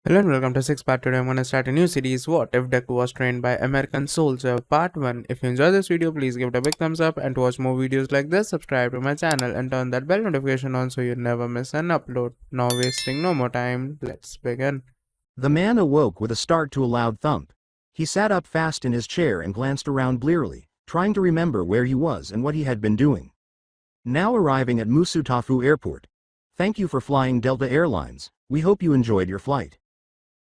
Hello and welcome to Six Part. Today I'm gonna start a new series. What if Deku was trained by American Soldier? Part 1. If you enjoy this video, please give it a big thumbs up, and to watch more videos like this, subscribe to my channel and turn that bell notification on so you never miss an upload. Now wasting no more time, let's begin. The man awoke with a start to a loud thump. He sat up fast in his chair and glanced around blearily, trying to remember where he was and what he had been doing. Now arriving at Musutafu Airport. Thank you for flying Delta Airlines, we hope you enjoyed your flight.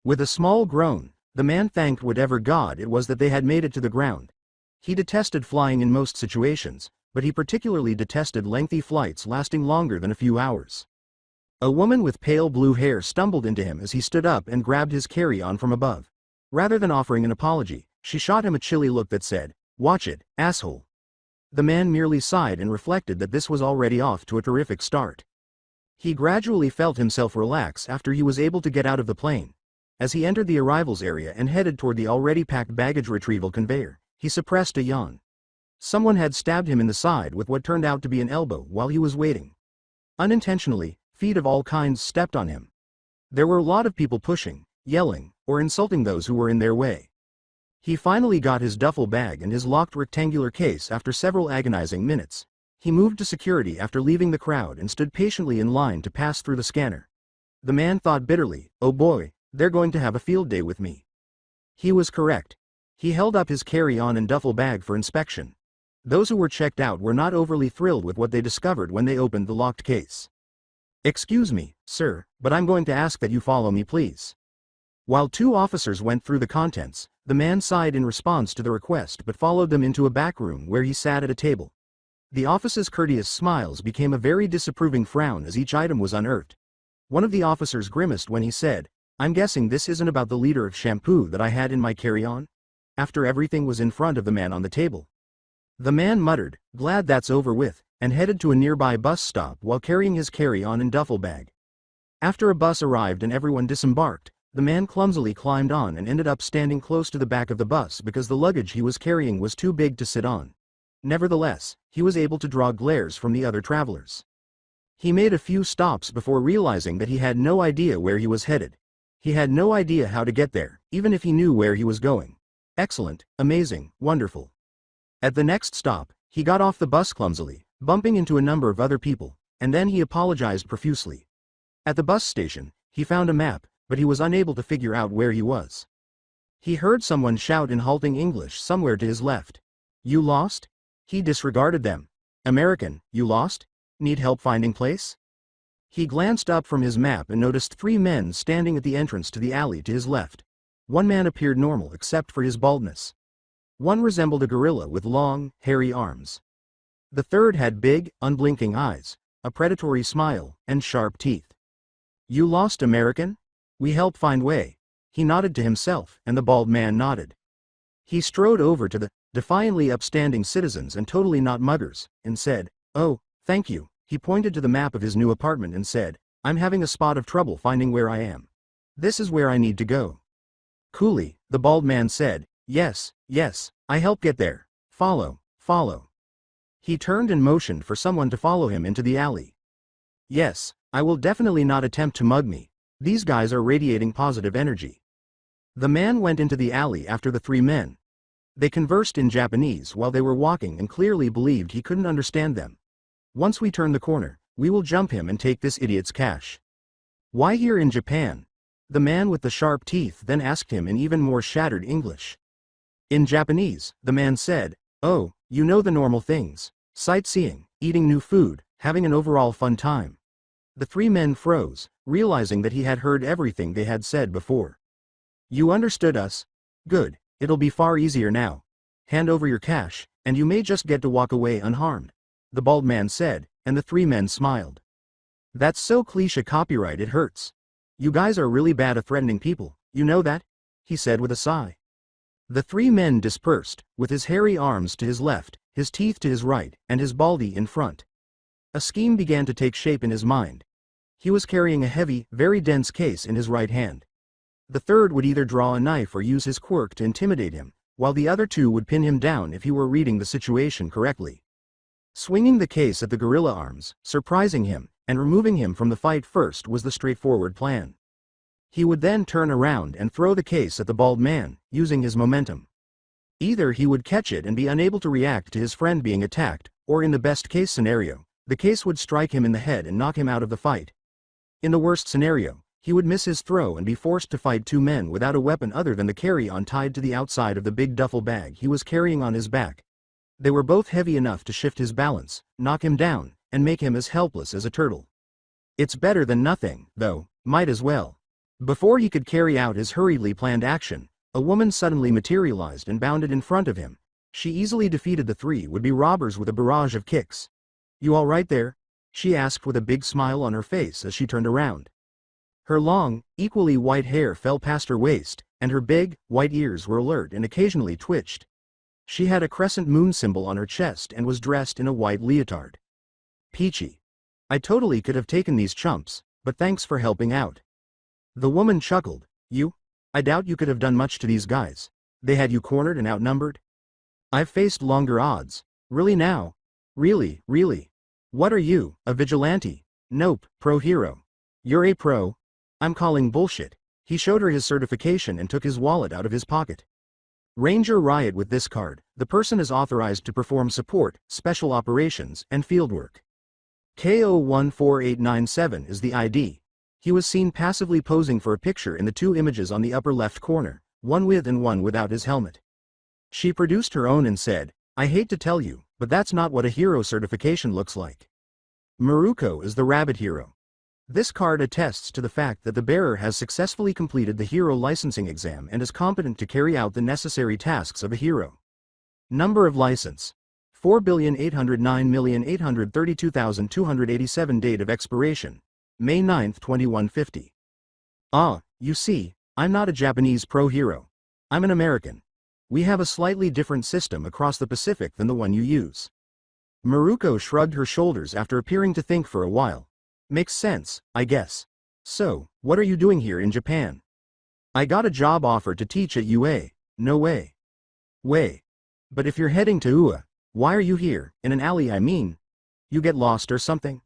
With a small groan, the man thanked whatever god it was that they had made it to the ground. He detested flying in most situations, but he particularly detested lengthy flights lasting longer than a few hours. A woman with pale blue hair stumbled into him as he stood up and grabbed his carry-on from above. Rather than offering an apology, she shot him a chilly look that said, "Watch it, asshole." The man merely sighed and reflected that this was already off to a terrific start. He gradually felt himself relax after he was able to get out of the plane. As he entered the arrivals area and headed toward the already packed baggage retrieval conveyor, he suppressed a yawn. Someone had stabbed him in the side with what turned out to be an elbow while he was waiting. Unintentionally, feet of all kinds stepped on him. There were a lot of people pushing, yelling, or insulting those who were in their way. He finally got his duffel bag and his locked rectangular case after several agonizing minutes. He moved to security after leaving the crowd and stood patiently in line to pass through the scanner. The man thought bitterly, "Oh boy, they're going to have a field day with me." He was correct. He held up his carry-on and duffel bag for inspection. Those who were checked out were not overly thrilled with what they discovered when they opened the locked case. "Excuse me, sir, but I'm going to ask that you follow me, please." While two officers went through the contents, the man sighed in response to the request but followed them into a back room where he sat at a table. The officer's courteous smiles became a very disapproving frown as each item was unearthed. One of the officers grimaced when he said, "I'm guessing this isn't about the liter of shampoo that I had in my carry-on?" After everything was in front of the man on the table. The man muttered, "Glad that's over with," and headed to a nearby bus stop while carrying his carry-on and duffel bag. After a bus arrived and everyone disembarked, the man clumsily climbed on and ended up standing close to the back of the bus because the luggage he was carrying was too big to sit on. Nevertheless, he was able to draw glares from the other travelers. He made a few stops before realizing that he had no idea where he was headed. He had no idea how to get there, even if he knew where he was going. Excellent, amazing, wonderful. At the next stop, he got off the bus clumsily, bumping into a number of other people, and then he apologized profusely. At the bus station, he found a map, but he was unable to figure out where he was. He heard someone shout in halting English somewhere to his left. "You lost?" He disregarded them. "American, you lost? Need help finding place?" He glanced up from his map and noticed three men standing at the entrance to the alley to his left. One man appeared normal except for his baldness. One resembled a gorilla with long, hairy arms. The third had big, unblinking eyes, a predatory smile, and sharp teeth. "You lost, American? We help find way." He nodded to himself, and the bald man nodded. He strode over to the defiantly upstanding citizens and totally not muggers, and said, "Oh, thank you." He pointed to the map of his new apartment and said, "I'm having a spot of trouble finding where I am. This is where I need to go." Coolly, the bald man said, "Yes, yes, I help get there. Follow, follow." He turned and motioned for someone to follow him into the alley. "Yes, I will definitely not attempt to mug me. These guys are radiating positive energy." The man went into the alley after the three men. They conversed in Japanese while they were walking and clearly believed he couldn't understand them. "Once we turn the corner, we will jump him and take this idiot's cash." "Why here in Japan?" The man with the sharp teeth then asked him in even more shattered English. In Japanese, the man said, "Oh, you know the normal things. Sightseeing, eating new food, having an overall fun time." The three men froze, realizing that he had heard everything they had said before. "You understood us? Good, it'll be far easier now. Hand over your cash, and you may just get to walk away unharmed," the bald man said, and the three men smiled. "That's so cliché copyright it hurts. You guys are really bad at threatening people, you know that?" he said with a sigh. The three men dispersed, with his hairy arms to his left, his teeth to his right, and his baldy in front. A scheme began to take shape in his mind. He was carrying a heavy, very dense case in his right hand. The third would either draw a knife or use his quirk to intimidate him, while the other two would pin him down if he were reading the situation correctly. Swinging the case at the gorilla arms, surprising him, and removing him from the fight first was the straightforward plan. He would then turn around and throw the case at the bald man, using his momentum. Either he would catch it and be unable to react to his friend being attacked, or in the best case scenario, the case would strike him in the head and knock him out of the fight. In the worst scenario, he would miss his throw and be forced to fight two men without a weapon other than the carry-on tied to the outside of the big duffel bag he was carrying on his back. They were both heavy enough to shift his balance, knock him down, and make him as helpless as a turtle. It's better than nothing, though, might as well. Before he could carry out his hurriedly planned action, a woman suddenly materialized and bounded in front of him. She easily defeated the three would-be robbers with a barrage of kicks. "You all right there?" she asked with a big smile on her face as she turned around. Her long, equally white hair fell past her waist, and her big, white ears were alert and occasionally twitched. She had a crescent moon symbol on her chest and was dressed in a white leotard. "Peachy. I totally could have taken these chumps, but thanks for helping out." The woman chuckled. "You? I doubt you could have done much to these guys. They had you cornered and outnumbered. I've faced longer odds. Really now? Really, really? What are you, a vigilante? Nope, pro hero. You're a pro. I'm calling bullshit." He showed her his certification and took his wallet out of his pocket. "Ranger Riot with this card, the person is authorized to perform support, special operations, and fieldwork. KO14897 is the ID. He was seen passively posing for a picture in the two images on the upper left corner, one with and one without his helmet. She produced her own and said, "I hate to tell you, but that's not what a hero certification looks like. Maruko is the rabbit hero. This card attests to the fact that the bearer has successfully completed the hero licensing exam and is competent to carry out the necessary tasks of a hero. Number of license: 4,809,832,287. Date of expiration: May 9, 2150. Ah, you see, I'm not a Japanese pro hero. I'm an American. We have a slightly different system across the Pacific than the one you use." Maruko shrugged her shoulders after appearing to think for a while. "Makes sense, I guess. So, what are you doing here in Japan?" "I got a job offer to teach at UA. No way. Way. But if you're heading to UA, why are you here, in an alley I mean? You get lost or something?"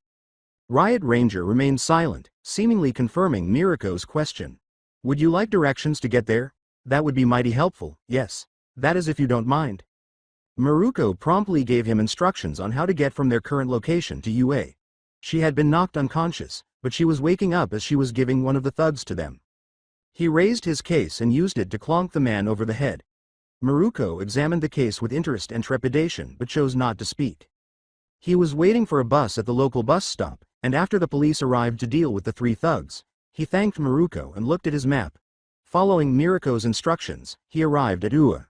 Riot Ranger remained silent, seemingly confirming Miruko's question. "Would you like directions to get there? That would be mighty helpful, yes. That is if you don't mind." Maruko promptly gave him instructions on how to get from their current location to UA. She had been knocked unconscious, but she was waking up as she was giving one of the thugs to them. He raised his case and used it to clonk the man over the head. Maruko examined the case with interest and trepidation but chose not to speak. He was waiting for a bus at the local bus stop, and after the police arrived to deal with the three thugs, he thanked Maruko and looked at his map. Following Miruko's instructions, he arrived at UA.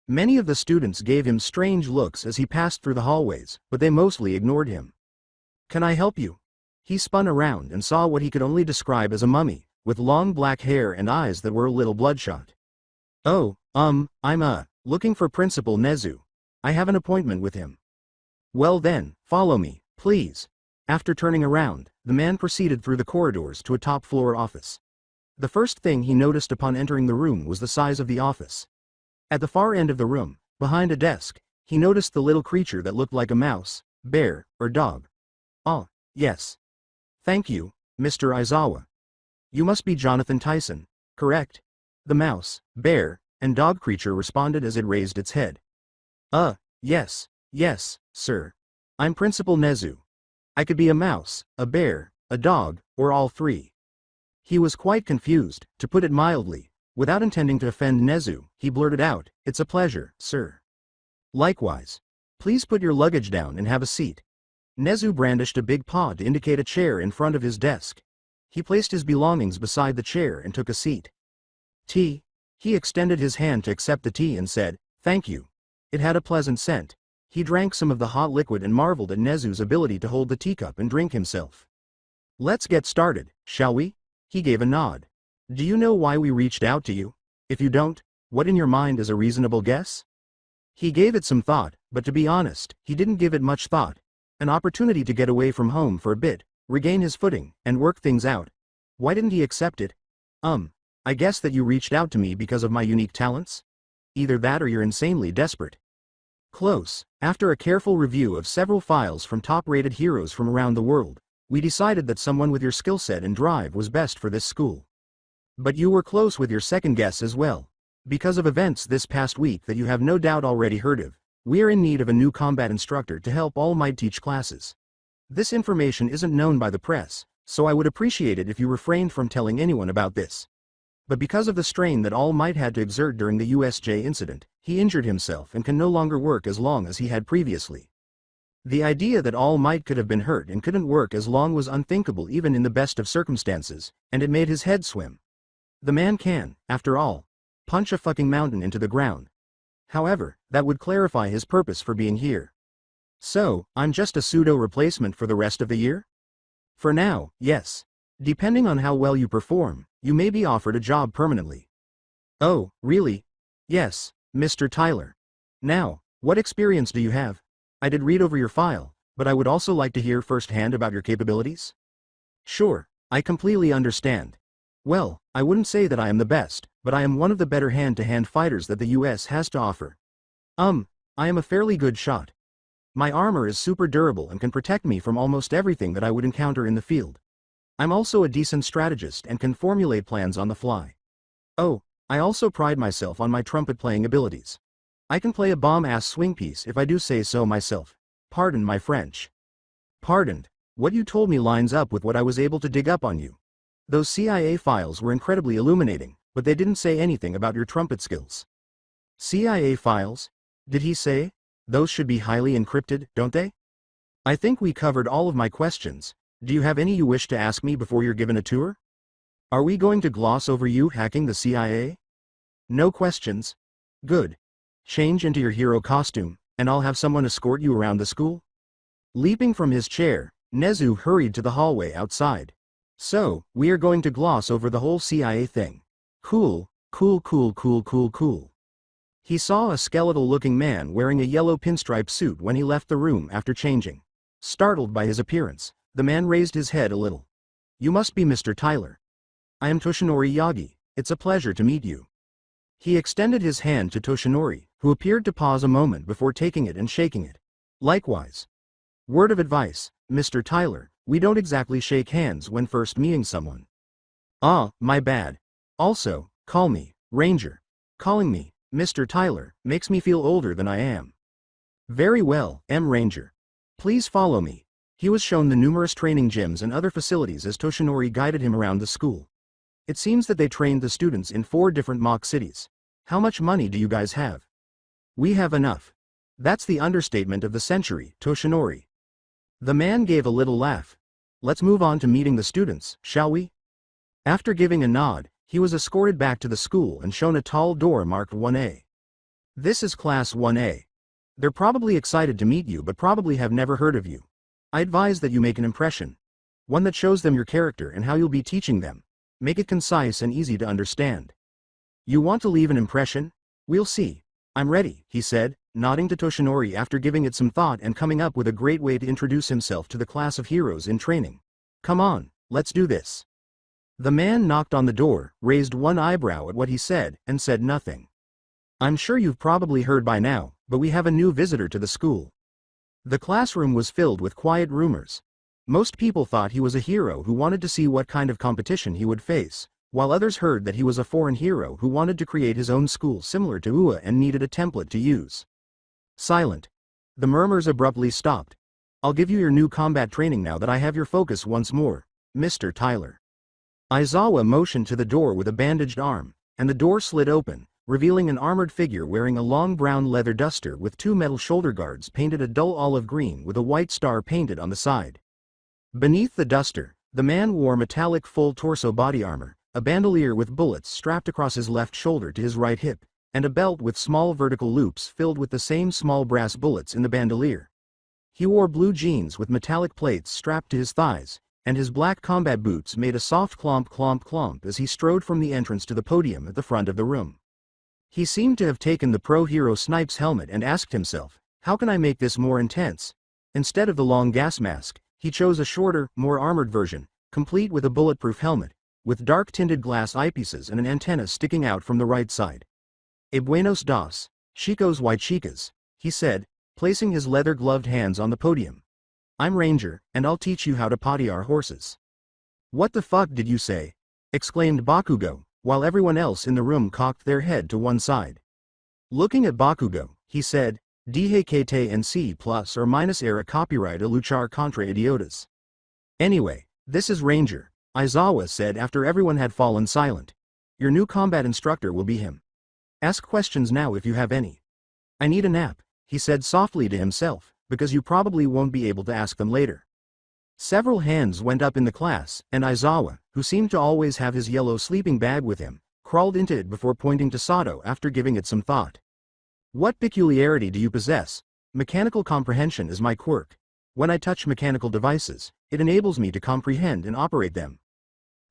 Many of the students gave him strange looks as he passed through the hallways, but they mostly ignored him. "Can I help you?" He spun around and saw what he could only describe as a mummy, with long black hair and eyes that were a little bloodshot. "Oh, I'm looking for Principal Nezu. I have an appointment with him." "Well then, follow me, please." After turning around, the man proceeded through the corridors to a top-floor office. The first thing he noticed upon entering the room was the size of the office. At the far end of the room, behind a desk, he noticed the little creature that looked like a mouse, bear, or dog. "Ah, yes. Thank you, Mr. Aizawa. You must be Jonathan Tyson, correct?" The mouse, bear, and dog creature responded as it raised its head. Yes, sir. I'm Principal Nezu. I could be a mouse, a bear, a dog, or all three." He was quite confused, to put it mildly. Without intending to offend Nezu, he blurted out, "It's a pleasure, sir." "Likewise. Please put your luggage down and have a seat." Nezu brandished a big paw to indicate a chair in front of his desk. He placed his belongings beside the chair and took a seat. "Tea?" He extended his hand to accept the tea and said, "Thank you." It had a pleasant scent. He drank some of the hot liquid and marveled at Nezu's ability to hold the teacup and drink himself. "Let's get started, shall we?" He gave a nod. "Do you know why we reached out to you? If you don't, what in your mind is a reasonable guess?" He gave it some thought, but to be honest, he didn't give it much thought. An opportunity to get away from home for a bit, regain his footing, and work things out. Why didn't he accept it? I guess that you reached out to me because of my unique talents? Either that or you're insanely desperate." Close. After a careful review of several files from top-rated heroes from around the world, we decided that someone with your skill set and drive was best for this school. But you were close with your second guess as well. Because of events this past week that you have no doubt already heard of, we are in need of a new combat instructor to help All Might teach classes. This information isn't known by the press, so I would appreciate it if you refrained from telling anyone about this. But because of the strain that All Might had to exert during the USJ incident, he injured himself and can no longer work as long as he had previously. The idea that All Might could have been hurt and couldn't work as long was unthinkable even in the best of circumstances, and it made his head swim. The man can, after all, punch a fucking mountain into the ground. However, that would clarify his purpose for being here. So, I'm just a pseudo-replacement for the rest of the year? For now, yes. Depending on how well you perform, you may be offered a job permanently. Oh, really? Yes, Mr. Tyler. Now, what experience do you have? I did read over your file, but I would also like to hear firsthand about your capabilities. Sure, I completely understand. Well, I wouldn't say that I am the best, but I am one of the better hand-to-hand fighters that the US has to offer. I am a fairly good shot. My armor is super durable and can protect me from almost everything that I would encounter in the field. I'm also a decent strategist and can formulate plans on the fly. Oh, I also pride myself on my trumpet-playing abilities. I can play a bomb-ass swing piece if I do say so myself. Pardon my French. Pardoned. What you told me lines up with what I was able to dig up on you. Those CIA files were incredibly illuminating, but they didn't say anything about your trumpet skills. CIA files? Did he say? Those should be highly encrypted, don't they? I think we covered all of my questions. Do you have any you wish to ask me before you're given a tour? Are we going to gloss over you hacking the CIA? No questions? Good. Change into your hero costume, and I'll have someone escort you around the school? Leaping from his chair, Nezu hurried to the hallway outside. So, we are going to gloss over the whole CIA thing. Cool, cool, cool, cool, cool, cool. He saw a skeletal-looking man wearing a yellow pinstripe suit when he left the room after changing. Startled by his appearance, the man raised his head a little. You must be Mr. Tyler. I am Toshinori Yagi. It's a pleasure to meet you. He extended his hand to Toshinori, who appeared to pause a moment before taking it and shaking it. Likewise. Word of advice, Mr. Tyler, we don't exactly shake hands when first meeting someone. Ah, my bad. Also, call me Ranger. Calling me Mr. Tyler makes me feel older than I am. Very well, Ranger. Please follow me. He was shown the numerous training gyms and other facilities as Toshinori guided him around the school. It seems that they trained the students in 4 different mock cities. How much money do you guys have? We have enough. That's the understatement of the century, Toshinori. The man gave a little laugh. Let's move on to meeting the students, shall we? After giving a nod, he was escorted back to the school and shown a tall door marked 1A. This is Class 1A. They're probably excited to meet you but probably have never heard of you. I advise that you make an impression. One that shows them your character and how you'll be teaching them. Make it concise and easy to understand. You want to leave an impression? We'll see. I'm ready, he said, nodding to Toshinori after giving it some thought and coming up with a great way to introduce himself to the class of heroes in training. Come on, let's do this. The man knocked on the door, raised one eyebrow at what he said, and said nothing. I'm sure you've probably heard by now, but we have a new visitor to the school. The classroom was filled with quiet rumors. Most people thought he was a hero who wanted to see what kind of competition he would face, while others heard that he was a foreign hero who wanted to create his own school similar to UA and needed a template to use. Silent. The murmurs abruptly stopped. I'll give you your new combat training now that I have your focus once more, Mr. Tyler. Aizawa motioned to the door with a bandaged arm, and the door slid open, revealing an armored figure wearing a long brown leather duster with 2 metal shoulder guards painted a dull olive green with a white star painted on the side. Beneath the duster, the man wore metallic full torso body armor, a bandolier with bullets strapped across his left shoulder to his right hip, and a belt with small vertical loops filled with the same small brass bullets in the bandolier. He wore blue jeans with metallic plates strapped to his thighs, and his black combat boots made a soft clomp clomp clomp as he strode from the entrance to the podium at the front of the room. He seemed to have taken the pro hero Snipe's helmet and asked himself, how can I make this more intense? Instead of the long gas mask, he chose a shorter, more armored version, complete with a bulletproof helmet, with dark tinted glass eyepieces and an antenna sticking out from the right side. "E buenos dos, chicos y chicas," he said, placing his leather-gloved hands on the podium. "I'm Ranger, and I'll teach you how to potty our horses." "What the fuck did you say?" exclaimed Bakugo, while everyone else in the room cocked their head to one side. Looking at Bakugo, he said, "Dhkt and C plus or minus era copyright a luchar contra idiotas." "Anyway, this is Ranger," Aizawa said after everyone had fallen silent. "Your new combat instructor will be him. Ask questions now if you have any." "I need a nap," he said softly to himself, "because you probably won't be able to ask them later." Several hands went up in the class, and Aizawa, who seemed to always have his yellow sleeping bag with him, crawled into it before pointing to Sato after giving it some thought. "What peculiarity do you possess?" "Mechanical comprehension is my quirk. When I touch mechanical devices, it enables me to comprehend and operate them."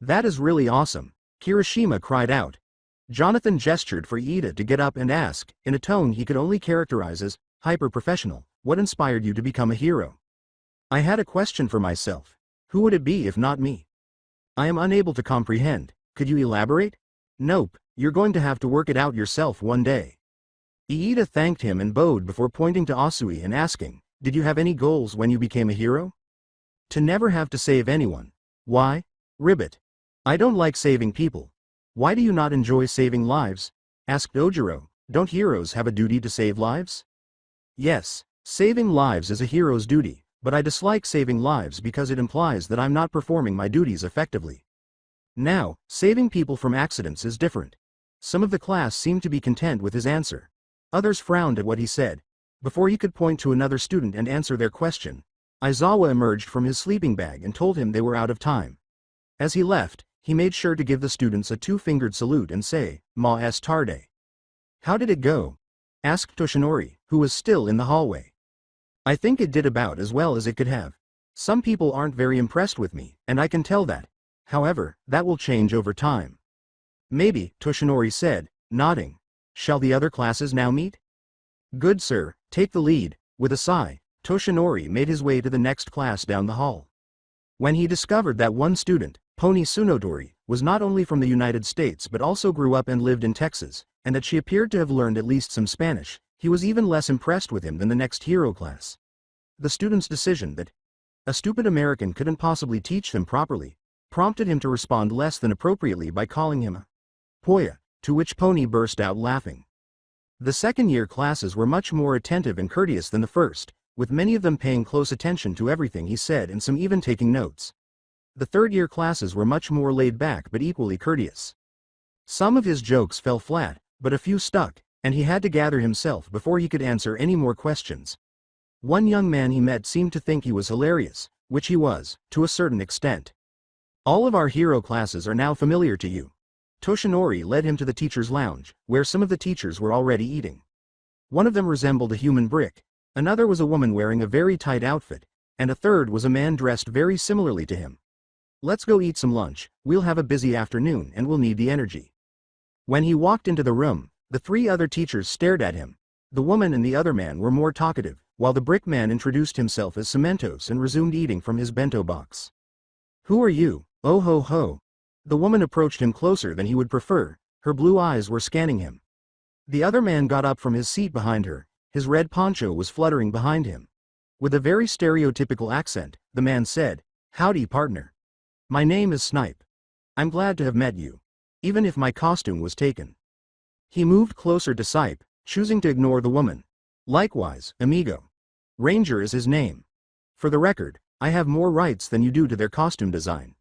"That is really awesome," Kirishima cried out. Jonathan gestured for Iida to get up and ask, in a tone he could only characterize as hyper-professional, "What inspired you to become a hero?" "I had a question for myself. Who would it be if not me? I am unable to comprehend. Could you elaborate?" "Nope, you're going to have to work it out yourself one day." Iida thanked him and bowed before pointing to Asui and asking, "Did you have any goals when you became a hero?" "To never have to save anyone." "Why?" "Ribbit. I don't like saving people." "Why do you not enjoy saving lives?" asked Ojiro. "Don't heroes have a duty to save lives?" "Yes, saving lives is a hero's duty, but I dislike saving lives because it implies that I'm not performing my duties effectively. Now, saving people from accidents is different." Some of the class seemed to be content with his answer. Others frowned at what he said. Before he could point to another student and answer their question, Aizawa emerged from his sleeping bag and told him they were out of time. As he left, he made sure to give the students a two-fingered salute and say, "Ma est tarde." "How did it go?" asked Toshinori, who was still in the hallway. "I think it did about as well as it could have. Some people aren't very impressed with me, and I can tell that. However, that will change over time." "Maybe," Toshinori said, nodding. "Shall the other classes now meet?" "Good sir, take the lead." With a sigh, Toshinori made his way to the next class down the hall. When he discovered that one student, Pony Tsunodori, was not only from the United States but also grew up and lived in Texas, and that she appeared to have learned at least some Spanish, he was even less impressed with him than the next hero class. The student's decision that a stupid American couldn't possibly teach them properly prompted him to respond less than appropriately by calling him a poya, to which Pony burst out laughing. The second-year classes were much more attentive and courteous than the first, with many of them paying close attention to everything he said and some even taking notes. The third-year classes were much more laid back but equally courteous. Some of his jokes fell flat, but a few stuck, and he had to gather himself before he could answer any more questions. One young man he met seemed to think he was hilarious, which he was, to a certain extent. "All of our hero classes are now familiar to you." Toshinori led him to the teacher's lounge, where some of the teachers were already eating. One of them resembled a human brick, another was a woman wearing a very tight outfit, and a third was a man dressed very similarly to him. "Let's go eat some lunch, we'll have a busy afternoon and we'll need the energy." When he walked into the room, the three other teachers stared at him. The woman and the other man were more talkative, while the brick man introduced himself as Cementos and resumed eating from his bento box. "Who are you? Oh ho ho." The woman approached him closer than he would prefer, her blue eyes were scanning him. The other man got up from his seat behind her, his red poncho was fluttering behind him. With a very stereotypical accent, the man said, "Howdy partner. My name is Snipe. I'm glad to have met you. Even if my costume was taken." He moved closer to Snipe, choosing to ignore the woman. "Likewise, amigo. Ranger is his name. For the record, I have more rights than you do to their costume design."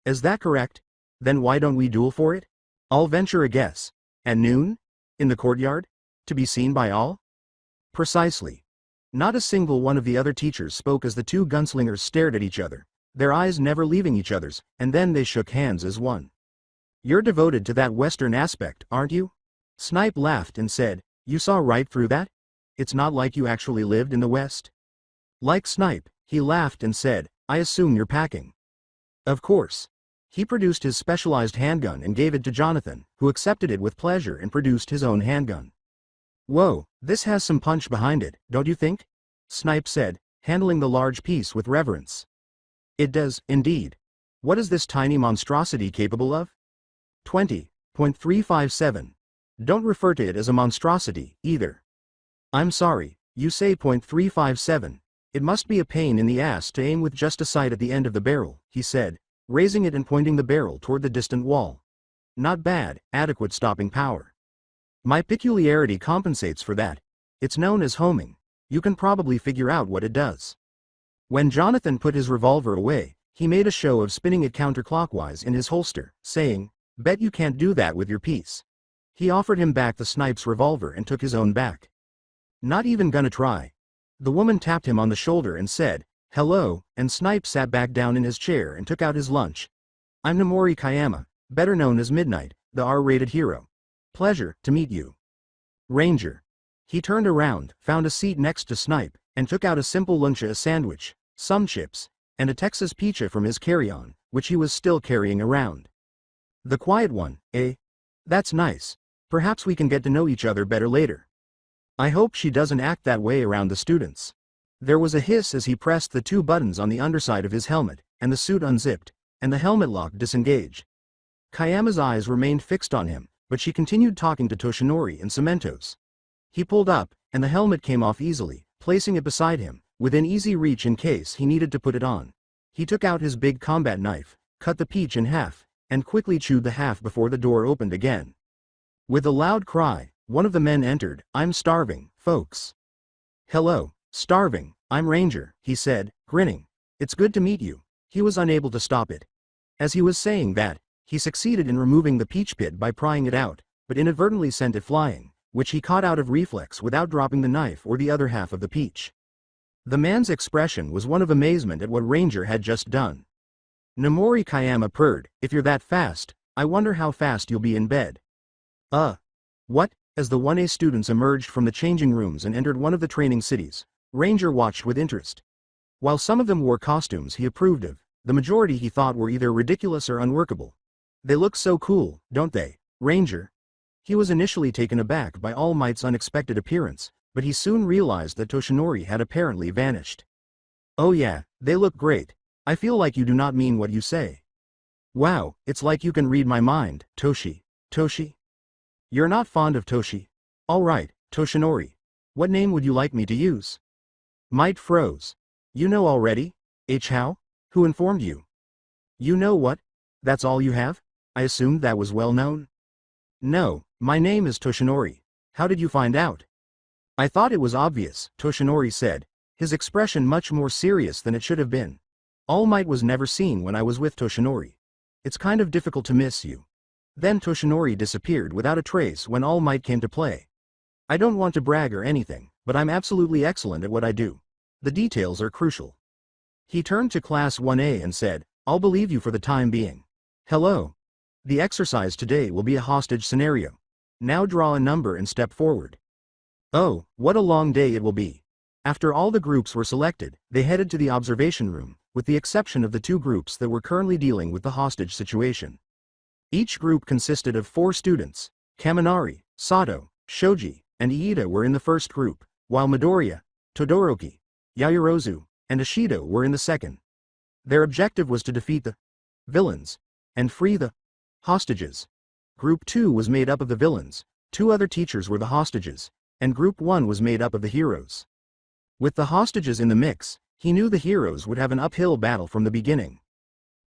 "Is that correct? Then why don't we duel for it? I'll venture a guess. At noon? In the courtyard? To be seen by all?" "Precisely." Not a single one of the other teachers spoke as the two gunslingers stared at each other, their eyes never leaving each other's, and then they shook hands as one. "You're devoted to that Western aspect, aren't you?" Snipe laughed and said, "You saw right through that? It's not like you actually lived in the West." Like Snipe, he laughed and said, "I assume you're packing." "Of course." He produced his specialized handgun and gave it to Jonathan, who accepted it with pleasure and produced his own handgun. "Whoa, this has some punch behind it, don't you think?" Snipe said, handling the large piece with reverence. "It does, indeed. What is this tiny monstrosity capable of?" 20.357. Don't refer to it as a monstrosity, either. "I'm sorry, you say .357. It must be a pain in the ass to aim with just a sight at the end of the barrel," he said, raising it and pointing the barrel toward the distant wall. Not bad, adequate stopping power. My peculiarity compensates for that. It's known as homing. You can probably figure out what it does. When Jonathan put his revolver away, he made a show of spinning it counterclockwise in his holster, saying, "Bet you can't do that with your piece." He offered him back the snipe's revolver and took his own back. "Not even gonna try." The woman tapped him on the shoulder and said, "Hello," and Snipe sat back down in his chair and took out his lunch. "I'm Nomori Kayama, better known as Midnight, the R-rated hero. Pleasure to meet you." Ranger. He turned around, found a seat next to Snipe, and took out a simple lunch, a sandwich, some chips, and a Texas pizza from his carry-on, which he was still carrying around. "The quiet one, eh? That's nice. Perhaps we can get to know each other better later. I hope she doesn't act that way around the students." There was a hiss as he pressed the two buttons on the underside of his helmet, and the suit unzipped, and the helmet lock disengaged. Kayama's eyes remained fixed on him, but she continued talking to Toshinori and Cementos. He pulled up, and the helmet came off easily, placing it beside him, within easy reach in case he needed to put it on. He took out his big combat knife, cut the peach in half, and quickly chewed the half before the door opened again. With a loud cry, one of the men entered. "I'm starving, folks." "Hello, starving, I'm Ranger," he said, grinning. "It's good to meet you." He was unable to stop it. As he was saying that, he succeeded in removing the peach pit by prying it out, but inadvertently sent it flying, which he caught out of reflex without dropping the knife or the other half of the peach. The man's expression was one of amazement at what Ranger had just done. Nomori Kayama purred, "If you're that fast, I wonder how fast you'll be in bed." What?" As the 1A students emerged from the changing rooms and entered one of the training cities, Ranger watched with interest. While some of them wore costumes he approved of, the majority he thought were either ridiculous or unworkable. "They look so cool, don't they, Ranger?" He was initially taken aback by All Might's unexpected appearance, but he soon realized that Toshinori had apparently vanished. "Oh yeah, they look great. I feel like you do not mean what you say." "Wow, it's like you can read my mind, Toshi." "Toshi? You're not fond of Toshi? Alright, Toshinori. What name would you like me to use?" Might froze. "You know already? How? Who informed you?" "You know what? That's all you have? I assumed that was well known." "No, my name is Toshinori. How did you find out?" "I thought it was obvious," Toshinori said, his expression much more serious than it should have been. "All Might was never seen when I was with Toshinori. It's kind of difficult to miss you." Then Toshinori disappeared without a trace when All Might came to play. "I don't want to brag or anything, but I'm absolutely excellent at what I do. The details are crucial." He turned to Class 1A and said, "I'll believe you for the time being. Hello. The exercise today will be a hostage scenario. Now draw a number and step forward." Oh, what a long day it will be. After all the groups were selected, they headed to the observation room, with the exception of the two groups that were currently dealing with the hostage situation. Each group consisted of 4 students. Kaminari, Sato, Shoji, and Iida were in the first group, while Midoriya, Todoroki, Yaoyorozu, and Ishido were in the second. Their objective was to defeat the villains and free the hostages. Group 2 was made up of the villains, 2 other teachers were the hostages, and Group 1 was made up of the heroes. With the hostages in the mix, he knew the heroes would have an uphill battle from the beginning.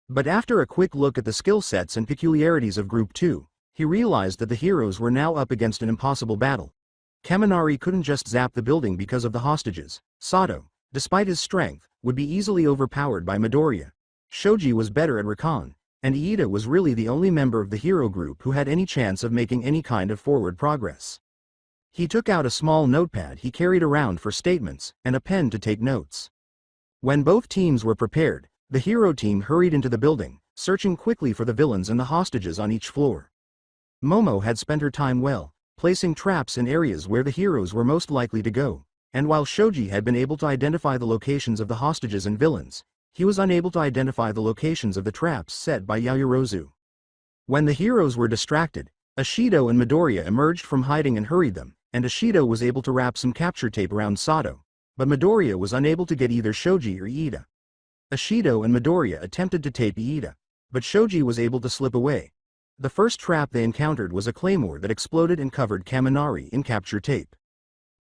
But after a quick look at the skill sets and peculiarities of Group 2, he realized that the heroes were now up against an impossible battle. Kaminari couldn't just zap the building because of the hostages. Sato, despite his strength, would be easily overpowered by Midoriya. Shoji was better at recon, and Iida was really the only member of the hero group who had any chance of making any kind of forward progress. He took out a small notepad he carried around for statements, and a pen to take notes. When both teams were prepared, the hero team hurried into the building, searching quickly for the villains and the hostages on each floor. Momo had spent her time well, placing traps in areas where the heroes were most likely to go, and while Shoji had been able to identify the locations of the hostages and villains, he was unable to identify the locations of the traps set by Yaoyorozu. When the heroes were distracted, Ishido and Midoriya emerged from hiding and hurried them, and Ishido was able to wrap some capture tape around Sato, but Midoriya was unable to get either Shoji or Iida. Ishido and Midoriya attempted to tape Iida, but Shoji was able to slip away. The first trap they encountered was a claymore that exploded and covered Kaminari in capture tape.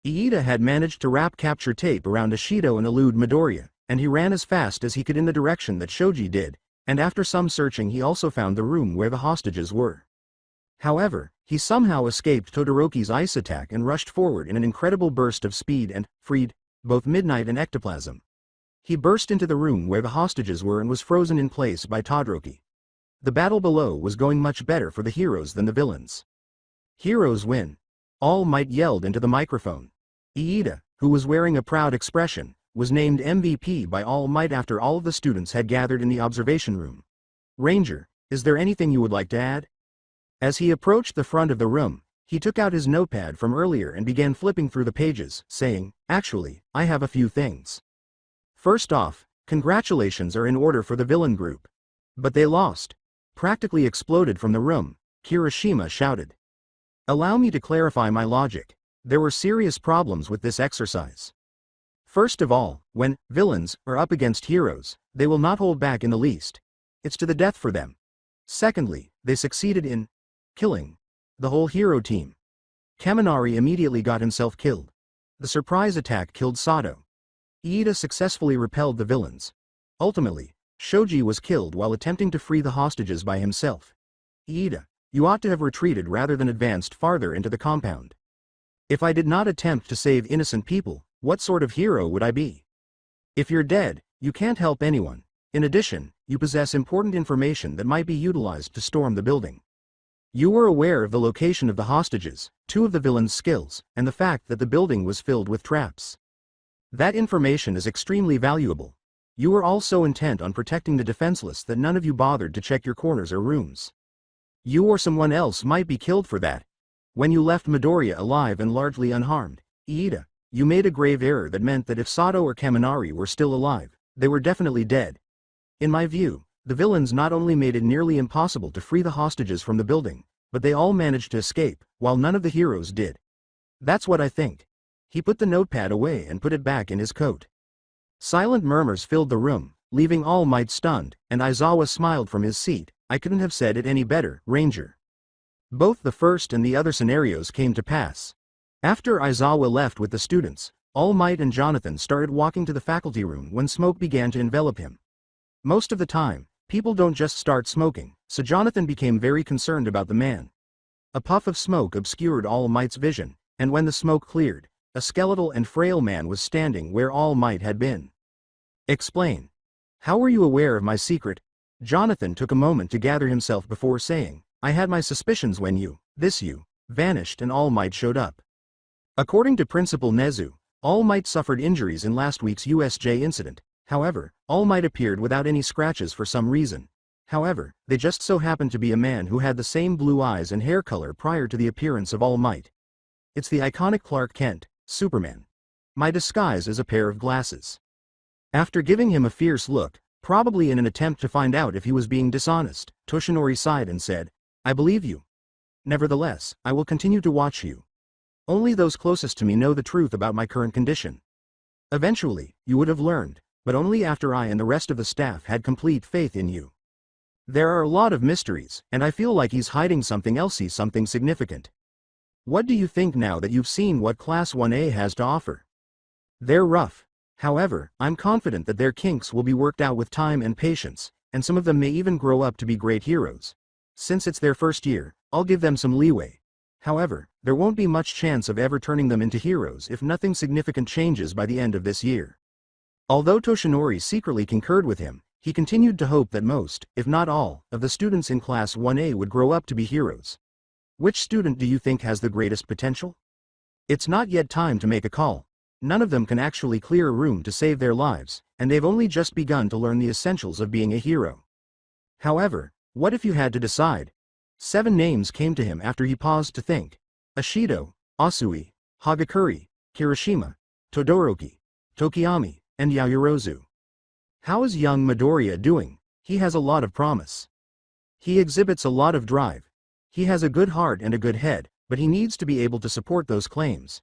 Iida had managed to wrap capture tape around Ishido and elude Midoriya, and he ran as fast as he could in the direction that Shoji did, and after some searching he also found the room where the hostages were. However, he somehow escaped Todoroki's ice attack and rushed forward in an incredible burst of speed and freed both Midnight and Ectoplasm. He burst into the room where the hostages were and was frozen in place by Todoroki. The battle below was going much better for the heroes than the villains. Heroes win. All Might yelled into the microphone. Iida, who was wearing a proud expression, was named MVP by All Might after all of the students had gathered in the observation room. Ranger, is there anything you would like to add? As he approached the front of the room, he took out his notepad from earlier and began flipping through the pages, saying, "Actually, I have a few things. First off, congratulations are in order for the villain group. But they lost." Practically exploded from the room, Kirishima shouted. "Allow me to clarify my logic. There were serious problems with this exercise. First of all, when villains are up against heroes, they will not hold back in the least. It's to the death for them. Secondly, they succeeded in killing the whole hero team. Kaminari immediately got himself killed. The surprise attack killed Sato. Iida successfully repelled the villains. Ultimately, Shoji was killed while attempting to free the hostages by himself. Iida, you ought to have retreated rather than advanced farther into the compound. If I did not attempt to save innocent people, what sort of hero would I be? If you're dead, you can't help anyone. In addition, you possess important information that might be utilized to storm the building. You were aware of the location of the hostages, two of the villains' skills, and the fact that the building was filled with traps. That information is extremely valuable. You were all so intent on protecting the defenseless that none of you bothered to check your corners or rooms. You or someone else might be killed for that. When you left Midoriya alive and largely unharmed, Iida, you made a grave error that meant that if Sato or Kaminari were still alive, they were definitely dead. In my view, the villains not only made it nearly impossible to free the hostages from the building, but they all managed to escape, while none of the heroes did. That's what I think." He put the notepad away and put it back in his coat. Silent murmurs filled the room, leaving All Might stunned, and Aizawa smiled from his seat. "I couldn't have said it any better, Ranger." Both the first and the other scenarios came to pass. After Aizawa left with the students, All Might and Jonathan started walking to the faculty room when smoke began to envelop him. Most of the time, people don't just start smoking, so Jonathan became very concerned about the man. A puff of smoke obscured All Might's vision, and when the smoke cleared, a skeletal and frail man was standing where All Might had been. "Explain. How were you aware of my secret?" Jonathan took a moment to gather himself before saying, "I had my suspicions when you vanished and All Might showed up." According to Principal Nezu, All Might suffered injuries in last week's USJ incident. However, All Might appeared without any scratches for some reason. However, they just so happened to be a man who had the same blue eyes and hair color prior to the appearance of All Might. It's the iconic Clark Kent, Superman. My disguise is a pair of glasses. After giving him a fierce look, probably in an attempt to find out if he was being dishonest, Toshinori sighed and said, "I believe you. Nevertheless, I will continue to watch you. Only those closest to me know the truth about my current condition. Eventually, you would have learned, but only after I and the rest of the staff had complete faith in you. There are a lot of mysteries, and I feel like he's hiding something else, something significant. What do you think now that you've seen what Class 1A has to offer? They're rough. However, I'm confident that their kinks will be worked out with time and patience, and some of them may even grow up to be great heroes. Since it's their first year, I'll give them some leeway. However, there won't be much chance of ever turning them into heroes if nothing significant changes by the end of this year." Although Toshinori secretly concurred with him, he continued to hope that most, if not all, of the students in Class 1A would grow up to be heroes. Which student do you think has the greatest potential? It's not yet time to make a call. None of them can actually clear a room to save their lives, and they've only just begun to learn the essentials of being a hero. However, what if you had to decide? 7 names came to him after he paused to think. Ashido, Asui, Hagakure, Kirishima, Todoroki, Tokiyami, and Yaoyorozu. How is young Midoriya doing? He has a lot of promise. He exhibits a lot of drive. He has a good heart and a good head, but he needs to be able to support those claims.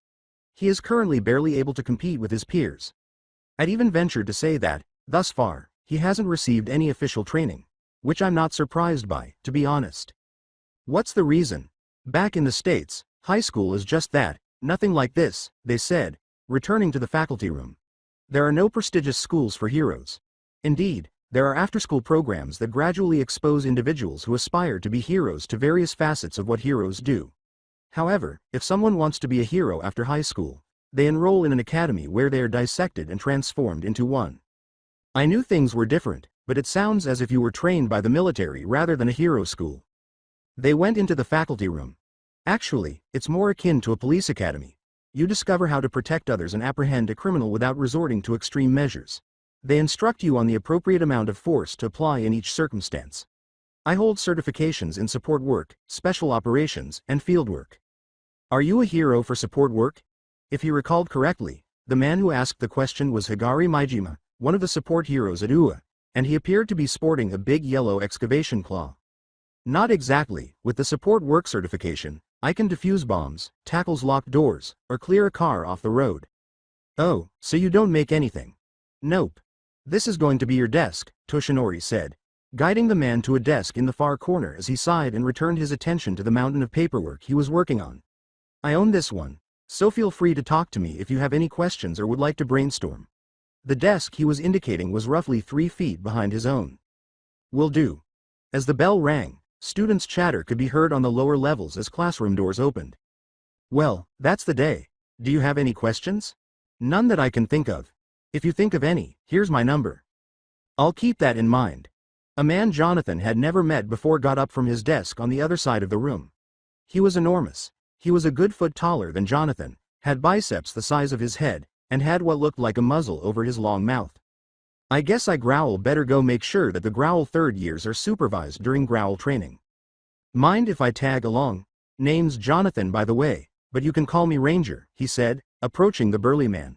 He is currently barely able to compete with his peers. I'd even venture to say that, thus far, he hasn't received any official training, which I'm not surprised by, to be honest. What's the reason? Back in the States, high school is just that, nothing like this, they said, returning to the faculty room. There are no prestigious schools for heroes. Indeed, There are after-school programs that gradually expose individuals who aspire to be heroes to various facets of what heroes do. However, if someone wants to be a hero after high school, they enroll in an academy where they are dissected and transformed into one. I knew things were different, but it sounds as if you were trained by the military rather than a hero school. They went into the faculty room. Actually, it's more akin to a police academy. You discover how to protect others and apprehend a criminal without resorting to extreme measures. They instruct you on the appropriate amount of force to apply in each circumstance. I hold certifications in support work, special operations, and field work. Are you a hero for support work? If he recalled correctly, the man who asked the question was Higari Maijima, one of the support heroes at UA, and he appeared to be sporting a big yellow excavation claw. Not exactly. With the support work certification, I can defuse bombs, tackles locked doors, or clear a car off the road. Oh, so you don't make anything? Nope. This is going to be your desk, Toshinori said, guiding the man to a desk in the far corner as he sighed and returned his attention to the mountain of paperwork he was working on. I own this one, so feel free to talk to me if you have any questions or would like to brainstorm. The desk he was indicating was roughly 3 feet behind his own. Will do. As the bell rang, students' chatter could be heard on the lower levels as classroom doors opened. Well, that's the day. Do you have any questions? None that I can think of. If you think of any, here's my number. I'll keep that in mind. A man Jonathan had never met before got up from his desk on the other side of the room. He was enormous. He was a good foot taller than Jonathan, had biceps the size of his head, and had what looked like a muzzle over his long mouth. I guess Growl better go make sure that the Growl third years are supervised during Growl training. Mind if I tag along? Name's Jonathan by the way, but you can call me Ranger, he said, approaching the burly man.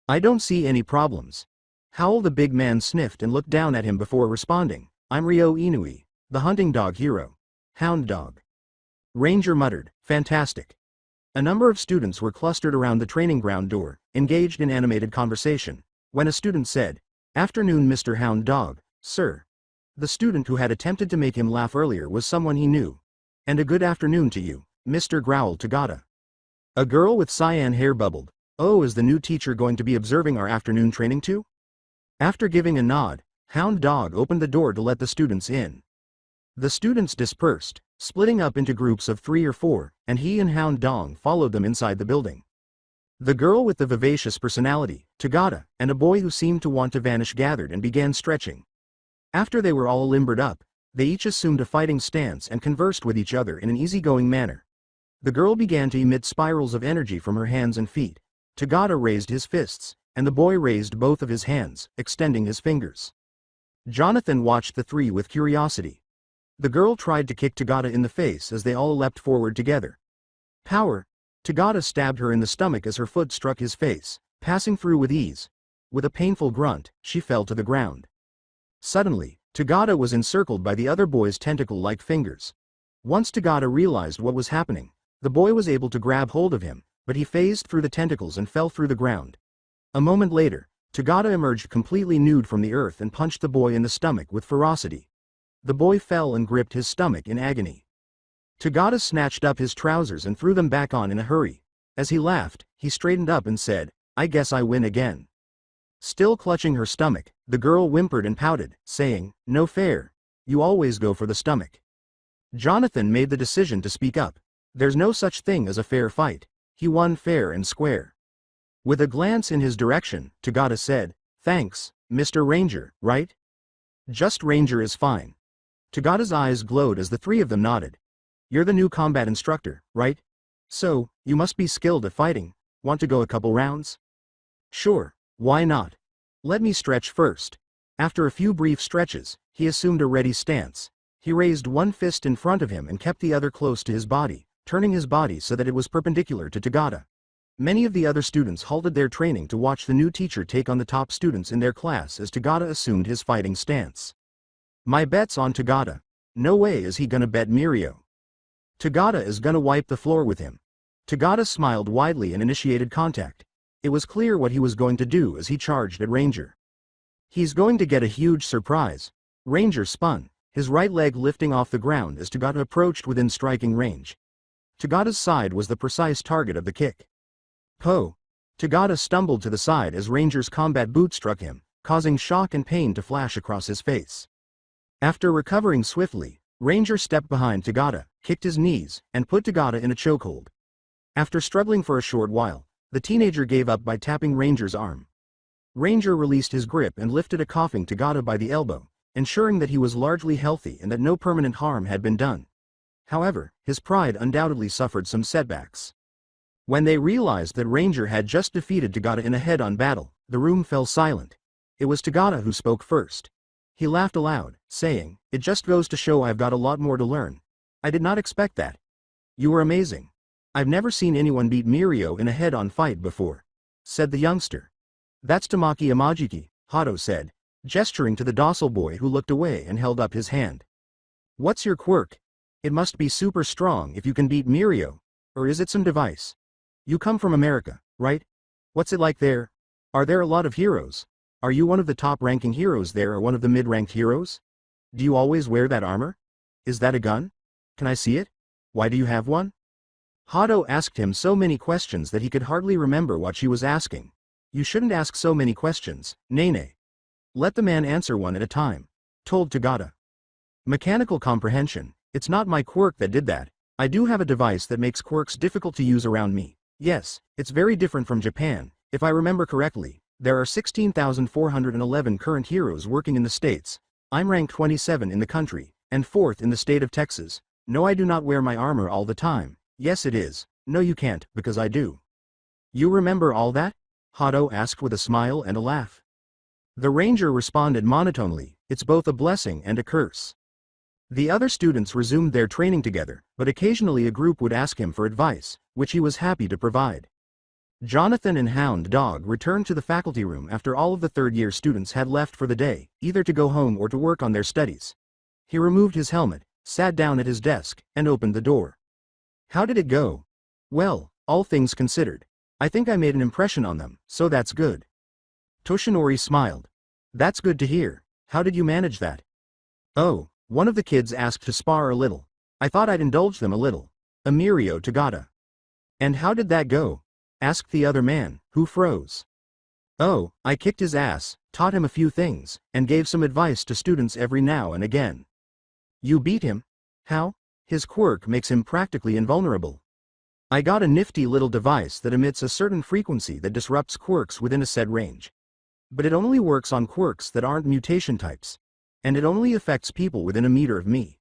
I don't see any problems. Howl the big man sniffed and looked down at him before responding. I'm Ryo Inui, the hunting dog hero. Hound dog. Ranger muttered, fantastic. A number of students were clustered around the training ground door, engaged in animated conversation, when a student said, Afternoon Mr. Hound Dog, sir. The student who had attempted to make him laugh earlier was someone he knew. And a good afternoon to you, Mr. Growl Tagata. A girl with cyan hair bubbled. Oh, is the new teacher going to be observing our afternoon training too? After giving a nod, Hound Dog opened the door to let the students in. The students dispersed, splitting up into groups of 3 or 4, and he and Hound Dog followed them inside the building. The girl with the vivacious personality, Tagata, and a boy who seemed to want to vanish gathered and began stretching. After they were all limbered up, they each assumed a fighting stance and conversed with each other in an easygoing manner. The girl began to emit spirals of energy from her hands and feet. Tagata raised his fists, and the boy raised both of his hands, extending his fingers. Jonathan watched the 3 with curiosity. The girl tried to kick Tagata in the face as they all leapt forward together. Power! Tagata stabbed her in the stomach as her foot struck his face, passing through with ease. With a painful grunt, she fell to the ground. Suddenly, Tagata was encircled by the other boy's tentacle-like fingers. Once Tagata realized what was happening, the boy was able to grab hold of him, but he phased through the tentacles and fell through the ground. A moment later, Tagata emerged completely nude from the earth and punched the boy in the stomach with ferocity. The boy fell and gripped his stomach in agony. Tagata snatched up his trousers and threw them back on in a hurry. As he laughed, he straightened up and said, I guess I win again. Still clutching her stomach, the girl whimpered and pouted, saying, No fair. You always go for the stomach. Jonathan made the decision to speak up. There's no such thing as a fair fight. He won fair and square. With a glance in his direction, Tagata said, Thanks, Mr. Ranger, right? Just Ranger is fine. Tagata's eyes glowed as the 3 of them nodded. You're the new combat instructor, right? So, you must be skilled at fighting. Want to go a couple rounds? Sure, why not? Let me stretch first. After a few brief stretches, he assumed a ready stance. He raised one fist in front of him and kept the other close to his body, turning his body so that it was perpendicular to Tagata. Many of the other students halted their training to watch the new teacher take on the top students in their class as Tagata assumed his fighting stance. My bet's on Tagata. No way is he gonna bet Mirio. Tagata is gonna wipe the floor with him. Tagata smiled widely and initiated contact. It was clear what he was going to do as he charged at Ranger. He's going to get a huge surprise. Ranger spun, his right leg lifting off the ground as Tagata approached within striking range. Tagata's side was the precise target of the kick. Po! Tagata stumbled to the side as Ranger's combat boot struck him, causing shock and pain to flash across his face. After recovering swiftly, Ranger stepped behind Tagata, kicked his knees, and put Tagata in a chokehold. After struggling for a short while, the teenager gave up by tapping Ranger's arm. Ranger released his grip and lifted a coughing Tagata by the elbow, ensuring that he was largely healthy and that no permanent harm had been done. However, his pride undoubtedly suffered some setbacks. When they realized that Ranger had just defeated Tagata in a head-on battle, the room fell silent. It was Tagata who spoke first. He laughed aloud, saying, "It just goes to show I've got a lot more to learn. I did not expect that. You were amazing. I've never seen anyone beat Mirio in a head-on fight before," said the youngster. "That's Tamaki Imajiki," Hado said, gesturing to the docile boy who looked away and held up his hand. "What's your quirk? It must be super strong if you can beat Mirio, or is it some device? You come from America, right? What's it like there? Are there a lot of heroes? Are you one of the top-ranking heroes there or one of the mid-ranked heroes? Do you always wear that armor? Is that a gun? Can I see it? Why do you have one?" Hado asked him so many questions that he could hardly remember what she was asking. "You shouldn't ask so many questions, Nene. Let the man answer one at a time," told Tagata. "Mechanical comprehension. It's not my quirk that did that. I do have a device that makes quirks difficult to use around me. Yes, it's very different from Japan. If I remember correctly, there are 16,411 current heroes working in the States. I'm ranked 27 in the country, and 4th in the state of Texas. No, I do not wear my armor all the time. Yes, it is. No, you can't, because I do." "You remember all that?" Hado asked with a smile and a laugh. The ranger responded monotonely, "It's both a blessing and a curse." The other students resumed their training together, but occasionally a group would ask him for advice, which he was happy to provide. Jonathan and Hound Dog returned to the faculty room after all of the third-year students had left for the day, either to go home or to work on their studies. He removed his helmet, sat down at his desk, and opened the door. "How did it go?" "Well, all things considered. I think I made an impression on them, so that's good." Toshinori smiled. "That's good to hear. How did you manage that?" "Oh, one of the kids asked to spar a little. I thought I'd indulge them a little." Emirio Tagata. "And how did that go?" asked the other man, who froze. "Oh, I kicked his ass, taught him a few things, and gave some advice to students every now and again." "You beat him? How? His quirk makes him practically invulnerable." "I got a nifty little device that emits a certain frequency that disrupts quirks within a set range. But it only works on quirks that aren't mutation types. And it only affects people within a meter of me.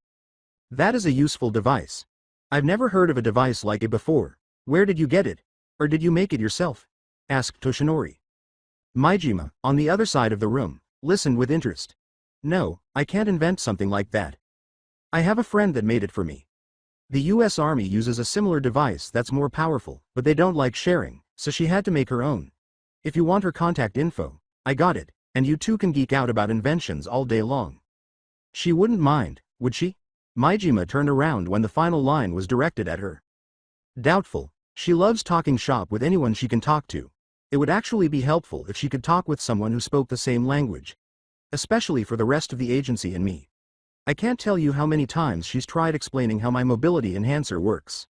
That is a useful device. I've never heard of a device like it before. Where did you get it? Or did you make it yourself?" asked Toshinori. Maijima, on the other side of the room, listened with interest. "No, I can't invent something like that. I have a friend that made it for me. The US Army uses a similar device that's more powerful, but they don't like sharing, so she had to make her own. If you want her contact info, I got it, and you two can geek out about inventions all day long." "She wouldn't mind, would she?" Maijima turned around when the final line was directed at her. "Doubtful. She loves talking shop with anyone she can talk to. It would actually be helpful if she could talk with someone who spoke the same language. Especially for the rest of the agency and me. I can't tell you how many times she's tried explaining how my mobility enhancer works."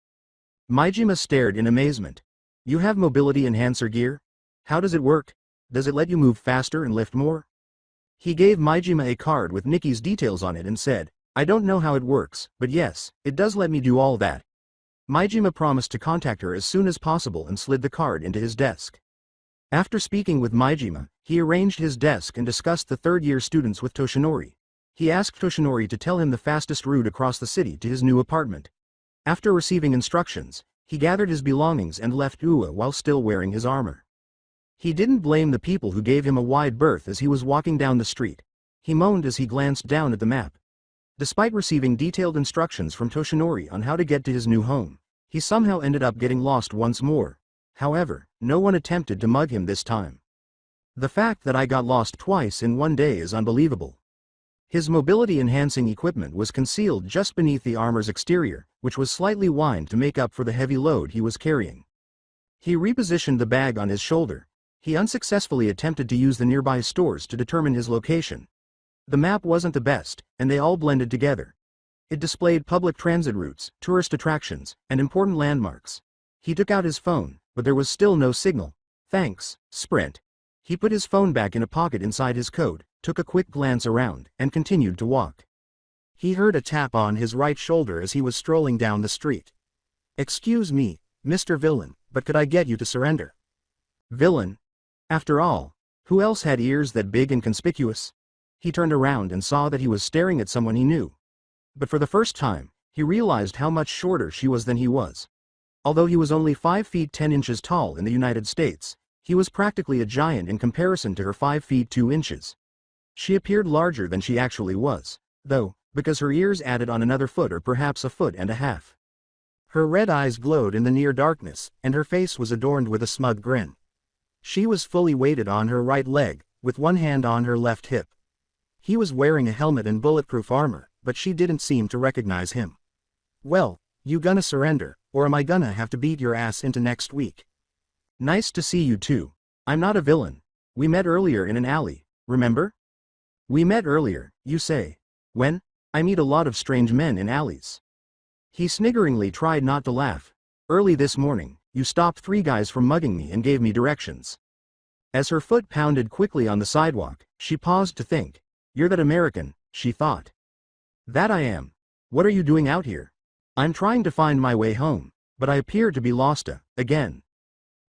Maijima stared in amazement. "You have mobility enhancer gear? How does it work? Does it let you move faster and lift more?" He gave Maijima a card with Nikki's details on it and said, "I don't know how it works, but yes, it does let me do all that." Maijima promised to contact her as soon as possible and slid the card into his desk. After speaking with Maijima, he arranged his desk and discussed the third-year students with Toshinori. He asked Toshinori to tell him the fastest route across the city to his new apartment. After receiving instructions, he gathered his belongings and left Ua while still wearing his armor. He didn't blame the people who gave him a wide berth as he was walking down the street. He moaned as he glanced down at the map. Despite receiving detailed instructions from Toshinori on how to get to his new home, he somehow ended up getting lost once more. However, no one attempted to mug him this time. "The fact that I got lost twice in one day is unbelievable." His mobility-enhancing equipment was concealed just beneath the armor's exterior, which was slightly whined to make up for the heavy load he was carrying. He repositioned the bag on his shoulder. He unsuccessfully attempted to use the nearby stores to determine his location. The map wasn't the best, and they all blended together. It displayed public transit routes, tourist attractions, and important landmarks. He took out his phone, but there was still no signal. "Thanks, Sprint." He put his phone back in a pocket inside his coat, took a quick glance around, and continued to walk. He heard a tap on his right shoulder as he was strolling down the street. "Excuse me, Mr. Villain, but could I get you to surrender?" Villain? After all, who else had ears that big and conspicuous? He turned around and saw that he was staring at someone he knew. But for the first time, he realized how much shorter she was than he was. Although he was only 5 feet 10 inches tall in the United States, he was practically a giant in comparison to her 5 feet 2 inches. She appeared larger than she actually was, though, because her ears added on another foot or perhaps a foot and a half. Her red eyes glowed in the near darkness, and her face was adorned with a smug grin. She was fully weighted on her right leg, with one hand on her left hip. He was wearing a helmet and bulletproof armor, but she didn't seem to recognize him. "Well, you gonna surrender, or am I gonna have to beat your ass into next week?" "Nice to see you too. I'm not a villain. We met earlier in an alley, remember?" "We met earlier, you say? When? I meet a lot of strange men in alleys." He sniggeringly tried not to laugh. "Early this morning, you stopped 3 guys from mugging me and gave me directions." As her foot pounded quickly on the sidewalk, she paused to think. "You're that American," she thought. "That I am. What are you doing out here?" "I'm trying to find my way home, but I appear to be lost again."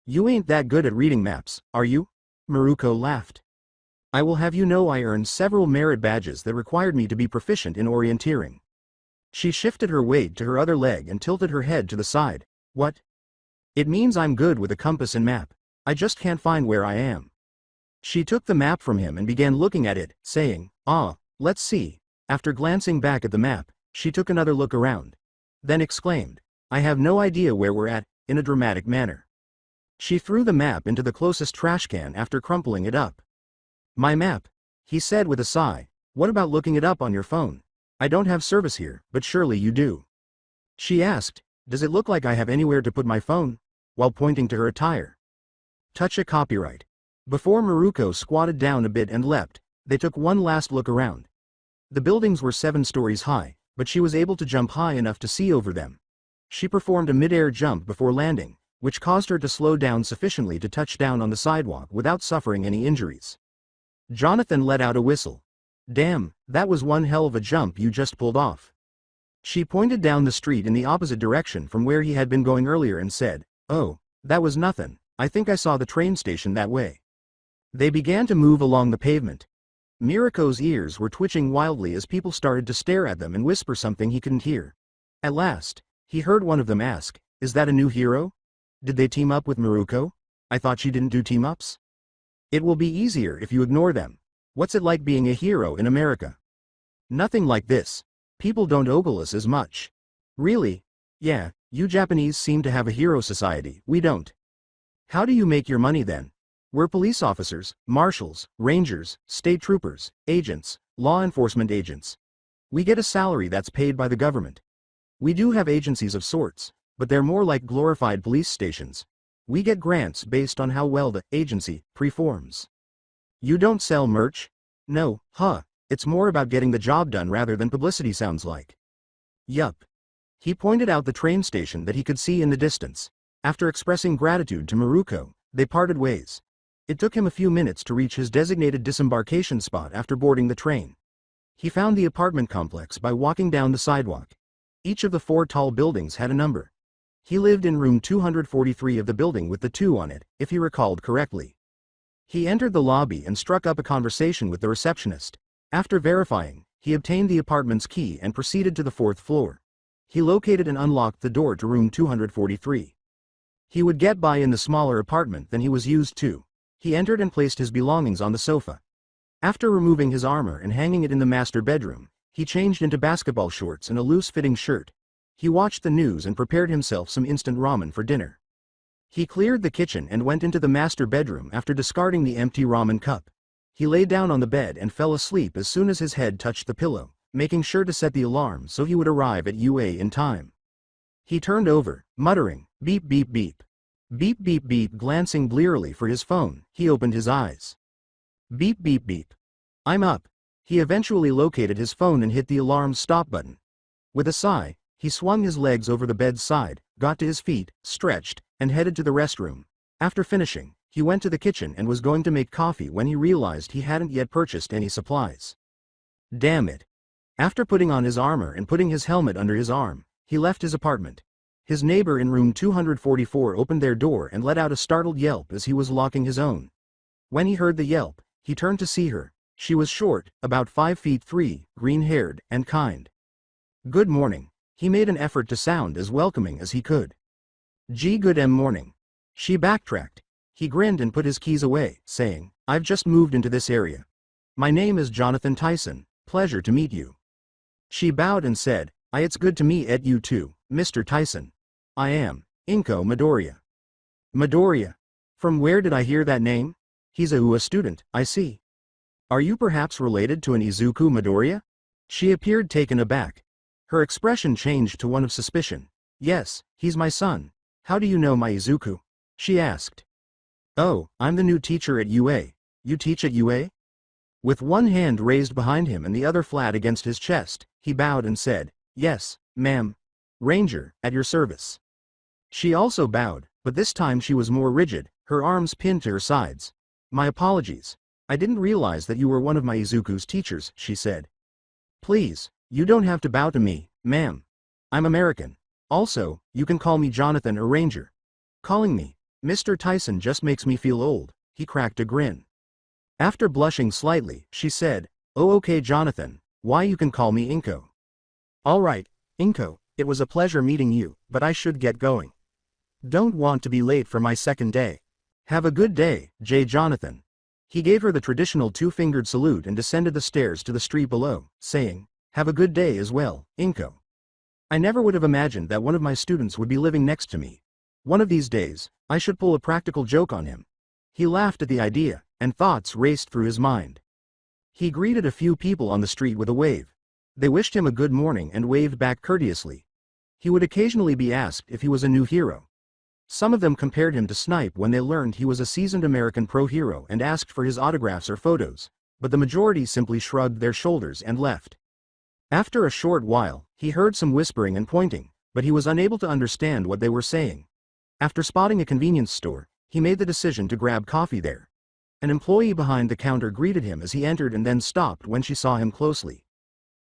"You ain't that good at reading maps, are you?" Maruko laughed. "I will have you know I earned several merit badges that required me to be proficient in orienteering." She shifted her weight to her other leg and tilted her head to the side. "What?" "It means I'm good with a compass and map. I just can't find where I am." She took the map from him and began looking at it, saying, let's see." After glancing back at the map, she took another look around. Then exclaimed, "I have no idea where we're at," in a dramatic manner. She threw the map into the closest trash can after crumpling it up. "My map," he said with a sigh. "What about looking it up on your phone? I don't have service here, but surely you do." She asked, "Does it look like I have anywhere to put my phone?" while pointing to her attire. Touch a copyright. Before Maruko squatted down a bit and leapt, they took one last look around. The buildings were 7 stories high, but she was able to jump high enough to see over them. She performed a mid-air jump before landing, which caused her to slow down sufficiently to touch down on the sidewalk without suffering any injuries. Jonathan let out a whistle. "Damn, that was one hell of a jump you just pulled off." She pointed down the street in the opposite direction from where he had been going earlier and said, "Oh, that was nothing. I think I saw the train station that way." They began to move along the pavement. Miriko's ears were twitching wildly as people started to stare at them and whisper something he couldn't hear. At last, he heard one of them ask, "Is that a new hero? Did they team up with Maruko? I thought she didn't do team-ups." "It will be easier if you ignore them. What's it like being a hero in America?" "Nothing like this. People don't ogle us as much." "Really? Yeah, you Japanese seem to have a hero society, we don't." "How do you make your money then?" "We're police officers, marshals, rangers, state troopers, agents, law enforcement agents. We get a salary that's paid by the government. We do have agencies of sorts, but they're more like glorified police stations. We get grants based on how well the agency performs." "You don't sell merch?" "No, it's more about getting the job done rather than publicity sounds like." "Yup." He pointed out the train station that he could see in the distance. After expressing gratitude to Maruko, they parted ways. It took him a few minutes to reach his designated disembarkation spot after boarding the train. He found the apartment complex by walking down the sidewalk. Each of the 4 tall buildings had a number. He lived in room 243 of the building with the 2 on it, if he recalled correctly. He entered the lobby and struck up a conversation with the receptionist. After verifying, he obtained the apartment's key and proceeded to the 4th floor. He located and unlocked the door to room 243. He would get by in the smaller apartment than he was used to. He entered and placed his belongings on the sofa. After removing his armor and hanging it in the master bedroom, he changed into basketball shorts and a loose-fitting shirt. He watched the news and prepared himself some instant ramen for dinner. He cleared the kitchen and went into the master bedroom after discarding the empty ramen cup. He lay down on the bed and fell asleep as soon as his head touched the pillow, making sure to set the alarm so he would arrive at UA in time. He turned over, muttering, "Beep beep beep. Beep beep beep." Glancing blearily for his phone, he opened his eyes. Beep beep beep. "I'm up." He eventually located his phone and hit the alarm stop button. With a sigh, he swung his legs over the bed's side, got to his feet, stretched, and headed to the restroom. After finishing, He went to the kitchen and was going to make coffee when he realized he hadn't yet purchased any supplies. Damn it. After putting on his armor and putting his helmet under his arm, he left his apartment. His neighbor in room 244 opened their door and let out a startled yelp as he was locking his own. When he heard the yelp, he turned to see her. She was short, about 5 feet 3, green-haired, and kind. Good morning. He made an effort to sound as welcoming as he could. Good morning. She backtracked. He grinned and put his keys away, saying, I've just moved into this area. My name is Jonathan Tyson, pleasure to meet you. She bowed and said, it's good to meet you too, Mr. Tyson. I am, Inko Midoriya. Midoriya? From where did I hear that name? He's a UA student, I see. Are you perhaps related to an Izuku Midoriya? She appeared taken aback. Her expression changed to one of suspicion. Yes, he's my son. How do you know my Izuku? She asked. Oh, I'm the new teacher at UA. You teach at UA? With one hand raised behind him and the other flat against his chest, he bowed and said, Yes, ma'am. Ranger, at your service. She also bowed, but this time she was more rigid, her arms pinned to her sides. My apologies. I didn't realize that you were one of my Izuku's teachers, she said. Please, you don't have to bow to me, ma'am. I'm American. Also, you can call me Jonathan or Ranger. Calling me Mr. Tyson just makes me feel old, he cracked a grin. After blushing slightly, she said, Oh okay Jonathan, why you can call me Inko. Alright, Inko, it was a pleasure meeting you, but I should get going. Don't want to be late for my second day. Have a good day, Jonathan. He gave her the traditional two-fingered salute and descended the stairs to the street below, saying, Have a good day as well, Inko. I never would have imagined that one of my students would be living next to me. One of these days, I should pull a practical joke on him. He laughed at the idea, and thoughts raced through his mind. He greeted a few people on the street with a wave. They wished him a good morning and waved back courteously. He would occasionally be asked if he was a new hero. Some of them compared him to Snipe when they learned he was a seasoned American pro hero and asked for his autographs or photos, but the majority simply shrugged their shoulders and left. After a short while, he heard some whispering and pointing, but he was unable to understand what they were saying. After spotting a convenience store, he made the decision to grab coffee there. An employee behind the counter greeted him as he entered and then stopped when she saw him closely.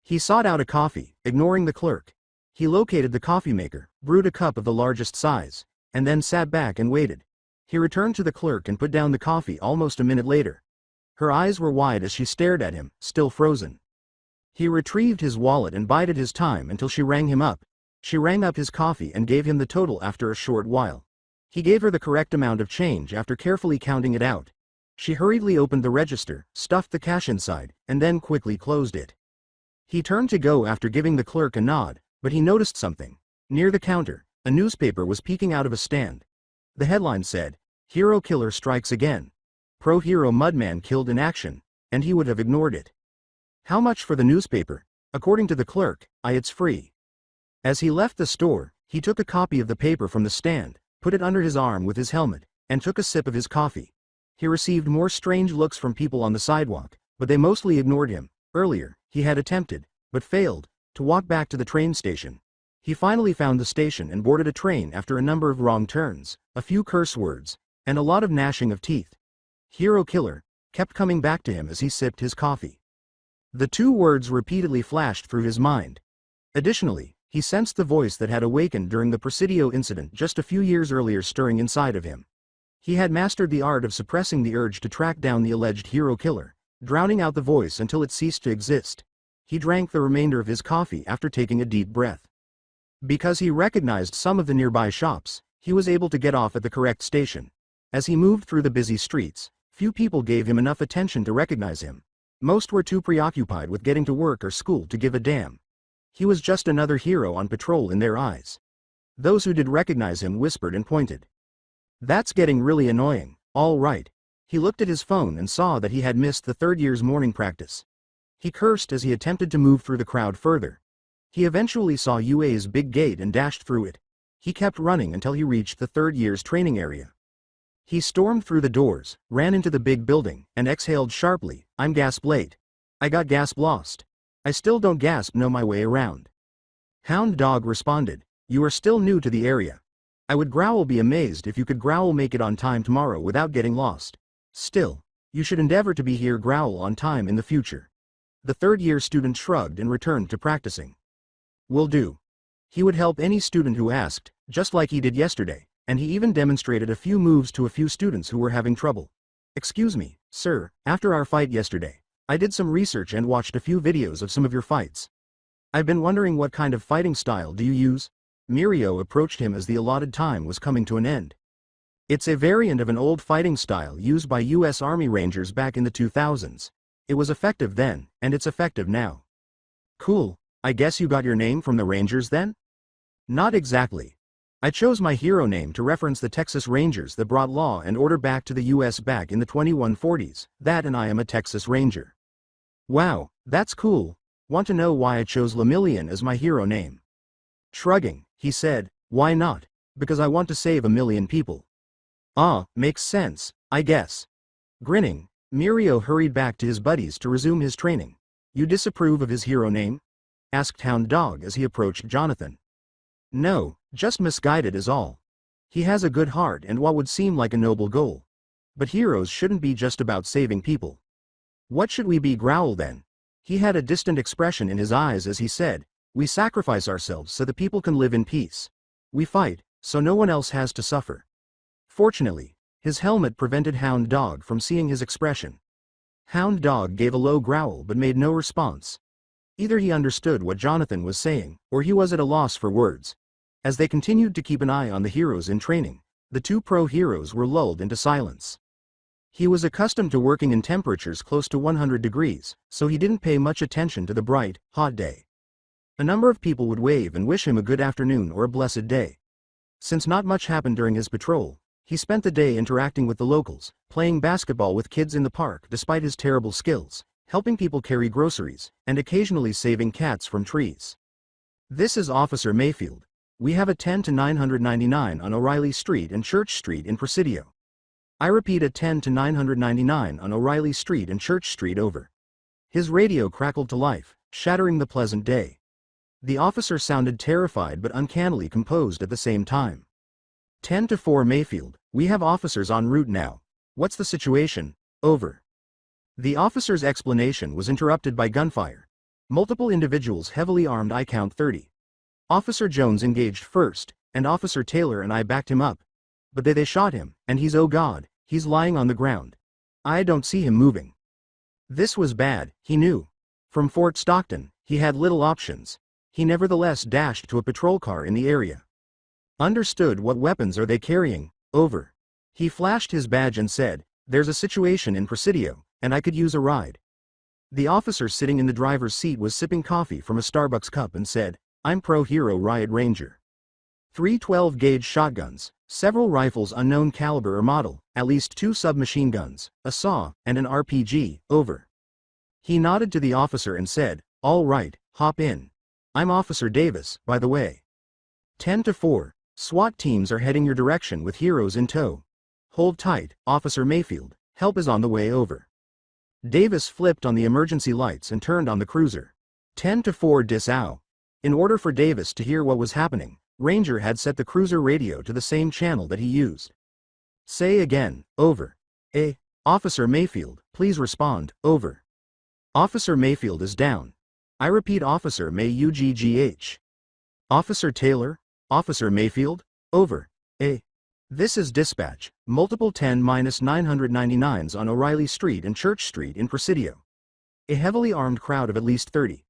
He sought out a coffee, ignoring the clerk. He located the coffee maker, brewed a cup of the largest size, and then sat back and waited. He returned to the clerk and put down the coffee almost a minute later. Her eyes were wide as she stared at him, still frozen. He retrieved his wallet and bided his time until she rang him up. She rang up his coffee and gave him the total after a short while. He gave her the correct amount of change after carefully counting it out. She hurriedly opened the register, stuffed the cash inside, and then quickly closed it. He turned to go after giving the clerk a nod, but he noticed something. Near the counter, a newspaper was peeking out of a stand. The headline said, Hero Killer Strikes Again. Pro-hero Mudman Killed in Action, and he would have ignored it. How much for the newspaper? According to the clerk, it's free. As he left the store, he took a copy of the paper from the stand, put it under his arm with his helmet, and took a sip of his coffee. He received more strange looks from people on the sidewalk, but they mostly ignored him. Earlier, he had attempted, but failed, to walk back to the train station. He finally found the station and boarded a train after a number of wrong turns, a few curse words, and a lot of gnashing of teeth. Hero Killer kept coming back to him as he sipped his coffee. The two words repeatedly flashed through his mind. Additionally, he sensed the voice that had awakened during the Presidio incident just a few years earlier stirring inside of him. He had mastered the art of suppressing the urge to track down the alleged hero killer, drowning out the voice until it ceased to exist. He drank the remainder of his coffee after taking a deep breath. Because he recognized some of the nearby shops, he was able to get off at the correct station. As he moved through the busy streets, few people gave him enough attention to recognize him. Most were too preoccupied with getting to work or school to give a damn. He was just another hero on patrol in their eyes. Those who did recognize him whispered and pointed. That's getting really annoying. All right. He looked at his phone and saw that he had missed the third year's morning practice. He cursed as he attempted to move through the crowd further. He eventually saw UA's big gate and dashed through it. He kept running until he reached the third year's training area. He stormed through the doors, ran into the big building, and exhaled sharply, I'm gasp late. I got gasp lost. I still don't gasp know my way around. Hound Dog responded, you are still new to the area. I would Growl be amazed if you could Growl make it on time tomorrow without getting lost. Still, you should endeavor to be here Growl on time in the future. The third-year student shrugged and returned to practicing. Will do. He would help any student who asked, just like he did yesterday, and he even demonstrated a few moves to a few students who were having trouble. Excuse me, sir, after our fight yesterday, I did some research and watched a few videos of some of your fights. I've been wondering what kind of fighting style do you use? Mirio approached him as the allotted time was coming to an end. It's a variant of an old fighting style used by US Army Rangers back in the 2000s. It was effective then, and it's effective now. Cool, I guess you got your name from the Rangers then? Not exactly. I chose my hero name to reference the Texas Rangers that brought law and order back to the US back in the 2140s, that and I am a Texas Ranger. Wow, that's cool. Want to know why I chose Lemillion as my hero name? Shrugging, he said, why not? Because I want to save 1,000,000 people. Ah, makes sense, I guess. Grinning, Mirio hurried back to his buddies to resume his training. You disapprove of his hero name? Asked Hound Dog as he approached Jonathan. No, just misguided is all. He has a good heart and what would seem like a noble goal. But heroes shouldn't be just about saving people. What should we be Growl then? He had a distant expression in his eyes as he said, we sacrifice ourselves so the people can live in peace. We fight, so no one else has to suffer. Fortunately, his helmet prevented Hound Dog from seeing his expression. Hound Dog gave a low growl but made no response. Either he understood what Jonathan was saying, or he was at a loss for words. As they continued to keep an eye on the heroes in training, the two pro-heroes were lulled into silence. He was accustomed to working in temperatures close to 100 degrees, so he didn't pay much attention to the bright, hot day. A number of people would wave and wish him a good afternoon or a blessed day. Since not much happened during his patrol, he spent the day interacting with the locals, playing basketball with kids in the park despite his terrible skills, helping people carry groceries, and occasionally saving cats from trees. This is Officer Mayfield. We have a 10 to 999 on O'Reilly Street and Church Street in Presidio. I repeat, a 10 to 999 on O'Reilly Street and Church Street, over. His radio crackled to life, shattering the pleasant day. The officer sounded terrified but uncannily composed at the same time. 10 to 4 Mayfield, we have officers en route now. What's the situation? Over. The officer's explanation was interrupted by gunfire. Multiple individuals heavily armed, I count 30. Officer Jones engaged first, and Officer Taylor and I backed him up. But they shot him, and he's, oh God, he's lying on the ground. I don't see him moving. This was bad, he knew. From Fort Stockton, he had little options. He nevertheless dashed to a patrol car in the area. Understood. What weapons are they carrying? Over. He flashed his badge and said, there's a situation in Presidio, and I could use a ride. The officer sitting in the driver's seat was sipping coffee from a Starbucks cup and said, I'm Pro-Hero Riot Ranger. 3 12-gauge shotguns, several rifles unknown caliber or model, at least 2 submachine guns, a saw, and an RPG, over. He nodded to the officer and said, all right, hop in. I'm Officer Davis, by the way. 10 to 4, SWAT teams are heading your direction with heroes in tow. Hold tight, Officer Mayfield, help is on the way, over. Davis flipped on the emergency lights and turned on the cruiser. 10 to 4 dis-ow. In order for Davis to hear what was happening, Ranger had set the cruiser radio to the same channel that he used. Say again, over. Officer Mayfield, please respond, over. Officer Mayfield is down. I repeat, Officer May-UGGH. Officer Taylor, Officer Mayfield, over. This is dispatch, multiple 10-999s on O'Reilly Street and Church Street in Presidio. A heavily armed crowd of at least 30.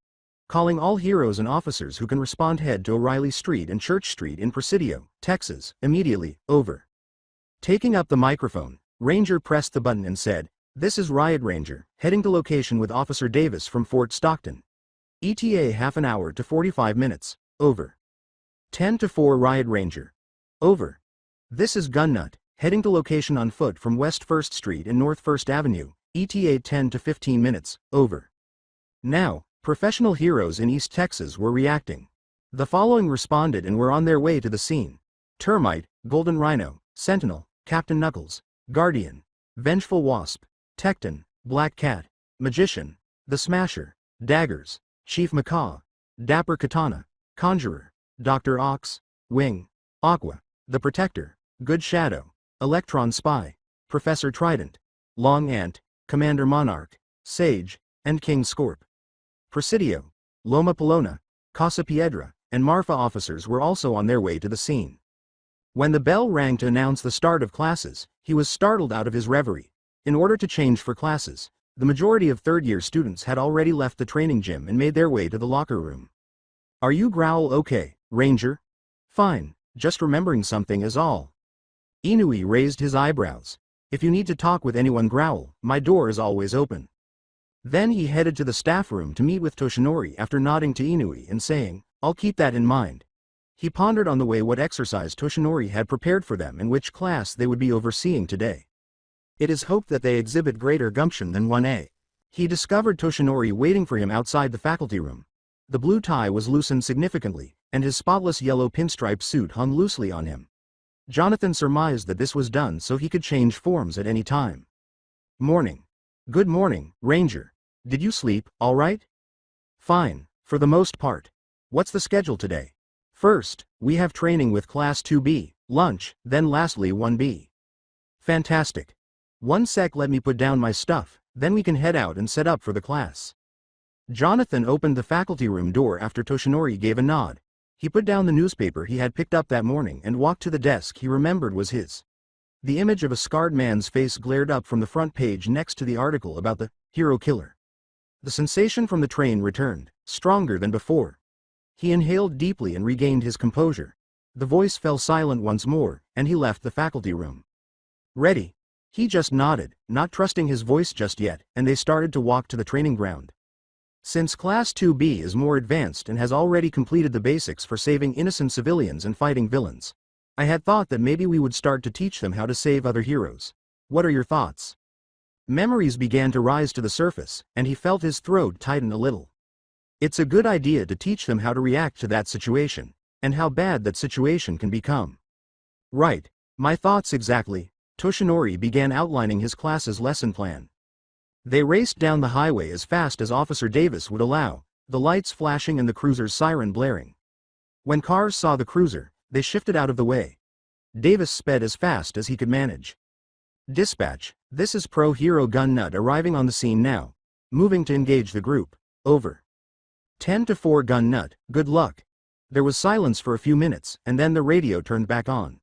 Calling all heroes and officers who can respond, head to O'Reilly Street and Church Street in Presidio, Texas, immediately, over. Taking up the microphone, Ranger pressed the button and said, this is Riot Ranger, heading to location with Officer Davis from Fort Stockton. ETA half an hour to 45 minutes, over. 10 to 4 Riot Ranger. Over. This is Gunnut, heading to location on foot from West 1st Street and North 1st Avenue, ETA 10 to 15 minutes, over. Now, professional heroes in East Texas were reacting. The following responded and were on their way to the scene. Termite, Golden Rhino, Sentinel, Captain Knuckles, Guardian, Vengeful Wasp, Tecton, Black Cat, Magician, The Smasher, Daggers, Chief Macaw, Dapper Katana, Conjurer, Dr. Ox, Wing, Aqua, the Protector, Good Shadow, Electron Spy, Professor Trident, Long Ant, Commander Monarch, Sage, and King Scorp. Presidio, Loma Pelona, Casa Piedra, and Marfa officers were also on their way to the scene. When the bell rang to announce the start of classes, he was startled out of his reverie. In order to change for classes, the majority of third-year students had already left the training gym and made their way to the locker room. "Are you Growl okay, Ranger?" "Fine, just remembering something is all." Inui raised his eyebrows. "If you need to talk with anyone, Growl, my door is always open." Then he headed to the staff room to meet with Toshinori after nodding to Inui and saying, "I'll keep that in mind." He pondered on the way what exercise Toshinori had prepared for them and which class they would be overseeing today. It is hoped that they exhibit greater gumption than 1A. He discovered Toshinori waiting for him outside the faculty room. The blue tie was loosened significantly, and his spotless yellow pinstripe suit hung loosely on him. Jonathan surmised that this was done so he could change forms at any time. "Morning." "Good morning, Ranger. Did you sleep, all right?" "Fine, for the most part. What's the schedule today?" "First, we have training with Class 2B, lunch, then lastly 1B. "Fantastic. One sec, let me put down my stuff, then we can head out and set up for the class." Jonathan opened the faculty room door after Toshinori gave a nod. He put down the newspaper he had picked up that morning and walked to the desk he remembered was his. The image of a scarred man's face glared up from the front page next to the article about the hero killer. The sensation from the train returned, stronger than before. He inhaled deeply and regained his composure. The voice fell silent once more, and he left the faculty room. "Ready?" He just nodded, not trusting his voice just yet, and they started to walk to the training ground. Since Class 2B is more advanced and has already completed the basics for saving innocent civilians and fighting villains, I had thought that maybe we would start to teach them how to save other heroes. What are your thoughts? Memories began to rise to the surface, and he felt his throat tighten a little. It's a good idea to teach them how to react to that situation, and how bad that situation can become. Right, my thoughts exactly. Toshinori began outlining his class's lesson plan. They raced down the highway as fast as Officer Davis would allow, the lights flashing and the cruiser's siren blaring. When cars saw the cruiser, they shifted out of the way. Davis sped as fast as he could manage. "Dispatch, this is Pro Hero Gun Nut arriving on the scene now. Moving to engage the group. Over." 10-4 Gun Nut, good luck. There was silence for a few minutes, and then the radio turned back on.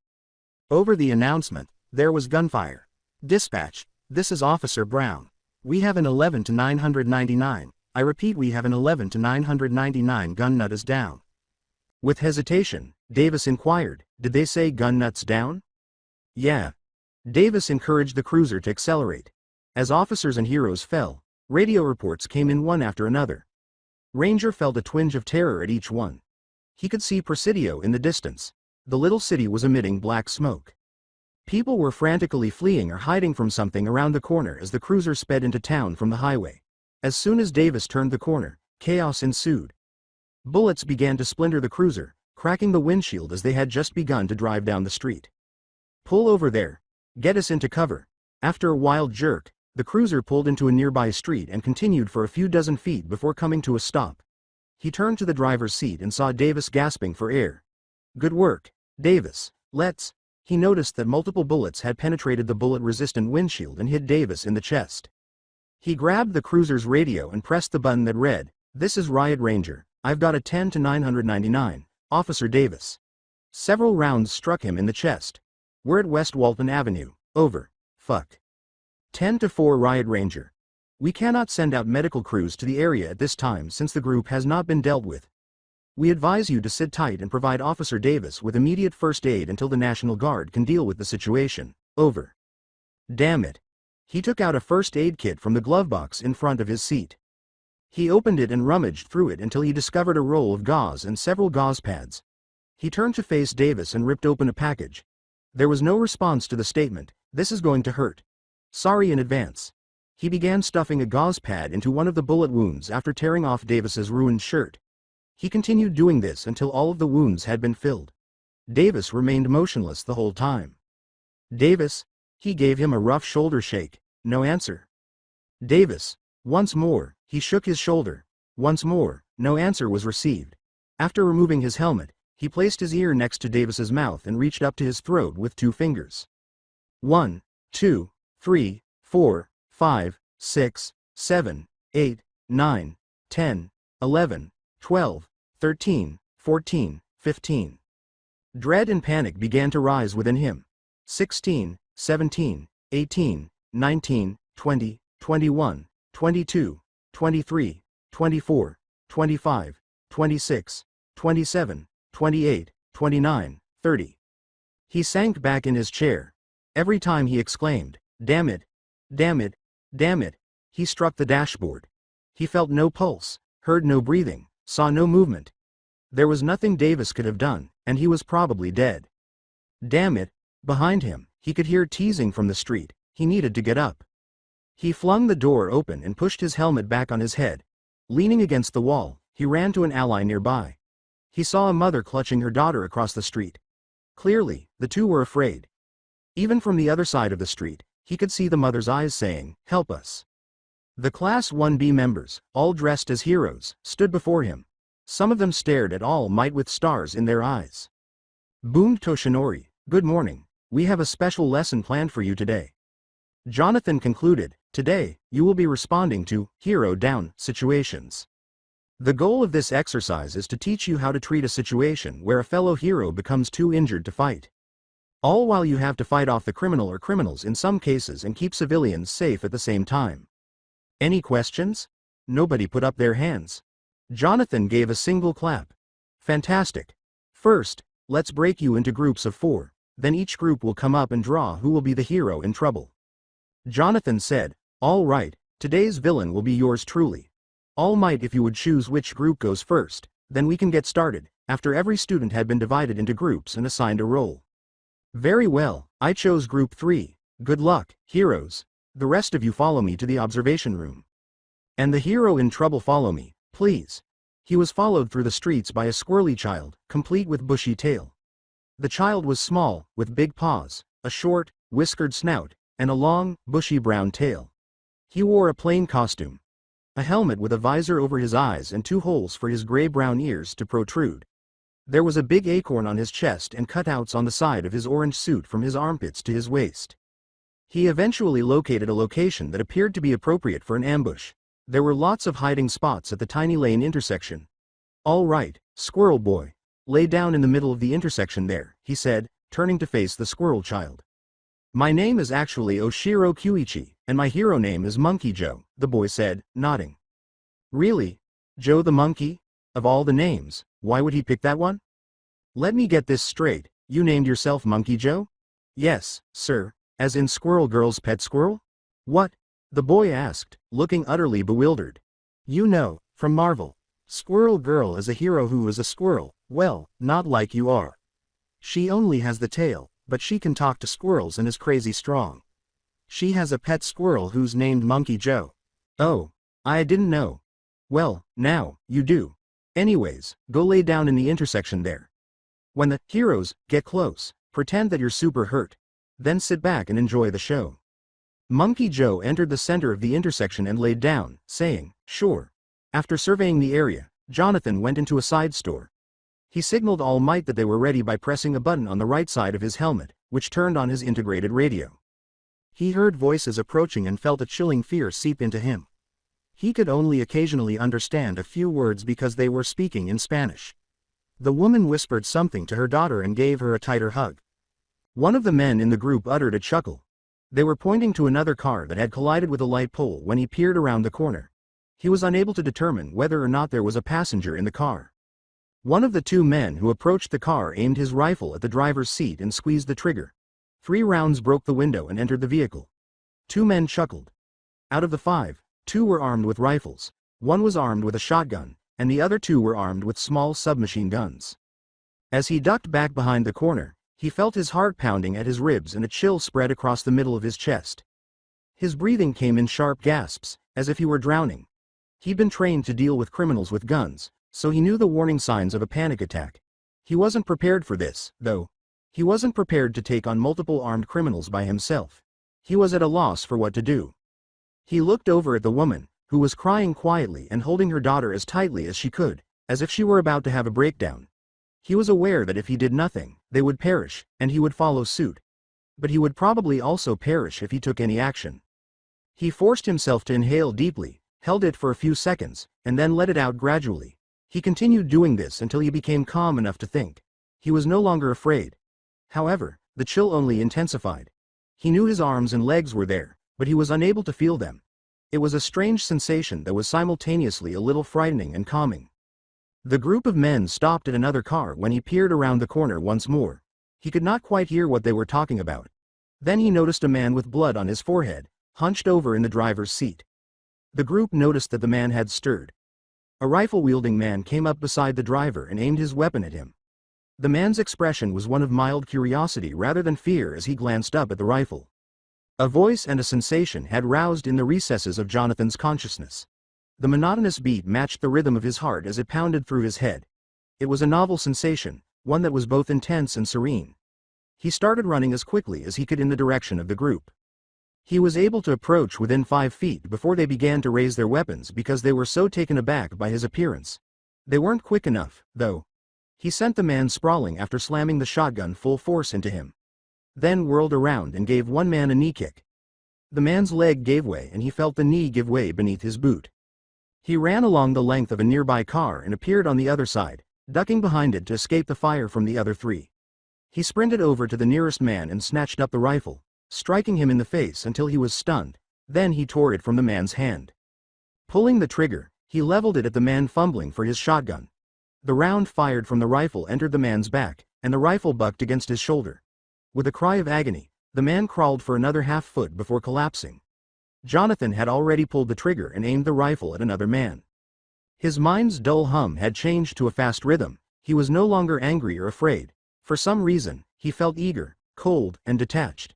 Over the announcement, there was gunfire. "Dispatch, this is Officer Brown. We have an 11 to 999. I repeat, we have an 11 to 999. Gun Nut is down." With hesitation, Davis inquired, "Did they say Gun Nut's down?" "Yeah." Davis encouraged the cruiser to accelerate. As officers and heroes fell, radio reports came in one after another. Ranger felt a twinge of terror at each one. He could see Presidio in the distance. The little city was emitting black smoke. People were frantically fleeing or hiding from something around the corner as the cruiser sped into town from the highway. As soon as Davis turned the corner, chaos ensued. Bullets began to splinter the cruiser, cracking the windshield as they had just begun to drive down the street. "Pull over there. Get us into cover." After a wild jerk, the cruiser pulled into a nearby street and continued for a few dozen feet before coming to a stop. He turned to the driver's seat and saw Davis gasping for air. "Good work, Davis. Let's..." He noticed that multiple bullets had penetrated the bullet-resistant windshield and hit Davis in the chest. He grabbed the cruiser's radio and pressed the button that read, "This is Riot Ranger. I've got a 10 to 999, Officer Davis." Several rounds struck him in the chest. "We're at West Walton Avenue. Over. Fuck. 10-4 Riot Ranger. We cannot send out medical crews to the area at this time since the group has not been dealt with. We advise you to sit tight and provide Officer Davis with immediate first aid until the National Guard can deal with the situation. Over." Damn it. He took out a first aid kit from the glove box in front of his seat. He opened it and rummaged through it until he discovered a roll of gauze and several gauze pads. He turned to face Davis and ripped open a package. There was no response to the statement, "This is going to hurt. Sorry in advance." He began stuffing a gauze pad into one of the bullet wounds after tearing off Davis's ruined shirt. He continued doing this until all of the wounds had been filled. Davis remained motionless the whole time. "Davis?" He gave him a rough shoulder shake. No answer. "Davis?" Once more, he shook his shoulder. Once more, no answer was received. After removing his helmet, He placed his ear next to Davis's mouth and reached up to his throat with 2 fingers. 1, 2, 3, 4, 5, 6, 7, 8, 9, 10, 11, 12, 13, 14, 15. Dread and panic began to rise within him. 16, 17, 18, 19, 20, 21, 22, 23, 24, 25, 26, 27, 28, 29, 30. He sank back in his chair. Every time he exclaimed, "Damn it! Damn it! Damn it!" he struck the dashboard. He felt no pulse, heard no breathing, saw no movement. There was nothing Davis could have done, and he was probably dead. Damn it! Behind him, he could hear teasing from the street. He needed to get up. He flung the door open and pushed his helmet back on his head. Leaning against the wall, he ran to an ally nearby. He saw a mother clutching her daughter across the street. Clearly, the two were afraid. Even from the other side of the street, he could see the mother's eyes saying, "Help us." The Class 1B members, all dressed as heroes, stood before him. Some of them stared at All Might with stars in their eyes. Boomed Toshinori, "Good morning. We have a special lesson planned for you today." Jonathan concluded, "Today, you will be responding to hero down situations. The goal of this exercise is to teach you how to treat a situation where a fellow hero becomes too injured to fight. All while you have to fight off the criminal or criminals in some cases and keep civilians safe at the same time." Any questions? Nobody put up their hands. Jonathan gave a single clap. "Fantastic. First, let's break you into groups of 4, then each group will come up and draw who will be the hero in trouble." Jonathan said, "All right, today's villain will be yours truly. All Might, if you would choose which group goes first, then we can get started," after every student had been divided into groups and assigned a role. "Very well, I chose group 3. Good luck, heroes. The rest of you follow me to the observation room. And the hero in trouble follow me, please." He was followed through the streets by a squirrely child, complete with bushy tail. The child was small, with big paws, a short, whiskered snout, and a long, bushy brown tail. He wore a plain costume. A helmet with a visor over his eyes and 2 holes for his gray-brown ears to protrude. There was a big acorn on his chest and cutouts on the side of his orange suit from his armpits to his waist. He eventually located a location that appeared to be appropriate for an ambush. There were lots of hiding spots at the tiny lane intersection. "All right, squirrel boy. Lay down in the middle of the intersection there," he said, turning to face the squirrel child. "My name is actually Oshiro Kyuichi, and my hero name is Monkey Joe," the boy said, nodding. "Really? Joe the monkey? Of all the names, why would he pick that one? Let me get this straight, you named yourself Monkey Joe?" "Yes, sir, as in Squirrel Girl's pet squirrel?" "What?" the boy asked, looking utterly bewildered. "You know, from Marvel. Squirrel Girl is a hero who is a squirrel, well, not like you are. She only has the tail, but she can talk to squirrels and is crazy strong. She has a pet squirrel who's named Monkey Joe." "Oh, I didn't know. Well, now, you do. Anyways, go lay down in the intersection there. When the heroes get close, pretend that you're super hurt. Then sit back and enjoy the show." Monkey Joe entered the center of the intersection and laid down, saying, "Sure." After surveying the area, Jonathan went into a side store. He signaled All Might that they were ready by pressing a button on the right side of his helmet, which turned on his integrated radio. He heard voices approaching and felt a chilling fear seep into him. He could only occasionally understand a few words because they were speaking in Spanish. The woman whispered something to her daughter and gave her a tighter hug. One of the men in the group uttered a chuckle. They were pointing to another car that had collided with a light pole when he peered around the corner. He was unable to determine whether or not there was a passenger in the car. One of the 2 men who approached the car aimed his rifle at the driver's seat and squeezed the trigger. 3 rounds broke the window and entered the vehicle. 2 men chuckled. Out of the 5, 2 were armed with rifles, 1 was armed with a shotgun, and the other 2 were armed with small submachine guns. As he ducked back behind the corner, he felt his heart pounding at his ribs and a chill spread across the middle of his chest. His breathing came in sharp gasps, as if he were drowning. He'd been trained to deal with criminals with guns, so he knew the warning signs of a panic attack. He wasn't prepared for this, though. He wasn't prepared to take on multiple armed criminals by himself. He was at a loss for what to do. He looked over at the woman, who was crying quietly and holding her daughter as tightly as she could, as if she were about to have a breakdown. He was aware that if he did nothing, they would perish, and he would follow suit. But he would probably also perish if he took any action. He forced himself to inhale deeply, held it for a few seconds, and then let it out gradually. He continued doing this until he became calm enough to think. He was no longer afraid. However, the chill only intensified. He knew his arms and legs were there, but he was unable to feel them. It was a strange sensation that was simultaneously a little frightening and calming. The group of men stopped at another car when he peered around the corner once more. He could not quite hear what they were talking about. Then he noticed a man with blood on his forehead, hunched over in the driver's seat. The group noticed that the man had stirred. A rifle-wielding man came up beside the driver and aimed his weapon at him. The man's expression was one of mild curiosity rather than fear as he glanced up at the rifle. A voice and a sensation had roused in the recesses of Jonathan's consciousness. The monotonous beat matched the rhythm of his heart as it pounded through his head. It was a novel sensation, one that was both intense and serene. He started running as quickly as he could in the direction of the group. He was able to approach within 5 feet before they began to raise their weapons because they were so taken aback by his appearance. They weren't quick enough, though. He sent the man sprawling after slamming the shotgun full force into him. Then whirled around and gave one man a knee kick. The man's leg gave way and he felt the knee give way beneath his boot. He ran along the length of a nearby car and appeared on the other side, ducking behind it to escape the fire from the other 3. He sprinted over to the nearest man and snatched up the rifle, striking him in the face until he was stunned. Then he tore it from the man's hand. Pulling the trigger, he leveled it at the man fumbling for his shotgun. The round fired from the rifle entered the man's back, and the rifle bucked against his shoulder. With a cry of agony, the man crawled for another half-foot before collapsing. Jonathan had already pulled the trigger and aimed the rifle at another man. His mind's dull hum had changed to a fast rhythm. He was no longer angry or afraid. For some reason, he felt eager, cold, and detached.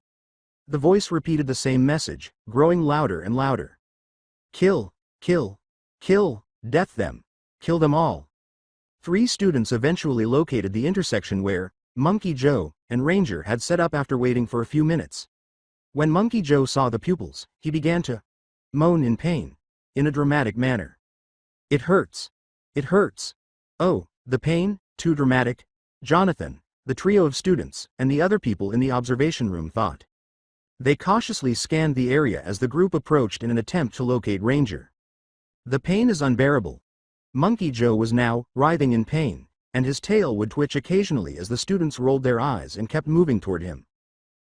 The voice repeated the same message, growing louder and louder. Kill, kill, kill, death them, kill them all. 3 students eventually located the intersection where Monkey Joe and Ranger had set up after waiting for a few minutes. When Monkey Joe saw the pupils, he began to moan in pain, in a dramatic manner. It hurts. It hurts. Oh, the pain, too dramatic. Jonathan, the trio of students, and the other people in the observation room thought. They cautiously scanned the area as the group approached in an attempt to locate Ranger. The pain is unbearable. Monkey Joe was now writhing in pain, and his tail would twitch occasionally as the students rolled their eyes and kept moving toward him.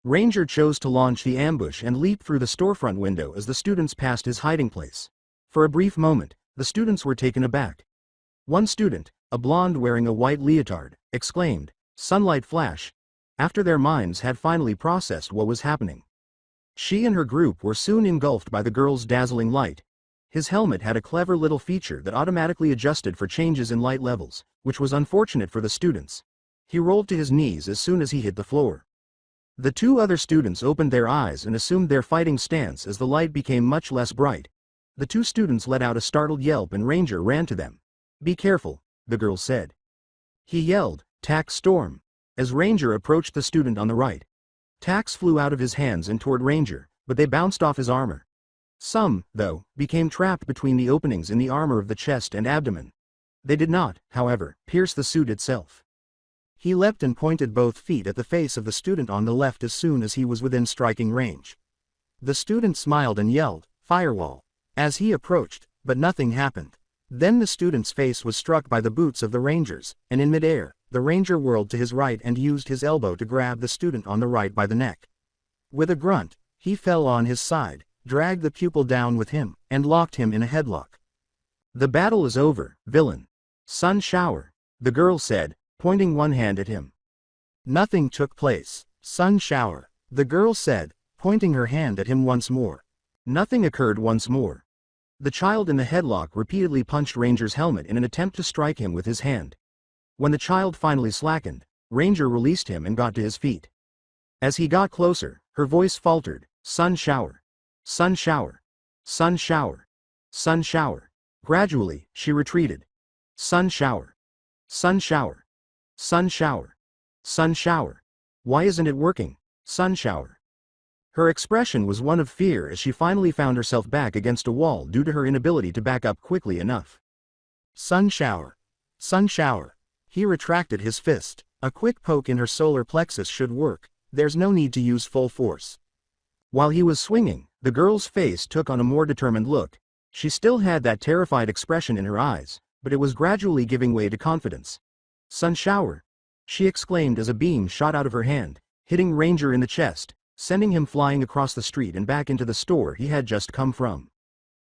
Ranger chose to launch the ambush and leap through the storefront window as the students passed his hiding place. For a brief moment, the students were taken aback. One student, a blonde wearing a white leotard, exclaimed, "Sunlight flash," after their minds had finally processed what was happening. She and her group were soon engulfed by the girl's dazzling light. His helmet had a clever little feature that automatically adjusted for changes in light levels, which was unfortunate for the students. He rolled to his knees as soon as he hit the floor. The 2 other students opened their eyes and assumed their fighting stance as the light became much less bright. The 2 students let out a startled yelp and Ranger ran to them. "Be careful," the girl said. He yelled, "Tax storm," as Ranger approached the student on the right. Tacks flew out of his hands and toward Ranger, but they bounced off his armor. Some, though, became trapped between the openings in the armor of the chest and abdomen. They did not, however, pierce the suit itself. He leapt and pointed both feet at the face of the student on the left as soon as he was within striking range. The student smiled and yelled, "Firewall," as he approached, but nothing happened. Then the student's face was struck by the boots of the Rangers, and in midair, the Ranger whirled to his right and used his elbow to grab the student on the right by the neck. With a grunt, he fell on his side, dragged the pupil down with him, and locked him in a headlock. "The battle is over, villain. Sun shower," the girl said, pointing one hand at him. Nothing took place. "Sun shower," the girl said, pointing her hand at him once more. Nothing occurred once more. The child in the headlock repeatedly punched Ranger's helmet in an attempt to strike him with his hand. When the child finally slackened, Ranger released him and got to his feet. As he got closer, her voice faltered, "Sun shower. Sun shower. Sun shower. Sun shower." Gradually, she retreated. "Sun shower. Sun shower. Sun shower. Sun shower. Why isn't it working? Sun shower." Her expression was one of fear as she finally found herself back against a wall due to her inability to back up quickly enough. "Sun shower. Sun shower." He retracted his fist. A quick poke in her solar plexus should work. There's no need to use full force. While he was swinging, the girl's face took on a more determined look. She still had that terrified expression in her eyes, but it was gradually giving way to confidence. "Sun shower!" she exclaimed as a beam shot out of her hand, hitting Ranger in the chest, sending him flying across the street and back into the store he had just come from.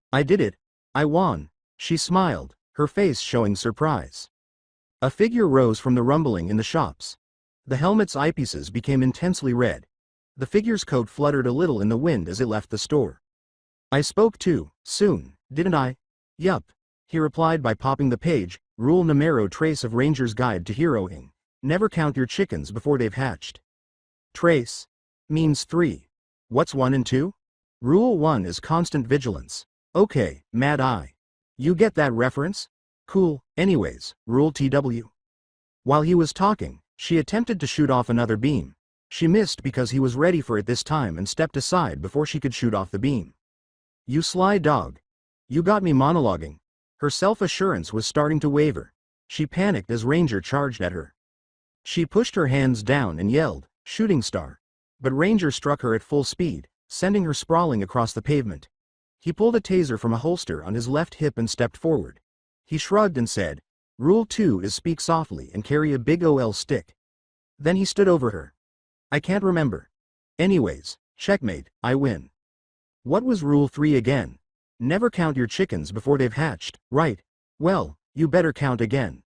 "I did it! I won!" she smiled, her face showing surprise. A figure rose from the rumbling in the shops. The helmet's eyepieces became intensely red. The figure's coat fluttered a little in the wind as it left the store. "I spoke too soon, didn't I?" "Yup," he replied by popping the page, Rule Numero Trace of Ranger's Guide to Heroing. Never count your chickens before they've hatched. Trace means 3. What's 1 and 2? Rule 1 is constant vigilance. Okay, Mad Eye. You get that reference? Cool. Anyways, Rule TW. While he was talking, she attempted to shoot off another beam. She missed because he was ready for it this time and stepped aside before she could shoot off the beam. "You sly dog. You got me monologuing." Her self-assurance was starting to waver. She panicked as Ranger charged at her. She pushed her hands down and yelled, "Shooting star." But Ranger struck her at full speed, sending her sprawling across the pavement. He pulled a taser from a holster on his left hip and stepped forward. He shrugged and said, "Rule 2 is speak softly and carry a big OL stick." Then he stood over her. "I can't remember. Anyways, checkmate, I win." What was Rule 3 again? Never count your chickens before they've hatched, right? Well, you better count again.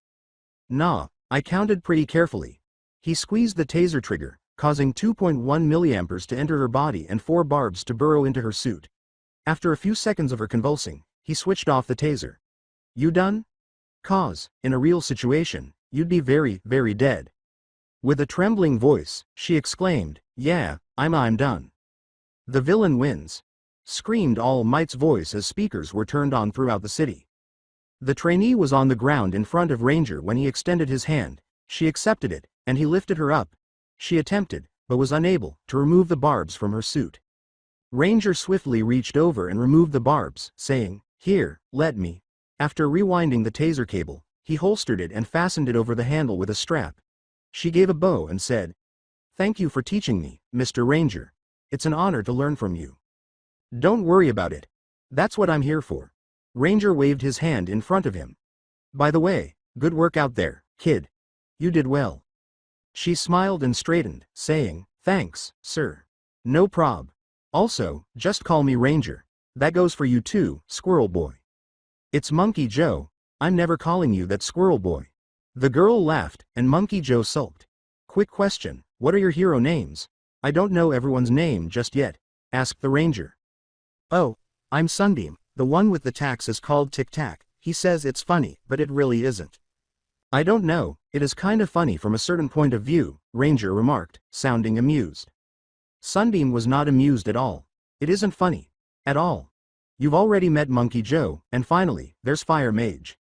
Nah, I counted pretty carefully. He squeezed the taser trigger, causing 2.1 milliamperes to enter her body and 4 barbs to burrow into her suit. After a few seconds of her convulsing, he switched off the taser. "You done?" "'Cause, in a real situation, you'd be very, very dead." With a trembling voice, she exclaimed, "Yeah, I'm done." "The villain wins," screamed All Might's voice as speakers were turned on throughout the city. The trainee was on the ground in front of Ranger when he extended his hand. She accepted it, and he lifted her up. She attempted, but was unable, to remove the barbs from her suit. Ranger swiftly reached over and removed the barbs, saying, "Here, let me." After rewinding the taser cable, he holstered it and fastened it over the handle with a strap. She gave a bow and said, "Thank you for teaching me, Mr. Ranger. It's an honor to learn from you." "Don't worry about it. That's what I'm here for." Ranger waved his hand in front of him. "By the way, good work out there, kid. You did well." She smiled and straightened, saying, "Thanks, sir." "No prob. Also, just call me Ranger. That goes for you too, Squirrel Boy." "It's Monkey Joe. I'm never calling you that, Squirrel Boy." The girl laughed, and Monkey Joe sulked. "Quick question, what are your hero names?" "I don't know everyone's name just yet," asked the Ranger. "Oh, I'm Sunbeam. The one with the tax is called Tic Tac. He says it's funny, but it really isn't." "I don't know, it is kind of funny from a certain point of view," Ranger remarked, sounding amused. Sunbeam was not amused at all. "It isn't funny. At all. You've already met Monkey Joe, and finally, there's Fire Mage.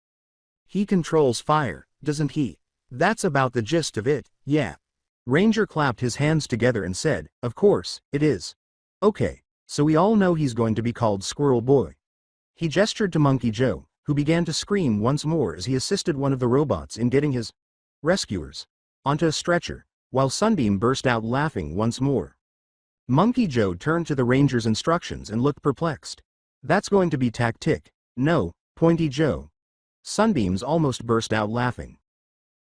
He controls fire, doesn't he? That's about the gist of it, yeah." Ranger clapped his hands together and said, "Of course, it is. Okay, so we all know he's going to be called Squirrel Boy." He gestured to Monkey Joe, who began to scream once more as he assisted one of the robots in getting his rescuers onto a stretcher, while Sunbeam burst out laughing once more. Monkey Joe turned to the Ranger's instructions and looked perplexed. "That's going to be Tactic. No, Pointy Joe." Sunbeams almost burst out laughing.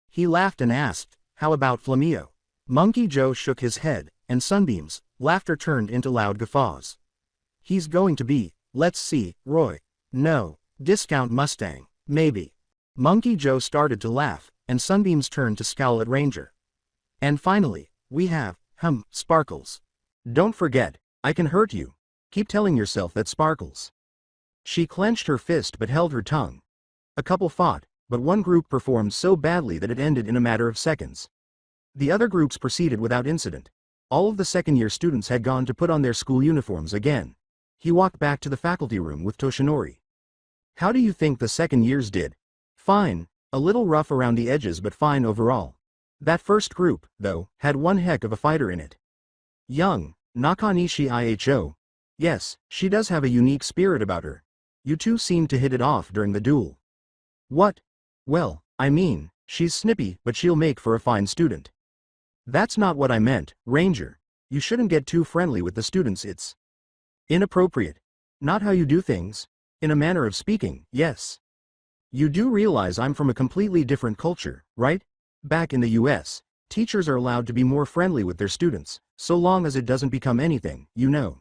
He laughed and asked, "How about Flamio?" Monkey Joe shook his head, and Sunbeam's laughter turned into loud guffaws. "He's going to be, let's see, Roy. No, Discount Mustang, maybe." Monkey Joe started to laugh, and Sunbeams turned to scowl at Ranger. "And finally, we have, Sparkles. Don't forget, I can hurt you. Keep telling yourself that, Sparkles." She clenched her fist but held her tongue. A couple fought, but one group performed so badly that it ended in a matter of seconds. The other groups proceeded without incident. All of the second-year students had gone to put on their school uniforms again. He walked back to the faculty room with Toshinori. "How do you think the second years did?" "Fine, a little rough around the edges but fine overall. That first group, though, had one heck of a fighter in it. Young, Nakanishi Iho. Yes, she does have a unique spirit about her. You two seemed to hit it off during the duel." "What?" "Well, I mean, She's snippy, but she'll make for a fine student. That's not what I meant, Ranger. You shouldn't get too friendly with the students, it's inappropriate. Not how you do things. In a manner of speaking, yes. You do realize I'm from a completely different culture, right? Back in the US, teachers are allowed to be more friendly with their students, so long as it doesn't become anything, you know.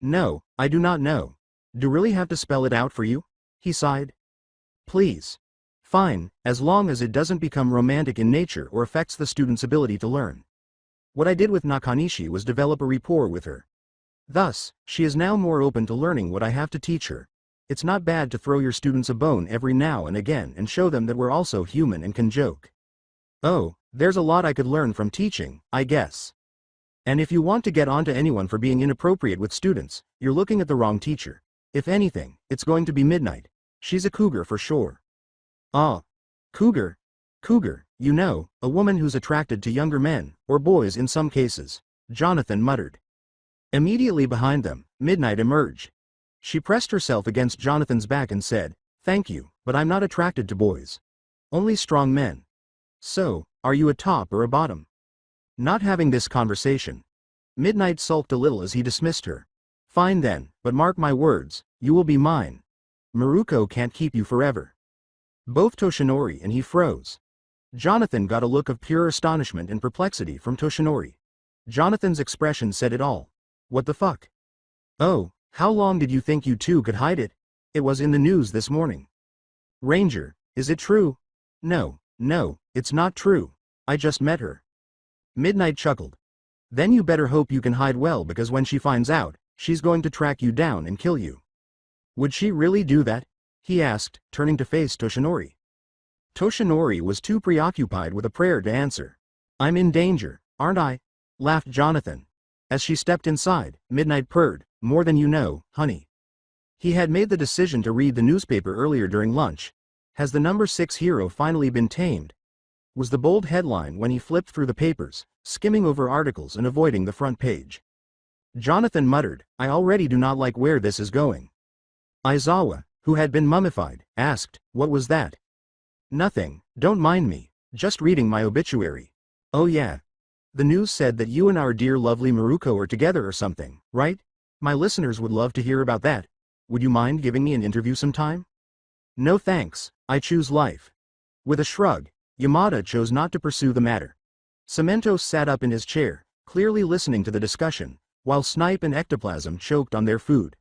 No, I do not know. Do really have to spell it out for you? He sighed. Please. Fine, as long as it doesn't become romantic in nature or affects the student's ability to learn. What I did with Nakanishi was develop a rapport with her. Thus, she is now more open to learning what I have to teach her. It's not bad to throw your students a bone every now and again and show them that we're also human and can joke. Oh, there's a lot I could learn from teaching, I guess. And if you want to get onto anyone for being inappropriate with students, you're looking at the wrong teacher. If anything, it's going to be Midnight. She's a cougar for sure. Ah. Cougar. Cougar, you know, a woman who's attracted to younger men, or boys in some cases, Jonathan muttered. Immediately behind them, Midnight emerged. She pressed herself against Jonathan's back and said, "Thank you, but I'm not attracted to boys. Only strong men." So, are you a top or a bottom? Not having this conversation. Midnight sulked a little as he dismissed her. Fine then, but mark my words, you will be mine. Maruko can't keep you forever. Both Toshinori and he froze. Jonathan got a look of pure astonishment and perplexity from Toshinori. Jonathan's expression said it all. What the fuck? Oh, how long did you think you two could hide it? It was in the news this morning. Ranger, is it true? No, it's not true. I just met her. Midnight chuckled. Then you better hope you can hide well because when she finds out, she's going to track you down and kill you. Would she really do that? He asked, turning to face Toshinori. Toshinori was too preoccupied with a prayer to answer. I'm in danger, aren't I? Laughed Jonathan. As she stepped inside, Midnight purred, more than you know, honey. He had made the decision to read the newspaper earlier during lunch. Has the number 6 hero finally been tamed? Was the bold headline when he flipped through the papers, skimming over articles and avoiding the front page. Jonathan muttered, I already do not like where this is going. Aizawa, who had been mummified, asked, what was that? Nothing, don't mind me, just reading my obituary. Oh yeah. The news said that you and our dear lovely Maruko are together or something, right? My listeners would love to hear about that. Would you mind giving me an interview sometime? No thanks, I choose life. With a shrug, Yamada chose not to pursue the matter. Cemento sat up in his chair, clearly listening to the discussion, while Snipe and Ectoplasm choked on their food.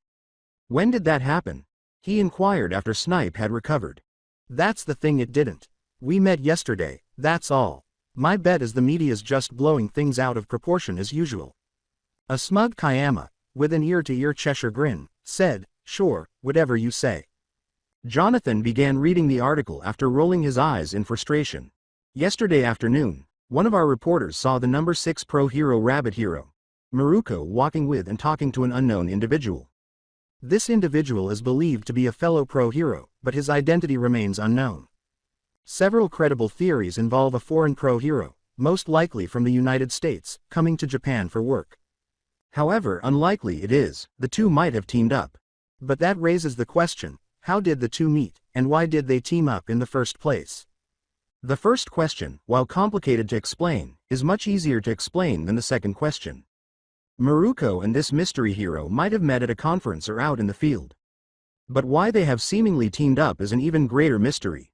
When did that happen? He inquired after Snipe had recovered. That's the thing, it didn't. We met yesterday, that's all. My bet is the media's just blowing things out of proportion as usual. A smug Kayama, with an ear-to-ear Cheshire grin, said, sure, whatever you say. Jonathan began reading the article after rolling his eyes in frustration. Yesterday afternoon, one of our reporters saw the number 6 pro hero Rabbit Hero, Maruko, walking with and talking to an unknown individual. This individual is believed to be a fellow pro hero, but his identity remains unknown. Several credible theories involve a foreign pro hero, most likely from the United States, coming to Japan for work. However unlikely it is, the two might have teamed up. But that raises the question, how did the two meet, and why did they team up in the first place? The first question, while complicated to explain, is much easier to explain than the second question. Maruko and this mystery hero might have met at a conference or out in the field. But why they have seemingly teamed up is an even greater mystery.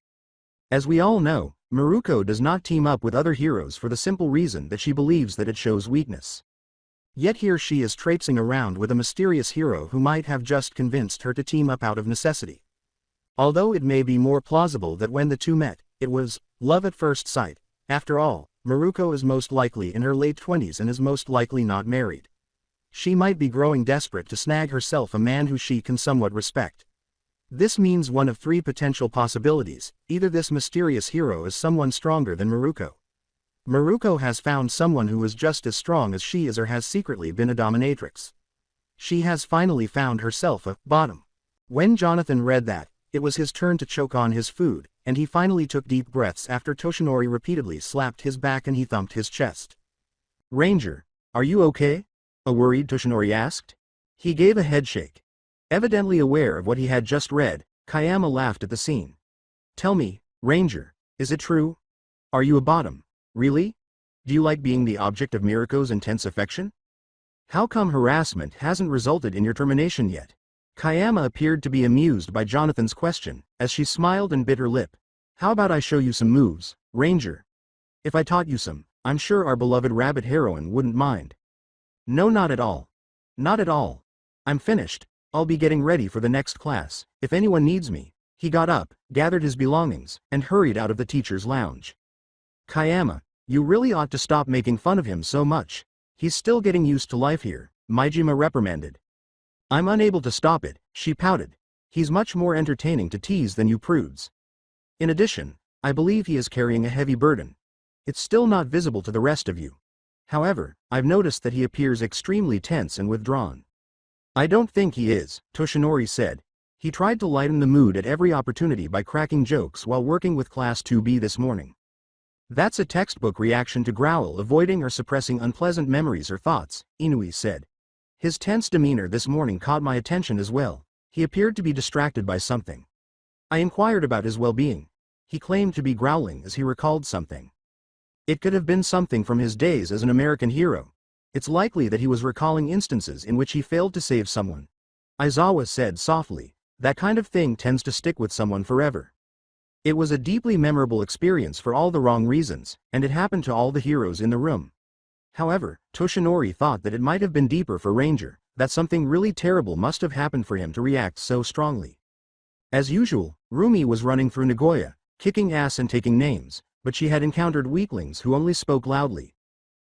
As we all know, Maruko does not team up with other heroes for the simple reason that she believes that it shows weakness. Yet here she is traipsing around with a mysterious hero who might have just convinced her to team up out of necessity. Although it may be more plausible that when the two met, it was love at first sight. After all, Maruko is most likely in her late 20s and is most likely not married. She might be growing desperate to snag herself a man who she can somewhat respect. This means one of 3 potential possibilities: either this mysterious hero is someone stronger than Maruko. Maruko has found someone who is just as strong as she is or has secretly been a dominatrix. She has finally found herself a bottom. When Jonathan read that, it was his turn to choke on his food, and he finally took deep breaths after Toshinori repeatedly slapped his back and he thumped his chest. Ranger, are you okay? A worried Toshinori asked. He gave a headshake. Evidently aware of what he had just read, Kayama laughed at the scene. Tell me, Ranger, is it true? Are you a bottom? Really? Do you like being the object of Miriko's intense affection? How come harassment hasn't resulted in your termination yet? Kayama appeared to be amused by Jonathan's question, as she smiled and bit her lip. How about I show you some moves, Ranger? If I taught you some, I'm sure our beloved rabbit heroine wouldn't mind. No, not at all. Not at all. I'm finished. I'll be getting ready for the next class, if anyone needs me. He got up, gathered his belongings, and hurried out of the teacher's lounge. Kayama, you really ought to stop making fun of him so much. He's still getting used to life here, Maijima reprimanded. I'm unable to stop it, she pouted. He's much more entertaining to tease than you prudes. In addition, I believe he is carrying a heavy burden. It's still not visible to the rest of you. However, I've noticed that he appears extremely tense and withdrawn. I don't think he is, Toshinori said. He tried to lighten the mood at every opportunity by cracking jokes while working with Class 2B this morning. That's a textbook reaction to growl, avoiding or suppressing unpleasant memories or thoughts, Inui said. His tense demeanor this morning caught my attention as well. He appeared to be distracted by something. I inquired about his well-being. He claimed to be growling as he recalled something. It could have been something from his days as an American hero. It's likely that he was recalling instances in which he failed to save someone. Aizawa said softly. That kind of thing tends to stick with someone forever. It was a deeply memorable experience for all the wrong reasons, and it happened to all the heroes in the room. However, Toshinori thought that it might have been deeper for Ranger, that something really terrible must have happened for him to react so strongly. As usual, Rumi was running through Nagoya, kicking ass and taking names, but she had encountered weaklings who only spoke loudly.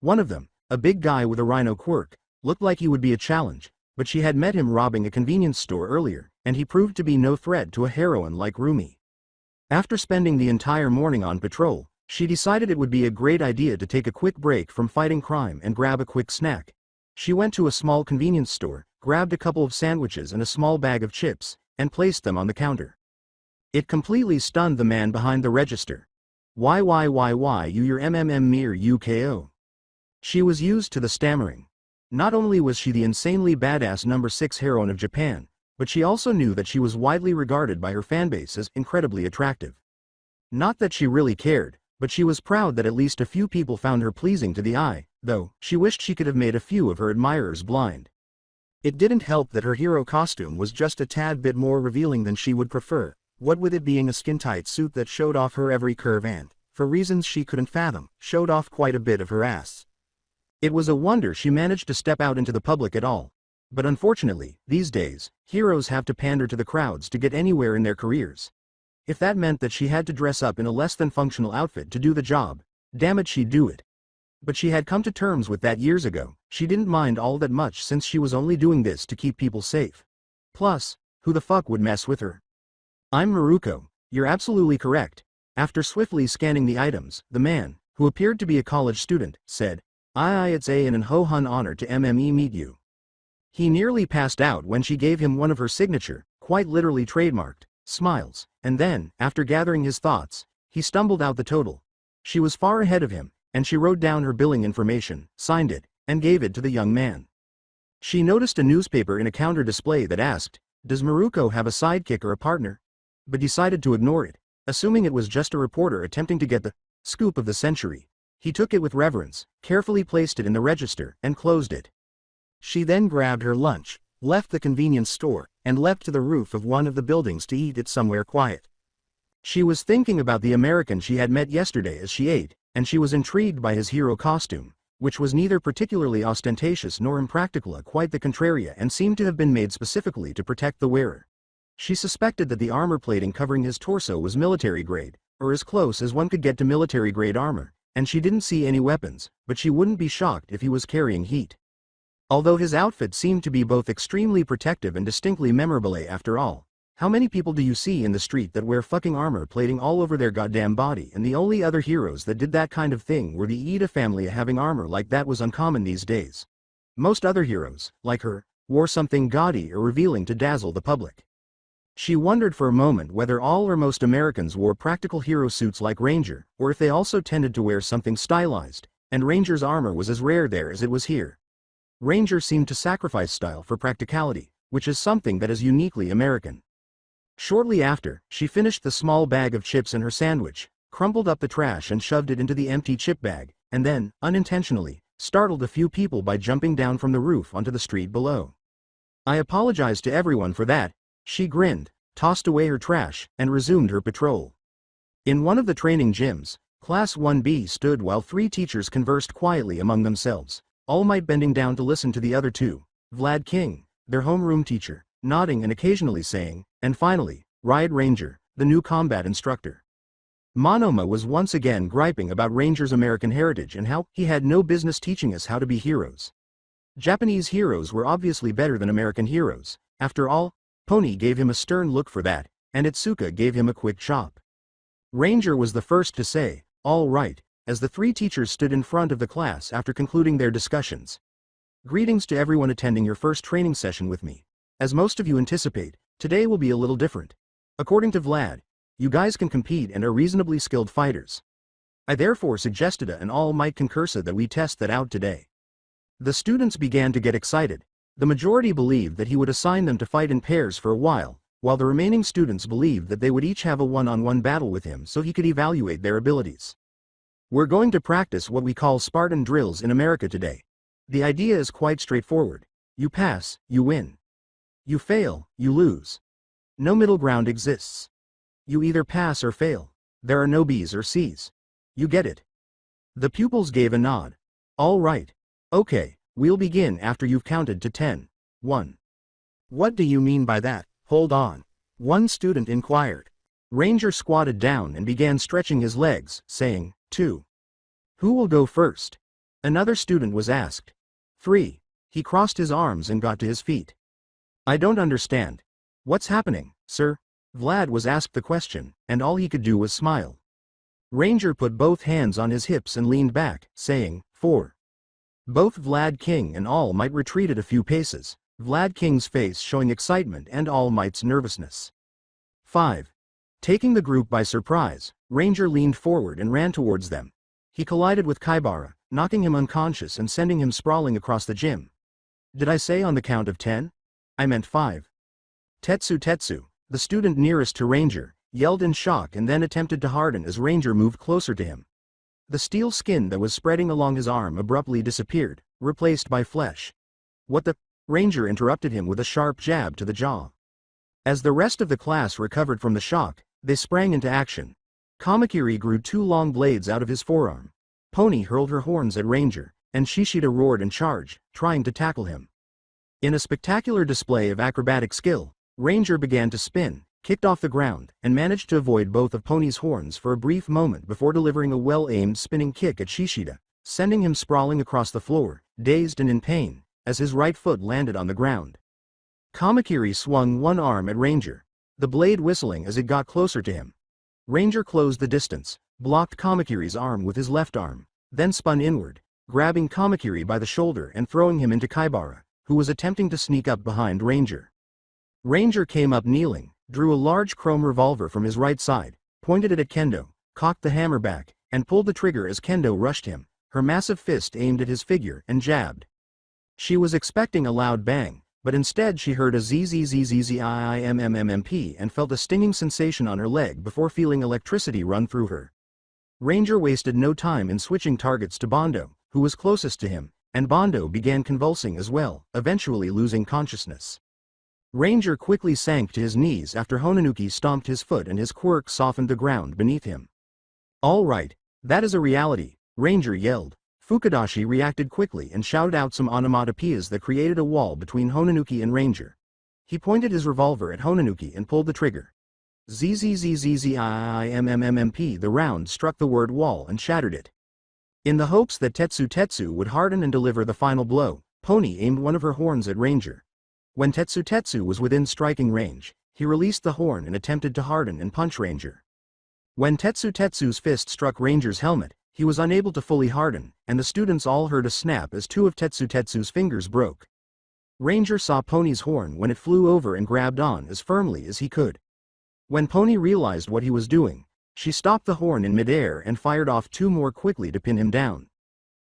One of them, a big guy with a rhino quirk, looked like he would be a challenge, but she had met him robbing a convenience store earlier, and he proved to be no threat to a heroine like Rumi. After spending the entire morning on patrol, she decided it would be a great idea to take a quick break from fighting crime and grab a quick snack. She went to a small convenience store, grabbed a couple of sandwiches and a small bag of chips, and placed them on the counter. It completely stunned the man behind the register. Why you your mere UKO? She was used to the stammering. Not only was she the insanely badass number 6 heroine of Japan, but she also knew that she was widely regarded by her fanbase as incredibly attractive. Not that she really cared, but she was proud that at least a few people found her pleasing to the eye, though she wished she could have made a few of her admirers blind. It didn't help that her hero costume was just a tad bit more revealing than she would prefer, what with it being a skin-tight suit that showed off her every curve and, for reasons she couldn't fathom, showed off quite a bit of her ass. It was a wonder she managed to step out into the public at all. But unfortunately, these days, heroes have to pander to the crowds to get anywhere in their careers. If that meant that she had to dress up in a less than functional outfit to do the job, damn it, she'd do it. But she had come to terms with that years ago. She didn't mind all that much since she was only doing this to keep people safe. Plus, who the fuck would mess with her? I'm Maruko, you're absolutely correct. After swiftly scanning the items, the man, who appeared to be a college student, said, it's an ho-hun honor to meet you. He nearly passed out when she gave him one of her signature, quite literally trademarked, smiles, and then, after gathering his thoughts, he stumbled out the total. She was far ahead of him, and she wrote down her billing information, signed it, and gave it to the young man. She noticed a newspaper in a counter display that asked, "Does Maruko have a sidekick or a partner?" but decided to ignore it, assuming it was just a reporter attempting to get the scoop of the century. He took it with reverence, carefully placed it in the register, and closed it. She then grabbed her lunch, left the convenience store, and leapt to the roof of one of the buildings to eat it somewhere quiet. She was thinking about the American she had met yesterday as she ate, and she was intrigued by his hero costume, which was neither particularly ostentatious nor impractical, quite the contrary, and seemed to have been made specifically to protect the wearer. She suspected that the armor plating covering his torso was military grade, or as close as one could get to military grade armor, and she didn't see any weapons, but she wouldn't be shocked if he was carrying heat. Although his outfit seemed to be both extremely protective and distinctly memorable, after all, how many people do you see in the street that wear fucking armor plating all over their goddamn body? And the only other heroes that did that kind of thing were the Ida family. Having armor like that was uncommon these days. Most other heroes, like her, wore something gaudy or revealing to dazzle the public. She wondered for a moment whether all or most Americans wore practical hero suits like Ranger, or if they also tended to wear something stylized, and Ranger's armor was as rare there as it was here. Ranger seemed to sacrifice style for practicality, which is something that is uniquely American. Shortly after, she finished the small bag of chips in her sandwich, crumpled up the trash and shoved it into the empty chip bag, and then, unintentionally, startled a few people by jumping down from the roof onto the street below. I apologized to everyone for that, she grinned, tossed away her trash, and resumed her patrol. In one of the training gyms, Class 1B stood while 3 teachers conversed quietly among themselves, All Might bending down to listen to the other 2, Vlad King, their homeroom teacher, nodding and occasionally saying, and finally, Riot Ranger, the new combat instructor. Monoma was once again griping about Ranger's American heritage and how he had no business teaching us how to be heroes. Japanese heroes were obviously better than American heroes. After all, Pony gave him a stern look for that, and Itsuka gave him a quick chop. Ranger was the first to say, all right, as the 3 teachers stood in front of the class after concluding their discussions. Greetings to everyone attending your first training session with me. As most of you anticipate, today will be a little different. According to Vlad, you guys can compete and are reasonably skilled fighters. I therefore suggested an all-might concursa that we test that out today. The students began to get excited. The majority believed that he would assign them to fight in pairs for a while the remaining students believed that they would each have a one-on-one battle with him so he could evaluate their abilities. We're going to practice what we call Spartan drills in America today. The idea is quite straightforward. You pass, you win. You fail, you lose. No middle ground exists. You either pass or fail. There are no B's or C's. You get it? The pupils gave a nod. All right. Okay, we'll begin after you've counted to 10. 1. What do you mean by that? Hold on. One student inquired. Ranger squatted down and began stretching his legs, saying, 2. Who will go first? Another student was asked. 3. He crossed his arms and got to his feet. I don't understand. What's happening, sir? Vlad was asked the question, and all he could do was smile. Ranger put both hands on his hips and leaned back, saying, 4. Both Vlad King and All Might retreated a few paces, Vlad King's face showing excitement and All Might's nervousness. 5. Taking the group by surprise, Ranger leaned forward and ran towards them. He collided with Kaibara, knocking him unconscious and sending him sprawling across the gym. Did I say on the count of 10? I meant 5. Tetsu, the student nearest to Ranger, yelled in shock and then attempted to harden as Ranger moved closer to him. The steel skin that was spreading along his arm abruptly disappeared, replaced by flesh. What the? Ranger interrupted him with a sharp jab to the jaw. As the rest of the class recovered from the shock, they sprang into action. Kamakiri grew 2 long blades out of his forearm. Pony hurled her horns at Ranger, and Shishida roared and charged, trying to tackle him. In a spectacular display of acrobatic skill, Ranger began to spin, kicked off the ground, and managed to avoid both of Pony's horns for a brief moment before delivering a well-aimed spinning kick at Shishida, sending him sprawling across the floor, dazed and in pain, as his right foot landed on the ground. Kamakiri swung one arm at Ranger, the blade whistling as it got closer to him. Ranger closed the distance, blocked Kamakiri's arm with his left arm, then spun inward, grabbing Kamakiri by the shoulder and throwing him into Kaibara, who was attempting to sneak up behind Ranger. Ranger came up kneeling, drew a large chrome revolver from his right side, pointed it at Kendo, cocked the hammer back, and pulled the trigger as Kendo rushed him, her massive fist aimed at his figure, and jabbed. She was expecting a loud bang, but instead she heard a zzzzzzimmmmp and felt a stinging sensation on her leg before feeling electricity run through her. Ranger wasted no time in switching targets to Bondo, who was closest to him, and Bondo began convulsing as well, eventually losing consciousness. Ranger quickly sank to his knees after Honanuki stomped his foot and his quirk softened the ground beneath him. All right, that is a reality, Ranger yelled. Fukudashi reacted quickly and shouted out some onomatopoeias that created a wall between Honanuki and Ranger. He pointed his revolver at Honanuki and pulled the trigger. Zzzzzzzimmmmp. The round struck the word wall and shattered it. In the hopes that Tetsu would harden and deliver the final blow, Pony aimed one of her horns at Ranger. When Tetsu was within striking range, he released the horn and attempted to harden and punch Ranger. When Tetsu's fist struck Ranger's helmet, he was unable to fully harden, and the students all heard a snap as 2 of Tetsu's fingers broke. Ranger saw Pony's horn when it flew over and grabbed on as firmly as he could. When Pony realized what he was doing, she stopped the horn in midair and fired off 2 more quickly to pin him down.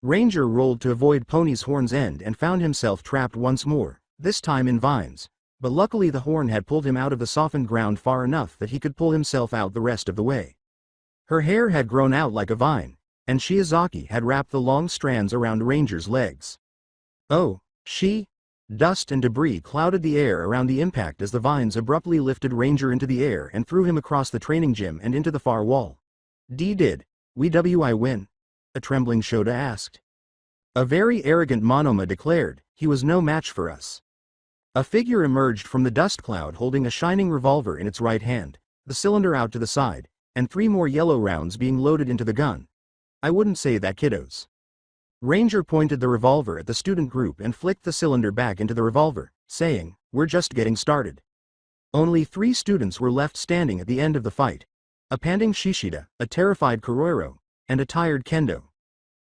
Ranger rolled to avoid Pony's horn's end and found himself trapped once more, this time in vines, but luckily the horn had pulled him out of the softened ground far enough that he could pull himself out the rest of the way. Her hair had grown out like a vine, and Shiozaki had wrapped the long strands around Ranger's legs. Oh, she? Dust and debris clouded the air around the impact as the vines abruptly lifted Ranger into the air and threw him across the training gym and into the far wall. Did we win? A trembling Shota asked. A very arrogant Monoma declared, he was no match for us. A figure emerged from the dust cloud holding a shining revolver in its right hand, the cylinder out to the side, and 3 more yellow rounds being loaded into the gun. I wouldn't say that, kiddos. Ranger pointed the revolver at the student group and flicked the cylinder back into the revolver, saying, we're just getting started. Only 3 students were left standing at the end of the fight. A panting Shishida, a terrified Kuroiro, and a tired Kendo.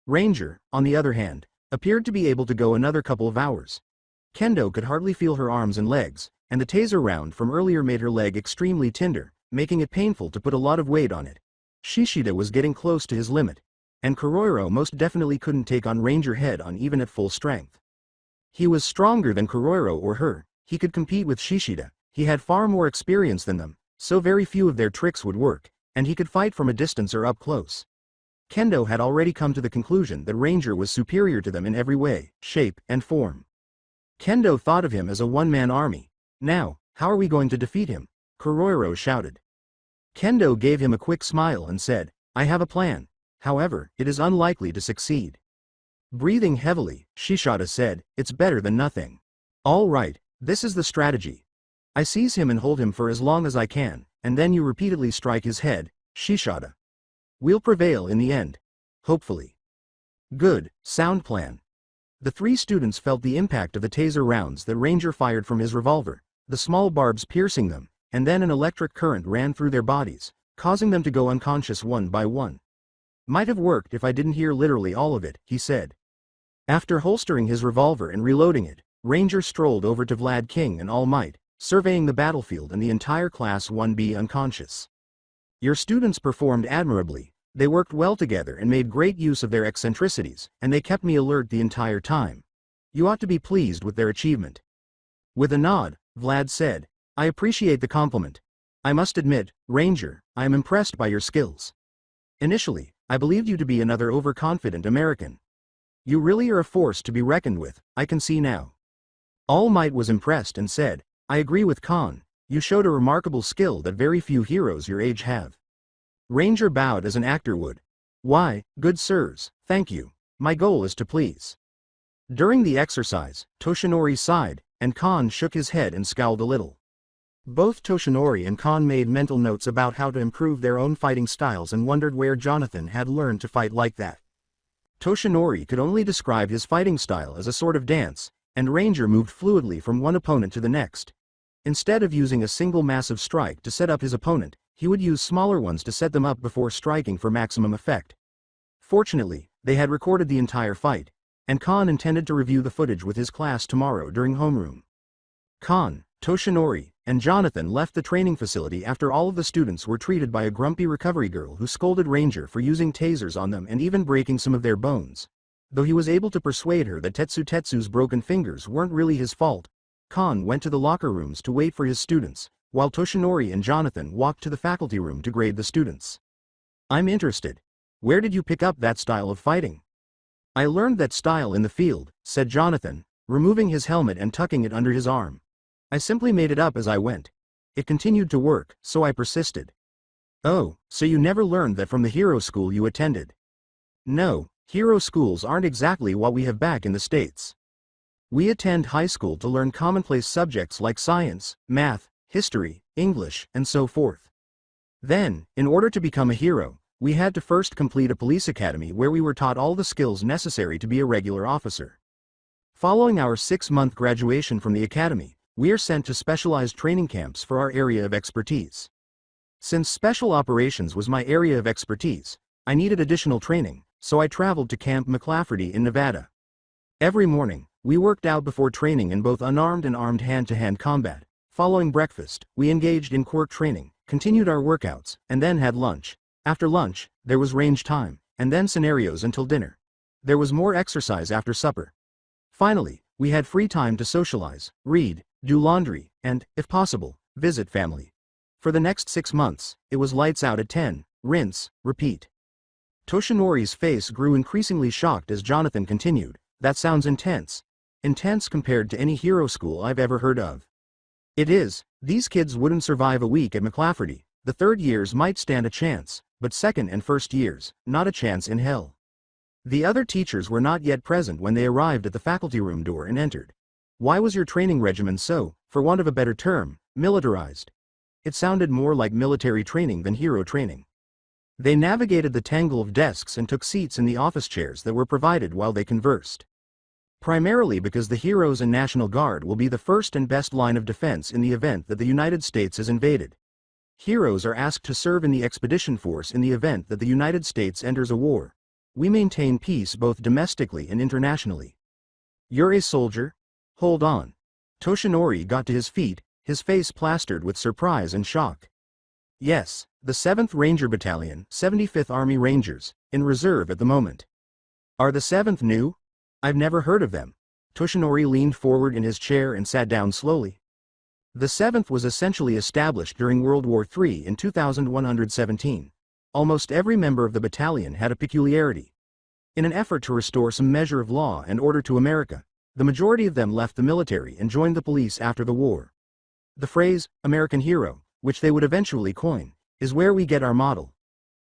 Ranger, on the other hand, appeared to be able to go another couple of hours. Kendo could hardly feel her arms and legs, and the taser round from earlier made her leg extremely tender, making it painful to put a lot of weight on it. Shishida was getting close to his limit, and Kuroiro most definitely couldn't take on Ranger head-on even at full strength. He was stronger than Kuroiro or her, he could compete with Shishida, he had far more experience than them, so very few of their tricks would work, and he could fight from a distance or up close. Kendo had already come to the conclusion that Ranger was superior to them in every way, shape, and form. Kendo thought of him as a one-man army. Now, how are we going to defeat him? Kuroiro shouted. Kendo gave him a quick smile and said, I have a plan. However, it is unlikely to succeed. Breathing heavily, Shishida said, it's better than nothing. All right, this is the strategy. I seize him and hold him for as long as I can, and then you repeatedly strike his head, Shishida. We'll prevail in the end. Hopefully. Good, sound plan. The 3 students felt the impact of the taser rounds that Ranger fired from his revolver, the small barbs piercing them, and then an electric current ran through their bodies, causing them to go unconscious one by one. Might have worked if I didn't hear literally all of it, he said. After holstering his revolver and reloading it, Ranger strolled over to Vlad King and All Might, surveying the battlefield and the entire Class 1B unconscious. Your students performed admirably, they worked well together and made great use of their eccentricities, and they kept me alert the entire time. You ought to be pleased with their achievement. With a nod, Vlad said, I appreciate the compliment. I must admit, Ranger, I am impressed by your skills. Initially, I believed you to be another overconfident American. You really are a force to be reckoned with, I can see now. All Might was impressed and said, I agree with Khan, you showed a remarkable skill that very few heroes your age have. Ranger bowed as an actor would. Why, good sirs, thank you, my goal is to please. During the exercise, Toshinori sighed, and Khan shook his head and scowled a little. Both Toshinori and Khan made mental notes about how to improve their own fighting styles and wondered where Jonathan had learned to fight like that. Toshinori could only describe his fighting style as a sort of dance, and Ranger moved fluidly from one opponent to the next. Instead of using a single massive strike to set up his opponent, he would use smaller ones to set them up before striking for maximum effect. Fortunately, they had recorded the entire fight, and Khan intended to review the footage with his class tomorrow during homeroom. Khan, Toshinori, and Jonathan left the training facility after all of the students were treated by a grumpy recovery girl who scolded Ranger for using tasers on them and even breaking some of their bones. Though he was able to persuade her that Tetsu's broken fingers weren't really his fault, Khan went to the locker rooms to wait for his students, while Toshinori and Jonathan walked to the faculty room to grade the students. I'm interested. Where did you pick up that style of fighting? I learned that style in the field, said Jonathan, removing his helmet and tucking it under his arm. I simply made it up as I went. It continued to work, so I persisted. Oh, so you never learned that from the hero school you attended? No, hero schools aren't exactly what we have back in the States. We attend high school to learn commonplace subjects like science, math, history, English, and so forth. Then, in order to become a hero, we had to first complete a police academy where we were taught all the skills necessary to be a regular officer. Following our 6-month graduation from the academy, we are sent to specialized training camps for our area of expertise. Since special operations was my area of expertise, I needed additional training, so I traveled to Camp McLafferty in Nevada. Every morning, we worked out before training in both unarmed and armed hand-to-hand combat. Following breakfast, we engaged in quirk training, continued our workouts, and then had lunch. After lunch, there was range time, and then scenarios until dinner. There was more exercise after supper. Finally, we had free time to socialize, read, do laundry, and, if possible, visit family. For the next 6 months, it was lights out at 10, rinse, repeat. Toshinori's face grew increasingly shocked as Jonathan continued. That sounds intense. Intense compared to any hero school I've ever heard of. It is. These kids wouldn't survive a week at McLafferty. The third years might stand a chance, but second and first years, not a chance in hell. The other teachers were not yet present when they arrived at the faculty room door and entered. Why was your training regimen so, for want of a better term, militarized? It sounded more like military training than hero training. They navigated the tangle of desks and took seats in the office chairs that were provided while they conversed. Primarily because the heroes and National Guard will be the first and best line of defense in the event that the United States is invaded. Heroes are asked to serve in the expedition force in the event that the United States enters a war. We maintain peace both domestically and internationally. You're a soldier? Hold on. Toshinori got to his feet, his face plastered with surprise and shock. Yes, the 7th Ranger Battalion, 75th Army Rangers, in reserve at the moment. Are the 7th new? I've never heard of them. Toshinori leaned forward in his chair and sat down slowly. The 7th was essentially established during World War III in 2117. Almost every member of the battalion had a peculiarity. In an effort to restore some measure of law and order to America, the majority of them left the military and joined the police after the war. The phrase, American hero, which they would eventually coin, is where we get our model.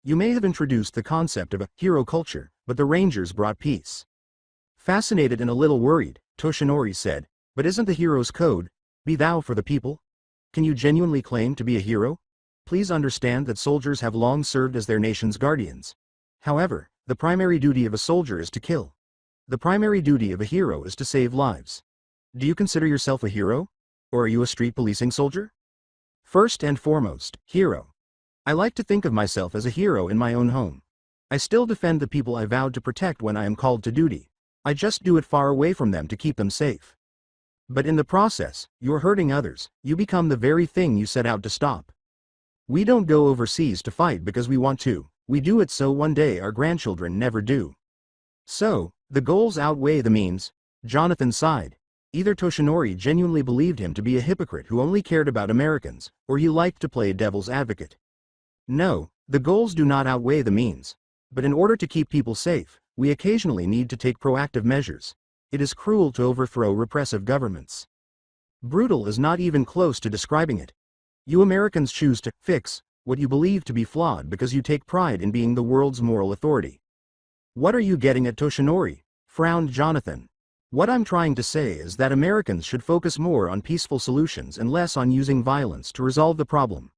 You may have introduced the concept of a hero culture, but the Rangers brought peace. Fascinated and a little worried, Toshinori said, but isn't the hero's code, be thou for the people? Can you genuinely claim to be a hero? Please understand that soldiers have long served as their nation's guardians. However, the primary duty of a soldier is to kill. The primary duty of a hero is to save lives. Do you consider yourself a hero? Or are you a street policing soldier? First and foremost, hero. I like to think of myself as a hero in my own home. I still defend the people I vowed to protect when I am called to duty. I just do it far away from them to keep them safe. But in the process, you're hurting others. You become the very thing you set out to stop. We don't go overseas to fight because we want to. We do it so one day our grandchildren never do. So, the goals outweigh the means. Jonathan sighed. Either Toshinori genuinely believed him to be a hypocrite who only cared about Americans, or he liked to play devil's advocate. No, the goals do not outweigh the means. But in order to keep people safe, we occasionally need to take proactive measures. It is cruel to overthrow repressive governments. Brutal is not even close to describing it. You Americans choose to fix what you believe to be flawed because you take pride in being the world's moral authority. What are you getting at, Toshinori? Frowned Jonathan. What I'm trying to say is that Americans should focus more on peaceful solutions and less on using violence to resolve the problem.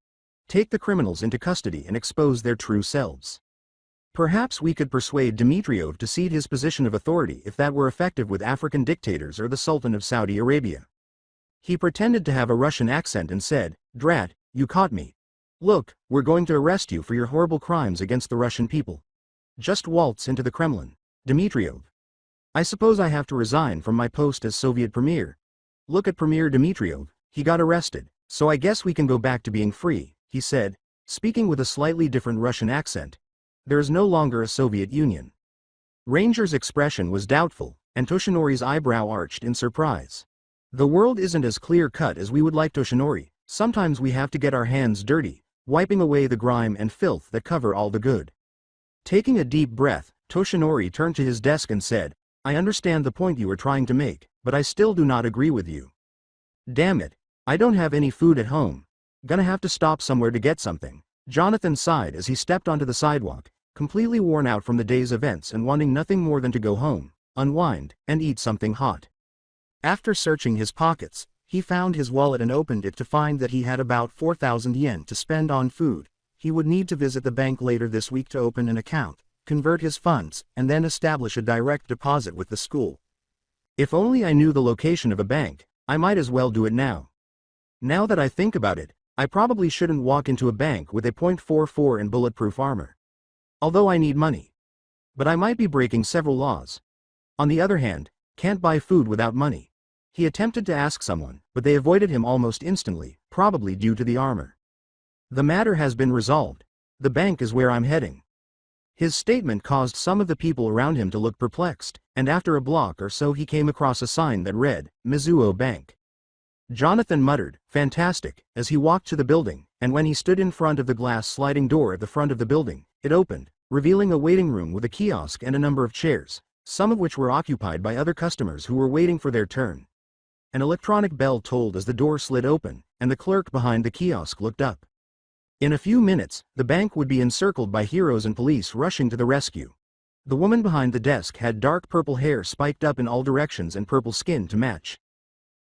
Take the criminals into custody and expose their true selves. Perhaps we could persuade Dmitriev to cede his position of authority if that were effective with African dictators or the Sultan of Saudi Arabia. He pretended to have a Russian accent and said, Drat, you caught me. Look, we're going to arrest you for your horrible crimes against the Russian people. Just waltz into the Kremlin. Dmitriev. I suppose I have to resign from my post as Soviet Premier. Look at Premier Dmitriev, he got arrested, so I guess we can go back to being free, he said, speaking with a slightly different Russian accent. There is no longer a Soviet Union. Ranger's expression was doubtful, and Toshinori's eyebrow arched in surprise. The world isn't as clear-cut as we would like, Toshinori. Sometimes we have to get our hands dirty, wiping away the grime and filth that cover all the good. Taking a deep breath, Toshinori turned to his desk and said, I understand the point you are trying to make, but I still do not agree with you. Damn it, I don't have any food at home. Gonna have to stop somewhere to get something. Jonathan sighed as he stepped onto the sidewalk, completely worn out from the day's events and wanting nothing more than to go home, unwind, and eat something hot. After searching his pockets, he found his wallet and opened it to find that he had about 4,000 yen to spend on food. He would need to visit the bank later this week to open an account, convert his funds, and then establish a direct deposit with the school. If only I knew the location of a bank, I might as well do it now. Now that I think about it, I probably shouldn't walk into a bank with a .44 in bulletproof armor. Although I need money. But I might be breaking several laws. On the other hand, can't buy food without money. He attempted to ask someone, but they avoided him almost instantly, probably due to the armor. The matter has been resolved. The bank is where I'm heading. His statement caused some of the people around him to look perplexed, and after a block or so he came across a sign that read, Mizuho Bank. Jonathan muttered, fantastic, as he walked to the building, and when he stood in front of the glass sliding door at the front of the building, it opened, revealing a waiting room with a kiosk and a number of chairs, some of which were occupied by other customers who were waiting for their turn. An electronic bell tolled as the door slid open, and the clerk behind the kiosk looked up. In a few minutes, the bank would be encircled by heroes and police rushing to the rescue. The woman behind the desk had dark purple hair spiked up in all directions and purple skin to match.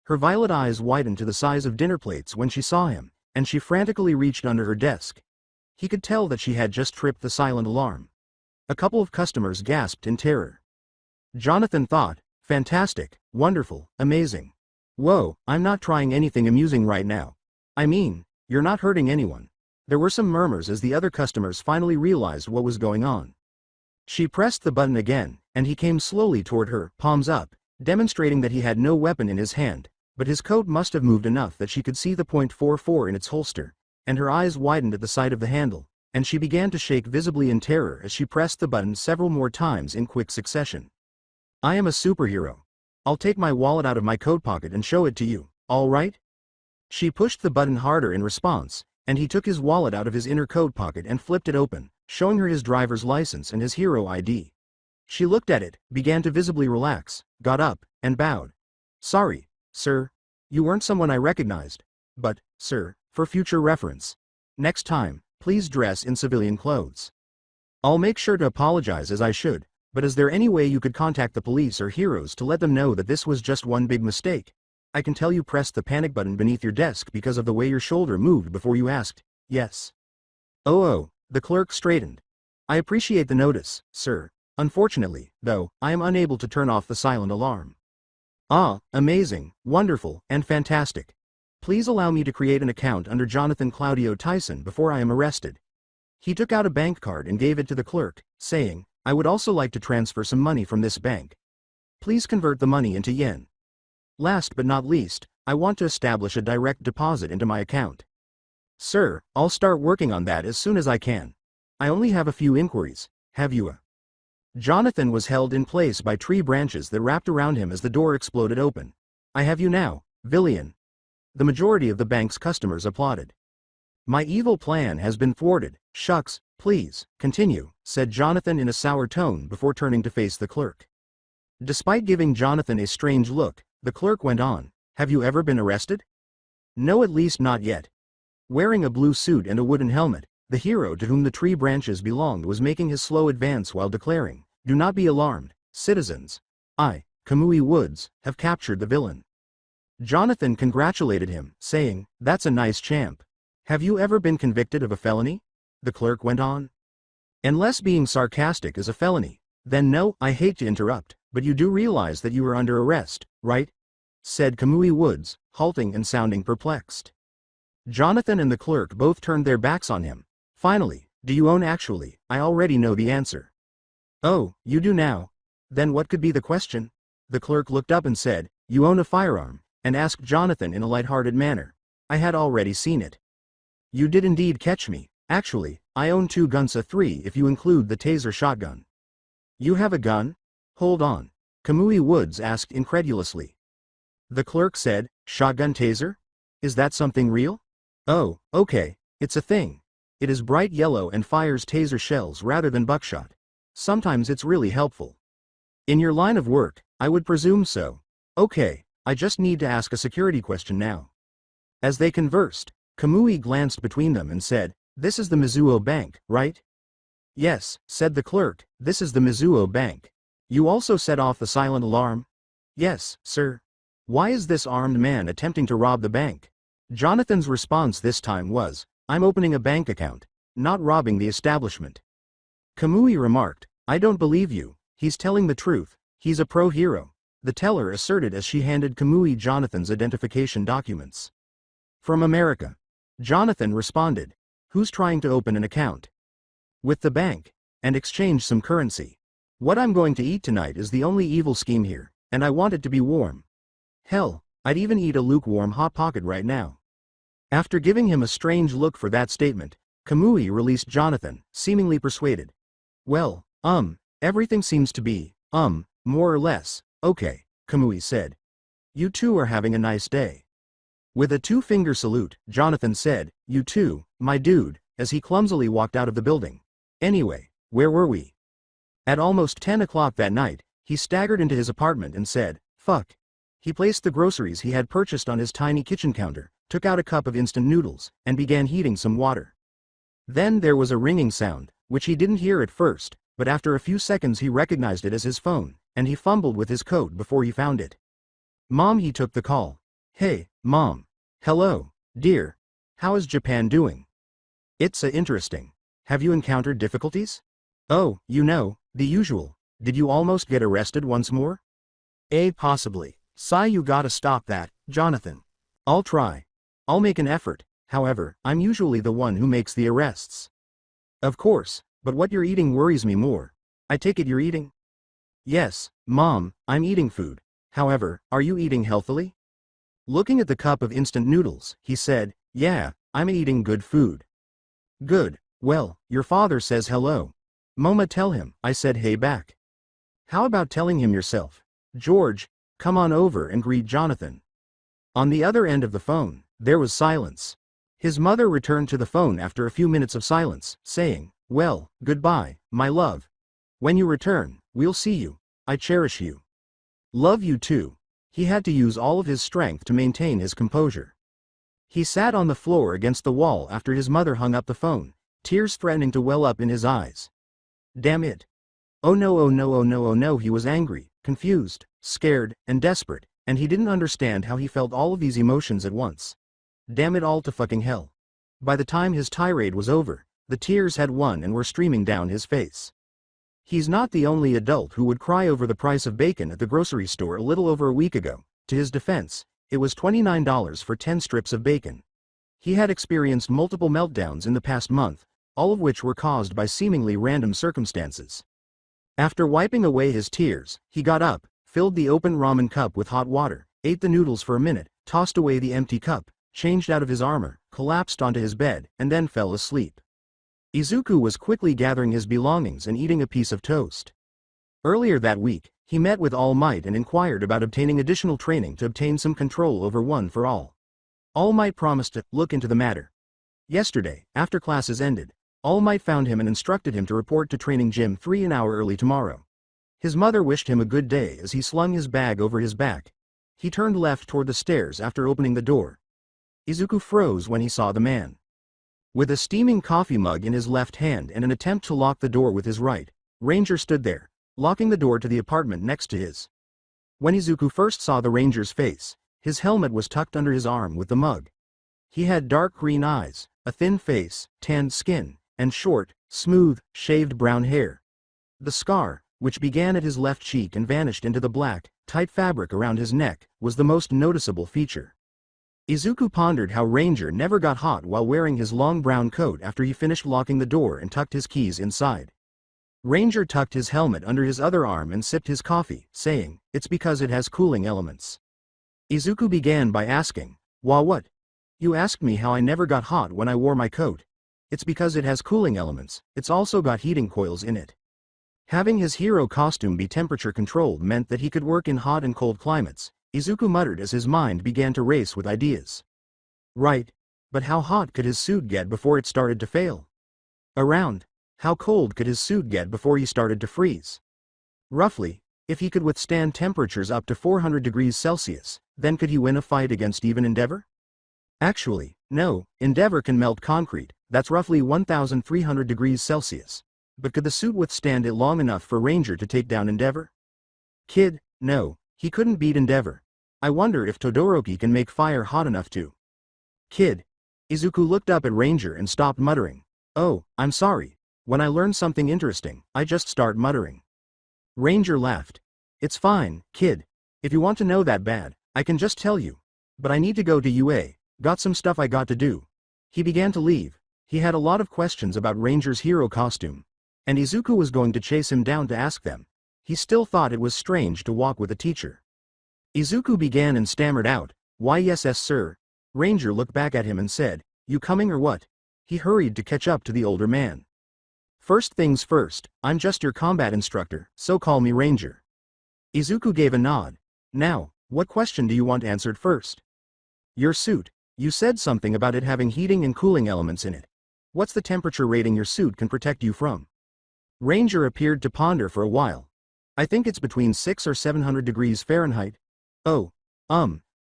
Her violet eyes widened to the size of dinner plates when she saw him, and she frantically reached under her desk. He could tell that she had just tripped the silent alarm. A couple of customers gasped in terror. Jonathan thought, fantastic, wonderful, amazing. Whoa, I'm not trying anything amusing right now. I mean, you're not hurting anyone. There were some murmurs as the other customers finally realized what was going on. She pressed the button again, and he came slowly toward her, palms up, demonstrating that he had no weapon in his hand, but his coat must have moved enough that she could see the .44 in its holster, and her eyes widened at the sight of the handle, and she began to shake visibly in terror as she pressed the button several more times in quick succession. I am a superhero. I'll take my wallet out of my coat pocket and show it to you, all right? She pushed the button harder in response, and he took his wallet out of his inner coat pocket and flipped it open, showing her his driver's license and his hero ID. She looked at it, began to visibly relax, got up, and bowed. Sorry, sir. You weren't someone I recognized. But, sir, for future reference, next time, please dress in civilian clothes. I'll make sure to apologize as I should, but is there any way you could contact the police or heroes to let them know that this was just one big mistake? I can tell you pressed the panic button beneath your desk because of the way your shoulder moved before you asked, yes. Oh, the clerk straightened. I appreciate the notice, sir. Unfortunately, though, I am unable to turn off the silent alarm. Ah, amazing, wonderful, and fantastic. Please allow me to create an account under Jonathan Claudio Tyson before I am arrested. He took out a bank card and gave it to the clerk, saying, I would also like to transfer some money from this bank. Please convert the money into yen. Last but not least, I want to establish a direct deposit into my account. Sir, I'll start working on that as soon as I can. I only have a few inquiries. Have you a... Jonathan was held in place by tree branches that wrapped around him as the door exploded open. I have you now, villain. The majority of the bank's customers applauded. My evil plan has been thwarted. Shucks, please, continue, said Jonathan in a sour tone before turning to face the clerk. Despite giving Jonathan a strange look, the clerk went on, have you ever been arrested? No, at least not yet. Wearing a blue suit and a wooden helmet, the hero to whom the tree branches belonged was making his slow advance while declaring, do not be alarmed, citizens. I, Kamui Woods, have captured the villain. Jonathan congratulated him, saying, that's a nice champ. Have you ever been convicted of a felony? The clerk went on. Unless being sarcastic is a felony, then no, I hate to interrupt, but you do realize that you are under arrest, right? Said Kamui Woods, halting and sounding perplexed. Jonathan and the clerk both turned their backs on him. Finally, do you own actually? I already know the answer. Oh, you do now? Then what could be the question? The clerk looked up and said, you own a firearm, and asked Jonathan in a light-hearted manner. I had already seen it. You did indeed catch me. Actually, I own 2 guns, a 3 if you include the taser shotgun. You have a gun? Hold on. Kamui Woods asked incredulously. The clerk said, shotgun taser? Is that something real? Oh, okay, it's a thing. It is bright yellow and fires taser shells rather than buckshot. Sometimes it's really helpful. In your line of work, I would presume so. Okay, I just need to ask a security question now. As they conversed, Kamui glanced between them and said, this is the Mizuho Bank, right? Yes, said the clerk, this is the Mizuho Bank. You also set off the silent alarm? Yes, sir. Why is this armed man attempting to rob the bank? Jonathan's response this time was, I'm opening a bank account, not robbing the establishment. Kamui remarked, I don't believe you, he's telling the truth, he's a pro-hero, the teller asserted as she handed Kamui Jonathan's identification documents. From America. Jonathan responded, who's trying to open an account? With the bank, and exchange some currency. What I'm going to eat tonight is the only evil scheme here, and I want it to be warm. Hell, I'd even eat a lukewarm Hot Pocket right now. After giving him a strange look for that statement, Kamui released Jonathan, seemingly persuaded. Well, everything seems to be, more or less, okay, Kamui said. You two are having a nice day. With a two-finger salute, Jonathan said, "You too, my dude," as he clumsily walked out of the building. Anyway, where were we? At almost 10 o'clock that night, he staggered into his apartment and said, "Fuck." He placed the groceries he had purchased on his tiny kitchen counter, took out a cup of instant noodles, and began heating some water. Then there was a ringing sound, which he didn't hear at first, but after a few seconds he recognized it as his phone, and he fumbled with his coat before he found it. "Mom," he took the call. "Hey, Mom. Hello, dear. How is Japan doing? It's interesting. Have you encountered difficulties?" "Oh, the usual. Did you almost get arrested once more?" Possibly. Sigh, you gotta stop that, Jonathan." "I'll try. I'll make an effort. However, I'm usually the one who makes the arrests." "Of course, but what you're eating worries me more. I take it you're eating?" "Yes, Mom, I'm eating food. However, are you eating healthily?" Looking at the cup of instant noodles, he said, "Yeah, I'm eating good food." "Good. Well, your father says hello. Moma, tell him I said hey back." "How about telling him yourself? George, come on over and greet Jonathan." On the other end of the phone, there was silence. His mother returned to the phone after a few minutes of silence, saying, "Well, goodbye, my love. When you return, we'll see you. I cherish you. Love you too." He had to use all of his strength to maintain his composure. He sat on the floor against the wall after his mother hung up the phone, tears threatening to well up in his eyes. Damn it. Oh no, oh no, oh no, oh no, he was angry, confused, scared, and desperate, and he didn't understand how he felt all of these emotions at once. Damn it all to fucking hell. By the time his tirade was over, the tears had won and were streaming down his face. He's not the only adult who would cry over the price of bacon at the grocery store a little over a week ago. To his defense, it was $29 for 10 strips of bacon. He had experienced multiple meltdowns in the past month, all of which were caused by seemingly random circumstances. After wiping away his tears, he got up, filled the open ramen cup with hot water, ate the noodles for a minute, tossed away the empty cup, changed out of his armor, collapsed onto his bed, and then fell asleep. Izuku was quickly gathering his belongings and eating a piece of toast. Earlier that week, he met with All Might and inquired about obtaining additional training to obtain some control over One for All. All Might promised to look into the matter. Yesterday, after classes ended, All Might found him and instructed him to report to Training Gym 3 an hour early tomorrow. His mother wished him a good day as he slung his bag over his back. He turned left toward the stairs after opening the door. Izuku froze when he saw the man. With a steaming coffee mug in his left hand and an attempt to lock the door with his right, Ranger stood there, locking the door to the apartment next to his. When Izuku first saw the Ranger's face, his helmet was tucked under his arm with the mug. He had dark green eyes, a thin face, tanned skin, and short, smooth, shaved brown hair. The scar, which began at his left cheek and vanished into the black, tight fabric around his neck, was the most noticeable feature. Izuku pondered how Ranger never got hot while wearing his long brown coat after he finished locking the door and tucked his keys inside. Ranger tucked his helmet under his other arm and sipped his coffee, saying, "It's because it has cooling elements." Izuku began by asking, "Wah what? You asked me how I never got hot when I wore my coat. It's because it has cooling elements, it's also got heating coils in it." Having his hero costume be temperature controlled meant that he could work in hot and cold climates, Izuku muttered as his mind began to race with ideas. Right. But how hot could his suit get before it started to fail? Around. How cold could his suit get before he started to freeze? Roughly, if he could withstand temperatures up to 400 degrees Celsius, then could he win a fight against even Endeavor? Actually, no, Endeavor can melt concrete, that's roughly 1,300 degrees Celsius. But could the suit withstand it long enough for Ranger to take down Endeavor? Kid, no, he couldn't beat Endeavor. I wonder if Todoroki can make fire hot enough to. Kid. Izuku looked up at Ranger and stopped muttering. Oh, I'm sorry. When I learn something interesting, I just start muttering. Ranger laughed. It's fine, kid. If you want to know that bad, I can just tell you. But I need to go to UA, got some stuff I got to do. He began to leave. He had a lot of questions about Ranger's hero costume. And Izuku was going to chase him down to ask them. He still thought it was strange to walk with a teacher. Izuku began and stammered out, "Why yes sir." Ranger looked back at him and said, "You coming or what?" He hurried to catch up to the older man. "First things first, I'm just your combat instructor, so call me Ranger." Izuku gave a nod. "Now, what question do you want answered first?" Your suit. You said something about it having heating and cooling elements in it. What's the temperature rating your suit can protect you from? Ranger appeared to ponder for a while. I think it's between 6 or 700 degrees Fahrenheit. Oh,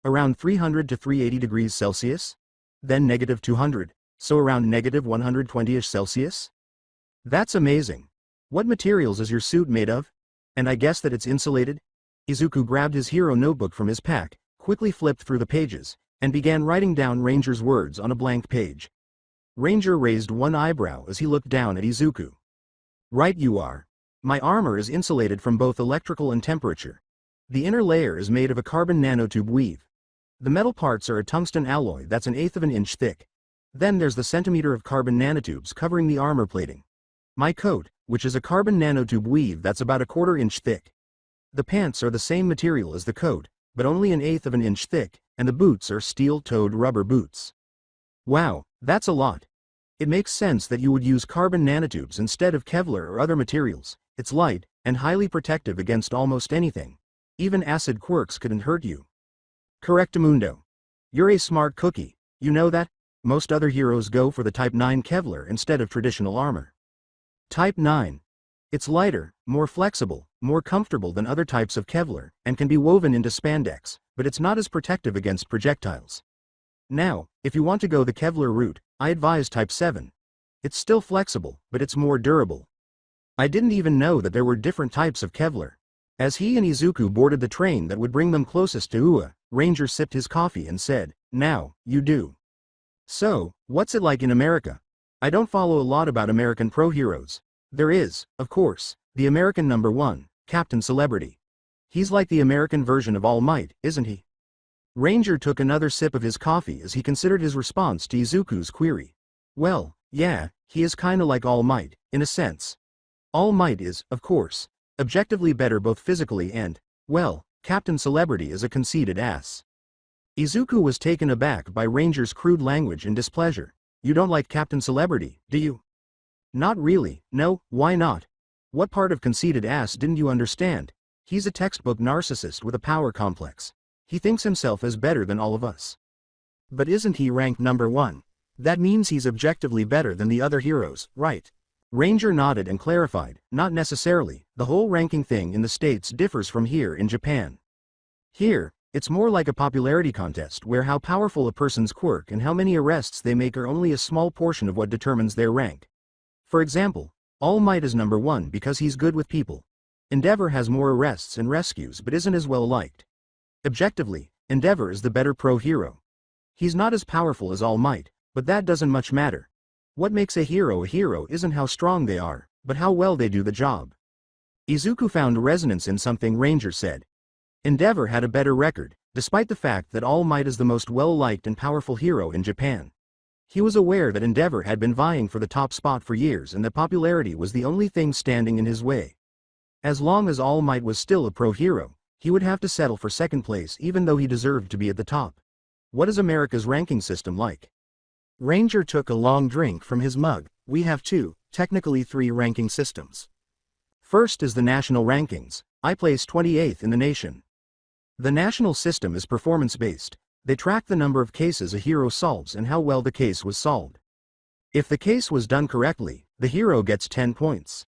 around 300 to 380 degrees Celsius? Then negative 200, so around negative 120-ish Celsius? That's amazing. What materials is your suit made of? And I guess that it's insulated? Izuku grabbed his hero notebook from his pack, quickly flipped through the pages, and began writing down Ranger's words on a blank page. Ranger raised one eyebrow as he looked down at Izuku. Right you are. My armor is insulated from both electrical and temperature. The inner layer is made of a carbon nanotube weave. The metal parts are a tungsten alloy that's 1/8 of an inch thick. Then there's the centimeter of carbon nanotubes covering the armor plating. My coat, which is a carbon nanotube weave that's about 1/4 inch thick. The pants are the same material as the coat, but only 1/8 of an inch thick, and the boots are steel-toed rubber boots. Wow, that's a lot. It makes sense that you would use carbon nanotubes instead of Kevlar or other materials. It's light, and highly protective against almost anything. Even acid quirks couldn't hurt you. Correctamundo. You're a smart cookie, you know that? Most other heroes go for the Type 9 Kevlar instead of traditional armor. Type 9. It's lighter, more flexible, more comfortable than other types of Kevlar, and can be woven into spandex, but it's not as protective against projectiles. Now, if you want to go the Kevlar route, I advise Type 7. It's still flexible, but it's more durable. I didn't even know that there were different types of Kevlar. As he and Izuku boarded the train that would bring them closest to Ua, Ranger sipped his coffee and said, "Now, you do. So, what's it like in America? I don't follow a lot about American pro-heroes. There is, of course, the American #1, Captain Celebrity. He's like the American version of All Might, isn't he?" Ranger took another sip of his coffee as he considered his response to Izuku's query. Well, yeah, he is kinda like All Might, in a sense. All Might is, of course, objectively better both physically and, well, Captain Celebrity is a conceited ass. Izuku was taken aback by Ranger's crude language and displeasure. You don't like Captain Celebrity, do you? Not really, no, why not? What part of conceited ass didn't you understand? He's a textbook narcissist with a power complex. He thinks himself as better than all of us. But isn't he ranked #1? That means he's objectively better than the other heroes, right? Ranger nodded and clarified, not necessarily, the whole ranking thing in the States differs from here in Japan. Here, it's more like a popularity contest where how powerful a person's quirk and how many arrests they make are only a small portion of what determines their rank. For example, All Might is #1 because he's good with people. Endeavor has more arrests and rescues but isn't as well liked. Objectively, Endeavor is the better pro-hero. He's not as powerful as All Might, but that doesn't much matter. What makes a hero isn't how strong they are, but how well they do the job. Izuku found resonance in something Ranger said. Endeavor had a better record, despite the fact that All Might is the most well-liked and powerful hero in Japan. He was aware that Endeavor had been vying for the top spot for years and that popularity was the only thing standing in his way. As long as All Might was still a pro-hero, he would have to settle for second place even though he deserved to be at the top. What is America's ranking system like? Ranger took a long drink from his mug. We have two, technically 3 ranking systems. First is the national rankings. I place 28th in the nation. The national system is performance-based. They track the number of cases a hero solves and how well the case was solved. If the case was done correctly, the hero gets 10 points.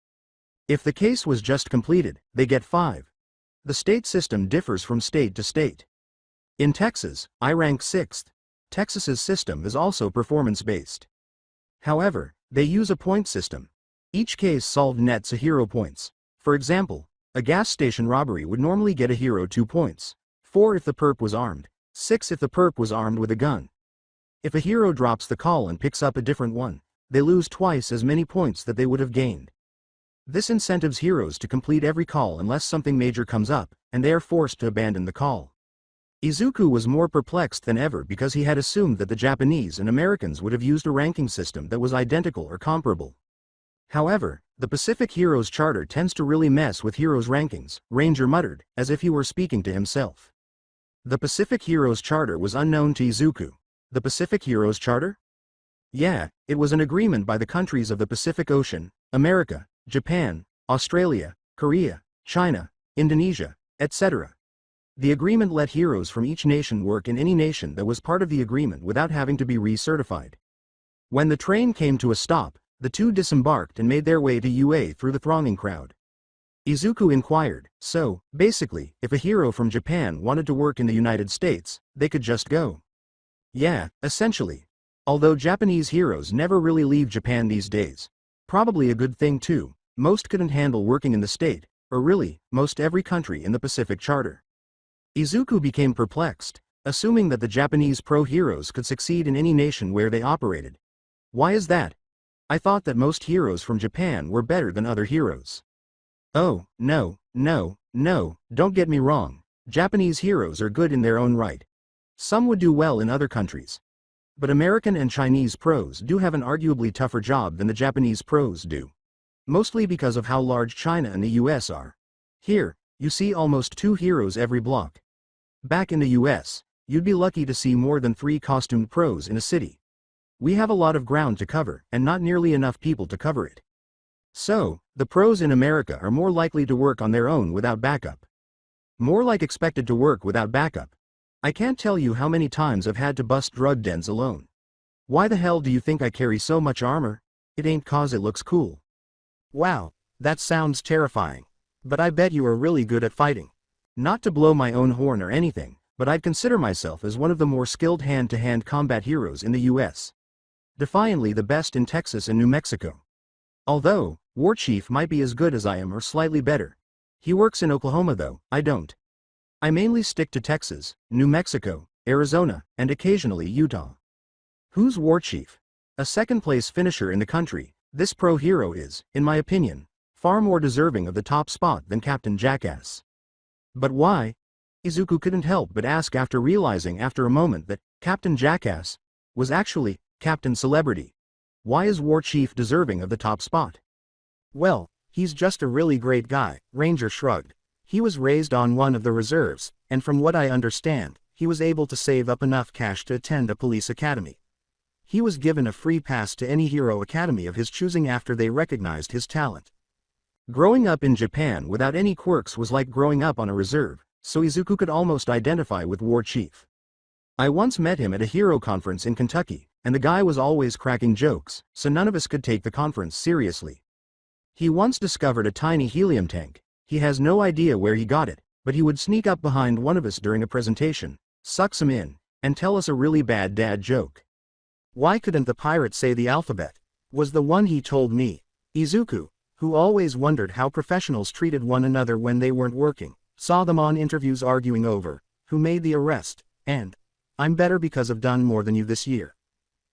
If the case was just completed, they get 5. The state system differs from state to state. In Texas, I rank 6th. Texas's system is also performance-based. However, they use a point system. Each case solved nets a hero points. For example, a gas station robbery would normally get a hero 2 points. 4 if the perp was armed. 6 if the perp was armed with a gun. If a hero drops the call and picks up a different one, they lose twice as many points that they would have gained. This incentives heroes to complete every call unless something major comes up, and they are forced to abandon the call. Izuku was more perplexed than ever because he had assumed that the Japanese and Americans would have used a ranking system that was identical or comparable. However, the Pacific Heroes Charter tends to really mess with heroes' rankings, Ranger muttered, as if he were speaking to himself. The Pacific Heroes Charter was unknown to Izuku. The Pacific Heroes Charter? Yeah, it was an agreement by the countries of the Pacific Ocean, America, Japan, Australia, Korea, China, Indonesia, etc. The agreement let heroes from each nation work in any nation that was part of the agreement without having to be recertified. When the train came to a stop, the two disembarked and made their way to UA through the thronging crowd. Izuku inquired, so, basically, if a hero from Japan wanted to work in the United States, they could just go. Yeah, essentially. Although Japanese heroes never really leave Japan these days. Probably a good thing too, most couldn't handle working in the state, or really, most every country in the Pacific Charter. Izuku became perplexed, assuming that the Japanese pro-heroes could succeed in any nation where they operated. Why is that? I thought that most heroes from Japan were better than other heroes. Oh, no, don't get me wrong, Japanese heroes are good in their own right. Some would do well in other countries. But American and Chinese pros do have an arguably tougher job than the Japanese pros do. Mostly because of how large China and the US are. Here, you see almost 2 heroes every block. Back in the US, you'd be lucky to see more than 3 costumed pros in a city. We have a lot of ground to cover, and not nearly enough people to cover it. So, the pros in America are more likely to work on their own without backup. More like expected to work without backup. I can't tell you how many times I've had to bust drug dens alone. Why the hell do you think I carry so much armor? It ain't 'cause it looks cool. Wow, that sounds terrifying. But I bet you are really good at fighting. Not to blow my own horn or anything, but I'd consider myself as one of the more skilled hand-to-hand combat heroes in the US. Defiantly the best in Texas and New Mexico. Although, War Chief might be as good as I am or slightly better. He works in Oklahoma though, I don't. I mainly stick to Texas, New Mexico, Arizona, and occasionally Utah. Who's War Chief? A second-place finisher in the country, this pro-hero is, in my opinion, far more deserving of the top spot than Captain Jackass. But why? Izuku couldn't help but ask after realizing after a moment that Captain Jackass was actually Captain Celebrity. Why is War Chief deserving of the top spot? Well, he's just a really great guy, Ranger shrugged. He was raised on one of the reserves, and from what I understand, he was able to save up enough cash to attend a police academy. He was given a free pass to any hero academy of his choosing after they recognized his talent. Growing up in Japan without any quirks was like growing up on a reserve, so Izuku could almost identify with War Chief. I once met him at a hero conference in Kentucky, and the guy was always cracking jokes, so none of us could take the conference seriously. He once discovered a tiny helium tank. He has no idea where he got it, but he would sneak up behind one of us during a presentation, suck some in, and tell us a really bad dad joke. Why couldn't the pirate say the alphabet? Was the one he told me. Izuku, who always wondered how professionals treated one another when they weren't working, saw them on interviews arguing over who made the arrest, and I'm better because I've done more than you this year.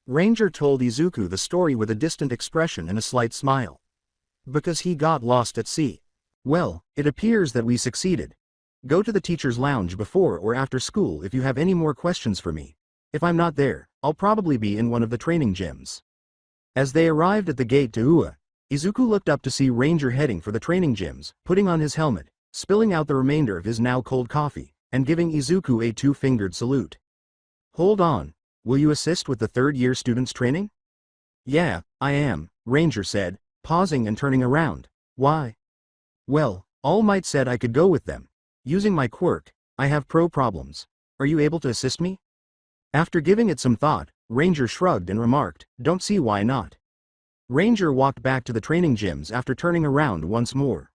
Ranger told Izuku the story with a distant expression and a slight smile. Because he got lost at sea. Well, it appears that we succeeded. Go to the teacher's lounge before or after school if you have any more questions for me. If I'm not there, I'll probably be in one of the training gyms. As they arrived at the gate to UA, Izuku looked up to see Ranger heading for the training gyms, putting on his helmet, spilling out the remainder of his now cold coffee, and giving Izuku a 2-fingered salute. Hold on, will you assist with the third-year students' training? Yeah, I am, Ranger said, pausing and turning around. Why? Well, All Might said I could go with them. Using my quirk, I have problems. Are you able to assist me? After giving it some thought, Ranger shrugged and remarked, don't see why not. Ranger walked back to the training gyms after turning around once more.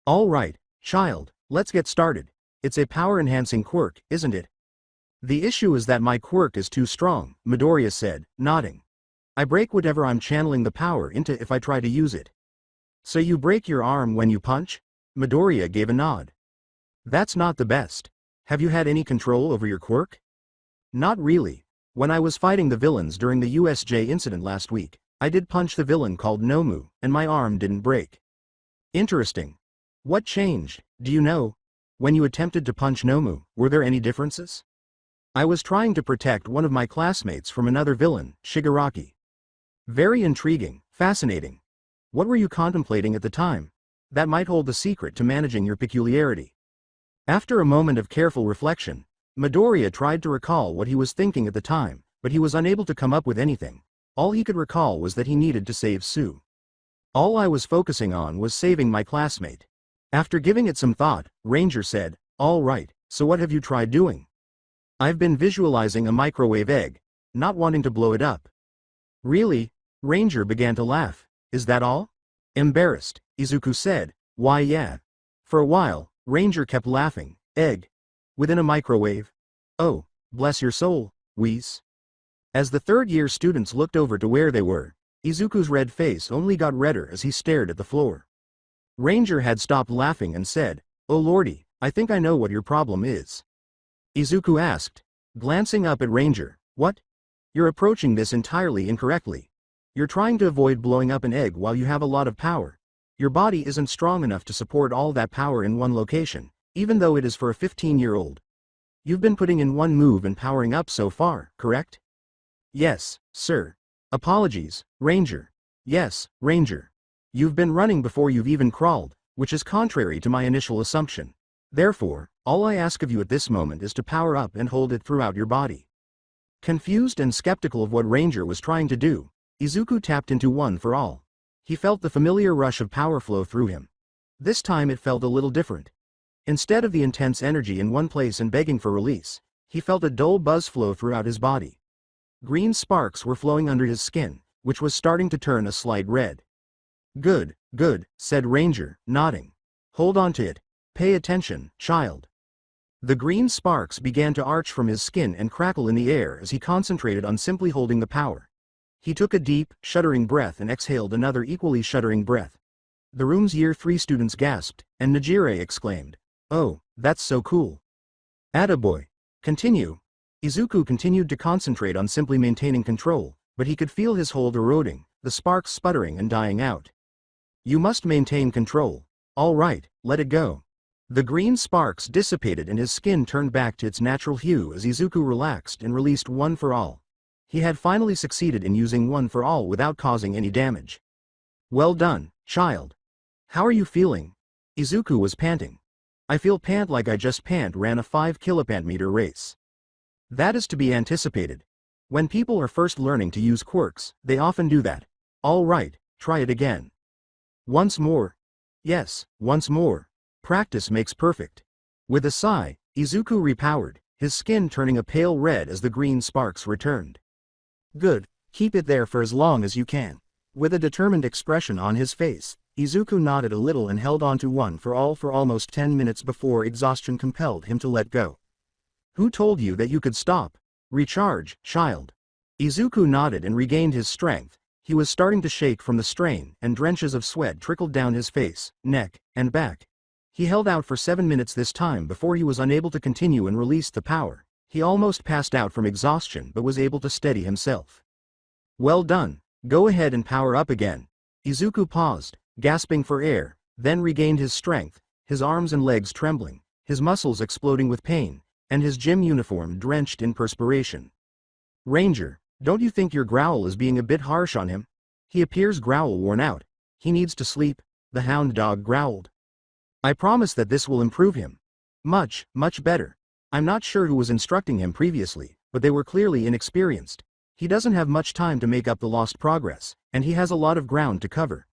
All right, child, let's get started. It's a power-enhancing quirk, isn't it? The issue is that my quirk is too strong, Midoriya said, nodding. I break whatever I'm channeling the power into if I try to use it. So you break your arm when you punch? Midoriya gave a nod. That's not the best. Have you had any control over your quirk? Not really. When I was fighting the villains during the USJ incident last week, I did punch the villain called Nomu, and my arm didn't break. Interesting. What changed, do you know? When you attempted to punch Nomu, were there any differences? I was trying to protect one of my classmates from another villain, Shigaraki. Very intriguing, fascinating. What were you contemplating at the time? That might hold the secret to managing your peculiarity. After a moment of careful reflection, Midoriya tried to recall what he was thinking at the time, but he was unable to come up with anything. All he could recall was that he needed to save Sue. All I was focusing on was saving my classmate. After giving it some thought, Ranger said, all right, So what have you tried doing? I've been visualizing a microwave egg, not wanting to blow it up. Really? Ranger began to laugh. Is that all? Embarrassed, Izuku said, why yeah. For a while, Ranger kept laughing. Egg. Within a microwave? Oh, bless your soul, Whis. As the third-year students looked over to where they were, Izuku's red face only got redder as he stared at the floor. Ranger had stopped laughing and said, "Oh lordy, I think I know what your problem is." Izuku asked, glancing up at Ranger, "What? You're approaching this entirely incorrectly. You're trying to avoid blowing up an egg while you have a lot of power. Your body isn't strong enough to support all that power in one location, even though it is for a 15-year-old. You've been putting in one move and powering up so far, correct?" "Yes, sir." "Apologies, Ranger." "Yes, Ranger. You've been running before you've even crawled, which is contrary to my initial assumption. Therefore, all I ask of you at this moment is to power up and hold it throughout your body." Confused and skeptical of what Ranger was trying to do, Izuku tapped into one for all. He felt the familiar rush of power flow through him. This time it felt a little different. Instead of the intense energy in one place and begging for release, he felt a dull buzz flow throughout his body. Green sparks were flowing under his skin, which was starting to turn a slight red. "Good, good," said Ranger, nodding. "Hold on to it. Pay attention, child." The green sparks began to arch from his skin and crackle in the air as he concentrated on simply holding the power. He took a deep, shuddering breath and exhaled another equally shuddering breath. The room's year 3 students gasped, and Najire exclaimed, "Oh, that's so cool." "Attaboy. Continue." Izuku continued to concentrate on simply maintaining control, but he could feel his hold eroding, the sparks sputtering and dying out. "You must maintain control. All right, let it go." The green sparks dissipated and his skin turned back to its natural hue as Izuku relaxed and released one for all. He had finally succeeded in using one for all without causing any damage. "Well done, child. How are you feeling?" Izuku was panting. "I feel pant like I just ran a 5 kilopantmeter race." That is to be anticipated. When people are first learning to use quirks, they often do that. "All right, try it again." "Once more." "Yes, once more. Practice makes perfect." With a sigh, Izuku repowered, his skin turning a pale red as the green sparks returned. "Good, keep it there for as long as you can." With a determined expression on his face, Izuku nodded a little and held on to one for all for almost 10 minutes before exhaustion compelled him to let go. "Who told you that you could stop? Recharge, child." Izuku nodded and regained his strength. He was starting to shake from the strain, and drenches of sweat trickled down his face, neck, and back. He held out for 7 minutes this time before he was unable to continue and released the power. He almost passed out from exhaustion but was able to steady himself. "Well done. Go ahead and power up again." Izuku paused, gasping for air, then regained his strength, his arms and legs trembling, his muscles exploding with pain, and his gym uniform drenched in perspiration. "Ranger, don't you think your growl is being a bit harsh on him? He appears growl worn out. He needs to sleep," the hound dog growled. "I promise that this will improve him. Much, much better." I'm not sure who was instructing him previously, but they were clearly inexperienced. He doesn't have much time to make up the lost progress, and he has a lot of ground to cover.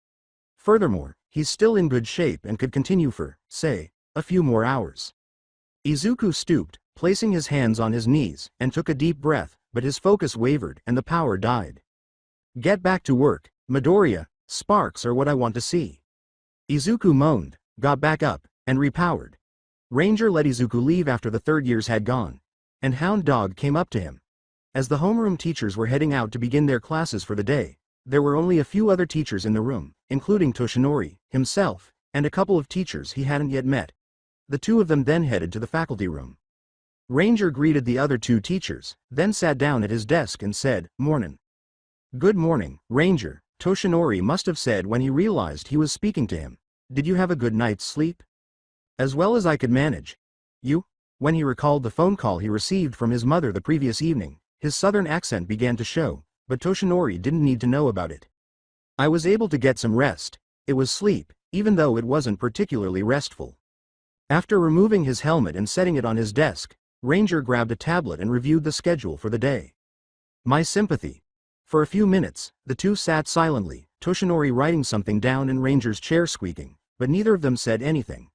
Furthermore, he's still in good shape and could continue for, say, a few more hours. Izuku stooped, placing his hands on his knees, and took a deep breath, but his focus wavered and the power died. "Get back to work, Midoriya. Sparks are what I want to see." Izuku moaned, got back up, and repowered. Ranger let Izuku leave after the third years had gone, and Hound Dog came up to him. As the homeroom teachers were heading out to begin their classes for the day, there were only a few other teachers in the room, including Toshinori, himself, and a couple of teachers he hadn't yet met. The two of them then headed to the faculty room. Ranger greeted the other two teachers, then sat down at his desk and said, "Mornin'." "Good morning, Ranger," Toshinori must have said when he realized he was speaking to him. "Did you have a good night's sleep?" "As well as I could manage." "You?" When he recalled the phone call he received from his mother the previous evening, his southern accent began to show, but Toshinori didn't need to know about it. "I was able to get some rest. It was sleep, even though it wasn't particularly restful." After removing his helmet and setting it on his desk, Ranger grabbed a tablet and reviewed the schedule for the day. "My sympathy." For a few minutes, the two sat silently, Toshinori writing something down and Ranger's chair squeaking, but neither of them said anything.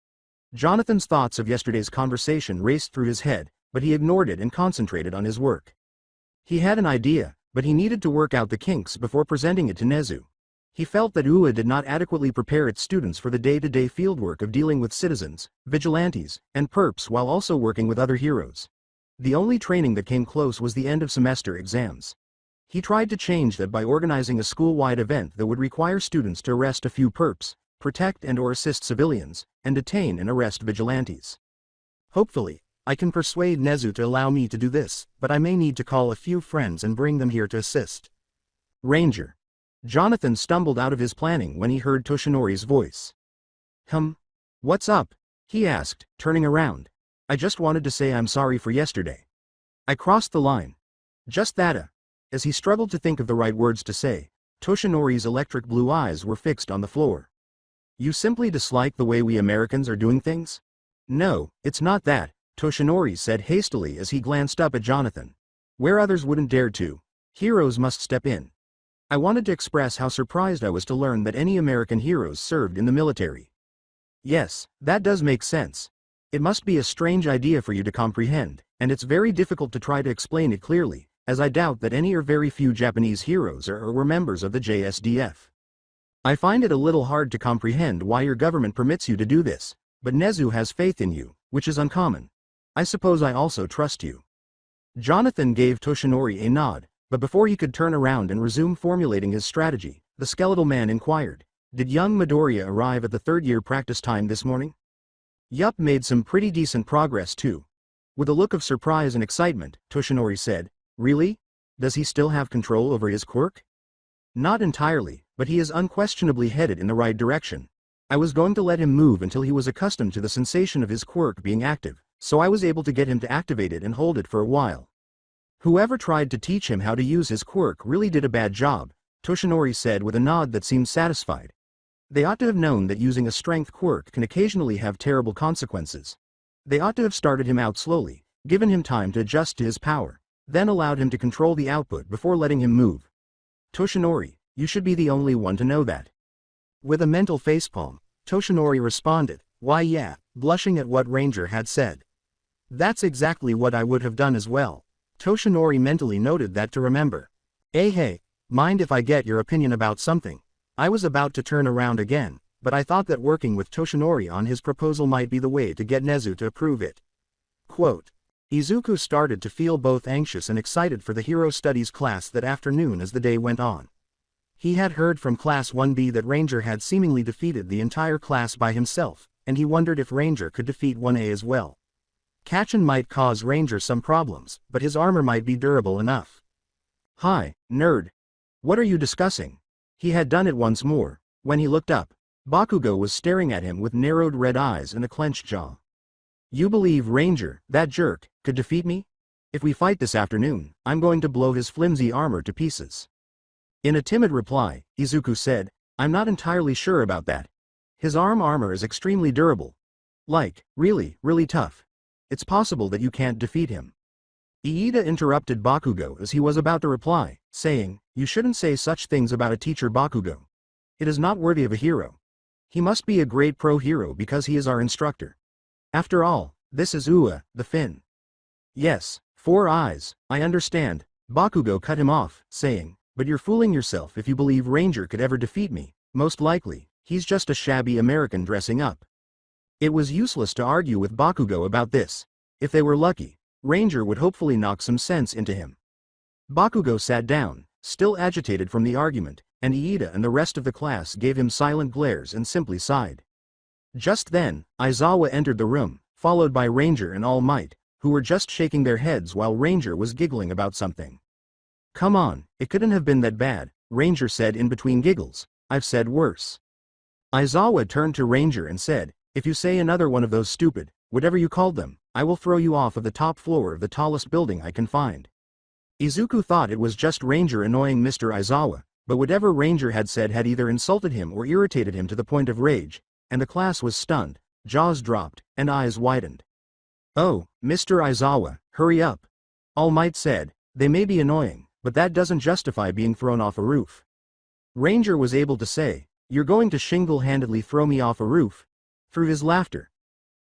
Jonathan's thoughts of yesterday's conversation raced through his head, but he ignored it and concentrated on his work. He had an idea, but he needed to work out the kinks before presenting it to Nezu. He felt that UA did not adequately prepare its students for the day-to-day fieldwork of dealing with citizens, vigilantes, and perps while also working with other heroes. The only training that came close was the end-of-semester exams. He tried to change that by organizing a school-wide event that would require students to arrest a few perps, protect and/or assist civilians, and detain and arrest vigilantes. Hopefully, I can persuade Nezu to allow me to do this, but I may need to call a few friends and bring them here to assist. Ranger. Jonathan stumbled out of his planning when he heard Toshinori's voice. What's up? He asked, turning around. I just wanted to say I'm sorry for yesterday. I crossed the line. Just that. As he struggled to think of the right words to say, Toshinori's electric blue eyes were fixed on the floor. You simply dislike the way we Americans are doing things? No, it's not that, Toshinori said hastily as he glanced up at Jonathan. Where others wouldn't dare to, heroes must step in. I wanted to express how surprised I was to learn that any American heroes served in the military. Yes, that does make sense. It must be a strange idea for you to comprehend, and it's very difficult to try to explain it clearly, as I doubt that any or very few Japanese heroes are or were members of the JSDF. I find it a little hard to comprehend why your government permits you to do this, but Nezu has faith in you, which is uncommon. I suppose I also trust you. Jonathan gave Toshinori a nod, but before he could turn around and resume formulating his strategy, the skeletal man inquired, Did young Midoriya arrive at the third-year practice time this morning? Yup, made some pretty decent progress too. With a look of surprise and excitement, Toshinori said, Really? Does he still have control over his quirk? Not entirely, but he is unquestionably headed in the right direction. I was going to let him move until he was accustomed to the sensation of his quirk being active, so I was able to get him to activate it and hold it for a while. Whoever tried to teach him how to use his quirk really did a bad job, Toshinori said with a nod that seemed satisfied. They ought to have known that using a strength quirk can occasionally have terrible consequences. They ought to have started him out slowly, given him time to adjust to his power, then allowed him to control the output before letting him move. Toshinori, you should be the only one to know that. With a mental facepalm, Toshinori responded, Why yeah, blushing at what Ranger had said. That's exactly what I would have done as well. Toshinori mentally noted that to remember. Hey, mind if I get your opinion about something? I was about to turn around again, but I thought that working with Toshinori on his proposal might be the way to get Nezu to approve it. Quote. Izuku started to feel both anxious and excited for the Hero Studies class that afternoon as the day went on. He had heard from Class 1B that Ranger had seemingly defeated the entire class by himself, and he wondered if Ranger could defeat 1A as well. Kachin might cause Ranger some problems, but his armor might be durable enough. Hi, nerd. What are you discussing? He had done it once more. When he looked up, Bakugo was staring at him with narrowed red eyes and a clenched jaw. You believe Ranger, that jerk, could defeat me? If we fight this afternoon, I'm going to blow his flimsy armor to pieces. In a timid reply, Izuku said, I'm not entirely sure about that. His armor is extremely durable. Like, really, really tough. It's possible that you can't defeat him. Iida interrupted Bakugo as he was about to reply, saying, You shouldn't say such things about a teacher, Bakugo. It is not worthy of a hero. He must be a great pro-hero because he is our instructor. After all, this is Ua, the Finn. Yes, 4 eyes, I understand, Bakugo cut him off, saying, But you're fooling yourself if you believe Ranger could ever defeat me. Most likely, he's just a shabby American dressing up. It was useless to argue with Bakugo about this. If they were lucky, Ranger would hopefully knock some sense into him. Bakugo sat down, still agitated from the argument, and Iida and the rest of the class gave him silent glares and simply sighed. Just then, Aizawa entered the room, followed by Ranger and All Might, who were just shaking their heads while Ranger was giggling about something. Come on, it couldn't have been that bad, Ranger said in between giggles. I've said worse. Aizawa turned to Ranger and said, If you say another one of those stupid, whatever you called them, I will throw you off of the top floor of the tallest building I can find. Izuku thought it was just Ranger annoying Mr. Aizawa, but whatever Ranger had said had either insulted him or irritated him to the point of rage, and the class was stunned, jaws dropped, and eyes widened. Oh, Mr. Aizawa, hurry up. All Might said, They may be annoying, but that doesn't justify being thrown off a roof. Ranger was able to say, You're going to single-handedly throw me off a roof? Through his laughter.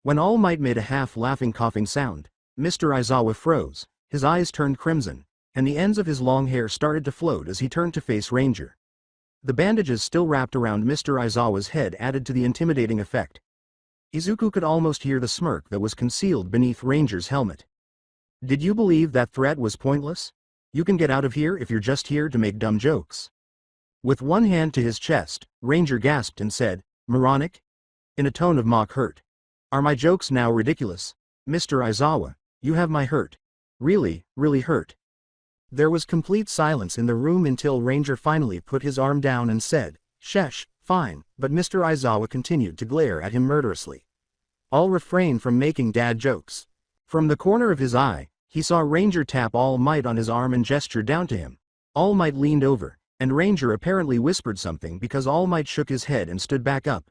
When All Might made a half-laughing coughing sound, Mr. Aizawa froze, his eyes turned crimson, and the ends of his long hair started to float as he turned to face Ranger. The bandages still wrapped around Mr. Aizawa's head added to the intimidating effect. Izuku could almost hear the smirk that was concealed beneath Ranger's helmet. Did you believe that threat was pointless? You can get out of here if you're just here to make dumb jokes. With one hand to his chest, Ranger gasped and said, Moronic? In a tone of mock hurt. Are my jokes now ridiculous? Mr. Aizawa, you have my hurt. Really, really hurt. There was complete silence in the room until Ranger finally put his arm down and said, Shesh, fine, but Mr. Aizawa continued to glare at him murderously. All refrained from making dad jokes. From the corner of his eye, he saw Ranger tap All Might on his arm and gesture down to him. All Might leaned over, and Ranger apparently whispered something because All Might shook his head and stood back up.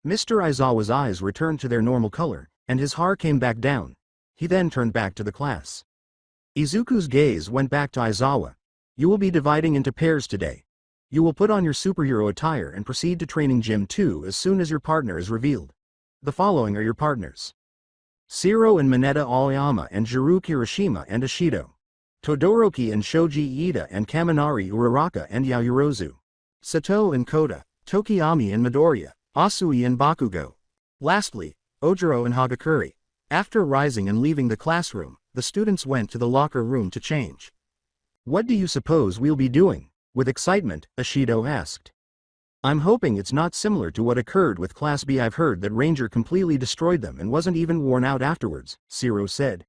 Mr. Aizawa's eyes returned to their normal color, and his hair came back down. He then turned back to the class. Izuku's gaze went back to Aizawa. You will be dividing into pairs today. You will put on your superhero attire and proceed to training gym 2 as soon as your partner is revealed. The following are your partners. Shiro and Mineta Aoyama and Jiro Kirishima and Ishido. Todoroki and Shoji Iida and Kaminari Uraraka and Yaoyorozu. Sato and Koda, Tokiyami and Midoriya, Asui and Bakugo. Lastly, Ojiro and Hagakure. After rising and leaving the classroom, the students went to the locker room to change. What do you suppose we'll be doing? With excitement, Ishido asked. I'm hoping it's not similar to what occurred with Class B. I've heard that Ranger completely destroyed them and wasn't even worn out afterwards, Shiro said.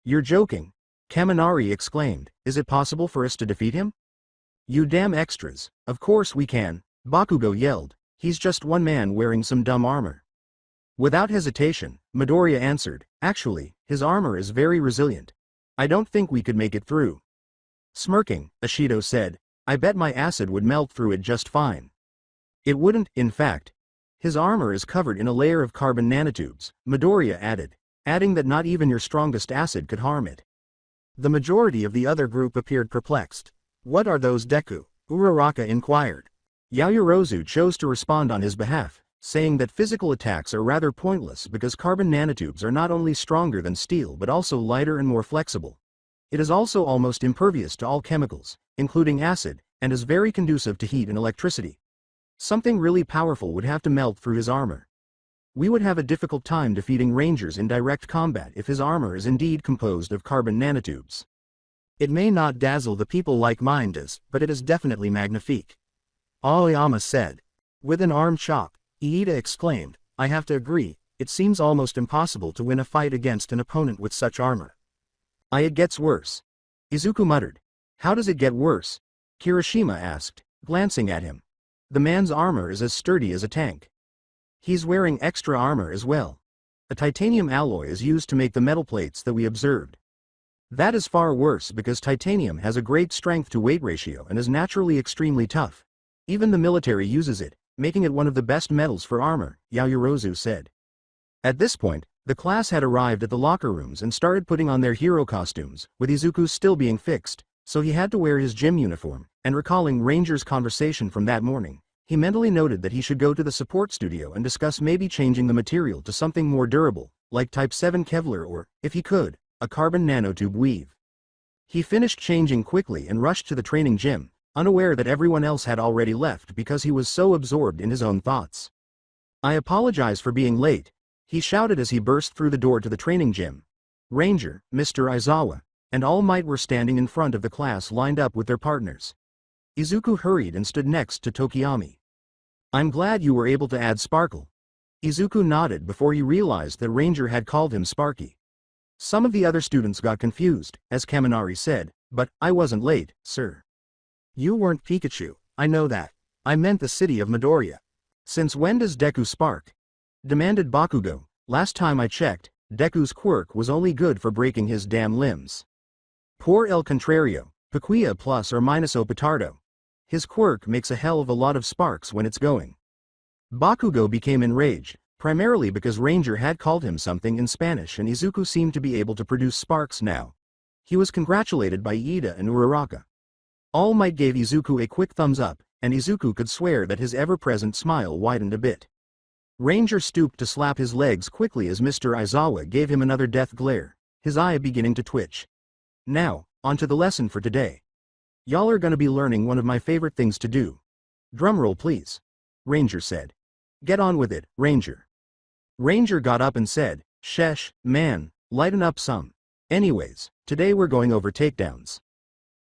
You're joking, Kaminari exclaimed. Is it possible for us to defeat him? You damn extras, of course we can, Bakugo yelled. He's just one man wearing some dumb armor. Without hesitation, Midoriya answered, actually, his armor is very resilient. I don't think we could make it through. Smirking, Ishido said, I bet my acid would melt through it just fine. It wouldn't, in fact. His armor is covered in a layer of carbon nanotubes, Midoriya added, adding that not even your strongest acid could harm it. The majority of the other group appeared perplexed. What are those Deku? Uraraka inquired. Yaoyorozu chose to respond on his behalf, saying that physical attacks are rather pointless because carbon nanotubes are not only stronger than steel but also lighter and more flexible. It is also almost impervious to all chemicals, including acid, and is very conducive to heat and electricity. Something really powerful would have to melt through his armor. We would have a difficult time defeating Rangers in direct combat if his armor is indeed composed of carbon nanotubes. It may not dazzle the people like mine does, but it is definitely magnifique. Aoyama said. With an arm chop, Iida exclaimed, I have to agree, it seems almost impossible to win a fight against an opponent with such armor. It gets worse. Izuku muttered. How does it get worse? Kirishima asked, glancing at him. The man's armor is as sturdy as a tank. He's wearing extra armor as well. A titanium alloy is used to make the metal plates that we observed. That is far worse because titanium has a great strength-to-weight ratio and is naturally extremely tough. Even the military uses it, making it one of the best metals for armor, Yaoyorozu said. At this point, the class had arrived at the locker rooms and started putting on their hero costumes, with Izuku still being fixed, so he had to wear his gym uniform, and recalling Ranger's conversation from that morning, he mentally noted that he should go to the support studio and discuss maybe changing the material to something more durable, like Type 7 Kevlar or, if he could, a carbon nanotube weave. He finished changing quickly and rushed to the training gym, unaware that everyone else had already left because he was so absorbed in his own thoughts. I apologize for being late, he shouted as he burst through the door to the training gym. Ranger, Mr. Aizawa, and All Might were standing in front of the class lined up with their partners. Izuku hurried and stood next to Tokiyami. I'm glad you were able to add Sparkle. Izuku nodded before he realized that Ranger had called him Sparky. Some of the other students got confused, as Kaminari said, but I wasn't late, sir. You weren't Pikachu, I know that. I meant the city of Midoriya. Since when does Deku spark? Demanded Bakugo. Last time I checked, Deku's quirk was only good for breaking his damn limbs. Poor El Contrario, Pequia plus or minus O Petardo. His quirk makes a hell of a lot of sparks when it's going. Bakugo became enraged, primarily because Ranger had called him something in Spanish and Izuku seemed to be able to produce sparks now. He was congratulated by Iida and Uraraka. All Might gave Izuku a quick thumbs up, and Izuku could swear that his ever-present smile widened a bit. Ranger stooped to slap his legs quickly as Mr. Aizawa gave him another death glare, his eye beginning to twitch. Now, on to the lesson for today. Y'all are gonna be learning one of my favorite things to do. Drumroll please. Ranger said. Get on with it, Ranger. Ranger got up and said, Sheesh, man, lighten up some. Anyways, today we're going over takedowns.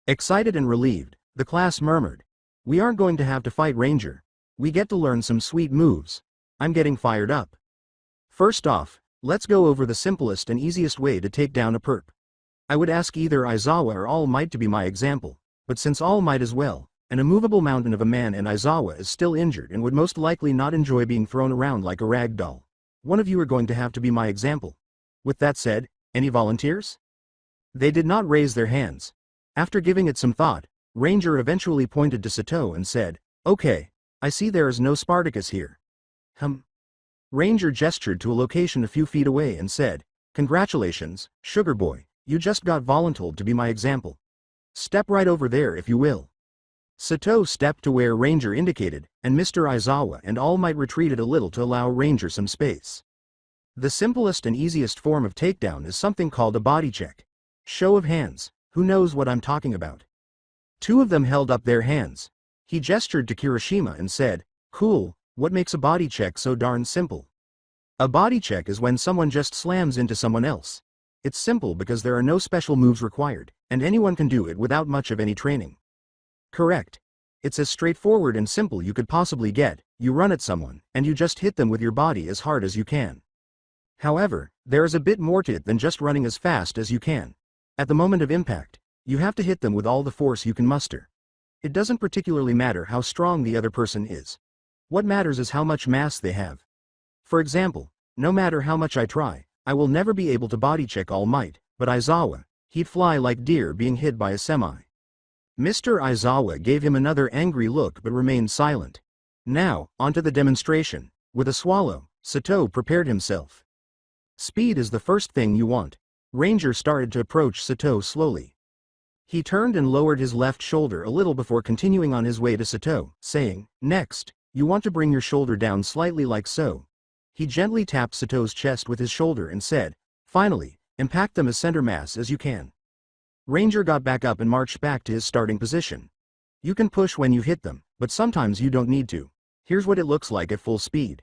Excited and relieved, the class murmured. We aren't going to have to fight Ranger. We get to learn some sweet moves. I'm getting fired up. First off, let's go over the simplest and easiest way to take down a perp. I would ask either Aizawa or All Might to be my example, but since All Might as well, an immovable mountain of a man and Aizawa is still injured and would most likely not enjoy being thrown around like a rag doll, one of you are going to have to be my example. With that said, any volunteers? They did not raise their hands. After giving it some thought, Ranger eventually pointed to Sato and said, Okay, I see there is no Spartacus here. Ranger gestured to a location a few feet away and said, Congratulations, Sugar Boy, you just got voluntold to be my example. Step right over there if you will. Sato stepped to where Ranger indicated, and Mr. Aizawa and All Might retreated a little to allow Ranger some space. The simplest and easiest form of takedown is something called a body check. Show of hands, who knows what I'm talking about? Two of them held up their hands. He gestured to Kirishima and said, Cool, what makes a body check so darn simple? A body check is when someone just slams into someone else. It's simple because there are no special moves required, and anyone can do it without much of any training. Correct. It's as straightforward and simple you could possibly get. You run at someone, and you just hit them with your body as hard as you can. However, there is a bit more to it than just running as fast as you can. At the moment of impact, you have to hit them with all the force you can muster. It doesn't particularly matter how strong the other person is. What matters is how much mass they have. For example, no matter how much I try, I will never be able to body check All Might, but Aizawa, he'd fly like deer being hit by a semi. Mr. Aizawa gave him another angry look but remained silent. Now, onto the demonstration. With a swallow, Sato prepared himself. Speed is the first thing you want. Ranger started to approach Sato slowly. He turned and lowered his left shoulder a little before continuing on his way to Sato, saying, Next, you want to bring your shoulder down slightly like so. He gently tapped Sato's chest with his shoulder and said, Finally, impact them as center mass as you can. Ranger got back up and marched back to his starting position. You can push when you hit them, but sometimes you don't need to. Here's what it looks like at full speed.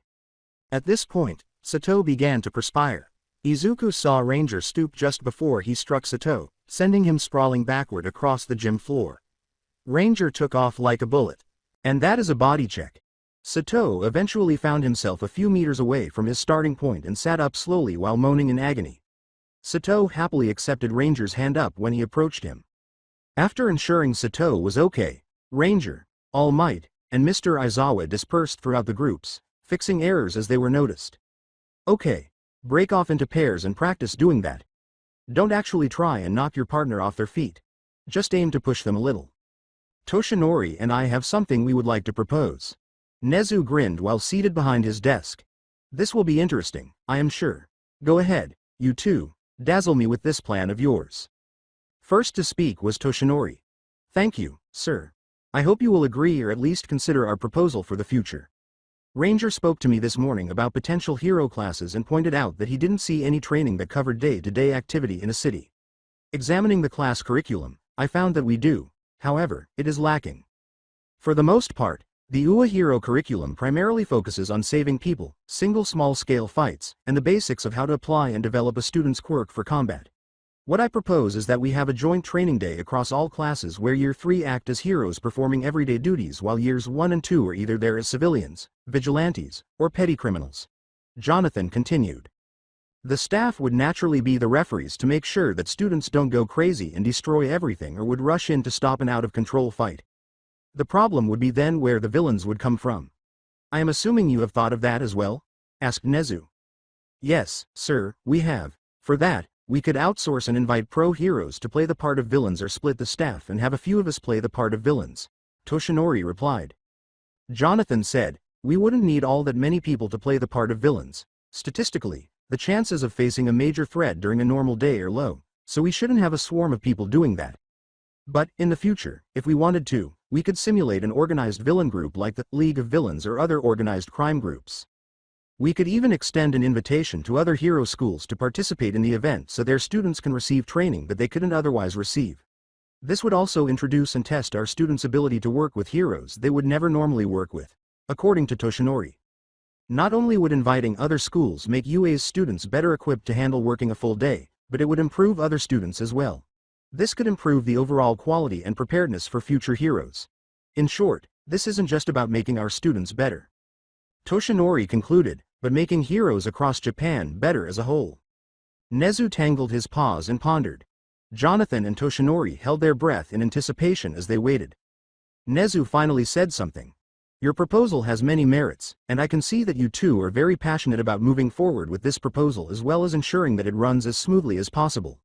At this point, Sato began to perspire. Izuku saw Ranger stoop just before he struck Sato, sending him sprawling backward across the gym floor. Ranger took off like a bullet. And that is a body check. Sato eventually found himself a few meters away from his starting point and sat up slowly while moaning in agony. Sato happily accepted Ranger's hand up when he approached him. After ensuring Sato was okay, Ranger, All Might, and Mr. Aizawa dispersed throughout the groups, fixing errors as they were noticed. Okay, break off into pairs and practice doing that. Don't actually try and knock your partner off their feet. Just aim to push them a little. Toshinori and I have something we would like to propose. Nezu grinned while seated behind his desk. This will be interesting, I am sure. Go ahead, you two, dazzle me with this plan of yours. First to speak was Toshinori. Thank you, sir. I hope you will agree or at least consider our proposal for the future. Ranger spoke to me this morning about potential hero classes and pointed out that he didn't see any training that covered day-to-day activity in a city. Examining the class curriculum, I found that we do, however, it is lacking. For the most part, the UA Hero curriculum primarily focuses on saving people, single small-scale fights, and the basics of how to apply and develop a student's quirk for combat. What I propose is that we have a joint training day across all classes where Year 3 act as heroes performing everyday duties while Years 1 and 2 are either there as civilians, vigilantes, or petty criminals. Jonathan continued. The staff would naturally be the referees to make sure that students don't go crazy and destroy everything or would rush in to stop an out-of-control fight. The problem would be then where the villains would come from. I am assuming you have thought of that as well? Asked Nezu. Yes, sir, we have. For that, we could outsource and invite pro heroes to play the part of villains or split the staff and have a few of us play the part of villains. Toshinori replied. Jonathan said, we wouldn't need all that many people to play the part of villains. Statistically, the chances of facing a major threat during a normal day are low, so we shouldn't have a swarm of people doing that. But, in the future, if we wanted to, we could simulate an organized villain group like the League of Villains or other organized crime groups. We could even extend an invitation to other hero schools to participate in the event so their students can receive training that they couldn't otherwise receive. This would also introduce and test our students' ability to work with heroes they would never normally work with, according to Toshinori. Not only would inviting other schools make UA's students better equipped to handle working a full day, but it would improve other students as well. This could improve the overall quality and preparedness for future heroes. In short, this isn't just about making our students better, Toshinori concluded, but making heroes across Japan better as a whole. Nezu tangled his paws and pondered. Jonathan and Toshinori held their breath in anticipation as they waited. Nezu finally said something. Your proposal has many merits, and I can see that you two are very passionate about moving forward with this proposal as well as ensuring that it runs as smoothly as possible.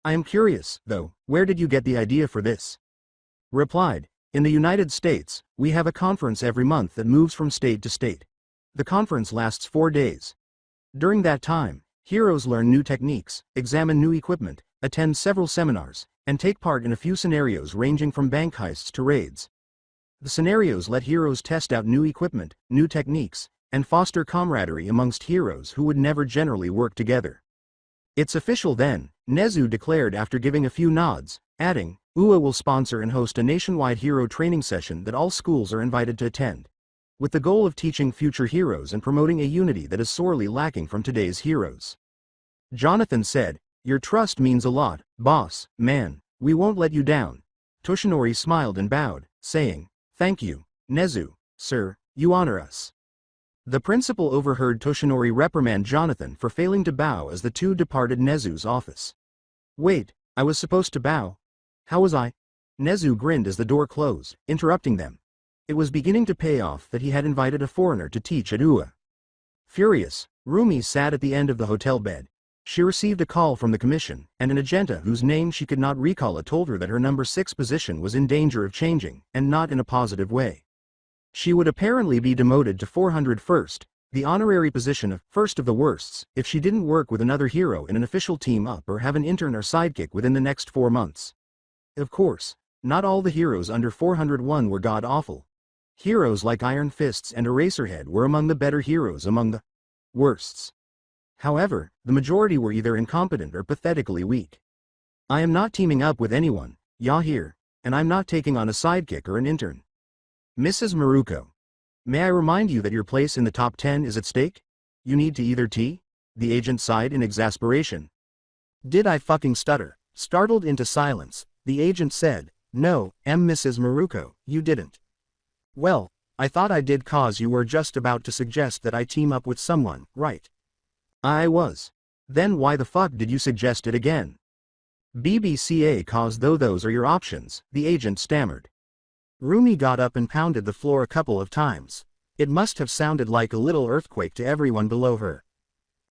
I am curious, though, where did you get the idea for this? Replied, in the United States, we have a conference every month that moves from state to state. The conference lasts 4 days. During that time, heroes learn new techniques, examine new equipment, attend several seminars, and take part in a few scenarios ranging from bank heists to raids. The scenarios let heroes test out new equipment, new techniques, and foster camaraderie amongst heroes who would never generally work together. It's official then, Nezu declared after giving a few nods, adding, UA will sponsor and host a nationwide hero training session that all schools are invited to attend, with the goal of teaching future heroes and promoting a unity that is sorely lacking from today's heroes. Jonathan said, your trust means a lot, boss, man, we won't let you down. Toshinori smiled and bowed, saying, thank you, Nezu, sir, you honor us. The principal overheard Toshinori reprimand Jonathan for failing to bow as the two departed Nezu's office. Wait, I was supposed to bow? How was I? Nezu grinned as the door closed, interrupting them. It was beginning to pay off that he had invited a foreigner to teach at UA. Furious, Rumi sat at the end of the hotel bed. She received a call from the commission, and an agenta whose name she could not recall told her that her number 6 position was in danger of changing, and not in a positive way. She would apparently be demoted to 401st, the honorary position of first of the worsts, if she didn't work with another hero in an official team-up or have an intern or sidekick within the next 4 months. Of course, not all the heroes under 401 were god-awful. Heroes like Iron Fists and Eraserhead were among the better heroes among the worsts. However, the majority were either incompetent or pathetically weak. I am not teaming up with anyone, ya here, and I'm not taking on a sidekick or an intern. Mrs. Maruko. May I remind you that your place in the top 10 is at stake? You need to either T? The agent sighed in exasperation. Did I fucking stutter? Startled into silence, the agent said, no, Mrs. Maruko, you didn't. Well, I thought I did cause you were just about to suggest that I team up with someone, right? I was. Then why the fuck did you suggest it again? BBCA cause though those are your options, the agent stammered. Rumi got up and pounded the floor a couple of times. It must have sounded like a little earthquake to everyone below her.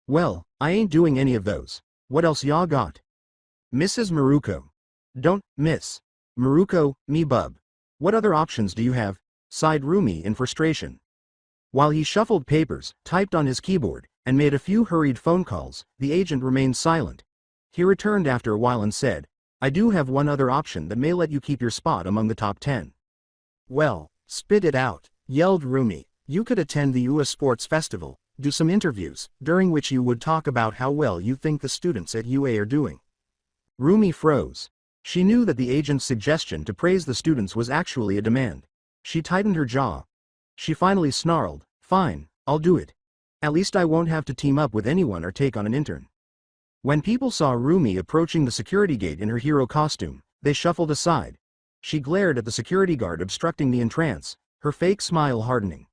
Well, I ain't doing any of those. What else y'all got? Mrs. Maruko. Don't, miss. Maruko, me bub. What other options do you have? Sighed Rumi in frustration. While he shuffled papers, typed on his keyboard, and made a few hurried phone calls, the agent remained silent. He returned after a while and said, I do have one other option that may let you keep your spot among the top 10. Well, spit it out, yelled Rumi. You could attend the UA Sports Festival, do some interviews, during which you would talk about how well you think the students at UA are doing. Rumi froze. She knew that the agent's suggestion to praise the students was actually a demand. She tightened her jaw. She finally snarled, fine, I'll do it. At least I won't have to team up with anyone or take on an intern. When people saw Rumi approaching the security gate in her hero costume, they shuffled aside. She glared at the security guard obstructing the entrance, her fake smile hardening.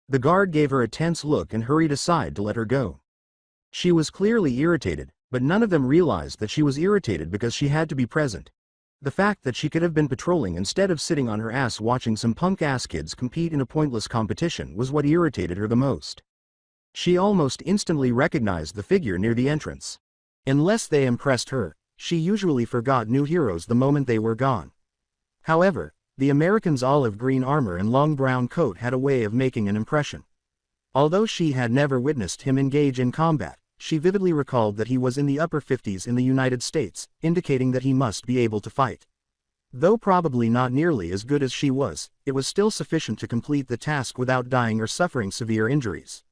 The guard gave her a tense look and hurried aside to let her go. She was clearly irritated, but none of them realized that she was irritated because she had to be present. The fact that she could have been patrolling instead of sitting on her ass watching some punk-ass kids compete in a pointless competition was what irritated her the most. She almost instantly recognized the figure near the entrance. Unless they impressed her, she usually forgot new heroes the moment they were gone. However, the American's olive green armor and long brown coat had a way of making an impression. Although she had never witnessed him engage in combat, she vividly recalled that he was in the upper 50s in the United States, indicating that he must be able to fight. Though probably not nearly as good as she was, it was still sufficient to complete the task without dying or suffering severe injuries.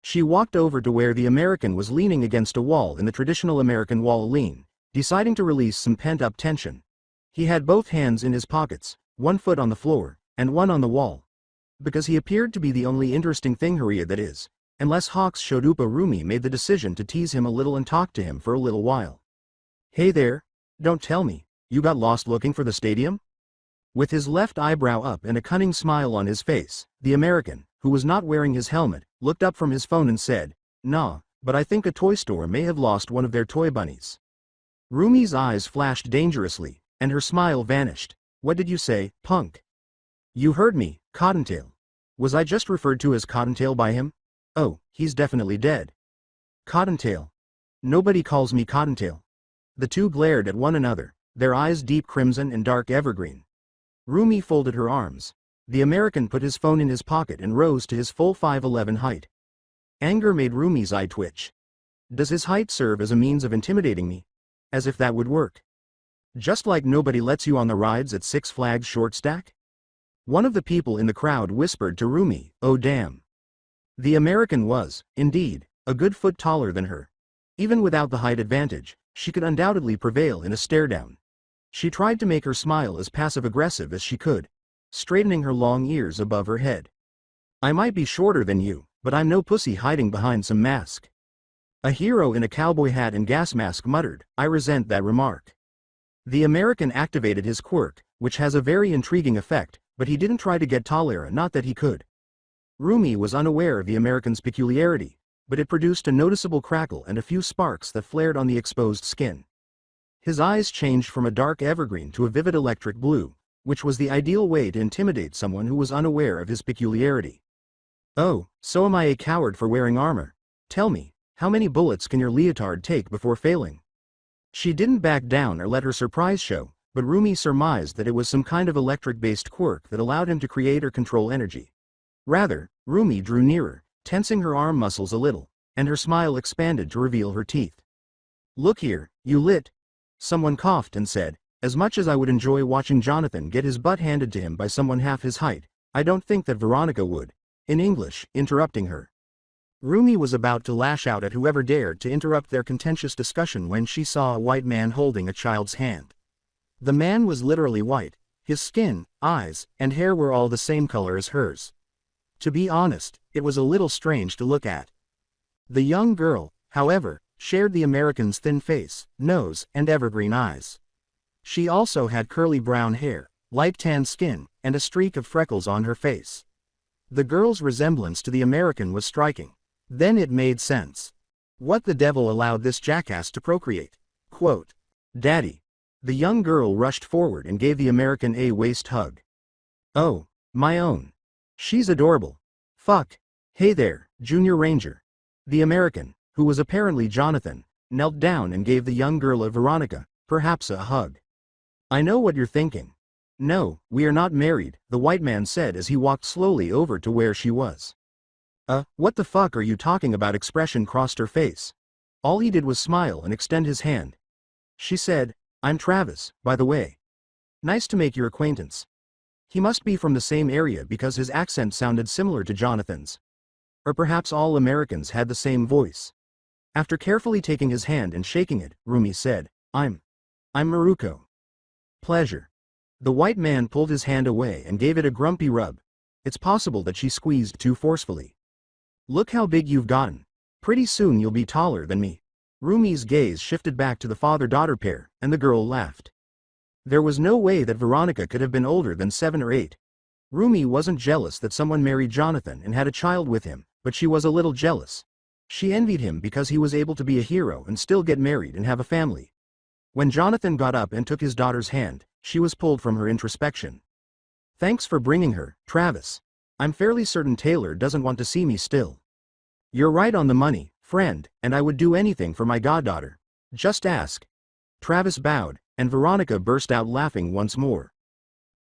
She walked over to where the American was leaning against a wall in the traditional American wall lean, deciding to release some pent-up tension. He had both hands in his pockets, one foot on the floor, and one on the wall. Because he appeared to be the only interesting thing here that is, unless Hawks showed up, Rumi made the decision to tease him a little and talk to him for a little while. Hey there, don't tell me, you got lost looking for the stadium? With his left eyebrow up and a cunning smile on his face, the American, who was not wearing his helmet, looked up from his phone and said, "Nah, but I think a toy store may have lost one of their toy bunnies." Rumi's eyes flashed dangerously, and her smile vanished. "What did you say, punk?" "You heard me, Cottontail. Was I just referred to as Cottontail by him? Oh, he's definitely dead." "Cottontail. Nobody calls me Cottontail." The two glared at one another, their eyes deep crimson and dark evergreen. Rumi folded her arms. The American put his phone in his pocket and rose to his full 5'11" height. Anger made Rumi's eye twitch. Does his height serve as a means of intimidating me? As if that would work. Just like nobody lets you on the rides at Six Flags Short Stack? One of the people in the crowd whispered to Rumi, "Oh damn." The American was, indeed, a good foot taller than her. Even without the height advantage, she could undoubtedly prevail in a stare-down. She tried to make her smile as passive-aggressive as she could, straightening her long ears above her head. "I might be shorter than you, but I'm no pussy hiding behind some mask." A hero in a cowboy hat and gas mask muttered, "I resent that remark." The American activated his quirk, which has a very intriguing effect, but he didn't try to get taller, not that he could. Rumi was unaware of the American's peculiarity, but it produced a noticeable crackle and a few sparks that flared on the exposed skin. His eyes changed from a dark evergreen to a vivid electric blue, which was the ideal way to intimidate someone who was unaware of his peculiarity. "Oh, so am I a coward for wearing armor? Tell me, how many bullets can your leotard take before failing?" She didn't back down or let her surprise show, but Rumi surmised that it was some kind of electric-based quirk that allowed him to create or control energy. Rather, Rumi drew nearer, tensing her arm muscles a little, and her smile expanded to reveal her teeth. "Look here, you lit." Someone coughed and said, "As much as I would enjoy watching Jonathan get his butt handed to him by someone half his height, I don't think that Veronica would." In English, interrupting her. Rumi was about to lash out at whoever dared to interrupt their contentious discussion when she saw a white man holding a child's hand. The man was literally white. His skin, eyes, and hair were all the same color as hers. To be honest, it was a little strange to look at. The young girl, however, shared the American's thin face, nose, and evergreen eyes. She also had curly brown hair, light tan skin, and a streak of freckles on her face. The girl's resemblance to the American was striking. Then it made sense. What the devil allowed this jackass to procreate? Quote, "Daddy." The young girl rushed forward and gave the American a waist hug. "Oh, my own. She's adorable. Fuck. Hey there, Junior Ranger." The American, who was apparently Jonathan, knelt down and gave the young girl a Veronica, perhaps a hug. "I know what you're thinking. No, we are not married," the white man said as he walked slowly over to where she was. What the fuck are you talking about?" Expression crossed her face. All he did was smile and extend his hand. She said, "I'm Travis, by the way. Nice to make your acquaintance." He must be from the same area because his accent sounded similar to Jonathan's. Or perhaps all Americans had the same voice. After carefully taking his hand and shaking it, Rumi said, I'm Maruko." "Pleasure." The white man pulled his hand away and gave it a grumpy rub. It's possible that she squeezed too forcefully. "Look how big you've gotten. Pretty soon you'll be taller than me." Rumi's gaze shifted back to the father-daughter pair, and the girl laughed. There was no way that Veronica could have been older than 7 or 8. Rumi wasn't jealous that someone married Jonathan and had a child with him, but she was a little jealous. She envied him because he was able to be a hero and still get married and have a family. When Jonathan got up and took his daughter's hand, she was pulled from her introspection. "Thanks for bringing her, Travis. I'm fairly certain Taylor doesn't want to see me still." "You're right on the money, friend, and I would do anything for my goddaughter. Just ask." Travis bowed, and Veronica burst out laughing once more.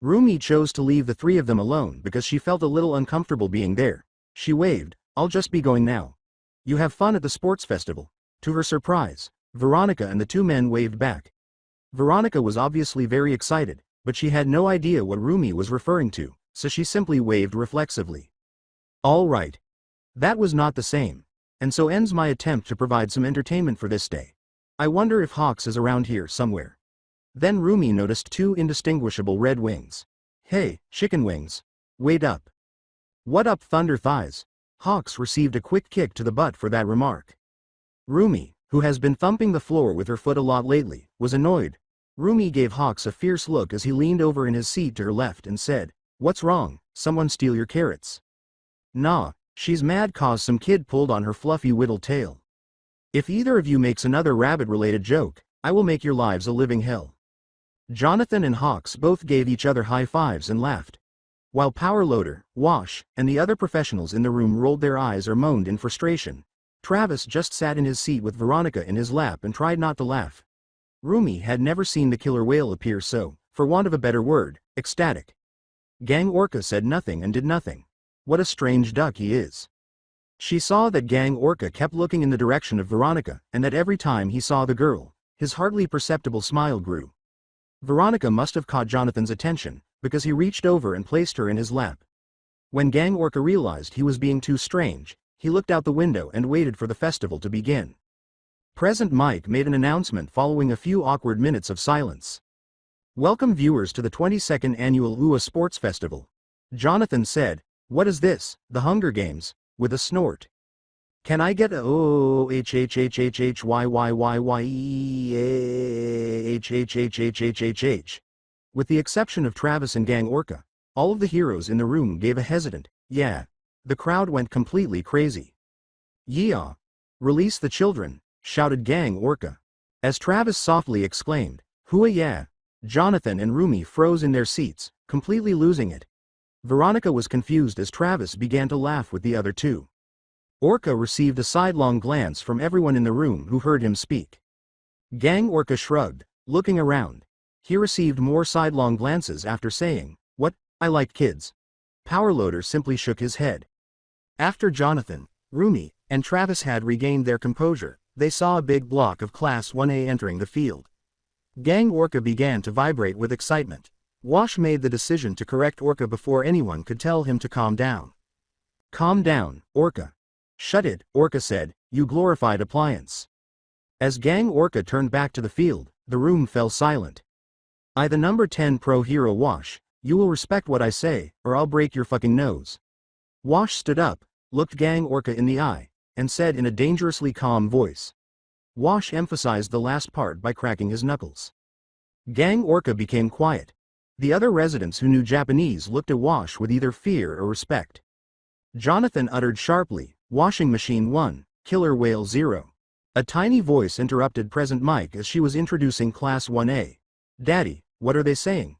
Rumi chose to leave the three of them alone because she felt a little uncomfortable being there. She waved, "I'll just be going now. You have fun at the sports festival." To her surprise, Veronica and the two men waved back. Veronica was obviously very excited, but she had no idea what Rumi was referring to, so she simply waved reflexively. "All right." That was not the same. And so ends my attempt to provide some entertainment for this day. I wonder if Hawks is around here somewhere. Then Rumi noticed two indistinguishable red wings. Hey, chicken wings. Wait up. What up, thunder thighs? Hawks received a quick kick to the butt for that remark. Rumi, who has been thumping the floor with her foot a lot lately, was annoyed. Rumi gave Hawks a fierce look as he leaned over in his seat to her left and said, "What's wrong? Someone steal your carrots?" Nah, she's mad 'cause some kid pulled on her fluffy whittled tail. If either of you makes another rabbit-related joke, I will make your lives a living hell. Jonathan and Hawks both gave each other high fives and laughed. While Power Loader, Wash, and the other professionals in the room rolled their eyes or moaned in frustration, Travis just sat in his seat with Veronica in his lap and tried not to laugh. Rumi had never seen the killer whale appear so, for want of a better word, ecstatic. Gang Orca said nothing and did nothing. What a strange duck he is. She saw that Gang Orca kept looking in the direction of Veronica, and that every time he saw the girl, his hardly perceptible smile grew. Veronica must have caught Jonathan's attention, because he reached over and placed her in his lap. When Gang Orca realized he was being too strange, he looked out the window and waited for the festival to begin. Present Mike made an announcement following a few awkward minutes of silence. Welcome viewers to the 22nd annual UA Sports Festival. Jonathan said, "What is this, the Hunger Games?" with a snort. "Can I get a OHHHHYYYYYEHHHHHH? With the exception of Travis and Gang Orca, all of the heroes in the room gave a hesitant, yeah. The crowd went completely crazy. "Yeah. Release the children," shouted Gang Orca. As Travis softly exclaimed, "Hooah yeah," Jonathan and Rumi froze in their seats, completely losing it. Veronica was confused as Travis began to laugh with the other two. Orca received a sidelong glance from everyone in the room who heard him speak. Gang Orca shrugged, looking around. He received more sidelong glances after saying, "What, I like kids." Power Loader simply shook his head. After Jonathan, Rumi, and Travis had regained their composure, they saw a big block of Class 1A entering the field. Gang Orca began to vibrate with excitement. Wash made the decision to correct Orca before anyone could tell him to calm down. "Calm down, Orca." "Shut it," Orca said, "you glorified appliance." As Gang Orca turned back to the field, the room fell silent. "I the number 10 pro hero Wash, you will respect what I say, or I'll break your fucking nose." Wash stood up, looked Gang Orca in the eye, and said in a dangerously calm voice. Wash emphasized the last part by cracking his knuckles. Gang Orca became quiet. The other residents who knew Japanese looked at Wash with either fear or respect. Jonathan uttered sharply, "Washing Machine 1, Killer Whale 0. A tiny voice interrupted Present Mike as she was introducing Class 1A. "Daddy, what are they saying?"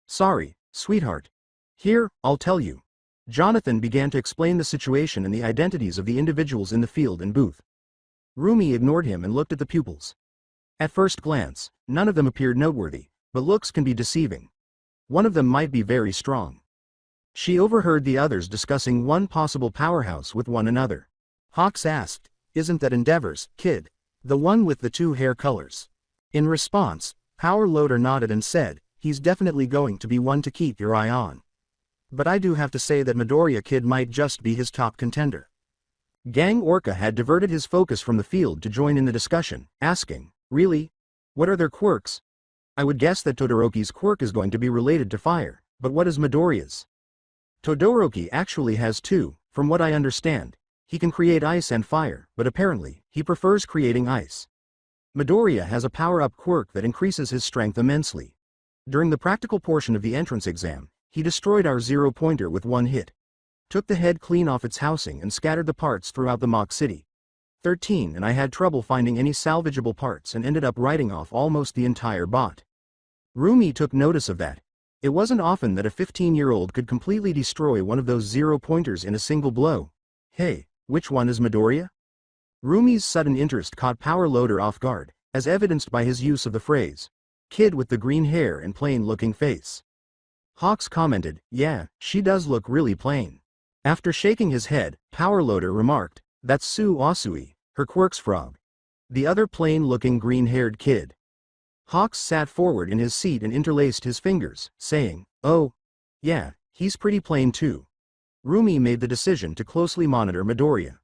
"Sorry, sweetheart. Here, I'll tell you." Jonathan began to explain the situation and the identities of the individuals in the field and booth. Rumi ignored him and looked at the pupils. At first glance, none of them appeared noteworthy, but looks can be deceiving. One of them might be very strong. She overheard the others discussing one possible powerhouse with one another. Hawks asked, "Isn't that Endeavor's kid? The one with the two hair colors?" In response, Power Loader nodded and said, "He's definitely going to be one to keep your eye on. But I do have to say that Midoriya Kid might just be his top contender." Gang Orca had diverted his focus from the field to join in the discussion, asking, "Really? What are their quirks? I would guess that Todoroki's quirk is going to be related to fire, but what is Midoriya's?" "Todoroki actually has two, from what I understand. He can create ice and fire, but apparently, he prefers creating ice. Midoriya has a power-up quirk that increases his strength immensely. During the practical portion of the entrance exam, he destroyed our zero-pointer with one hit. Took the head clean off its housing and scattered the parts throughout the mock city. 13 and I had trouble finding any salvageable parts and ended up writing off almost the entire bot." Rumi took notice of that. It wasn't often that a 15-year-old could completely destroy one of those zero-pointers in a single blow. "Hey, which one is Midoriya?" Rumi's sudden interest caught Power Loader off guard, as evidenced by his use of the phrase, "Kid with the green hair and plain-looking face." Hawks commented, "Yeah, she does look really plain." After shaking his head, Power Loader remarked, "That's Sue Asui, her quirk's frog. The other plain-looking green-haired kid." Hawks sat forward in his seat and interlaced his fingers, saying, "Oh, yeah, he's pretty plain too." Rumi made the decision to closely monitor Midoriya.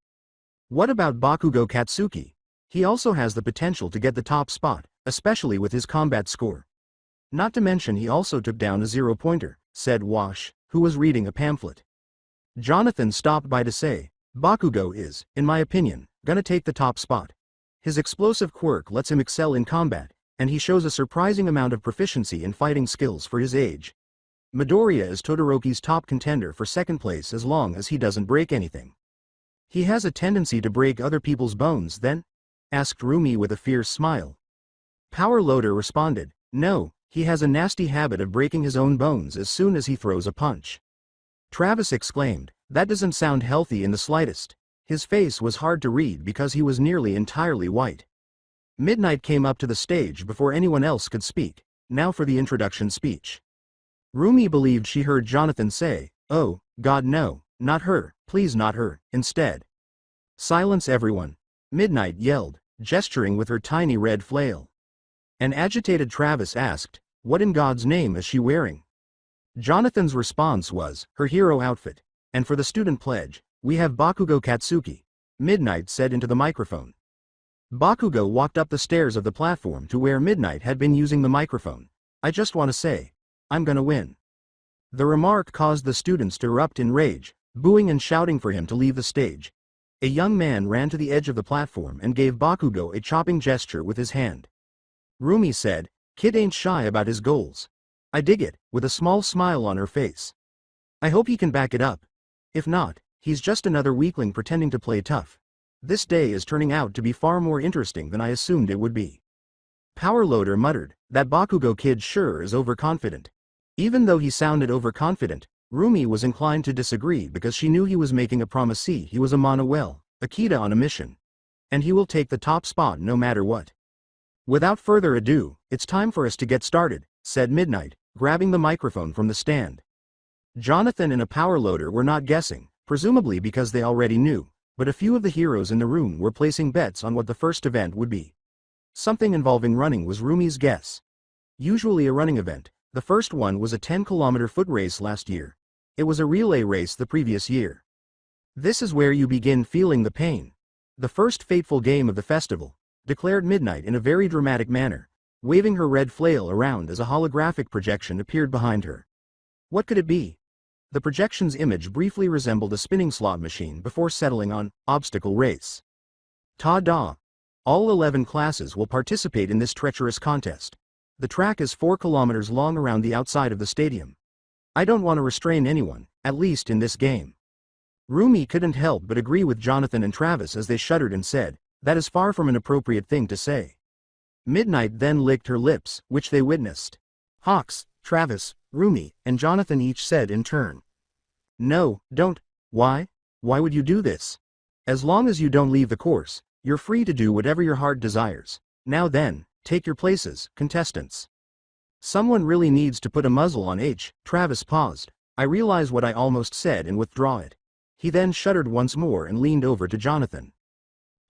What about Bakugo Katsuki? He also has the potential to get the top spot, especially with his combat score. Not to mention he also took down a zero-pointer, said Wash, who was reading a pamphlet. Jonathan stopped by to say, Bakugo is, in my opinion, gonna take the top spot. His explosive quirk lets him excel in combat, and he shows a surprising amount of proficiency in fighting skills for his age. Midoriya is Todoroki's top contender for second place as long as he doesn't break anything. He has a tendency to break other people's bones then? Asked Rumi with a fierce smile. Power Loader responded, no, he has a nasty habit of breaking his own bones as soon as he throws a punch. Travis exclaimed, that doesn't sound healthy in the slightest. His face was hard to read because he was nearly entirely white. Midnight came up to the stage before anyone else could speak. Now for the introduction speech. Rumi believed she heard Jonathan say, oh, God no, not her, please not her, instead. Silence everyone. Midnight yelled, gesturing with her tiny red flail. An agitated Travis asked, what in God's name is she wearing? Jonathan's response was, her hero outfit. And for the student pledge, we have Bakugo Katsuki, Midnight said into the microphone. Bakugo walked up the stairs of the platform to where Midnight had been using the microphone. I just want to say, I'm gonna win. The remark caused the students to erupt in rage, booing and shouting for him to leave the stage. A young man ran to the edge of the platform and gave Bakugo a chopping gesture with his hand. Rumi said, kid ain't shy about his goals. I dig it, with a small smile on her face. I hope he can back it up. If not, he's just another weakling pretending to play tough. This day is turning out to be far more interesting than I assumed it would be. Power Loader muttered, that Bakugo kid sure is overconfident. Even though he sounded overconfident, Rumi was inclined to disagree because she knew he was making a promise. He was a Manuel, Akita on a mission. And he will take the top spot no matter what. Without further ado, it's time for us to get started, said Midnight, grabbing the microphone from the stand. Jonathan and a Power Loader were not guessing, presumably because they already knew, but a few of the heroes in the room were placing bets on what the first event would be. Something involving running was Rumi's guess. Usually a running event, the first one was a 10-kilometer foot race last year. It was a relay race the previous year. This is where you begin feeling the pain. The first fateful game of the festival, declared Midnight in a very dramatic manner, waving her red flail around as a holographic projection appeared behind her. What could it be? The projection's image briefly resembled a spinning slot machine before settling on obstacle race. Ta-da! All 11 classes will participate in this treacherous contest. The track is 4 kilometers long around the outside of the stadium. I don't want to restrain anyone, at least in this game. Rumi couldn't help but agree with Jonathan and Travis as they shuddered and said, that is far from an appropriate thing to say. Midnight then licked her lips, which they witnessed. Hawks, Travis, Rumi, and Jonathan each said in turn. No, don't. Why? Why would you do this? As long as you don't leave the course, you're free to do whatever your heart desires. Now then, take your places, contestants. Someone really needs to put a muzzle on H. Travis paused. I realize what I almost said and withdraw it. He then shuddered once more and leaned over to Jonathan.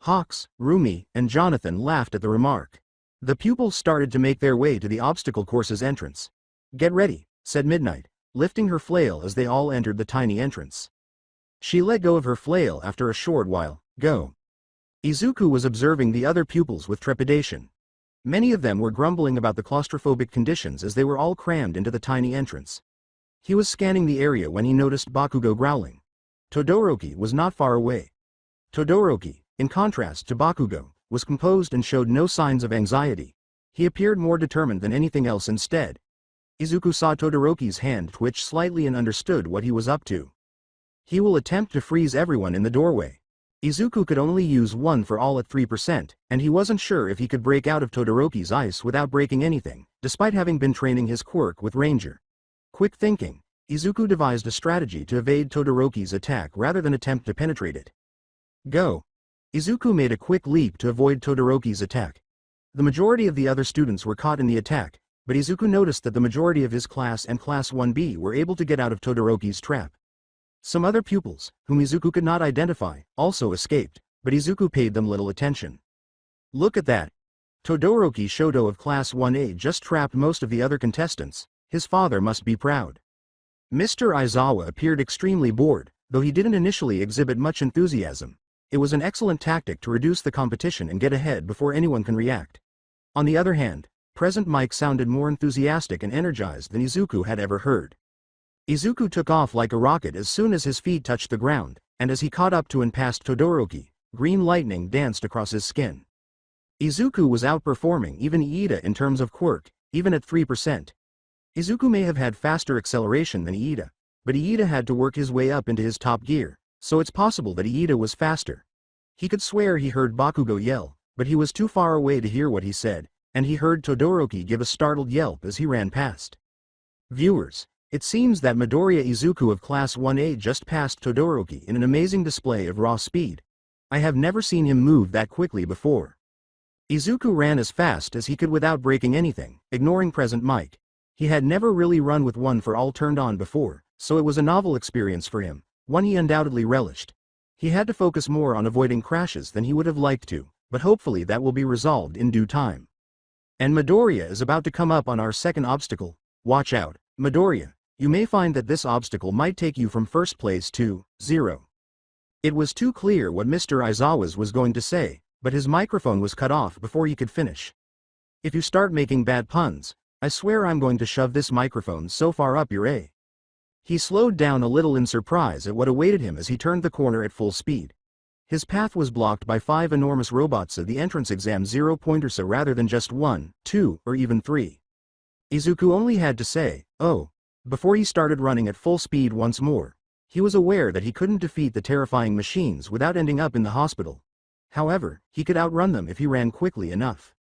Hawks, Rumi, and Jonathan laughed at the remark. The pupils started to make their way to the obstacle course's entrance. Get ready, said Midnight, lifting her flail as they all entered the tiny entrance. She let go of her flail after a short while. Go. Izuku was observing the other pupils with trepidation. Many of them were grumbling about the claustrophobic conditions as they were all crammed into the tiny entrance. He was scanning the area when he noticed Bakugo growling. Todoroki was not far away. Todoroki, in contrast to Bakugo, was composed and showed no signs of anxiety. He appeared more determined than anything else instead. Izuku saw Todoroki's hand twitch slightly and understood what he was up to. He will attempt to freeze everyone in the doorway. Izuku could only use one for all at 3%, and he wasn't sure if he could break out of Todoroki's ice without breaking anything, despite having been training his quirk with Ranger. Quick thinking, Izuku devised a strategy to evade Todoroki's attack rather than attempt to penetrate it. Go. Izuku made a quick leap to avoid Todoroki's attack. The majority of the other students were caught in the attack, but Izuku noticed that the majority of his class and Class 1B were able to get out of Todoroki's trap. Some other pupils, whom Izuku could not identify, also escaped, but Izuku paid them little attention. Look at that. Todoroki Shoto of Class 1A just trapped most of the other contestants. His father must be proud. Mr. Aizawa appeared extremely bored, though he didn't initially exhibit much enthusiasm. It was an excellent tactic to reduce the competition and get ahead before anyone can react. On the other hand, Present Mike sounded more enthusiastic and energized than Izuku had ever heard. Izuku took off like a rocket as soon as his feet touched the ground, and as he caught up to and passed Todoroki, green lightning danced across his skin. Izuku was outperforming even Iida in terms of quirk, even at 3%. Izuku may have had faster acceleration than Iida, but Iida had to work his way up into his top gear, so it's possible that Iida was faster. He could swear he heard Bakugo yell, but he was too far away to hear what he said, and he heard Todoroki give a startled yelp as he ran past. Viewers, it seems that Midoriya Izuku of Class 1A just passed Todoroki in an amazing display of raw speed. I have never seen him move that quickly before. Izuku ran as fast as he could without breaking anything, ignoring Present Mike. He had never really run with one for all turned on before, so it was a novel experience for him, one he undoubtedly relished. He had to focus more on avoiding crashes than he would have liked to, but hopefully that will be resolved in due time. And Midoriya is about to come up on our second obstacle. Watch out, Midoriya. You may find that this obstacle might take you from first place to 0. It was too clear what Mr. Aizawa's was going to say, but his microphone was cut off before he could finish. If you start making bad puns, I swear I'm going to shove this microphone so far up your A. He slowed down a little in surprise at what awaited him as he turned the corner at full speed. His path was blocked by 5 enormous robots of the entrance exam 0-pointers rather than just 1, 2, or even 3. Izuku only had to say, "Oh," before he started running at full speed once more. He was aware that he couldn't defeat the terrifying machines without ending up in the hospital. However, he could outrun them if he ran quickly enough.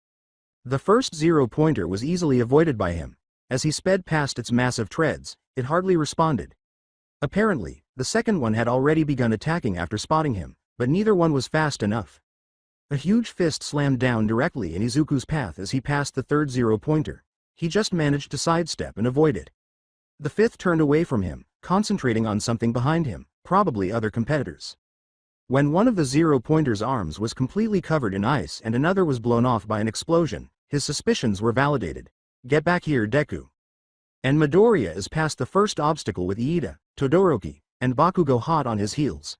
The first 0-pointer was easily avoided by him. As he sped past its massive treads, it hardly responded. Apparently, the second one had already begun attacking after spotting him, but neither one was fast enough. A huge fist slammed down directly in Izuku's path as he passed the third 0-pointer. He just managed to sidestep and avoid it. The fifth turned away from him, concentrating on something behind him, probably other competitors. When one of the 0-pointer's arms was completely covered in ice and another was blown off by an explosion, his suspicions were validated. Get back here, Deku. And Midoriya is past the first obstacle with Iida, Todoroki, and Bakugo hot on his heels.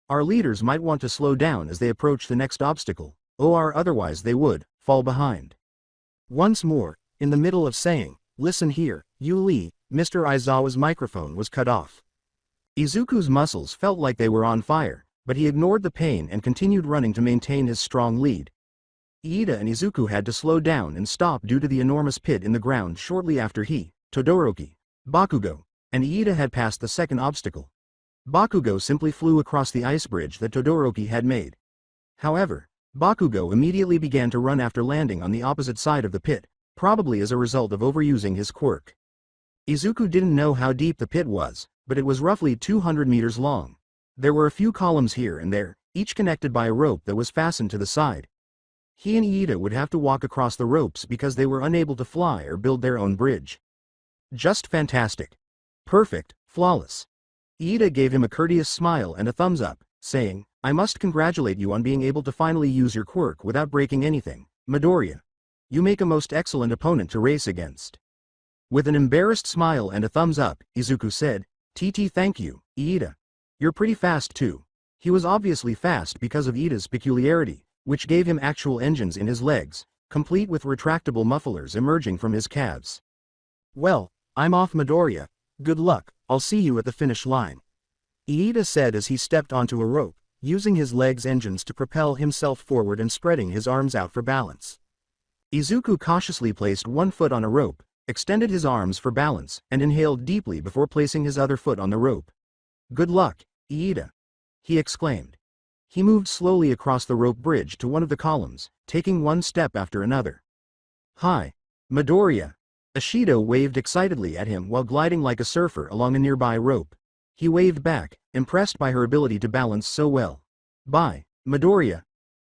Our leaders might want to slow down as they approach the next obstacle, or otherwise they would fall behind. Once more, in the middle of saying, "Listen here, you Lee," Mr. Aizawa's microphone was cut off. Izuku's muscles felt like they were on fire, but he ignored the pain and continued running to maintain his strong lead. Iida and Izuku had to slow down and stop due to the enormous pit in the ground shortly after he, Todoroki, Bakugo, and Iida had passed the second obstacle. Bakugo simply flew across the ice bridge that Todoroki had made. However, Bakugo immediately began to run after landing on the opposite side of the pit, probably as a result of overusing his quirk. Izuku didn't know how deep the pit was, but it was roughly 200 meters long. There were a few columns here and there, each connected by a rope that was fastened to the side. He and Iida would have to walk across the ropes because they were unable to fly or build their own bridge. Just fantastic. Perfect, flawless. Iida gave him a courteous smile and a thumbs up, saying, "I must congratulate you on being able to finally use your quirk without breaking anything, Midoriya. You make a most excellent opponent to race against." With an embarrassed smile and a thumbs up, Izuku said, "TT, thank you, Iida. You're pretty fast too." He was obviously fast because of Iida's peculiarity, which gave him actual engines in his legs, complete with retractable mufflers emerging from his calves. "Well, I'm off, Midoriya. Good luck, I'll see you at the finish line," Iida said as he stepped onto a rope, using his legs' engines to propel himself forward and spreading his arms out for balance. Izuku cautiously placed one foot on a rope, extended his arms for balance, and inhaled deeply before placing his other foot on the rope. "Good luck, Iida," he exclaimed. He moved slowly across the rope bridge to one of the columns, taking one step after another. "Hi, Midoriya." Ashido waved excitedly at him while gliding like a surfer along a nearby rope. He waved back, impressed by her ability to balance so well. "Bye, Midoriya,"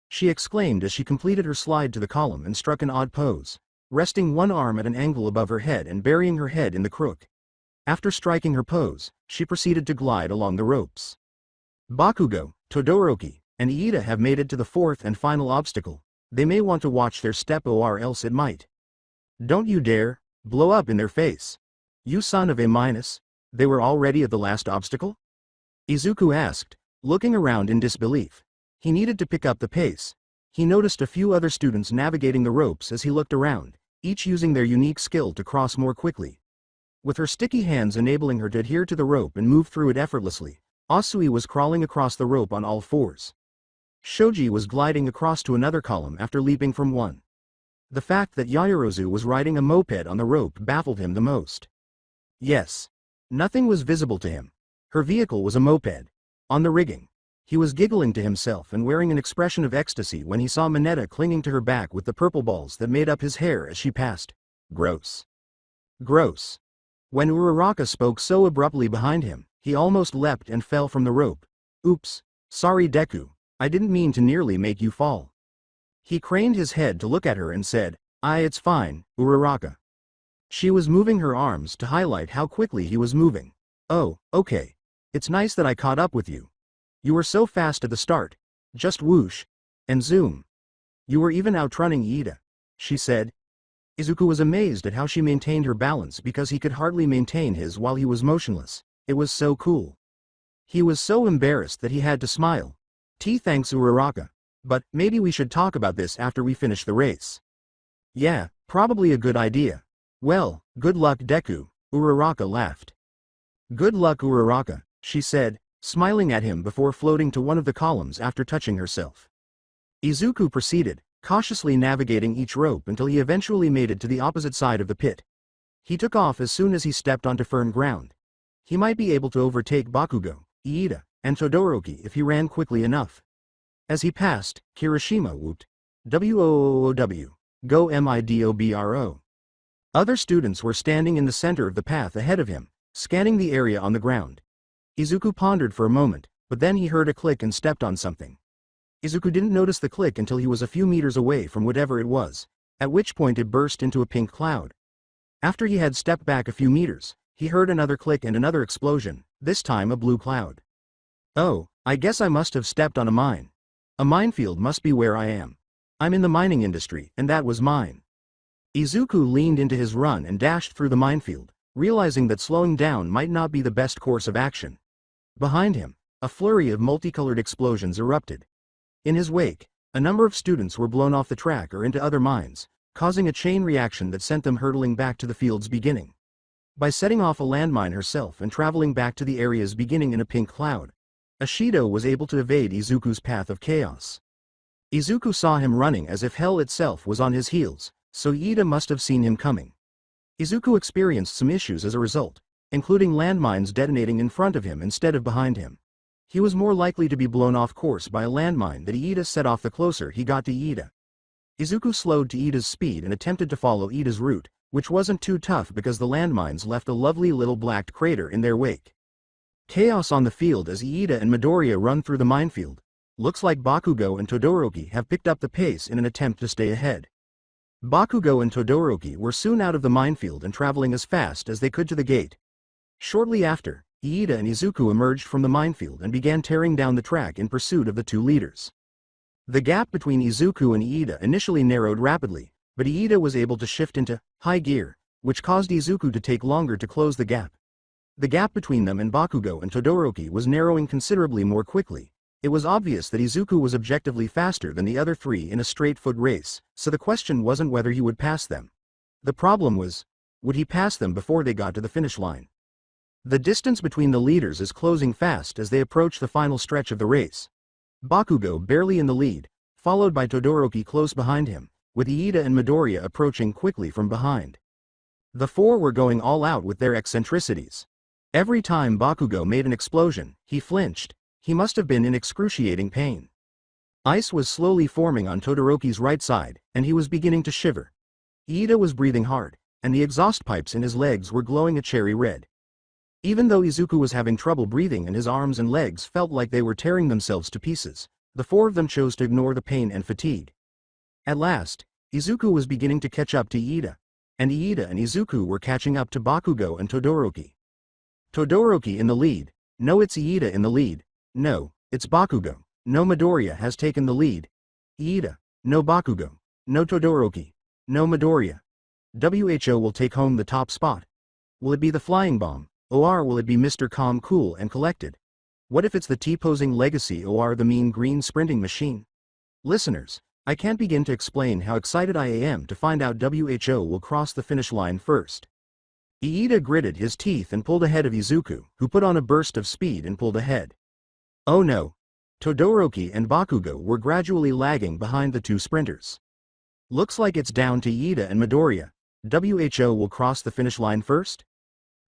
she exclaimed as she completed her slide to the column and struck an odd pose, resting one arm at an angle above her head and burying her head in the crook. After striking her pose, she proceeded to glide along the ropes. Bakugo, Todoroki, and Iida have made it to the fourth and final obstacle. They may want to watch their step or else it might. "Don't you dare blow up in their face, you son of A-." They were already at the last obstacle? Izuku asked, looking around in disbelief. He needed to pick up the pace. He noticed a few other students navigating the ropes as he looked around, each using their unique skill to cross more quickly. With her sticky hands enabling her to adhere to the rope and move through it effortlessly, Asui was crawling across the rope on all fours. Shoji was gliding across to another column after leaping from one. The fact that Yaoyorozu was riding a moped on the rope baffled him the most. Yes. Nothing was visible to him. Her vehicle was a moped. On the rigging. He was giggling to himself and wearing an expression of ecstasy when he saw Mineta clinging to her back with the purple balls that made up his hair as she passed. Gross. Gross. When Uraraka spoke so abruptly behind him, he almost leapt and fell from the rope. Oops. Sorry Deku. I didn't mean to nearly make you fall. He craned his head to look at her and said, It's fine, Uraraka. She was moving her arms to highlight how quickly he was moving. Oh, okay. It's nice that I caught up with you. You were so fast at the start. Just whoosh. And zoom. You were even outrunning Iida, she said. Izuku was amazed at how she maintained her balance because he could hardly maintain his while he was motionless. It was so cool. He was so embarrassed that he had to smile. Thanks Uraraka. But maybe we should talk about this after we finish the race. Yeah, probably a good idea. Well, good luck Deku, Uraraka laughed. Good luck Uraraka, she said, smiling at him before floating to one of the columns after touching herself. Izuku proceeded, cautiously navigating each rope until he eventually made it to the opposite side of the pit. He took off as soon as he stepped onto firm ground. He might be able to overtake Bakugo, Iida, and Todoroki if he ran quickly enough. As he passed, Kirishima whooped, "Woow, go Midobro." Other students were standing in the center of the path ahead of him, scanning the area on the ground. Izuku pondered for a moment, but then he heard a click and stepped on something. Izuku didn't notice the click until he was a few meters away from whatever it was, at which point it burst into a pink cloud. After he had stepped back a few meters, he heard another click and another explosion, this time a blue cloud. Oh, I guess I must have stepped on a mine. A minefield must be where I am. I'm in the mining industry, and that was mine. Izuku leaned into his run and dashed through the minefield, realizing that slowing down might not be the best course of action. Behind him, a flurry of multicolored explosions erupted. In his wake, a number of students were blown off the track or into other mines, causing a chain reaction that sent them hurtling back to the field's beginning. By setting off a landmine herself and traveling back to the area's beginning in a pink cloud, Ashido was able to evade Izuku's path of chaos. Izuku saw him running as if hell itself was on his heels, so Iida must have seen him coming. Izuku experienced some issues as a result, including landmines detonating in front of him instead of behind him. He was more likely to be blown off course by a landmine that Iida set off the closer he got to Iida. Izuku slowed to Iida's speed and attempted to follow Iida's route, which wasn't too tough because the landmines left a lovely little black crater in their wake. Chaos on the field as Iida and Midoriya run through the minefield. Looks like Bakugo and Todoroki have picked up the pace in an attempt to stay ahead. Bakugo and Todoroki were soon out of the minefield and traveling as fast as they could to the gate. Shortly after, Iida and Izuku emerged from the minefield and began tearing down the track in pursuit of the two leaders. The gap between Izuku and Iida initially narrowed rapidly, but Iida was able to shift into high gear, which caused Izuku to take longer to close the gap. The gap between them and Bakugo and Todoroki was narrowing considerably more quickly. It was obvious that Izuku was objectively faster than the other three in a straight-foot race, so the question wasn't whether he would pass them. The problem was, would he pass them before they got to the finish line? The distance between the leaders is closing fast as they approach the final stretch of the race. Bakugo barely in the lead, followed by Todoroki close behind him, with Iida and Midoriya approaching quickly from behind. The four were going all out with their eccentricities. Every time Bakugo made an explosion, he flinched. He must have been in excruciating pain. Ice was slowly forming on Todoroki's right side, and he was beginning to shiver. Iida was breathing hard, and the exhaust pipes in his legs were glowing a cherry red. Even though Izuku was having trouble breathing and his arms and legs felt like they were tearing themselves to pieces, the four of them chose to ignore the pain and fatigue. At last, Izuku was beginning to catch up to Iida, and Iida and Izuku were catching up to Bakugo and Todoroki. Todoroki in the lead. No, it's Iida in the lead. No, it's Bakugo. No, Midoriya has taken the lead. Iida. No, Bakugo. No, Todoroki. No, Midoriya. WHO will take home the top spot. Will it be the flying bomb, or will it be Mr. Calm, Cool and Collected? What if it's the T-posing legacy or the mean green sprinting machine? Listeners, I can't begin to explain how excited I am to find out WHO will cross the finish line first. Iida gritted his teeth and pulled ahead of Izuku, who put on a burst of speed and pulled ahead. Oh no! Todoroki and Bakugo were gradually lagging behind the two sprinters. Looks like it's down to Iida and Midoriya. WHO will cross the finish line first?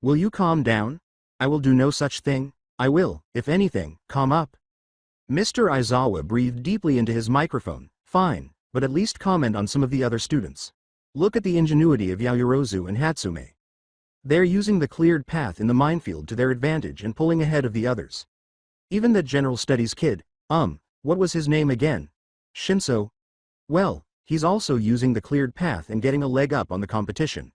Will you calm down? I will do no such thing. I will, if anything, calm up. Mr. Aizawa breathed deeply into his microphone. Fine, but at least comment on some of the other students. Look at the ingenuity of Yaoyorozu and Hatsume. They're using the cleared path in the minefield to their advantage and pulling ahead of the others. Even that general studies kid, what was his name again? Shinso? Well, he's also using the cleared path and getting a leg up on the competition.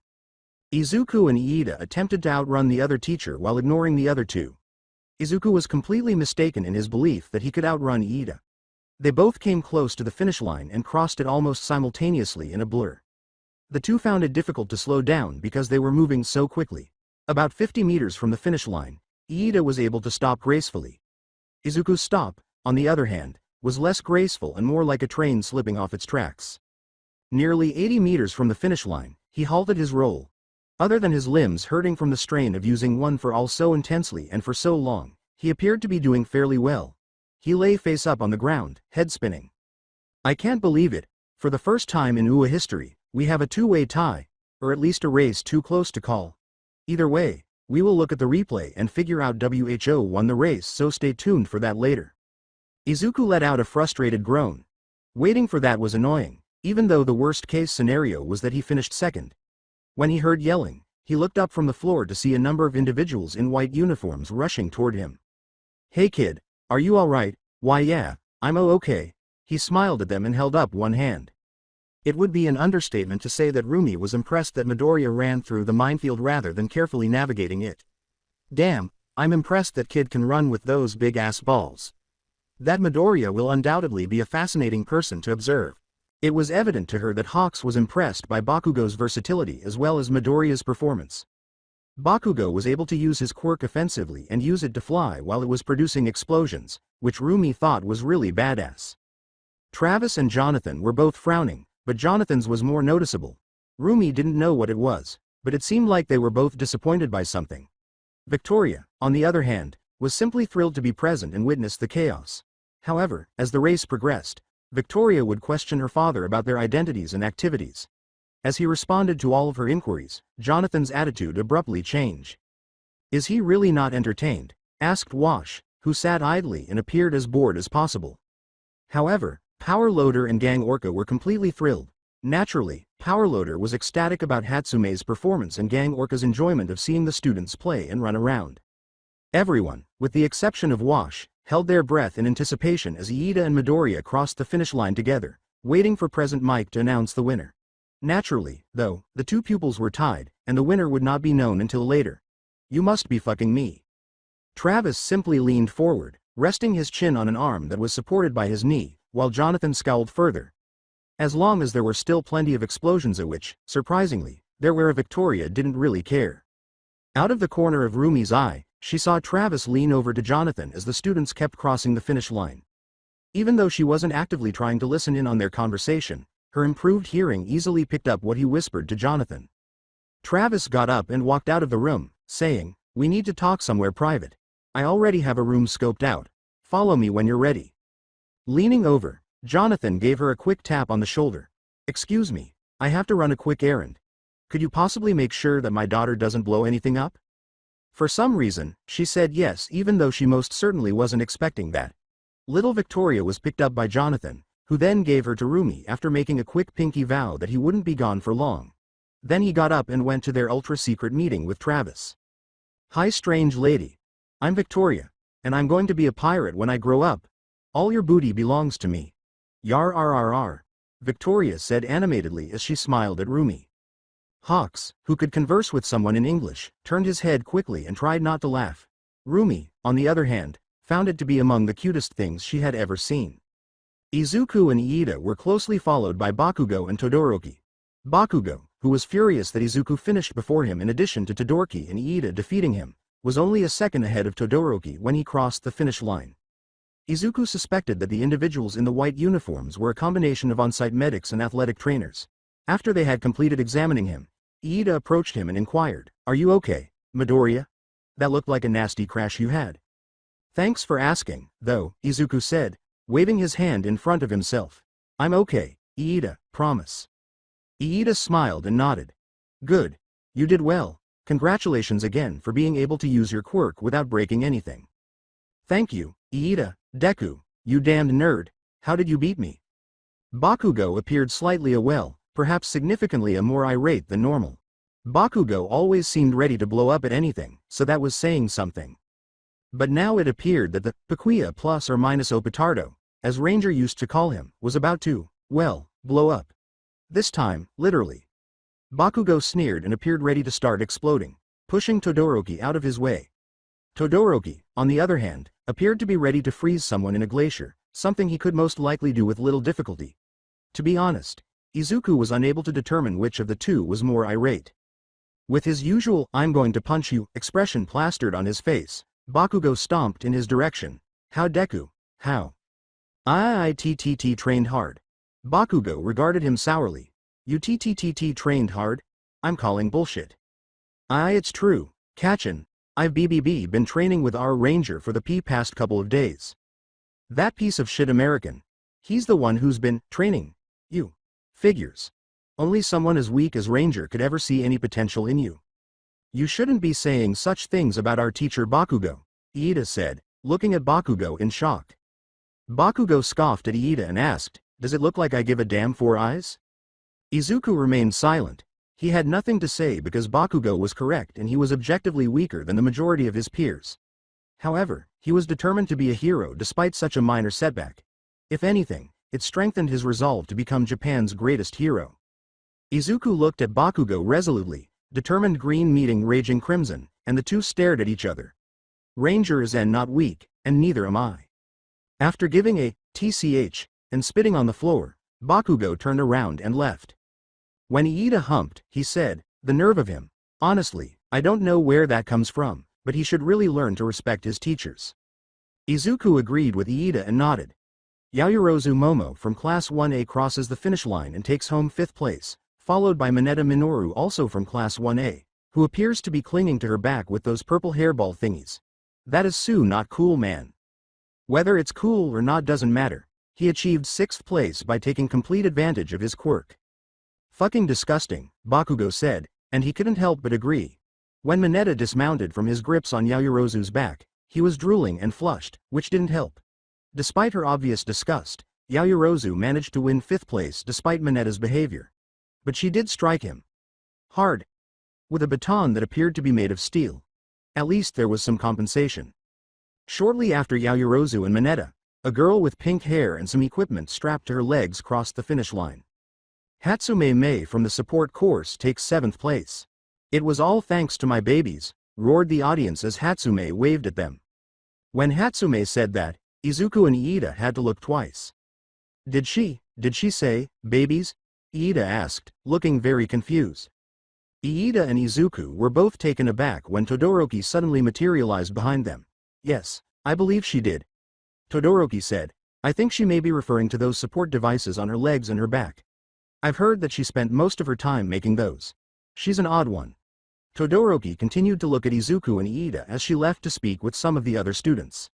Izuku and Iida attempted to outrun the other teacher while ignoring the other two. Izuku was completely mistaken in his belief that he could outrun Iida. They both came close to the finish line and crossed it almost simultaneously in a blur. The two found it difficult to slow down because they were moving so quickly. About 50 meters from the finish line, Iida was able to stop gracefully. Izuku's stop, on the other hand, was less graceful and more like a train slipping off its tracks. Nearly 80 meters from the finish line, he halted his roll. Other than his limbs hurting from the strain of using one for all so intensely and for so long, he appeared to be doing fairly well. He lay face up on the ground, head spinning. I can't believe it. For the first time in UA history, we have a two-way tie, or at least a race too close to call. Either way, we will look at the replay and figure out WHO won the race, so stay tuned for that later. Izuku let out a frustrated groan. Waiting for that was annoying, even though the worst-case scenario was that he finished second. When he heard yelling, he looked up from the floor to see a number of individuals in white uniforms rushing toward him. Hey kid, are you alright? Why yeah, I'm okay. He smiled at them and held up one hand. It would be an understatement to say that Rumi was impressed that Midoriya ran through the minefield rather than carefully navigating it. Damn, I'm impressed that kid can run with those big-ass balls. That Midoriya will undoubtedly be a fascinating person to observe. It was evident to her that Hawks was impressed by Bakugo's versatility as well as Midoriya's performance. Bakugo was able to use his quirk offensively and use it to fly while it was producing explosions, which Rumi thought was really badass. Travis and Jonathan were both frowning, but Jonathan's was more noticeable. Rumi didn't know what it was, but it seemed like they were both disappointed by something. Victoria, on the other hand, was simply thrilled to be present and witness the chaos. However, as the race progressed, Victoria would question her father about their identities and activities. As he responded to all of her inquiries, Jonathan's attitude abruptly changed. Is he really not entertained? Asked Wash, who sat idly and appeared as bored as possible. However, Power Loader and Gang Orca were completely thrilled. Naturally, Power Loader was ecstatic about Hatsume's performance and Gang Orca's enjoyment of seeing the students play and run around. Everyone, with the exception of Wash, held their breath in anticipation as Iida and Midoriya crossed the finish line together, waiting for President Mike to announce the winner. Naturally, though, the two pupils were tied, and the winner would not be known until later. You must be fucking me. Travis simply leaned forward, resting his chin on an arm that was supported by his knee, while Jonathan scowled further. As long as there were still plenty of explosions at which, surprisingly, there were Victoria didn't really care. Out of the corner of Rumi's eye, she saw Travis lean over to Jonathan as the students kept crossing the finish line. Even though she wasn't actively trying to listen in on their conversation, her improved hearing easily picked up what he whispered to Jonathan. Travis got up and walked out of the room, saying, "We need to talk somewhere private. I already have a room scoped out. Follow me when you're ready." Leaning over, Jonathan gave her a quick tap on the shoulder. "Excuse me, I have to run a quick errand. Could you possibly make sure that my daughter doesn't blow anything up?" For some reason, she said yes even though she most certainly wasn't expecting that. Little Victoria was picked up by Jonathan, who then gave her to Rumi after making a quick pinky vow that he wouldn't be gone for long. Then he got up and went to their ultra-secret meeting with Travis. "Hi strange lady. I'm Victoria, and I'm going to be a pirate when I grow up. All your booty belongs to me. Yar rrr," Victoria said animatedly as she smiled at Rumi. Hawks, who could converse with someone in English, turned his head quickly and tried not to laugh. Rumi, on the other hand, found it to be among the cutest things she had ever seen. Izuku and Iida were closely followed by Bakugo and Todoroki. Bakugo, who was furious that Izuku finished before him in addition to Todoroki and Iida defeating him, was only a second ahead of Todoroki when he crossed the finish line. Izuku suspected that the individuals in the white uniforms were a combination of on-site medics and athletic trainers. After they had completed examining him, Iida approached him and inquired, "Are you okay, Midoriya? That looked like a nasty crash you had." "Thanks for asking, though," Izuku said, waving his hand in front of himself. "I'm okay, Iida, promise." Iida smiled and nodded. "Good. You did well. Congratulations again for being able to use your quirk without breaking anything." "Thank you, Iida, Deku, you damned nerd. How did you beat me?" Bakugo appeared slightly perhaps significantly more irate than normal. Bakugo always seemed ready to blow up at anything, so that was saying something. But now it appeared that the Paquia plus or minus O Petardo, as Ranger used to call him, was about to, well, blow up. This time, literally. Bakugo sneered and appeared ready to start exploding, pushing Todoroki out of his way. Todoroki, on the other hand, appeared to be ready to freeze someone in a glacier, something he could most likely do with little difficulty. To be honest, Izuku was unable to determine which of the two was more irate. With his usual "I'm going to punch you" expression plastered on his face, Bakugo stomped in his direction. "How Deku? How? I trained hard." Bakugo regarded him sourly. "You trained hard? I'm calling bullshit." It's true, Kachin. I've been training with our ranger for the past couple of days." "That piece of shit American. He's the one who's been training you." "Figures. Only someone as weak as Ranger could ever see any potential in you." "You shouldn't be saying such things about our teacher Bakugo," Iida said, looking at Bakugo in shock. Bakugo scoffed at Iida and asked, "Does it look like I give a damn 4 eyes?" Izuku remained silent. He had nothing to say because Bakugo was correct and he was objectively weaker than the majority of his peers. However, he was determined to be a hero despite such a minor setback. If anything, it strengthened his resolve to become Japan's greatest hero. Izuku looked at Bakugo resolutely, determined green meeting raging crimson, and the two stared at each other. "Ranger is not weak, and neither am I." After giving a tch and spitting on the floor, Bakugo turned around and left. When Iida humped, he said, "The nerve of him. Honestly, I don't know where that comes from, but he should really learn to respect his teachers." Izuku agreed with Iida and nodded. Yaoyorozu Momo from Class 1A crosses the finish line and takes home 5th place, followed by Mineta Minoru also from Class 1A, who appears to be clinging to her back with those purple hairball thingies. That is not cool, man. Whether it's cool or not doesn't matter. He achieved 6th place by taking complete advantage of his quirk. "Fucking disgusting," Bakugo said, and he couldn't help but agree. When Mineta dismounted from his grips on Yaoyorozu's back, he was drooling and flushed, which didn't help. Despite her obvious disgust, Yaoyorozu managed to win 5th place despite Mineta's behavior. But she did strike him hard with a baton that appeared to be made of steel. At least there was some compensation. Shortly after Yaoyorozu and Mineta, a girl with pink hair and some equipment strapped to her legs crossed the finish line. Hatsume Mei from the support course takes 7th place. "It was all thanks to my babies," roared the audience as Hatsume waved at them. When Hatsume said that, Izuku and Iida had to look twice. Did she say, babies?" Iida asked, looking very confused. Iida and Izuku were both taken aback when Todoroki suddenly materialized behind them. "Yes, I believe she did," Todoroki said. "I think she may be referring to those support devices on her legs and her back. I've heard that she spent most of her time making those. She's an odd one." Todoroki continued to look at Izuku and Iida as she left to speak with some of the other students.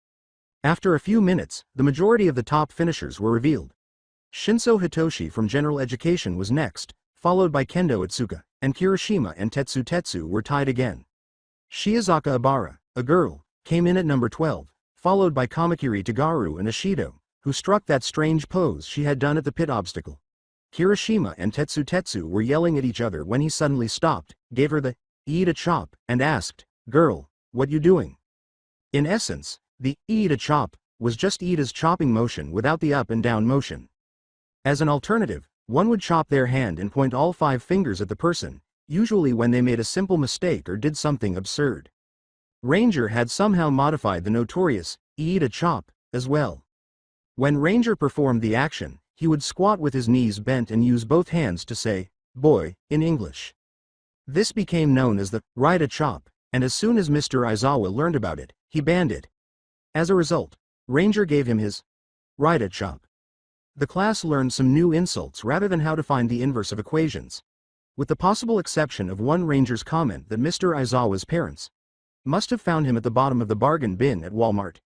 After a few minutes, the majority of the top finishers were revealed. Shinso Hitoshi from General Education was next, followed by Kendo Atsuka, and Kirishima and Tetsu were tied again. Shiozaka Ibara, a girl, came in at number 12, followed by Kamakiri Tagaru and Ashido, who struck that strange pose she had done at the pit obstacle. Kirishima and Tetsu were yelling at each other when he suddenly stopped, gave her the "Eat a chop," and asked, "Girl, what you doing?" In essence, the "Eat a chop" was just Iida's chopping motion without the up and down motion. As an alternative, one would chop their hand and point all 5 fingers at the person, usually when they made a simple mistake or did something absurd. Ranger had somehow modified the notorious "Eat a chop" as well. When Ranger performed the action, he would squat with his knees bent and use both hands to say, "boy," in English. This became known as the "ride a chop," and as soon as Mr. Aizawa learned about it, he banned it. As a result, Ranger gave him his right at chop. The class learned some new insults rather than how to find the inverse of equations. With the possible exception of one Ranger's comment that Mr. Aizawa's parents must have found him at the bottom of the bargain bin at Walmart.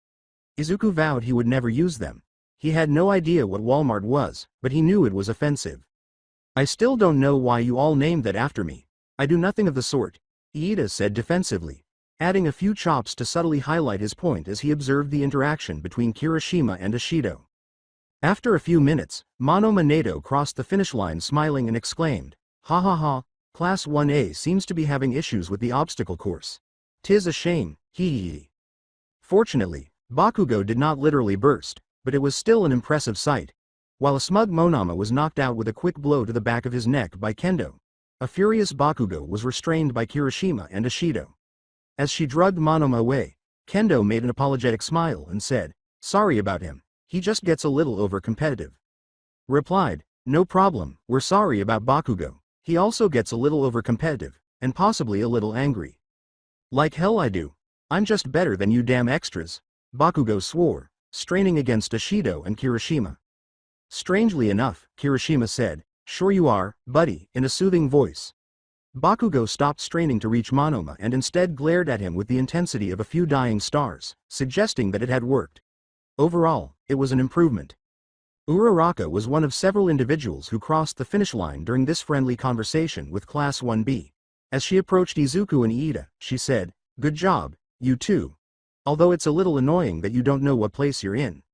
Izuku vowed he would never use them. He had no idea what Walmart was, but he knew it was offensive. I still don't know why you all named that after me. I do nothing of the sort, Iida said defensively, adding a few chops to subtly highlight his point as he observed the interaction between Kirishima and Ishido. After a few minutes, Monoma Nato crossed the finish line smiling and exclaimed, "Ha ha ha, Class 1A seems to be having issues with the obstacle course. 'Tis a shame, hee hee hee." Fortunately, Bakugo did not literally burst, but it was still an impressive sight. While a smug Monoma was knocked out with a quick blow to the back of his neck by Kendo, a furious Bakugo was restrained by Kirishima and Ishido. As she drugged Monoma away, Kendo made an apologetic smile and said, "Sorry about him, he just gets a little over-competitive." Replied, "No problem, we're sorry about Bakugo, he also gets a little over-competitive, and possibly a little angry." "Like hell I do. I'm just better than you damn extras," Bakugo swore, straining against Ishido and Kirishima. Strangely enough, Kirishima said, "Sure you are, buddy," in a soothing voice. Bakugo stopped straining to reach Monoma and instead glared at him with the intensity of a few dying stars, suggesting that it had worked. Overall, it was an improvement. Uraraka was one of several individuals who crossed the finish line during this friendly conversation with Class 1B. As she approached Izuku and Iida, she said, "Good job, you two. Although it's a little annoying that you don't know what place you're in."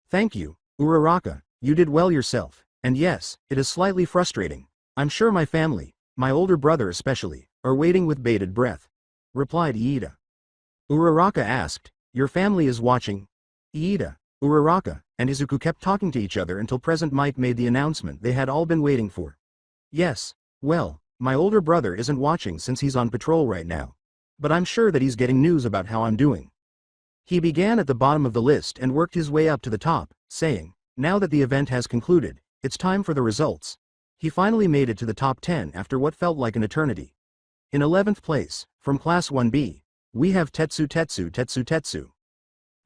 "Thank you, Uraraka, you did well yourself, and yes, it is slightly frustrating. I'm sure my family, my older brother especially, are waiting with bated breath," replied Iida. Uraraka asked, "Your family is watching?" Iida, Uraraka, and Izuku kept talking to each other until Present Mike made the announcement they had all been waiting for. "Yes, well, my older brother isn't watching since he's on patrol right now. But I'm sure that he's getting news about how I'm doing." He began at the bottom of the list and worked his way up to the top, saying, "Now that the event has concluded, it's time for the results." He finally made it to the top 10 after what felt like an eternity. In 11th place, from Class 1B, we have Tetsu.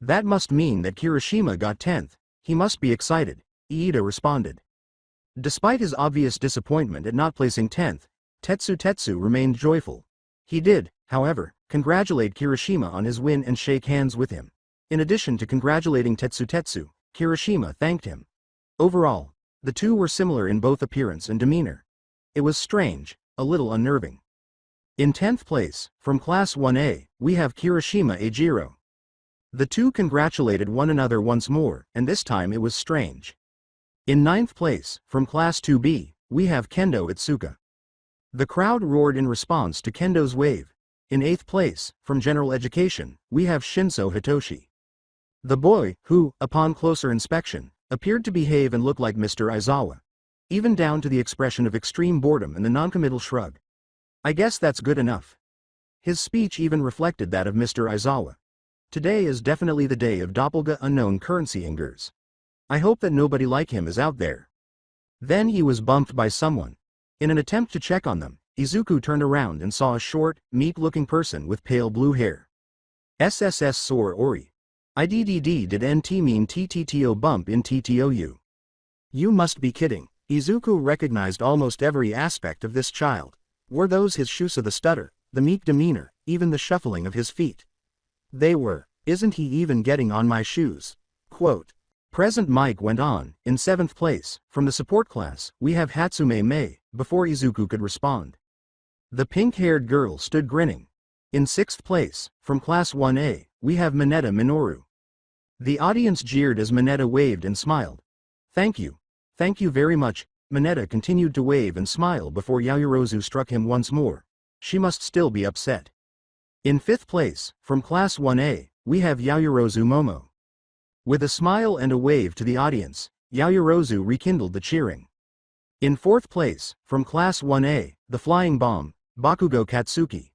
"That must mean that Kirishima got 10th, he must be excited," Iida responded. Despite his obvious disappointment at not placing 10th, Tetsu remained joyful. He did, however, congratulate Kirishima on his win and shake hands with him. In addition to congratulating Tetsu, Kirishima thanked him. Overall, the two were similar in both appearance and demeanor. It was strange, a little unnerving. In 10th place, from Class 1A, we have Kirishima Eijiro. The two congratulated one another once more, and this time it was strange. In 9th place, from Class 2B, we have Kendo Itsuka. The crowd roared in response to Kendo's wave. In 8th place, from General Education, we have Shinso Hitoshi. The boy, who, upon closer inspection, appeared to behave and look like Mr. Aizawa. Even down to the expression of extreme boredom and the noncommittal shrug. "I guess that's good enough." His speech even reflected that of Mr. Aizawa. "Today is definitely the day of Doppelga unknown currency ingers. I hope that nobody like him is out there." Then he was bumped by someone. In an attempt to check on them, Izuku turned around and saw a short, meek-looking person with pale blue hair. SSS Sor Ori. IDDD did NT mean TTTO bump in TTOU. You must be kidding. Izuku recognized almost every aspect of this child. Were those his shoes, the stutter, the meek demeanor, even the shuffling of his feet? They were. "Isn't he even getting on my shoes?" Quote. Present Mike went on, in 7th place, from the support class, we have Hatsume Mei, before Izuku could respond. The pink-haired girl stood grinning. In 6th place, from Class 1A, we have Mineta Minoru. The audience jeered as Mineta waved and smiled. Thank you very much." Mineta continued to wave and smile before Yaoyorozu struck him once more. She must still be upset. In 5th place, from Class 1A, we have Yaoyorozu Momo. With a smile and a wave to the audience, Yaoyorozu rekindled the cheering. In 4th place, from Class 1A, the flying bomb, Bakugo Katsuki.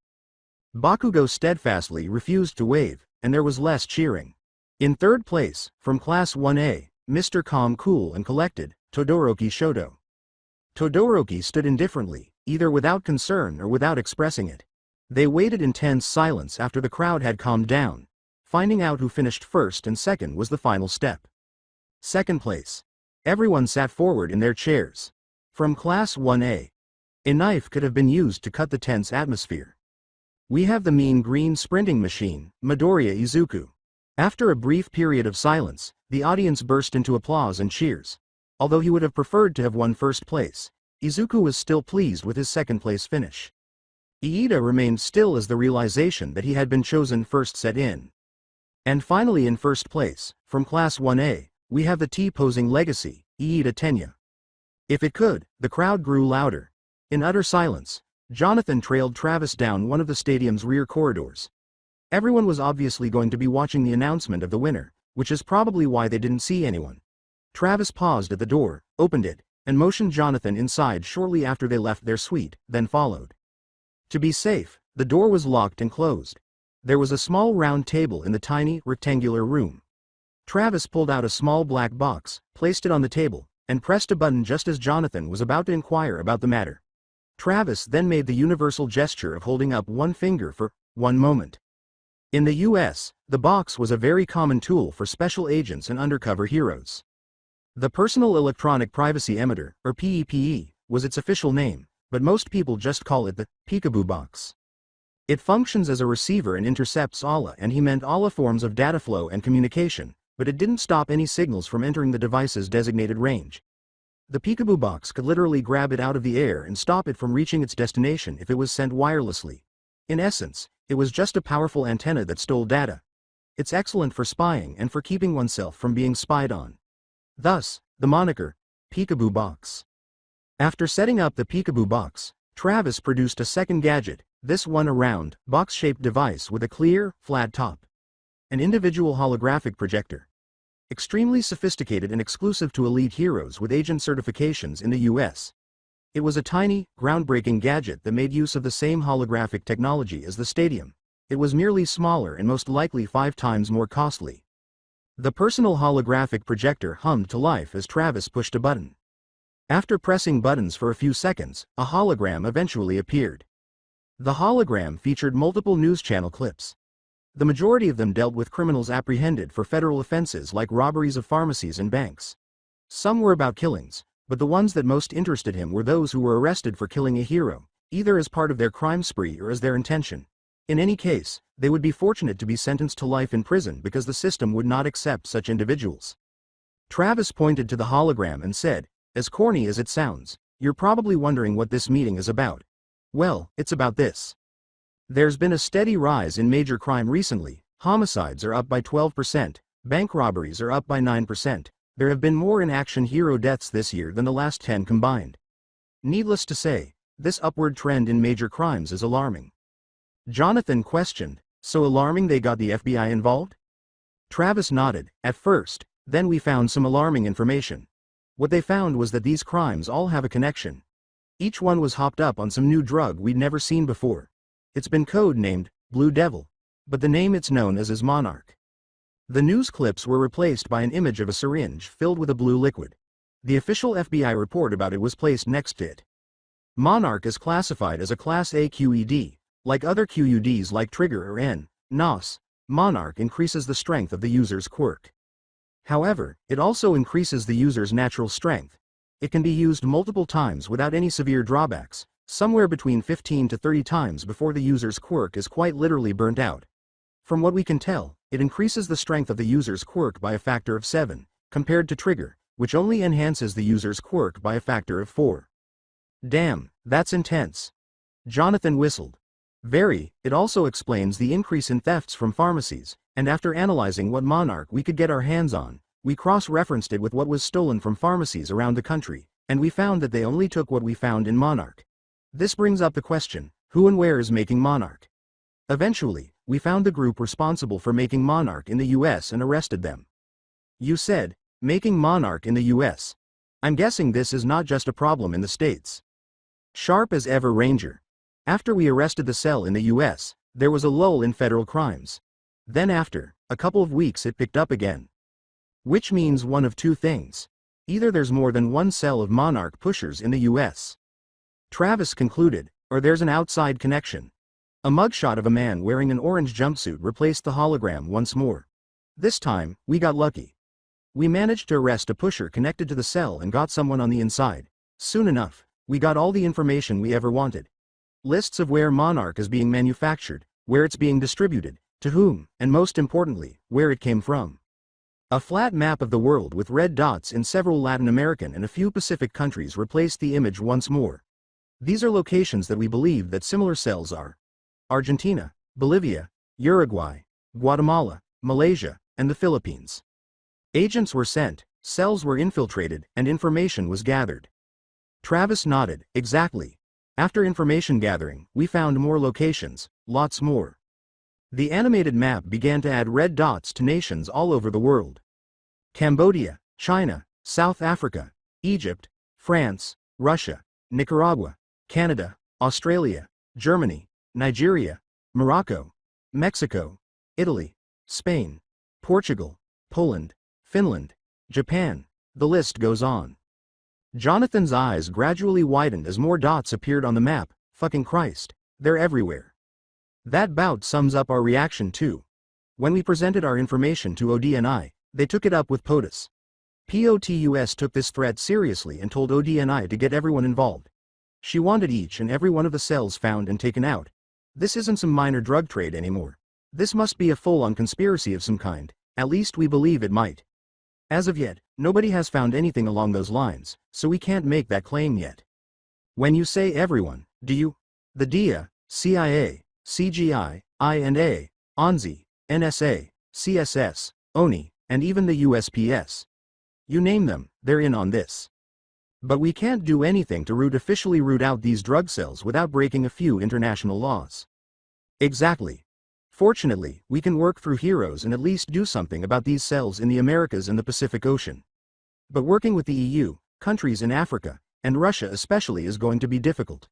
Bakugo steadfastly refused to wave, and there was less cheering. In 3rd place, from Class 1A, Mr. Calm Cool and Collected, Todoroki Shoto. Todoroki stood indifferently, either without concern or without expressing it. They waited in tense silence after the crowd had calmed down. Finding out who finished first and second was the final step. Second place. Everyone sat forward in their chairs. From Class 1A. A knife could have been used to cut the tense atmosphere. We have the mean green sprinting machine, Midoriya Izuku. After a brief period of silence, the audience burst into applause and cheers. Although he would have preferred to have won first place, Izuku was still pleased with his second place finish. Iida remained still as the realization that he had been chosen first set in. And finally in first place, from Class 1A, we have the T-posing legacy, Iida Tenya. If it could, the crowd grew louder. In utter silence, Jonathan trailed Travis down one of the stadium's rear corridors. Everyone was obviously going to be watching the announcement of the winner, which is probably why they didn't see anyone. Travis paused at the door, opened it, and motioned Jonathan inside shortly after they left their suite, then followed. To be safe, the door was locked and closed. There was a small round table in the tiny, rectangular room. Travis pulled out a small black box, placed it on the table, and pressed a button just as Jonathan was about to inquire about the matter. Travis then made the universal gesture of holding up one finger for one moment. In the US, the box was a very common tool for special agents and undercover heroes. The Personal Electronic Privacy Emitter, or PEPE, was its official name, but most people just call it the Peekaboo box. It functions as a receiver and intercepts all forms of data flow and communication, but it didn't stop any signals from entering the device's designated range. The Peekaboo box could literally grab it out of the air and stop it from reaching its destination if it was sent wirelessly. In essence, it was just a powerful antenna that stole data. It's excellent for spying and for keeping oneself from being spied on. Thus, the moniker, Peekaboo box. After setting up the Peekaboo box, Travis produced a second gadget, this one a round, box-shaped device with a clear, flat top. An individual holographic projector. Extremely sophisticated and exclusive to elite heroes with agent certifications in the US. It was a tiny, groundbreaking gadget that made use of the same holographic technology as the stadium. It was merely smaller and most likely 5 times more costly. The personal holographic projector hummed to life as Travis pushed a button. After pressing buttons for a few seconds, a hologram eventually appeared. The hologram featured multiple news channel clips. The majority of them dealt with criminals apprehended for federal offenses like robberies of pharmacies and banks. Some were about killings, but the ones that most interested him were those who were arrested for killing a hero, either as part of their crime spree or as their intention. In any case, they would be fortunate to be sentenced to life in prison because the system would not accept such individuals. Travis pointed to the hologram and said, "As corny as it sounds, you're probably wondering what this meeting is about. Well, it's about this. There's been a steady rise in major crime recently. Homicides are up by 12%, bank robberies are up by 9%. There have been more in-action hero deaths this year than the last 10 combined. Needless to say, this upward trend in major crimes is alarming." Jonathan questioned, "So alarming they got the FBI involved?" Travis nodded, "At first, then we found some alarming information. What they found was that these crimes all have a connection. Each one was hopped up on some new drug we'd never seen before. It's been code-named Blue Devil, but the name it's known as is Monarch." The news clips were replaced by an image of a syringe filled with a blue liquid. The official FBI report about it was placed next to it. Monarch is classified as a Class A QED. Like other QUDs like Trigger or NOS, Monarch increases the strength of the user's quirk. However, it also increases the user's natural strength. It can be used multiple times without any severe drawbacks, somewhere between 15 to 30 times before the user's quirk is quite literally burnt out. From what we can tell, it increases the strength of the user's quirk by a factor of 7, compared to Trigger, which only enhances the user's quirk by a factor of 4. Damn, that's intense. Jonathan whistled. Very. It also explains the increase in thefts from pharmacies, and after analyzing what Monarch we could get our hands on, we cross-referenced it with what was stolen from pharmacies around the country, and we found that they only took what we found in Monarch. This brings up the question, who and where is making Monarch? Eventually, we found the group responsible for making Monarch in the US and arrested them. You said, making Monarch in the US. I'm guessing this is not just a problem in the States. Sharp as ever, Ranger. After we arrested the cell in the US, there was a lull in federal crimes. Then after a couple of weeks it picked up again. Which means one of two things. Either there's more than one cell of Monarch pushers in the US. Travis concluded, or there's an outside connection. A mugshot of a man wearing an orange jumpsuit replaced the hologram once more. This time, we got lucky. We managed to arrest a pusher connected to the cell and got someone on the inside. Soon enough, we got all the information we ever wanted. Lists of where Monarch is being manufactured, where it's being distributed, to whom, and most importantly, where it came from. A flat map of the world with red dots in several Latin American and a few Pacific countries replaced the image once more. These are locations that we believe that similar cells are: Argentina, Bolivia, Uruguay, Guatemala, Malaysia, and the Philippines. Agents were sent, cells were infiltrated, and information was gathered. Travis nodded. Exactly. After information gathering, we found more locations, lots more. The animated map began to add red dots to nations all over the world. Cambodia, China, South Africa, Egypt, France, Russia, Nicaragua, Canada, Australia, Germany, Nigeria, Morocco, Mexico, Italy, Spain, Portugal, Poland, Finland, Japan, the list goes on. Jonathan's eyes gradually widened as more dots appeared on the map. Fucking Christ, they're everywhere. That bout sums up our reaction too. When we presented our information to ODNI, they took it up with POTUS. POTUS took this threat seriously and told ODNI to get everyone involved. She wanted each and every one of the cells found and taken out. This isn't some minor drug trade anymore. This must be a full-on conspiracy of some kind, at least we believe it might. As of yet, nobody has found anything along those lines, so we can't make that claim yet. When you say everyone, do you? The DIA, CIA, CGI, INA, ONSI, NSA, CSS, ONI, and even the USPS. You name them, they're in on this. But we can't do anything to officially root out these drug cells without breaking a few international laws. Exactly. Fortunately, we can work through heroes and at least do something about these cells in the Americas and the Pacific Ocean. But working with the EU, countries in Africa, and Russia especially is going to be difficult.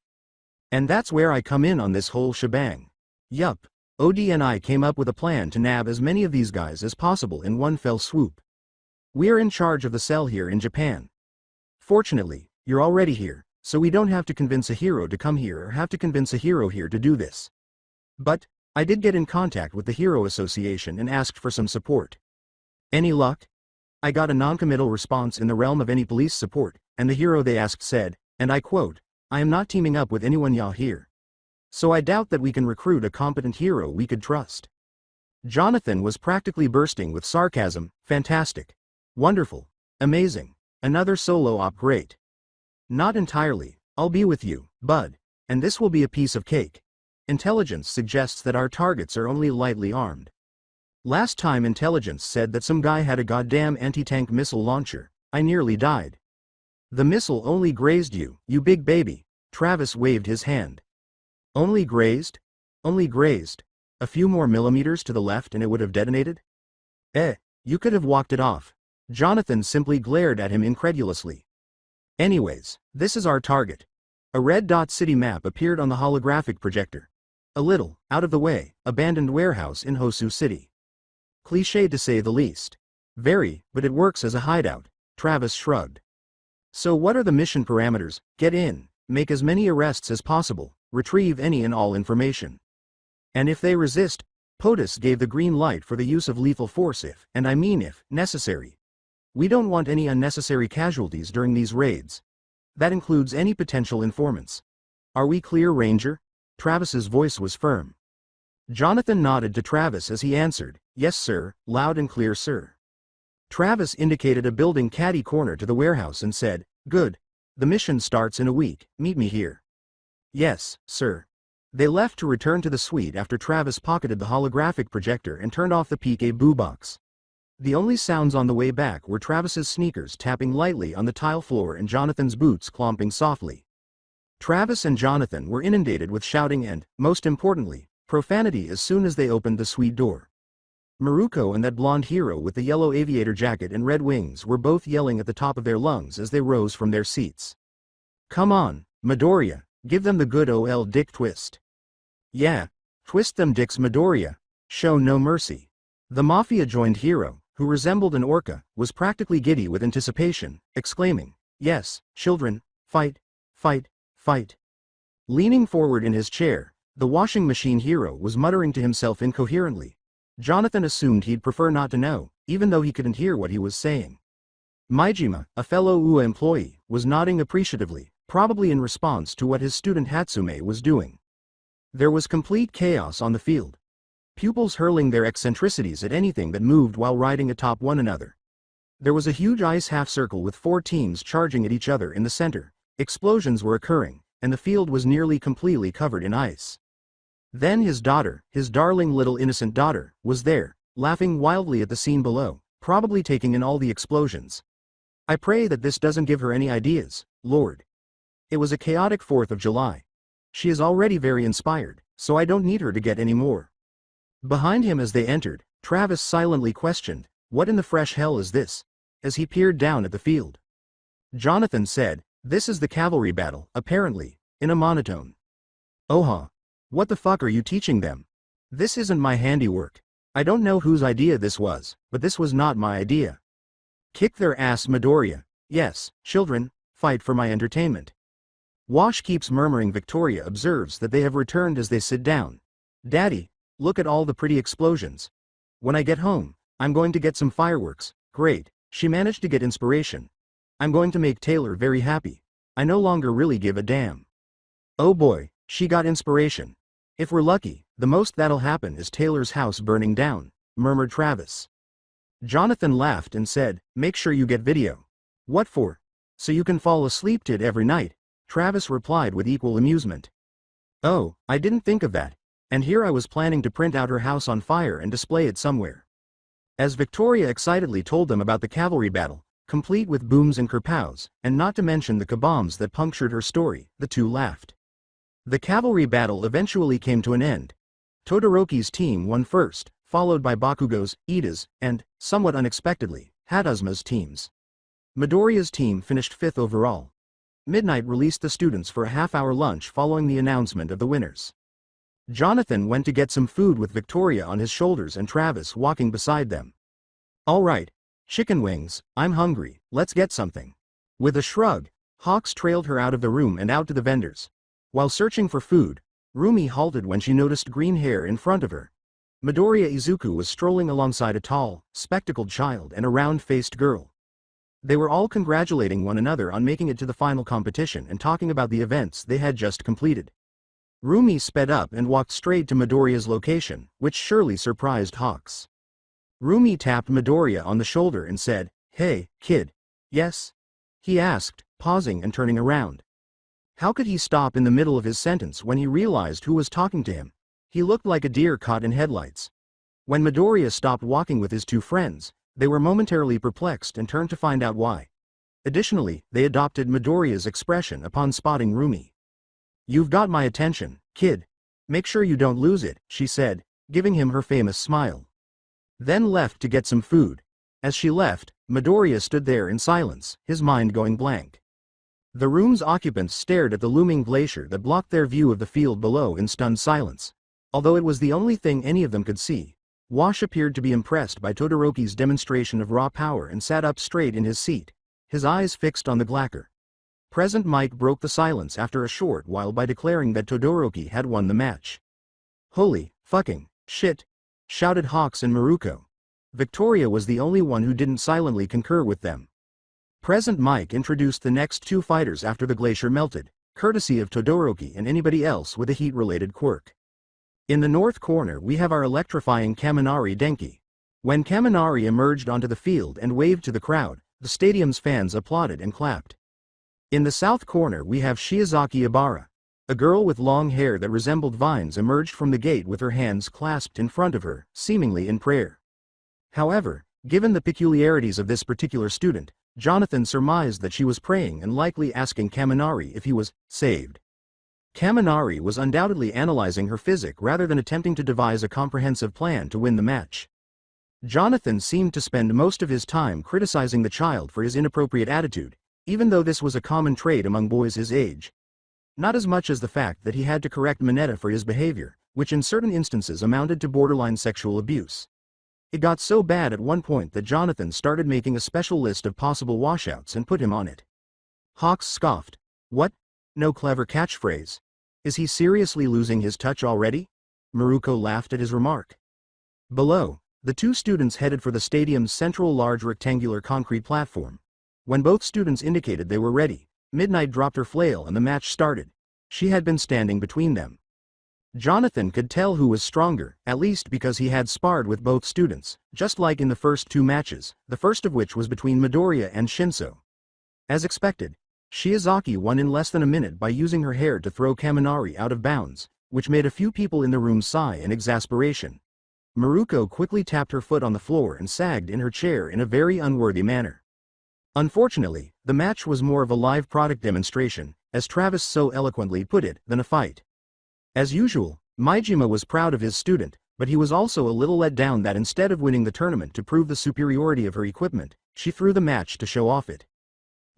And that's where I come in on this whole shebang. Yup, ODNI came up with a plan to nab as many of these guys as possible in one fell swoop. We're in charge of the cell here in Japan. Fortunately, you're already here, so we don't have to convince a hero to come here or have to convince a hero here to do this. But, I did get in contact with the Hero Association and asked for some support. Any luck? I got a non-committal response in the realm of any police support, and the hero they asked said, and I quote, "I am not teaming up with anyone y'all here. So I doubt that we can recruit a competent hero we could trust." Jonathan was practically bursting with sarcasm. Fantastic. Wonderful. Amazing. Another solo op, great. Not entirely. I'll be with you, bud. And this will be a piece of cake. Intelligence suggests that our targets are only lightly armed. Last time intelligence said that some guy had a goddamn anti-tank missile launcher. I nearly died. The missile only grazed you, you big baby. Travis waved his hand. Only grazed? Only grazed. A few more millimeters to the left and it would have detonated? You could have walked it off. Jonathan simply glared at him incredulously. Anyways, this is our target. A red dot city map appeared on the holographic projector. A little, out of the way, abandoned warehouse in Hosu City. Cliché to say the least. Very, but it works as a hideout. Travis shrugged. So what are the mission parameters? Get in, make as many arrests as possible, retrieve any and all information. And if they resist, POTUS gave the green light for the use of lethal force if, and I mean if, necessary. We don't want any unnecessary casualties during these raids. That includes any potential informants. Are we clear, Ranger? Travis's voice was firm. Jonathan nodded to Travis as he answered, "Yes sir, loud and clear sir." Travis indicated a building caddy corner to the warehouse and said, "Good. The mission starts in a week, meet me here." "Yes, sir." They left to return to the suite after Travis pocketed the holographic projector and turned off the peekaboo box. The only sounds on the way back were Travis's sneakers tapping lightly on the tile floor and Jonathan's boots clomping softly. Travis and Jonathan were inundated with shouting and, most importantly, profanity as soon as they opened the suite door. Maruko and that blonde hero with the yellow aviator jacket and red wings were both yelling at the top of their lungs as they rose from their seats. "Come on, Midoriya, give them the good ol' dick twist." "Yeah, twist them dicks, Midoriya. Show no mercy." The Mafia-joined hero, who resembled an orca, was practically giddy with anticipation, exclaiming, "Yes, children, fight, fight, fight." Leaning forward in his chair, The washing machine hero was muttering to himself incoherently. Jonathan assumed he'd prefer not to know, even though he couldn't hear what he was saying. Maijima, a fellow UA employee, was nodding appreciatively, probably in response to what his student Hatsume was doing. There was complete chaos on the field. Pupils hurling their eccentricities at anything that moved while riding atop one another. There was a huge ice half-circle with 4 teams charging at each other in the center. Explosions were occurring, and the field was nearly completely covered in ice. Then his daughter, his darling little innocent daughter, was there, laughing wildly at the scene below, probably taking in all the explosions. I pray that this doesn't give her any ideas, Lord. It was a chaotic 4th of July. She is already very inspired, so I don't need her to get any more. Behind him as they entered, Travis silently questioned, "What in the fresh hell is this?" as he peered down at the field. Jonathan said, "This is the cavalry battle, apparently," in a monotone. "Oh huh. What the fuck are you teaching them? This isn't my handiwork. I don't know whose idea this was, but this was not my idea. Kick their ass, Midoriya. Yes, children, fight for my entertainment." Wash keeps murmuring. Victoria observes that they have returned as they sit down. "Daddy, look at all the pretty explosions. When I get home, I'm going to get some fireworks." Great, she managed to get inspiration. "I'm going to make Taylor very happy. I no longer really give a damn." Oh boy, she got inspiration. "If we're lucky, the most that'll happen is Taylor's house burning down," murmured Travis. Jonathan laughed and said, "Make sure you get video." "What for?" "So you can fall asleep to it every night," Travis replied with equal amusement. "Oh, I didn't think of that. And here I was planning to print out her house on fire and display it somewhere." As Victoria excitedly told them about the cavalry battle, complete with booms and kerpows, and not to mention the kabombs that punctured her story, the two laughed. The cavalry battle eventually came to an end. Todoroki's team won first, followed by Bakugo's, Ida's, and, somewhat unexpectedly, Hadazuma's teams. Midoriya's team finished 5th overall. Midnight released the students for a half-hour lunch following the announcement of the winners. Jonathan went to get some food with Victoria on his shoulders and Travis walking beside them. "All right, chicken wings, I'm hungry, let's get something." With a shrug, Hawks trailed her out of the room and out to the vendors. While searching for food, Rumi halted when she noticed green hair in front of her. Midoriya Izuku was strolling alongside a tall, spectacled child and a round-faced girl. They were all congratulating one another on making it to the final competition and talking about the events they had just completed. Rumi sped up and walked straight to Midoriya's location, which surely surprised Hawks. Rumi tapped Midoriya on the shoulder and said, "Hey, kid." "Yes?" he asked, pausing and turning around. How could he stop in the middle of his sentence when he realized who was talking to him? He looked like a deer caught in headlights. When Midoriya stopped walking with his 2 friends, they were momentarily perplexed and turned to find out why. Additionally, they adopted Midoriya's expression upon spotting Rumi. "You've got my attention, kid. Make sure you don't lose it," she said, giving him her famous smile. Then left to get some food. As she left, Midoriya stood there in silence, his mind going blank. The room's occupants stared at the looming glacier that blocked their view of the field below in stunned silence. Although it was the only thing any of them could see, Wash appeared to be impressed by Todoroki's demonstration of raw power and sat up straight in his seat, his eyes fixed on the glacier. Present Mike broke the silence after a short while by declaring that Todoroki had won the match. "Holy fucking shit!" shouted Hawks and Maruko. Victoria was the only one who didn't silently concur with them. Present Mike introduced the next 2 fighters after the glacier melted, courtesy of Todoroki and anybody else with a heat-related quirk. In the north corner we have our electrifying Kaminari Denki. When Kaminari emerged onto the field and waved to the crowd, the stadium's fans applauded and clapped. In the south corner we have Shiozaki Ibara. A girl with long hair that resembled vines emerged from the gate with her hands clasped in front of her, seemingly in prayer. However, given the peculiarities of this particular student, Jonathan surmised that she was praying and likely asking Kaminari if he was saved. Kaminari was undoubtedly analyzing her physique rather than attempting to devise a comprehensive plan to win the match. Jonathan seemed to spend most of his time criticizing the child for his inappropriate attitude, even though this was a common trait among boys his age. Not as much as the fact that he had to correct Mineta for his behavior, which in certain instances amounted to borderline sexual abuse. It got so bad at one point that Jonathan started making a special list of possible washouts and put him on it. Hawks scoffed. "What? No clever catchphrase? Is he seriously losing his touch already? Maruko laughed at his remark. Below, the two students headed for the stadium's central large rectangular concrete platform. When both students indicated they were ready, Midnight dropped her flail and the match started. She had been standing between them. Jonathan could tell who was stronger, at least because he had sparred with both students, just like in the first two matches, the first of which was between Midoriya and Shinso. As expected, Shiozaki won in less than a minute by using her hair to throw Kaminari out of bounds, which made a few people in the room sigh in exasperation. Maruko quickly tapped her foot on the floor and sagged in her chair in a very unworthy manner. Unfortunately, the match was more of a live product demonstration, as Travis so eloquently put it, than a fight. As usual, Maijima was proud of his student, but he was also a little let down that instead of winning the tournament to prove the superiority of her equipment, she threw the match to show off it.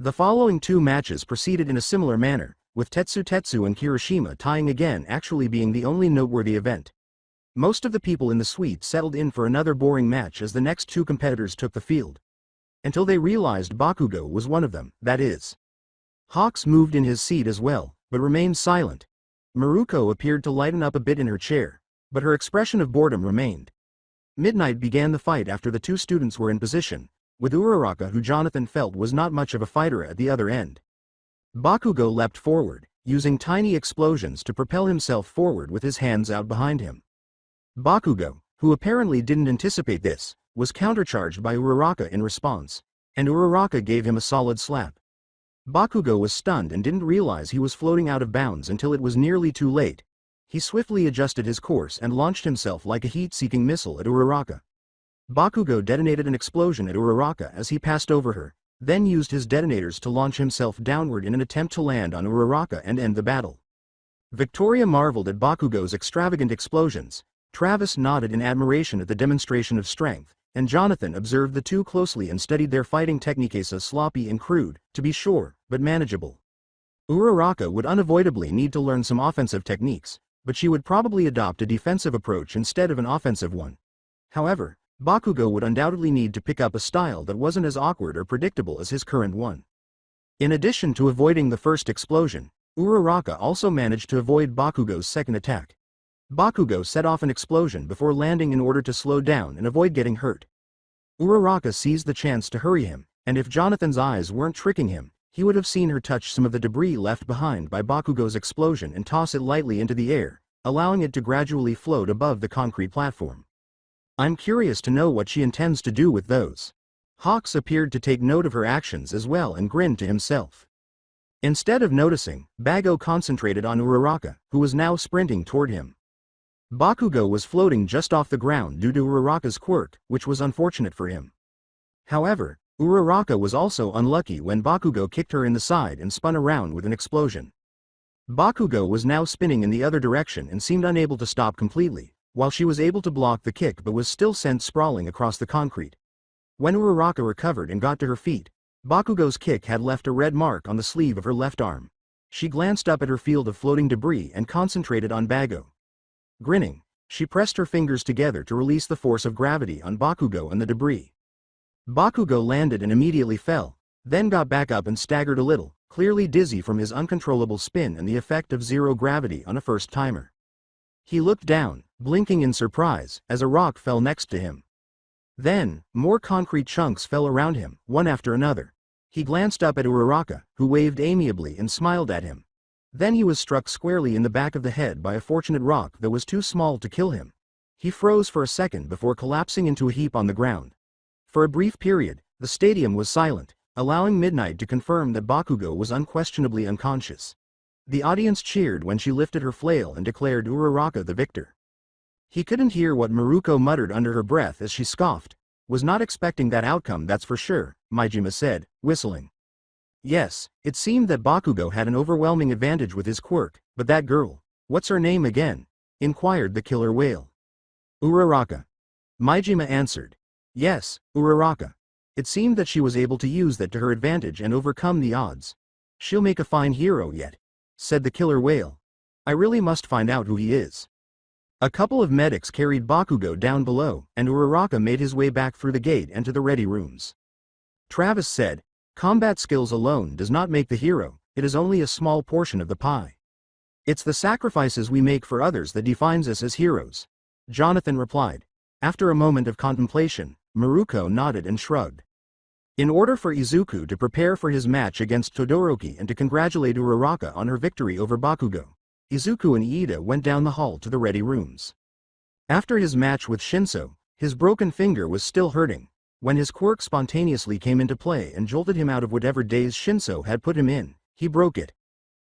The following two matches proceeded in a similar manner, with Tetsu and Kirishima tying again actually being the only noteworthy event. Most of the people in the suite settled in for another boring match as the next two competitors took the field. Until they realized Bakugo was one of them, that is. Hawks moved in his seat as well, but remained silent. Maruko appeared to lighten up a bit in her chair, but her expression of boredom remained. Midnight began the fight after the two students were in position, with Uraraka, who Jonathan felt was not much of a fighter, at the other end. Bakugo leapt forward, using tiny explosions to propel himself forward with his hands out behind him. Bakugo, who apparently didn't anticipate this, was countercharged by Uraraka in response, and Uraraka gave him a solid slap. Bakugo was stunned and didn't realize he was floating out of bounds until it was nearly too late. He swiftly adjusted his course and launched himself like a heat-seeking missile at Uraraka. Bakugo detonated an explosion at Uraraka as he passed over her, then used his detonators to launch himself downward in an attempt to land on Uraraka and end the battle. Victoria marveled at Bakugo's extravagant explosions, Travis nodded in admiration at the demonstration of strength, and Jonathan observed the two closely and studied their fighting techniques, as sloppy and crude, to be sure, but manageable. Uraraka would unavoidably need to learn some offensive techniques, but she would probably adopt a defensive approach instead of an offensive one. However, Bakugo would undoubtedly need to pick up a style that wasn't as awkward or predictable as his current one. In addition to avoiding the first explosion, Uraraka also managed to avoid Bakugo's second attack. Bakugo set off an explosion before landing in order to slow down and avoid getting hurt. Uraraka seized the chance to hurry him, and if Jonathan's eyes weren't tricking him, he would have seen her touch some of the debris left behind by Bakugo's explosion and toss it lightly into the air, allowing it to gradually float above the concrete platform. I'm curious to know what she intends to do with those. Hawks appeared to take note of her actions as well and grinned to himself. Instead of noticing, Bago concentrated on Uraraka, who was now sprinting toward him. Bakugo was floating just off the ground due to Uraraka's quirk, which was unfortunate for him. However, Uraraka was also unlucky when Bakugo kicked her in the side and spun around with an explosion. Bakugo was now spinning in the other direction and seemed unable to stop completely, while she was able to block the kick but was still sent sprawling across the concrete. When Uraraka recovered and got to her feet, Bakugo's kick had left a red mark on the sleeve of her left arm. She glanced up at her field of floating debris and concentrated on Bago. Grinning, she pressed her fingers together to release the force of gravity on Bakugo and the debris. Bakugo landed and immediately fell, then got back up and staggered a little, clearly dizzy from his uncontrollable spin and the effect of zero gravity on a first-timer. He looked down, blinking in surprise, as a rock fell next to him. Then, more concrete chunks fell around him, one after another. He glanced up at Uraraka, who waved amiably and smiled at him. Then he was struck squarely in the back of the head by a fortunate rock that was too small to kill him. He froze for a second before collapsing into a heap on the ground. For a brief period, the stadium was silent, allowing Midnight to confirm that Bakugo was unquestionably unconscious. The audience cheered when she lifted her flail and declared Uraraka the victor. He couldn't hear what Maruko muttered under her breath as she scoffed. Was not expecting that outcome, that's for sure, Maijima said, whistling. Yes, it seemed that Bakugo had an overwhelming advantage with his quirk, but that girl, what's her name again? Inquired the killer whale. Uraraka. Maijima answered. Yes, Uraraka. It seemed that she was able to use that to her advantage and overcome the odds. She'll make a fine hero yet, said the killer whale. I really must find out who he is. A couple of medics carried Bakugo down below, and Uraraka made his way back through the gate and to the ready rooms. Travis said, combat skills alone does not make the hero, it is only a small portion of the pie. It's the sacrifices we make for others that defines us as heroes. Jonathan replied. After a moment of contemplation, Maruko nodded and shrugged. In order for Izuku to prepare for his match against Todoroki and to congratulate Uraraka on her victory over Bakugo, Izuku and Iida went down the hall to the ready rooms. After his match with Shinso, his broken finger was still hurting, when his quirk spontaneously came into play and jolted him out of whatever daze Shinso had put him in. He broke it.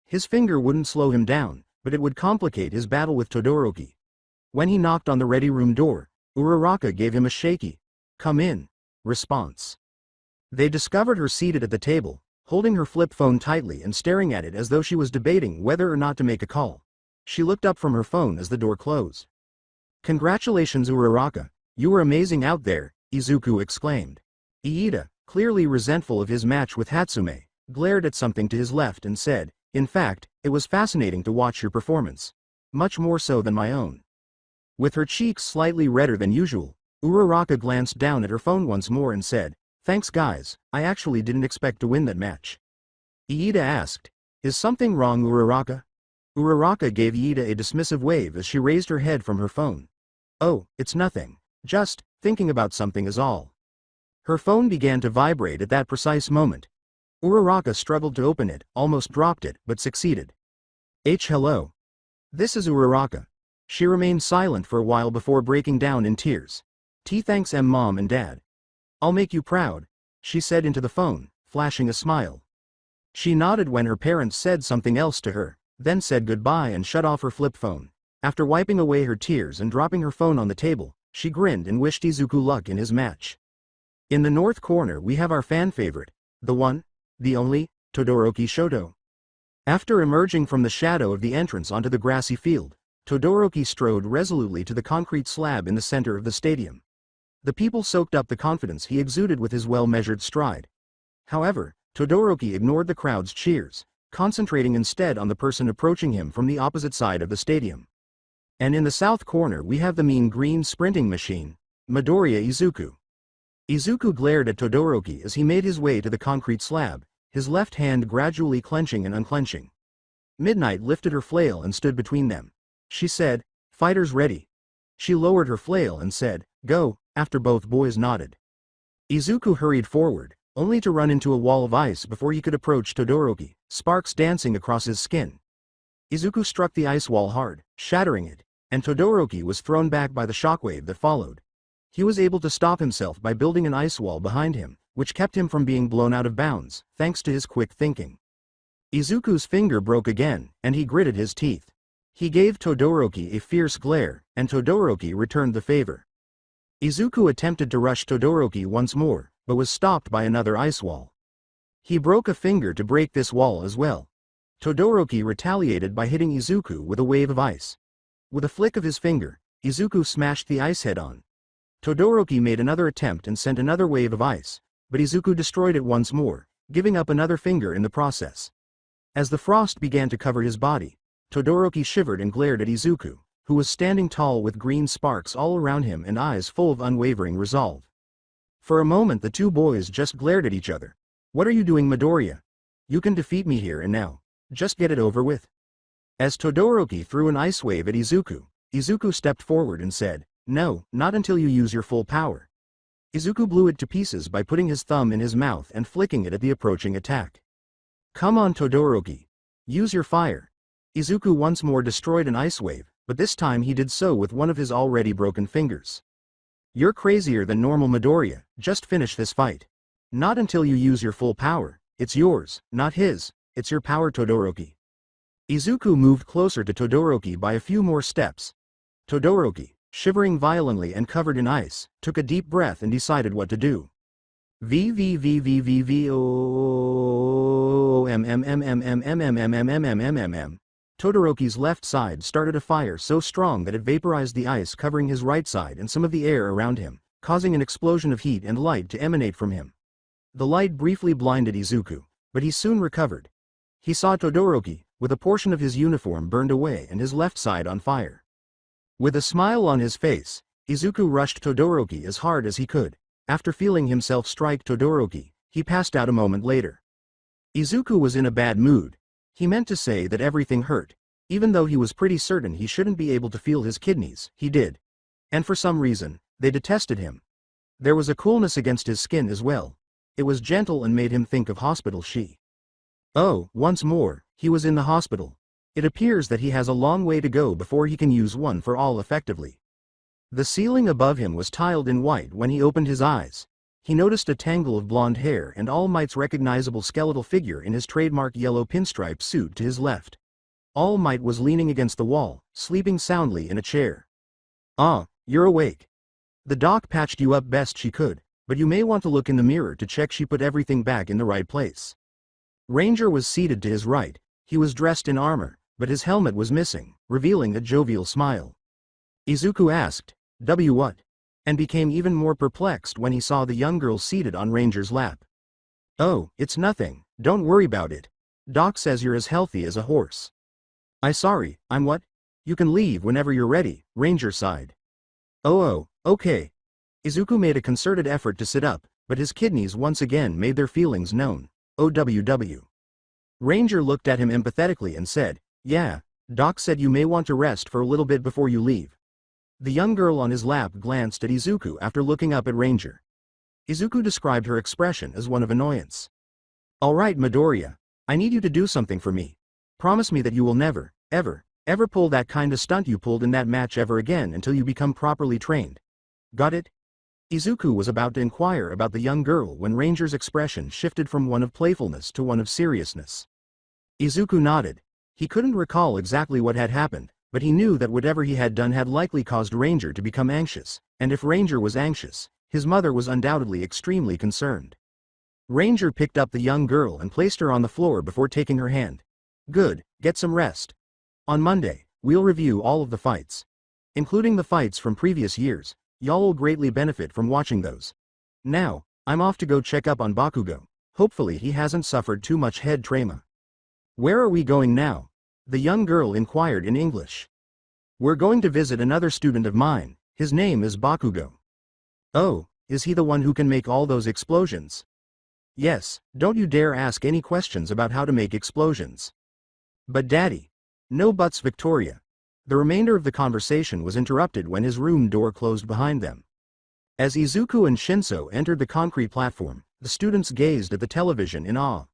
His finger wouldn't slow him down, but it would complicate his battle with Todoroki. When he knocked on the ready room door, Uraraka gave him a shaky, "Come in," response. They discovered her seated at the table, holding her flip phone tightly and staring at it as though she was debating whether or not to make a call. She looked up from her phone as the door closed. "Congratulations, Uraraka, you were amazing out there," Izuku exclaimed. Iida, clearly resentful of his match with Hatsume, glared at something to his left and said, "In fact, it was fascinating to watch your performance. Much more so than my own." With her cheeks slightly redder than usual, Uraraka glanced down at her phone once more and said, "Thanks guys, I actually didn't expect to win that match." Iida asked, "Is something wrong, Uraraka?" Uraraka gave Iida a dismissive wave as she raised her head from her phone. "Oh, it's nothing. Just thinking about something is all." Her phone began to vibrate at that precise moment. Uraraka struggled to open it, almost dropped it, but succeeded. Hello. This is Uraraka." She remained silent for a while before breaking down in tears. Thanks Mom and Dad. "I'll make you proud," she said into the phone, flashing a smile. She nodded when her parents said something else to her, then said goodbye and shut off her flip phone. After wiping away her tears and dropping her phone on the table, she grinned and wished Izuku luck in his match. In the north corner we have our fan favorite, the one, the only, Todoroki Shoto. After emerging from the shadow of the entrance onto the grassy field, Todoroki strode resolutely to the concrete slab in the center of the stadium. The people soaked up the confidence he exuded with his well-measured stride. However, Todoroki ignored the crowd's cheers, concentrating instead on the person approaching him from the opposite side of the stadium. And in the south corner we have the mean green sprinting machine, Midoriya Izuku. Izuku glared at Todoroki as he made his way to the concrete slab, his left hand gradually clenching and unclenching. Midnight lifted her flail and stood between them. She said, "Fighters ready." She lowered her flail and said, "Go," after both boys nodded. Izuku hurried forward, only to run into a wall of ice before he could approach Todoroki, sparks dancing across his skin. Izuku struck the ice wall hard, shattering it, and Todoroki was thrown back by the shockwave that followed. He was able to stop himself by building an ice wall behind him, which kept him from being blown out of bounds, thanks to his quick thinking. Izuku's finger broke again, and he gritted his teeth. He gave Todoroki a fierce glare, and Todoroki returned the favor. Izuku attempted to rush Todoroki once more, but was stopped by another ice wall. He broke a finger to break this wall as well. Todoroki retaliated by hitting Izuku with a wave of ice. With a flick of his finger, Izuku smashed the ice head on. Todoroki made another attempt and sent another wave of ice, but Izuku destroyed it once more, giving up another finger in the process. As the frost began to cover his body, Todoroki shivered and glared at Izuku, who was standing tall with green sparks all around him and eyes full of unwavering resolve. For a moment the two boys just glared at each other. "What are you doing, Midoriya? You can defeat me here and now. Just get it over with." As Todoroki threw an ice wave at Izuku, Izuku stepped forward and said, "No, not until you use your full power." Izuku blew it to pieces by putting his thumb in his mouth and flicking it at the approaching attack. "Come on, Todoroki. Use your fire." Izuku once more destroyed an ice wave, but this time he did so with one of his already broken fingers. "You're crazier than normal, Midoriya. Just finish this fight." "Not until you use your full power. It's yours, not his. It's your power, Todoroki." Izuku moved closer to Todoroki by a few more steps. Todoroki, shivering violently and covered in ice, took a deep breath and decided what to do. Todoroki's left side started a fire so strong that it vaporized the ice covering his right side and some of the air around him, causing an explosion of heat and light to emanate from him. The light briefly blinded Izuku, but he soon recovered. He saw Todoroki, with a portion of his uniform burned away and his left side on fire. With a smile on his face, Izuku rushed Todoroki as hard as he could. After feeling himself strike Todoroki, he passed out a moment later. Izuku was in a bad mood. He meant to say that everything hurt. Even though he was pretty certain he shouldn't be able to feel his kidneys, he did. And for some reason, they detested him. There was a coolness against his skin as well. It was gentle and made him think of hospital she. Oh, once more, he was in the hospital. It appears that he has a long way to go before he can use one for all effectively. The ceiling above him was tiled in white when he opened his eyes. He noticed a tangle of blonde hair and All Might's recognizable skeletal figure in his trademark yellow pinstripe suit to his left. All Might was leaning against the wall, sleeping soundly in a chair. "Ah, you're awake. The doc patched you up best she could, but you may want to look in the mirror to check she put everything back in the right place." Ranger was seated to his right. He was dressed in armor, but his helmet was missing, revealing a jovial smile. Izuku asked, what? And became even more perplexed when he saw the young girl seated on Ranger's lap. "Oh, it's nothing, don't worry about it. Doc says you're as healthy as a horse." Sorry, I'm what? You can leave whenever you're ready," Ranger sighed. Oh, okay." Izuku made a concerted effort to sit up, but his kidneys once again made their feelings known. OWW. Ranger looked at him empathetically and said, "Yeah, Doc said you may want to rest for a little bit before you leave." The young girl on his lap glanced at Izuku after looking up at Ranger. Izuku described her expression as one of annoyance. "All right, Midoriya, I need you to do something for me. Promise me that you will never, ever pull that kind of stunt you pulled in that match ever again until you become properly trained. Got it?" Izuku was about to inquire about the young girl when Ranger's expression shifted from one of playfulness to one of seriousness. Izuku nodded. He couldn't recall exactly what had happened, but he knew that whatever he had done had likely caused Ranger to become anxious, and if Ranger was anxious, his mother was undoubtedly extremely concerned. Ranger picked up the young girl and placed her on the floor before taking her hand. "Good, get some rest. On Monday, we'll review all of the fights. Including the fights from previous years. Y'all will greatly benefit from watching those. Now, I'm off to go check up on Bakugo. Hopefully he hasn't suffered too much head trauma." "Where are we going now?" the young girl inquired in English. "We're going to visit another student of mine. His name is Bakugo." "Oh, is he the one who can make all those explosions?" "Yes, don't you dare ask any questions about how to make explosions." "But Daddy." "No buts, Victoria." The remainder of the conversation was interrupted when his room door closed behind them. As Izuku and Shinso entered the concrete platform, the students gazed at the television in awe.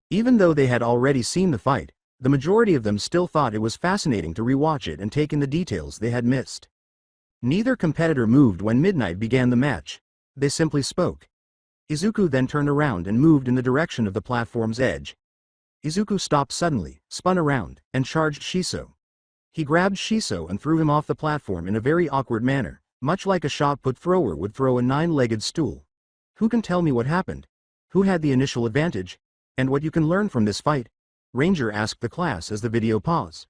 Even though they had already seen the fight, the majority of them still thought it was fascinating to rewatch it and take in the details they had missed. Neither competitor moved when Midnight began the match. They simply spoke. Izuku then turned around and moved in the direction of the platform's edge. Izuku stopped suddenly, spun around, and charged Shiso. He grabbed Shiso and threw him off the platform in a very awkward manner, much like a shot-put thrower would throw a nine-legged stool. Who can tell me what happened? Who had the initial advantage? And what you can learn from this fight? Ranger asked the class as the video paused.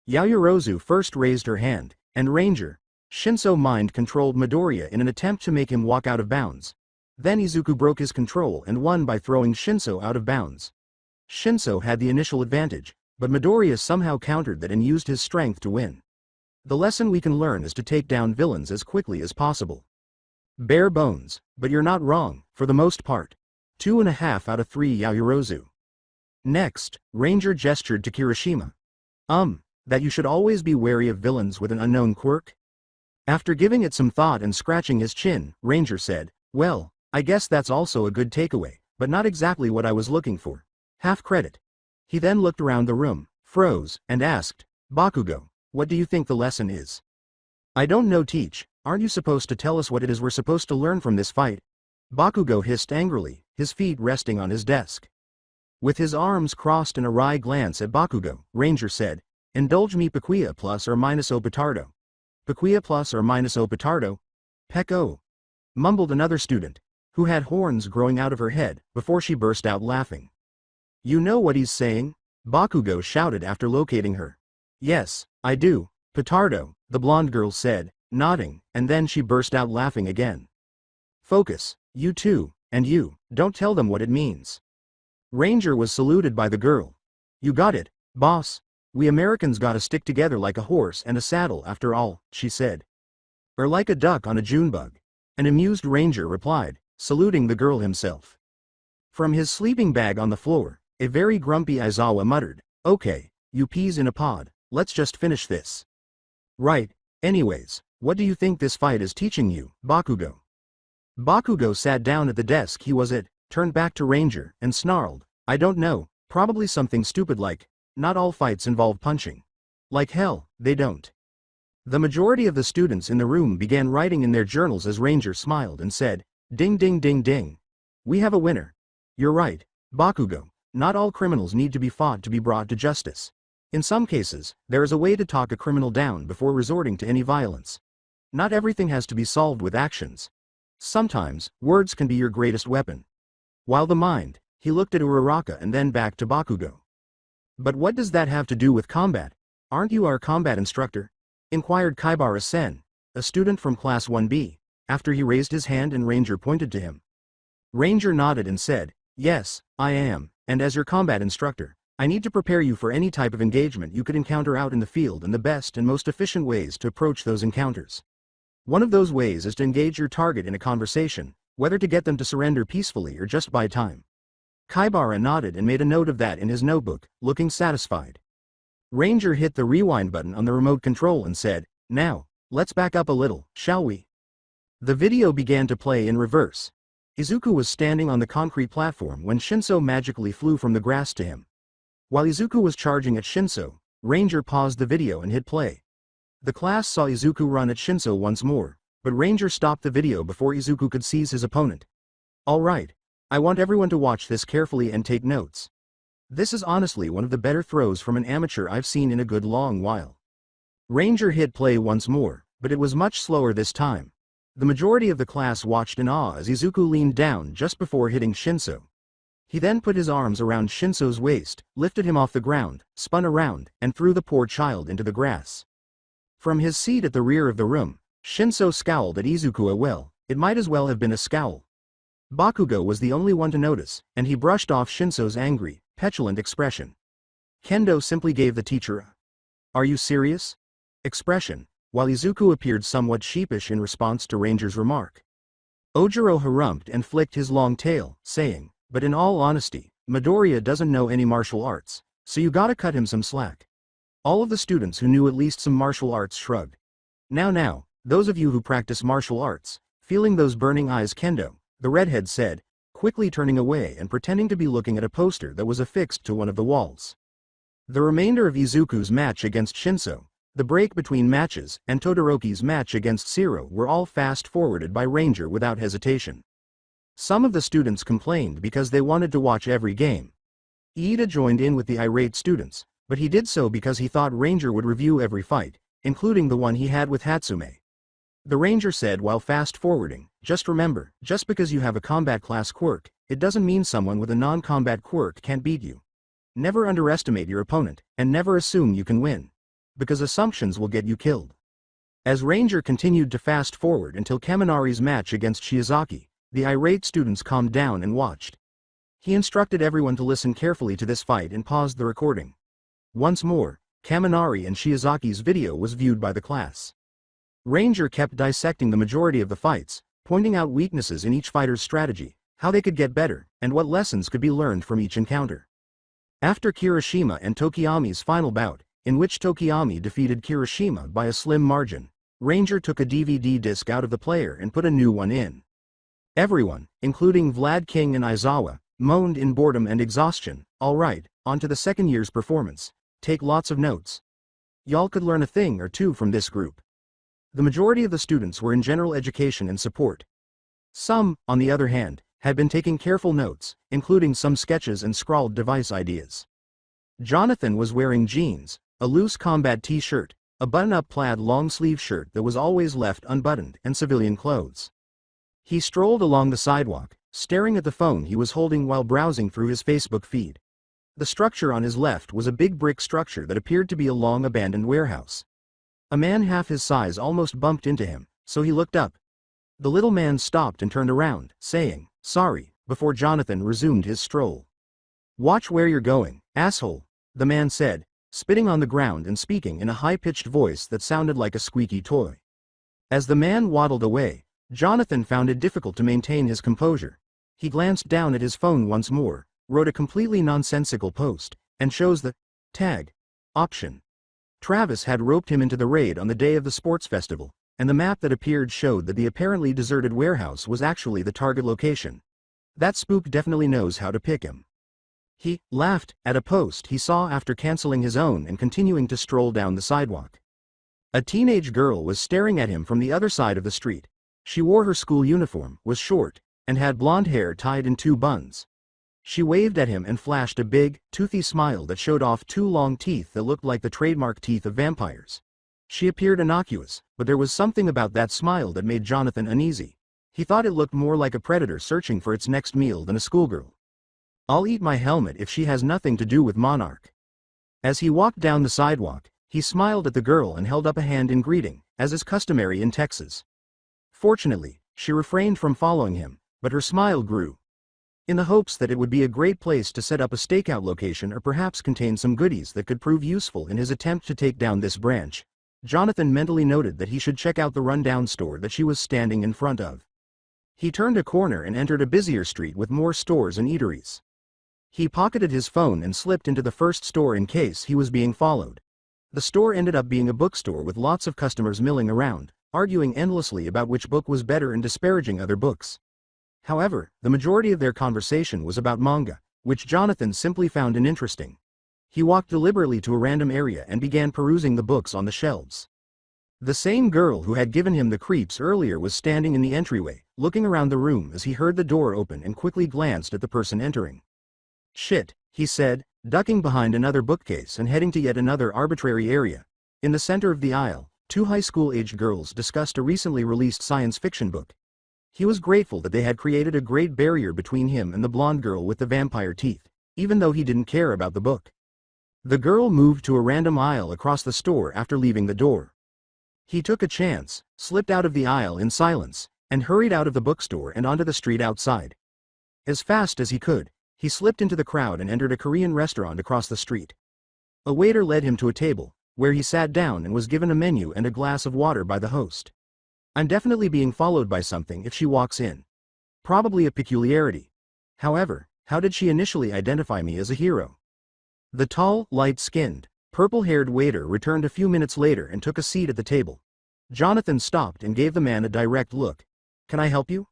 Yaoyorozu first raised her hand, and Ranger, Shinso mind-controlled Midoriya in an attempt to make him walk out of bounds. Then Izuku broke his control and won by throwing Shinso out of bounds. Shinso had the initial advantage, but Midoriya somehow countered that and used his strength to win. The lesson we can learn is to take down villains as quickly as possible. Bare bones, but you're not wrong, for the most part. 2.5 out of 3 Yaoyorozu. Next, Ranger gestured to Kirishima. That you should always be wary of villains with an unknown quirk? After giving it some thought and scratching his chin, Ranger said, "Well, I guess that's also a good takeaway, but not exactly what I was looking for. Half credit." He then looked around the room, froze, and asked, "Bakugo, what do you think the lesson is?" "I don't know, Teach. Aren't you supposed to tell us what it is we're supposed to learn from this fight?" Bakugo hissed angrily, his feet resting on his desk. With his arms crossed in a wry glance at Bakugo, Ranger said, "Indulge me, Pequia plus or minus o petardo." "Pequia plus or minus o petardo?" "Pecco," mumbled another student, who had horns growing out of her head, before she burst out laughing. "You know what he's saying?" Bakugo shouted after locating her. "Yes, I do, petardo," the blonde girl said, nodding, and then she burst out laughing again. "Focus, you two, and you, don't tell them what it means." Ranger was saluted by the girl. "You got it, boss. We Americans gotta stick together like a horse and a saddle after all," she said. "Or like a duck on a Junebug," an amused Ranger replied, saluting the girl himself. From his sleeping bag on the floor, a very grumpy Aizawa muttered, "Okay, you peas in a pod, let's just finish this. Right, anyways, what do you think this fight is teaching you, Bakugo? Bakugo sat down at the desk he was at, turned back to Ranger, and snarled, I don't know, probably something stupid like, not all fights involve punching. Like hell, they don't. The majority of the students in the room began writing in their journals as Ranger smiled and said, ding ding ding ding. We have a winner. You're right, Bakugo, not all criminals need to be fought to be brought to justice. In some cases, there is a way to talk a criminal down before resorting to any violence. Not everything has to be solved with actions. Sometimes, words can be your greatest weapon. While the mind, he looked at Uraraka and then back to Bakugo. But what does that have to do with combat? Aren't you our combat instructor? Inquired Kaibara-sen, a student from Class 1B, after he raised his hand and Ranger pointed to him. Ranger nodded and said, yes, I am, and as your combat instructor, I need to prepare you for any type of engagement you could encounter out in the field and the best and most efficient ways to approach those encounters. One of those ways is to engage your target in a conversation, whether to get them to surrender peacefully or just buy time. Kaibara nodded and made a note of that in his notebook, looking satisfied. Ranger hit the rewind button on the remote control and said, now, let's back up a little, shall we? The video began to play in reverse. Izuku was standing on the concrete platform when Shinso magically flew from the grass to him. While Izuku was charging at Shinso, Ranger paused the video and hit play. The class saw Izuku run at Shinso once more, but Ranger stopped the video before Izuku could seize his opponent. Alright, I want everyone to watch this carefully and take notes. This is honestly one of the better throws from an amateur I've seen in a good long while. Ranger hit play once more, but it was much slower this time. The majority of the class watched in awe as Izuku leaned down just before hitting Shinso. He then put his arms around Shinso's waist, lifted him off the ground, spun around, and threw the poor child into the grass. From his seat at the rear of the room, Shinso scowled at Izuku. Well, it might as well have been a scowl. Bakugo was the only one to notice, and he brushed off Shinso's angry, petulant expression. Kendo simply gave the teacher a "Are you serious?" expression, while Izuku appeared somewhat sheepish in response to Ranger's remark. Ojiro harumphed and flicked his long tail, saying, but in all honesty, Midoriya doesn't know any martial arts, so you gotta cut him some slack. All of the students who knew at least some martial arts shrugged. Now, those of you who practice martial arts, feeling those burning eyes, Kendo, the redhead said, quickly turning away and pretending to be looking at a poster that was affixed to one of the walls. The remainder of Izuku's match against Shinso, the break between matches, and Todoroki's match against Zero were all fast-forwarded by Ranger without hesitation. Some of the students complained because they wanted to watch every game. Iida joined in with the irate students, but he did so because he thought Ranger would review every fight, including the one he had with Hatsume. The Ranger said while fast-forwarding, just remember, just because you have a combat class quirk, it doesn't mean someone with a non-combat quirk can't beat you. Never underestimate your opponent, and never assume you can win. Because assumptions will get you killed. As Ranger continued to fast-forward until Kaminari's match against Shiozaki, the irate students calmed down and watched. He instructed everyone to listen carefully to this fight and paused the recording. Once more, Kaminari and Shiozaki's video was viewed by the class. Ranger kept dissecting the majority of the fights, pointing out weaknesses in each fighter's strategy, how they could get better, and what lessons could be learned from each encounter. After Kirishima and Tokiyami's final bout, in which Tokiyami defeated Kirishima by a slim margin, Ranger took a DVD disc out of the player and put a new one in. Everyone, including Vlad King and Aizawa, moaned in boredom and exhaustion. Alright, on to the second year's performance. Take lots of notes. Y'all could learn a thing or two from this group. The majority of the students were in general education and support. Some, on the other hand, had been taking careful notes, including some sketches and scrawled device ideas. Jonathan was wearing jeans, a loose combat t-shirt, a button-up plaid long-sleeve shirt that was always left unbuttoned, and civilian clothes. He strolled along the sidewalk, staring at the phone he was holding while browsing through his Facebook feed. The structure on his left was a big brick structure that appeared to be a long-abandoned warehouse. A man half his size almost bumped into him, so he looked up. The little man stopped and turned around, saying, "Sorry," before Jonathan resumed his stroll. "Watch where you're going, asshole," the man said, spitting on the ground and speaking in a high-pitched voice that sounded like a squeaky toy. As the man waddled away, Jonathan found it difficult to maintain his composure. He glanced down at his phone once more, wrote a completely nonsensical post, and chose the tag option. Travis had roped him into the raid on the day of the sports festival, and the map that appeared showed that the apparently deserted warehouse was actually the target location. That spook definitely knows how to pick him. He laughed at a post he saw after canceling his own and continuing to stroll down the sidewalk. A teenage girl was staring at him from the other side of the street. She wore her school uniform, was short, and had blonde hair tied in 2 buns. She waved at him and flashed a big, toothy smile that showed off 2 long teeth that looked like the trademark teeth of vampires. She appeared innocuous, but there was something about that smile that made Jonathan uneasy. He thought it looked more like a predator searching for its next meal than a schoolgirl. "I'll eat my helmet if she has nothing to do with Monarch." As he walked down the sidewalk, he smiled at the girl and held up a hand in greeting, as is customary in Texas. Fortunately, she refrained from following him, but her smile grew. In the hopes that it would be a great place to set up a stakeout location or perhaps contain some goodies that could prove useful in his attempt to take down this branch, Jonathan mentally noted that he should check out the rundown store that she was standing in front of. He turned a corner and entered a busier street with more stores and eateries. He pocketed his phone and slipped into the first store in case he was being followed. The store ended up being a bookstore with lots of customers milling around, arguing endlessly about which book was better and disparaging other books. However, the majority of their conversation was about manga, which Jonathan simply found uninteresting. He walked deliberately to a random area and began perusing the books on the shelves. The same girl who had given him the creeps earlier was standing in the entryway, looking around the room as he heard the door open and quickly glanced at the person entering. "Shit," he said, ducking behind another bookcase and heading to yet another arbitrary area. In the center of the aisle, 2 high school-aged girls discussed a recently released science fiction book. He was grateful that they had created a great barrier between him and the blonde girl with the vampire teeth, even though he didn't care about the book. The girl moved to a random aisle across the store after leaving the door. He took a chance, slipped out of the aisle in silence, and hurried out of the bookstore and onto the street outside. As fast as he could, he slipped into the crowd and entered a Korean restaurant across the street. A waiter led him to a table, where he sat down and was given a menu and a glass of water by the host. "I'm definitely being followed by something if she walks in. Probably a peculiarity. However, how did she initially identify me as a hero?" The tall, light-skinned, purple-haired waiter returned a few minutes later and took a seat at the table. Jonathan stopped and gave the man a direct look. "Can I help you?"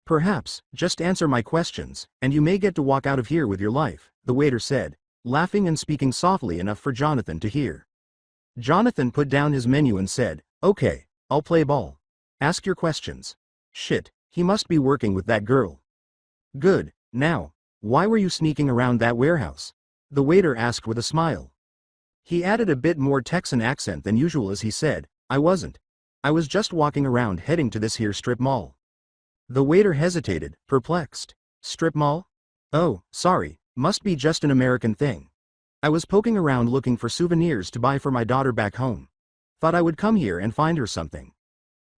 "Perhaps, just answer my questions, and you may get to walk out of here with your life," the waiter said, laughing and speaking softly enough for Jonathan to hear. Jonathan put down his menu and said, "Okay, I'll play ball. Ask your questions." Shit, he must be working with that girl. "Good, now, why were you sneaking around that warehouse?" the waiter asked with a smile. He added a bit more Texan accent than usual as he said, "I wasn't. I was just walking around heading to this here strip mall." The waiter hesitated, perplexed. "Strip mall? Oh, sorry, must be just an American thing. I was poking around looking for souvenirs to buy for my daughter back home. Thought I would come here and find her something."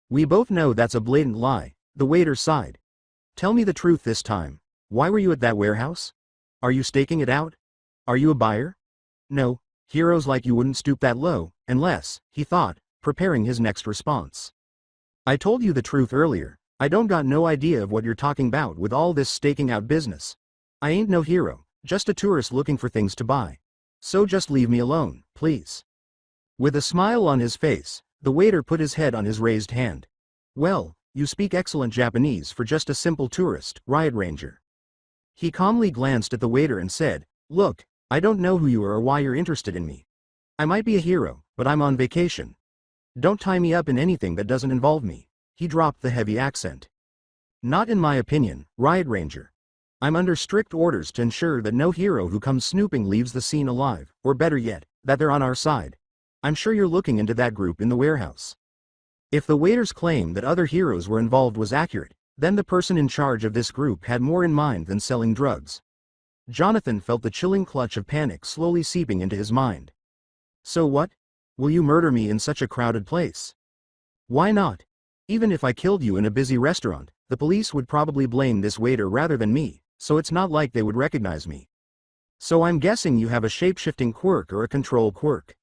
"We both know that's a blatant lie," the waiter sighed. "Tell me the truth this time. Why were you at that warehouse? Are you staking it out? Are you a buyer?" "No, heroes like you wouldn't stoop that low, unless," he thought, preparing his next response. "I told you the truth earlier. I don't got no idea of what you're talking about with all this staking out business. I ain't no hero, just a tourist looking for things to buy. So just leave me alone, please." With a smile on his face, the waiter put his head on his raised hand. "Well, you speak excellent Japanese for just a simple tourist, Riot Ranger." He calmly glanced at the waiter and said, "Look, I don't know who you are or why you're interested in me. I might be a hero, but I'm on vacation. Don't tie me up in anything that doesn't involve me." He dropped the heavy accent. "Not in my opinion, Riot Ranger. I'm under strict orders to ensure that no hero who comes snooping leaves the scene alive, or better yet, that they're on our side. I'm sure you're looking into that group in the warehouse." If the waiter's claim that other heroes were involved was accurate, then the person in charge of this group had more in mind than selling drugs. Jonathan felt the chilling clutch of panic slowly seeping into his mind. "So what? Will you murder me in such a crowded place?" "Why not? Even if I killed you in a busy restaurant, the police would probably blame this waiter rather than me, so it's not like they would recognize me. So I'm guessing you have a shape-shifting quirk or a control quirk."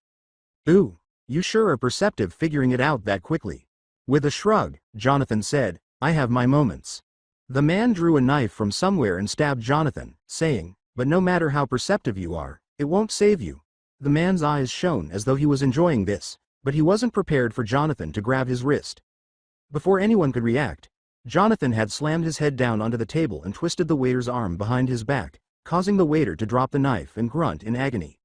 "Ooh, you sure are perceptive figuring it out that quickly." With a shrug, Jonathan said, "I have my moments." The man drew a knife from somewhere and stabbed Jonathan, saying, "But no matter how perceptive you are, it won't save you. The man's eyes shone as though he was enjoying this, but he wasn't prepared for Jonathan to grab his wrist. Before anyone could react, Jonathan had slammed his head down onto the table and twisted the waiter's arm behind his back, causing the waiter to drop the knife and grunt in agony.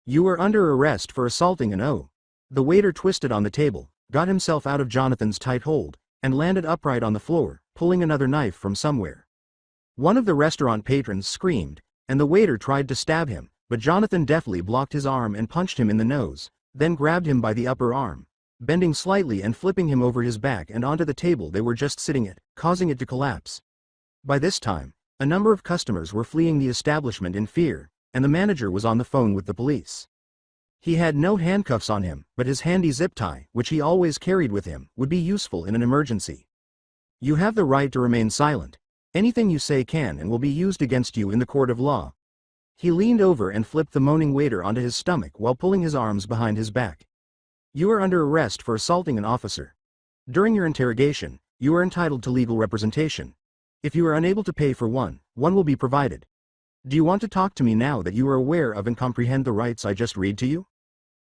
"You are under arrest for assaulting an O." The waiter twisted on the table, got himself out of Jonathan's tight hold, and landed upright on the floor, pulling another knife from somewhere. One of the restaurant patrons screamed, and the waiter tried to stab him, but Jonathan deftly blocked his arm and punched him in the nose, then grabbed him by the upper arm, bending slightly and flipping him over his back and onto the table they were just sitting at, causing it to collapse. By this time, a number of customers were fleeing the establishment in fear, and the manager was on the phone with the police. He had no handcuffs on him, but his handy zip tie, which he always carried with him, would be useful in an emergency. "You have the right to remain silent. Anything you say can and will be used against you in the court of law." He leaned over and flipped the moaning waiter onto his stomach while pulling his arms behind his back. "You are under arrest for assaulting an officer. During your interrogation, you are entitled to legal representation. If you are unable to pay for one will be provided. Do you want to talk to me now that you are aware of and comprehend the rights I just read to you?"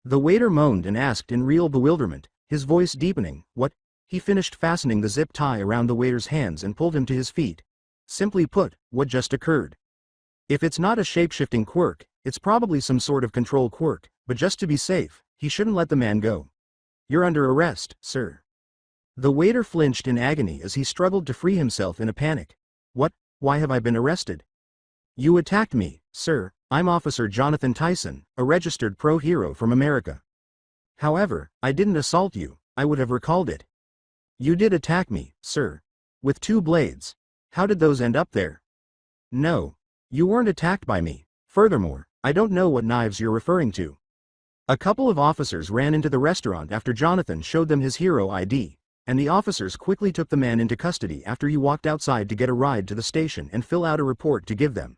The waiter moaned and asked in real bewilderment, his voice deepening, "What?" He finished fastening the zip tie around the waiter's hands and pulled him to his feet. "Simply put, what just occurred? If it's not a shape-shifting quirk, it's probably some sort of control quirk, but just to be safe, he shouldn't let the man go. You're under arrest, sir." The waiter flinched in agony as he struggled to free himself in a panic. "What? Why have I been arrested?" "You attacked me, sir. I'm Officer Jonathan Tyson, a registered pro-hero from America. However, I didn't assault you, I would have recalled it." "You did attack me, sir. With 2 blades. How did those end up there?" "No. You weren't attacked by me. Furthermore, I don't know what knives you're referring to." A couple of officers ran into the restaurant after Jonathan showed them his hero ID, and the officers quickly took the man into custody after he walked outside to get a ride to the station and fill out a report to give them.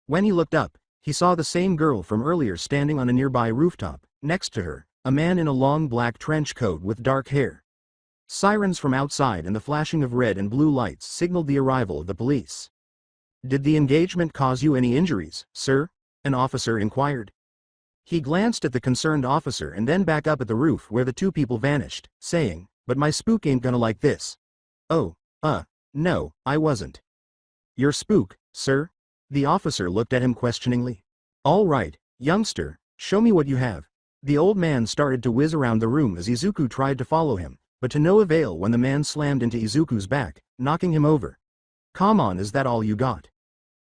When he looked up, he saw the same girl from earlier standing on a nearby rooftop. Next to her, a man in a long black trench coat with dark hair. Sirens from outside and the flashing of red and blue lights signaled the arrival of the police. "Did the engagement cause you any injuries, sir?" an officer inquired. He glanced at the concerned officer and then back up at the roof where the 2 people vanished, saying, "But my spook ain't gonna like this." "Oh, no, I wasn't." "Your spook, sir?" The officer looked at him questioningly. "All right, youngster, show me what you have." The old man started to whiz around the room as Izuku tried to follow him, but to no avail when the man slammed into Izuku's back, knocking him over. "Come on, is that all you got?"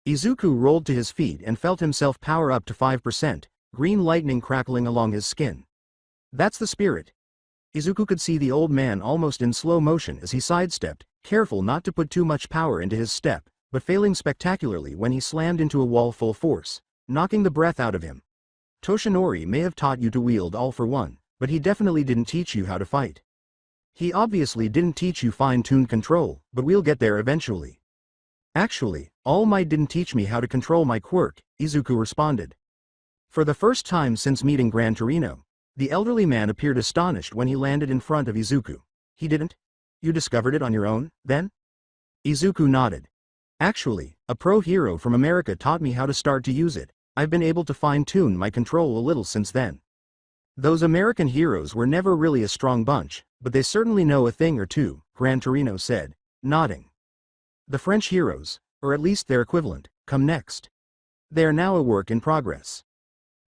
Izuku rolled to his feet and felt himself power up to 5%, green lightning crackling along his skin. "That's the spirit." Izuku could see the old man almost in slow motion as he sidestepped, careful not to put too much power into his step, but failing spectacularly when he slammed into a wall full force, knocking the breath out of him. "Toshinori may have taught you to wield all for one, but he definitely didn't teach you how to fight. He obviously didn't teach you fine-tuned control, but we'll get there eventually." "Actually, All Might didn't teach me how to control my quirk," Izuku responded. For the first time since meeting Gran Torino, the elderly man appeared astonished when he landed in front of Izuku. "He didn't? You discovered it on your own, then?" Izuku nodded. "Actually, a pro-hero from America taught me how to start to use it. I've been able to fine-tune my control a little since then." "Those American heroes were never really a strong bunch, but they certainly know a thing or two," Gran Torino said, nodding. "The French heroes, or at least their equivalent, come next. They are now a work in progress."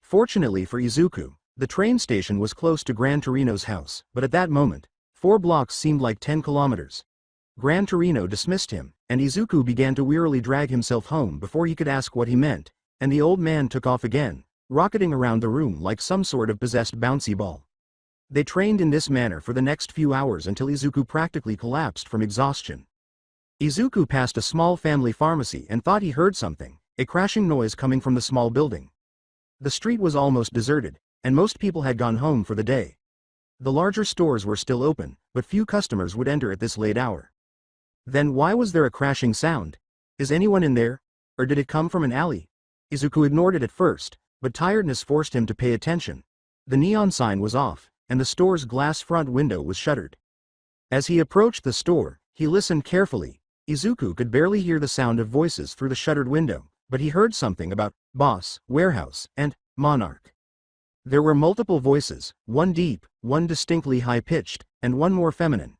Fortunately for Izuku, the train station was close to Gran Torino's house, but at that moment, 4 blocks seemed like 10 kilometers. Gran Torino dismissed him, and Izuku began to wearily drag himself home before he could ask what he meant, and the old man took off again, rocketing around the room like some sort of possessed bouncy ball. They trained in this manner for the next few hours until Izuku practically collapsed from exhaustion. Izuku passed a small family pharmacy and thought he heard something, a crashing noise coming from the small building. The street was almost deserted, and most people had gone home for the day. The larger stores were still open, but few customers would enter at this late hour. Then why was there a crashing sound? Is anyone in there? Or did it come from an alley? Izuku ignored it at first, but tiredness forced him to pay attention. The neon sign was off, and the store's glass front window was shuttered. As he approached the store, he listened carefully. Izuku could barely hear the sound of voices through the shuttered window, but he heard something about boss, warehouse, and monarch. There were multiple voices, one deep, one distinctly high-pitched, and one more feminine.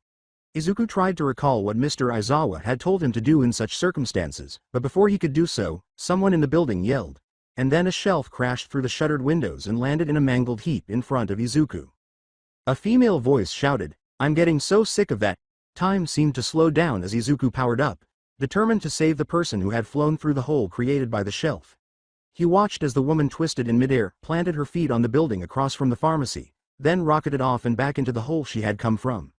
Izuku tried to recall what Mr. Aizawa had told him to do in such circumstances, but before he could do so, someone in the building yelled. And then a shelf crashed through the shuttered windows and landed in a mangled heap in front of Izuku. A female voice shouted, "I'm getting so sick of that." Time seemed to slow down as Izuku powered up, determined to save the person who had flown through the hole created by the shelf. He watched as the woman twisted in midair, planted her feet on the building across from the pharmacy, then rocketed off and back into the hole she had come from.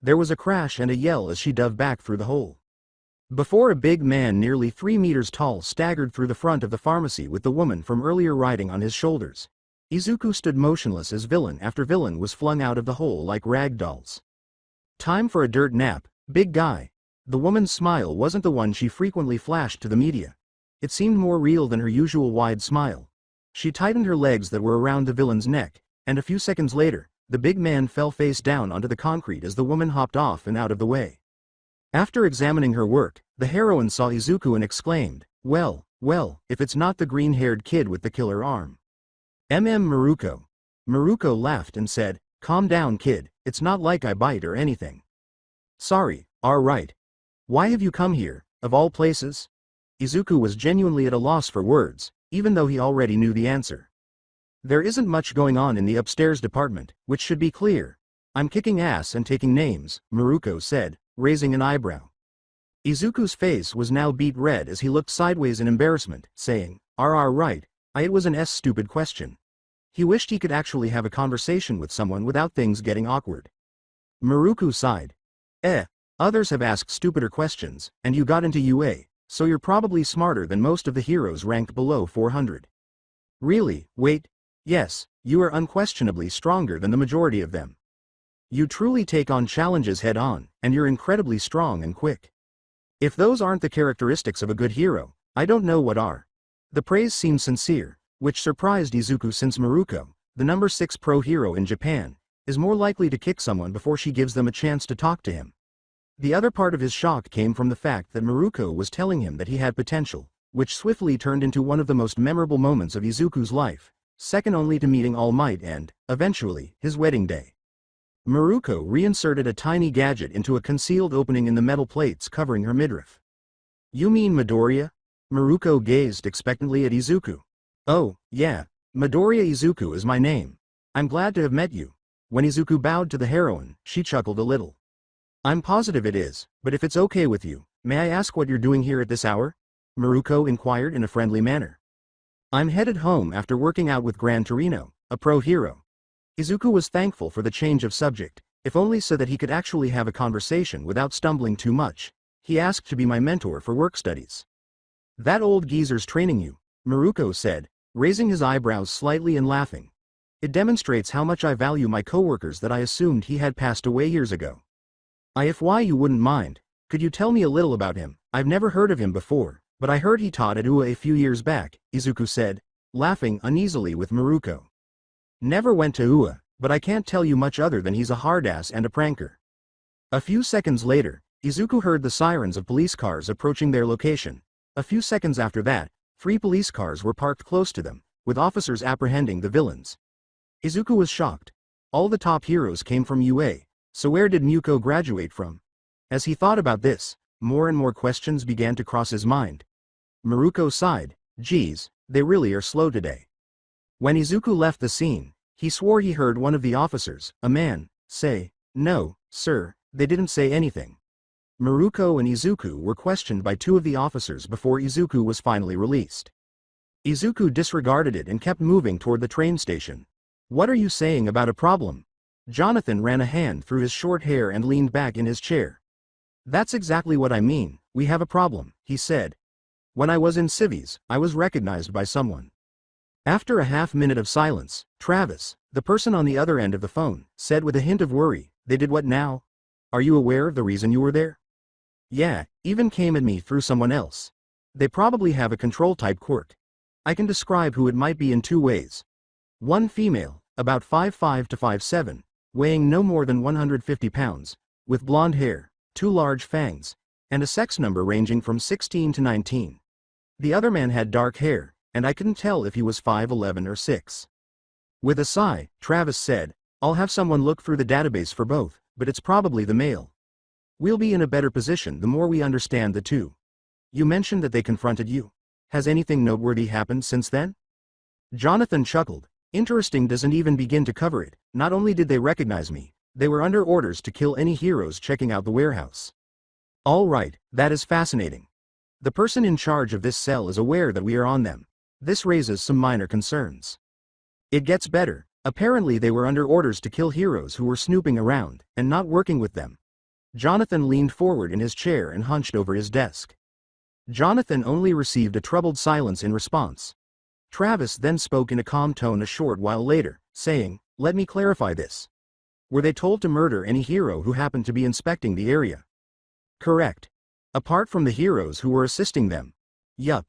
There was a crash and a yell as she dove back through the hole. Before a big man nearly 3 meters tall staggered through the front of the pharmacy with the woman from earlier riding on his shoulders. Izuku stood motionless as villain after villain was flung out of the hole like rag dolls. Time for a dirt nap, big guy. The woman's smile wasn't the one she frequently flashed to the media. It seemed more real than her usual wide smile. She tightened her legs that were around the villain's neck, and a few seconds later, the big man fell face down onto the concrete as the woman hopped off and out of the way. After examining her work, the heroine saw Izuku and exclaimed, well, if it's not the green-haired kid with the killer arm. Maruko. Maruko laughed and said, "Calm down, kid, it's not like I bite or anything." "Sorry, alright. Why have you come here, of all places?" Izuku was genuinely at a loss for words, even though he already knew the answer. "There isn't much going on in the upstairs department, which should be clear. I'm kicking ass and taking names," Maruko said, raising an eyebrow. Izuku's face was now beet red as he looked sideways in embarrassment, saying, right, it was an stupid question." He wished he could actually have a conversation with someone without things getting awkward. Maruko sighed. Others have asked stupider questions, and you got into UA, so you're probably smarter than most of the heroes ranked below 400. Really, wait, yes, you are unquestionably stronger than the majority of them. You truly take on challenges head on, and you're incredibly strong and quick. If those aren't the characteristics of a good hero, I don't know what are. The praise seemed sincere, which surprised Izuku since Maruko, the number 6 pro hero in Japan, is more likely to kick someone before she gives them a chance to talk to him. The other part of his shock came from the fact that Maruko was telling him that he had potential, which swiftly turned into one of the most memorable moments of Izuku's life, second only to meeting All Might and, eventually, his wedding day. Maruko reinserted a tiny gadget into a concealed opening in the metal plates covering her midriff. "You mean Midoriya?" Maruko gazed expectantly at Izuku. "Oh, yeah, Midoriya Izuku is my name. I'm glad to have met you." When Izuku bowed to the heroine, she chuckled a little. "I'm positive it is, but if it's okay with you, may I ask what you're doing here at this hour?" Maruko inquired in a friendly manner. "I'm headed home after working out with Gran Torino, a pro hero." Izuku was thankful for the change of subject, if only so that he could actually have a conversation without stumbling too much. "He asked to be my mentor for work studies." "That old geezer's training you," Maruko said, raising his eyebrows slightly and laughing. "It demonstrates how much I value my coworkers that I assumed he had passed away years ago." If you wouldn't mind, could you tell me a little about him? I've never heard of him before, but I heard he taught at UA a few years back," Izuku said, laughing uneasily with Maruko. "Never went to UA, but I can't tell you much other than he's a hardass and a pranker." A few seconds later, Izuku heard the sirens of police cars approaching their location. A few seconds after that, 3 police cars were parked close to them, with officers apprehending the villains. Izuku was shocked. All the top heroes came from UA, so where did Muko graduate from? As he thought about this, more and more questions began to cross his mind. Maruko sighed, "Geez, they really are slow today." When Izuku left the scene, he swore he heard one of the officers, a man, say, "No, sir, they didn't say anything." Maruko and Izuku were questioned by 2 of the officers before Izuku was finally released. Izuku disregarded it and kept moving toward the train station. "What are you saying about a problem?" Jonathan ran a hand through his short hair and leaned back in his chair. "That's exactly what I mean, we have a problem," he said. "When I was in Civies, I was recognized by someone." After a half-minute of silence, Travis, the person on the other end of the phone, said with a hint of worry, "They did what now? Are you aware of the reason you were there?" "Yeah, even came at me through someone else. They probably have a control-type quirk. I can describe who it might be in 2 ways. One female, about 5'5" to 5'7", weighing no more than 150 pounds, with blonde hair, 2 large fangs, and a sex number ranging from 16 to 19. The other man had dark hair, and I couldn't tell if he was 5'11" or 6. With a sigh, Travis said, I'll have someone look through the database for both, but it's probably the male. We'll be in a better position the more we understand the two. You mentioned that they confronted you. Has anything noteworthy happened since then? Jonathan chuckled. Interesting doesn't even begin to cover it. Not only did they recognize me, they were under orders to kill any heroes checking out the warehouse. All right, that is fascinating. The person in charge of this cell is aware that we are on them. This raises some minor concerns. It gets better. Apparently they were under orders to kill heroes who were snooping around, and not working with them. Jonathan leaned forward in his chair and hunched over his desk. Jonathan only received a troubled silence in response. Travis then spoke in a calm tone a short while later, saying, let me clarify this. Were they told to murder any hero who happened to be inspecting the area? Correct. Apart from the heroes who were assisting them. Yup.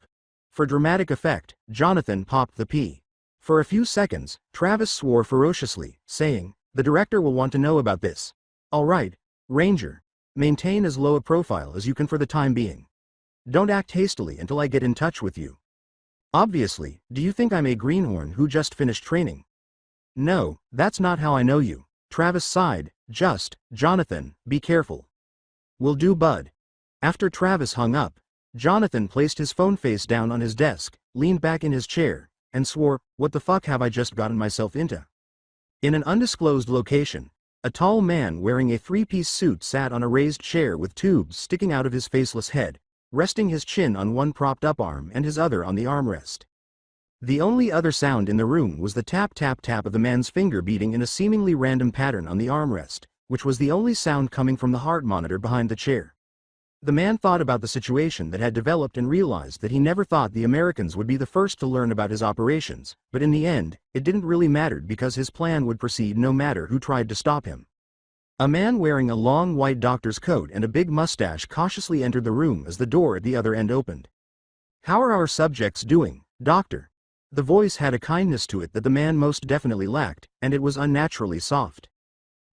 For dramatic effect, Jonathan popped the P. For a few seconds, Travis swore ferociously, saying, the director will want to know about this. All right, Ranger. Maintain as low a profile as you can for the time being. Don't act hastily until I get in touch with you. Obviously, do you think I'm a greenhorn who just finished training? No, that's not how I know you. Travis sighed. Jonathan, be careful. Will do, bud. After Travis hung up, Jonathan placed his phone face down on his desk, leaned back in his chair, and swore, what the fuck have I just gotten myself into? In an undisclosed location, a tall man wearing a three-piece suit sat on a raised chair with tubes sticking out of his faceless head, resting his chin on one propped-up arm and his other on the armrest. The only other sound in the room was the tap-tap-tap of the man's finger beating in a seemingly random pattern on the armrest, which was the only sound coming from the heart monitor behind the chair. The man thought about the situation that had developed and realized that he never thought the Americans would be the first to learn about his operations, but in the end, it didn't really matter because his plan would proceed no matter who tried to stop him. A man wearing a long white doctor's coat and a big mustache cautiously entered the room as the door at the other end opened. How are our subjects doing, doctor? The voice had a kindness to it that the man most definitely lacked, and it was unnaturally soft.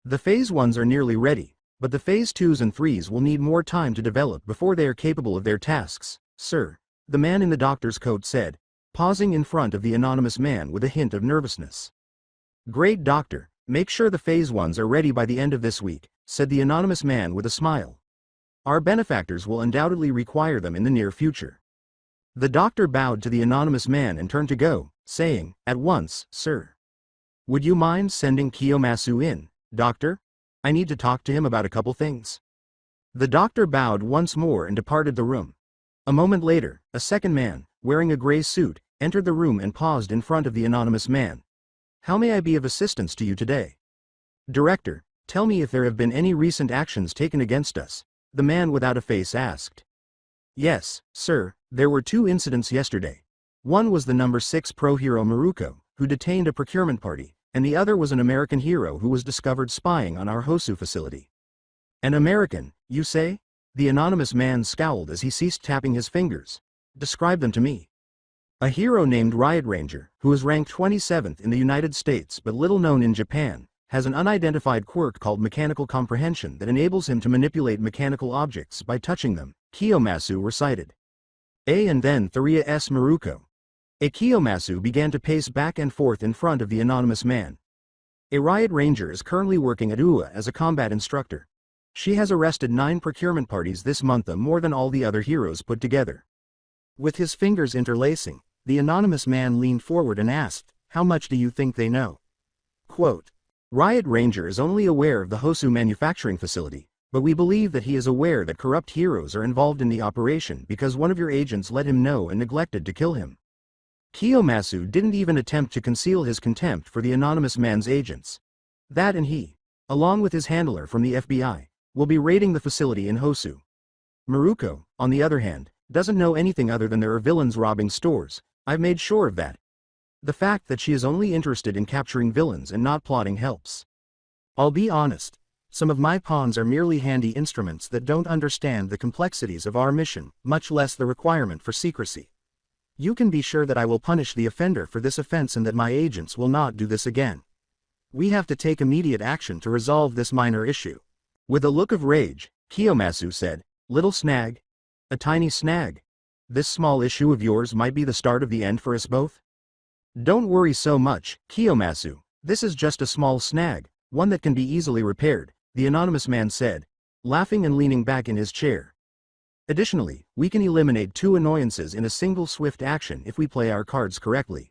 The Phase 1s are nearly ready, but the Phase 2s and 3s will need more time to develop before they are capable of their tasks, sir, the man in the doctor's coat said, pausing in front of the anonymous man with a hint of nervousness. Great, doctor. Make sure the Phase 1s are ready by the end of this week, said the anonymous man with a smile. Our benefactors will undoubtedly require them in the near future. The doctor bowed to the anonymous man and turned to go, saying, at once, sir. Would you mind sending Kiyomasu in, doctor? I need to talk to him about a couple things. The doctor bowed once more and departed the room. A moment later, a second man, wearing a gray suit, entered the room and paused in front of the anonymous man. How may I be of assistance to you today? Director, tell me if there have been any recent actions taken against us, the man without a face asked. Yes, sir, there were 2 incidents yesterday. One was the number 6 pro hero Maruko, who detained a procurement party, and the other was an American hero who was discovered spying on our Hosu facility. An American, you say? The anonymous man scowled as he ceased tapping his fingers. Describe them to me. A hero named Riot Ranger, who is ranked 27th in the United States but little known in Japan, has an unidentified quirk called mechanical comprehension that enables him to manipulate mechanical objects by touching them, Kiyomasu recited. And then Tharia S. Maruko. A Kiyomasu began to pace back and forth in front of the anonymous man. A Riot Ranger is currently working at UA as a combat instructor. She has arrested 9 procurement parties this month, more than all the other heroes put together. With his fingers interlacing, the anonymous man leaned forward and asked, how much do you think they know? Quote, Riot Ranger is only aware of the Hosu manufacturing facility, but we believe that he is aware that corrupt heroes are involved in the operation because one of your agents let him know and neglected to kill him. Kiyomasu didn't even attempt to conceal his contempt for the anonymous man's agents. That and he, along with his handler from the FBI, will be raiding the facility in Hosu. Maruko, on the other hand, doesn't know anything other than there are villains robbing stores. I've made sure of that. The fact that she is only interested in capturing villains and not plotting helps. I'll be honest, some of my pawns are merely handy instruments that don't understand the complexities of our mission, much less the requirement for secrecy. You can be sure that I will punish the offender for this offense and that my agents will not do this again. We have to take immediate action to resolve this minor issue. With a look of rage, Kiyomasu said, little snag? A tiny snag? This small issue of yours might be the start of the end for us both? Don't worry so much, Kiyomasu. This is just a small snag, one that can be easily repaired, the anonymous man said, laughing and leaning back in his chair. Additionally, we can eliminate 2 annoyances in a single swift action if we play our cards correctly.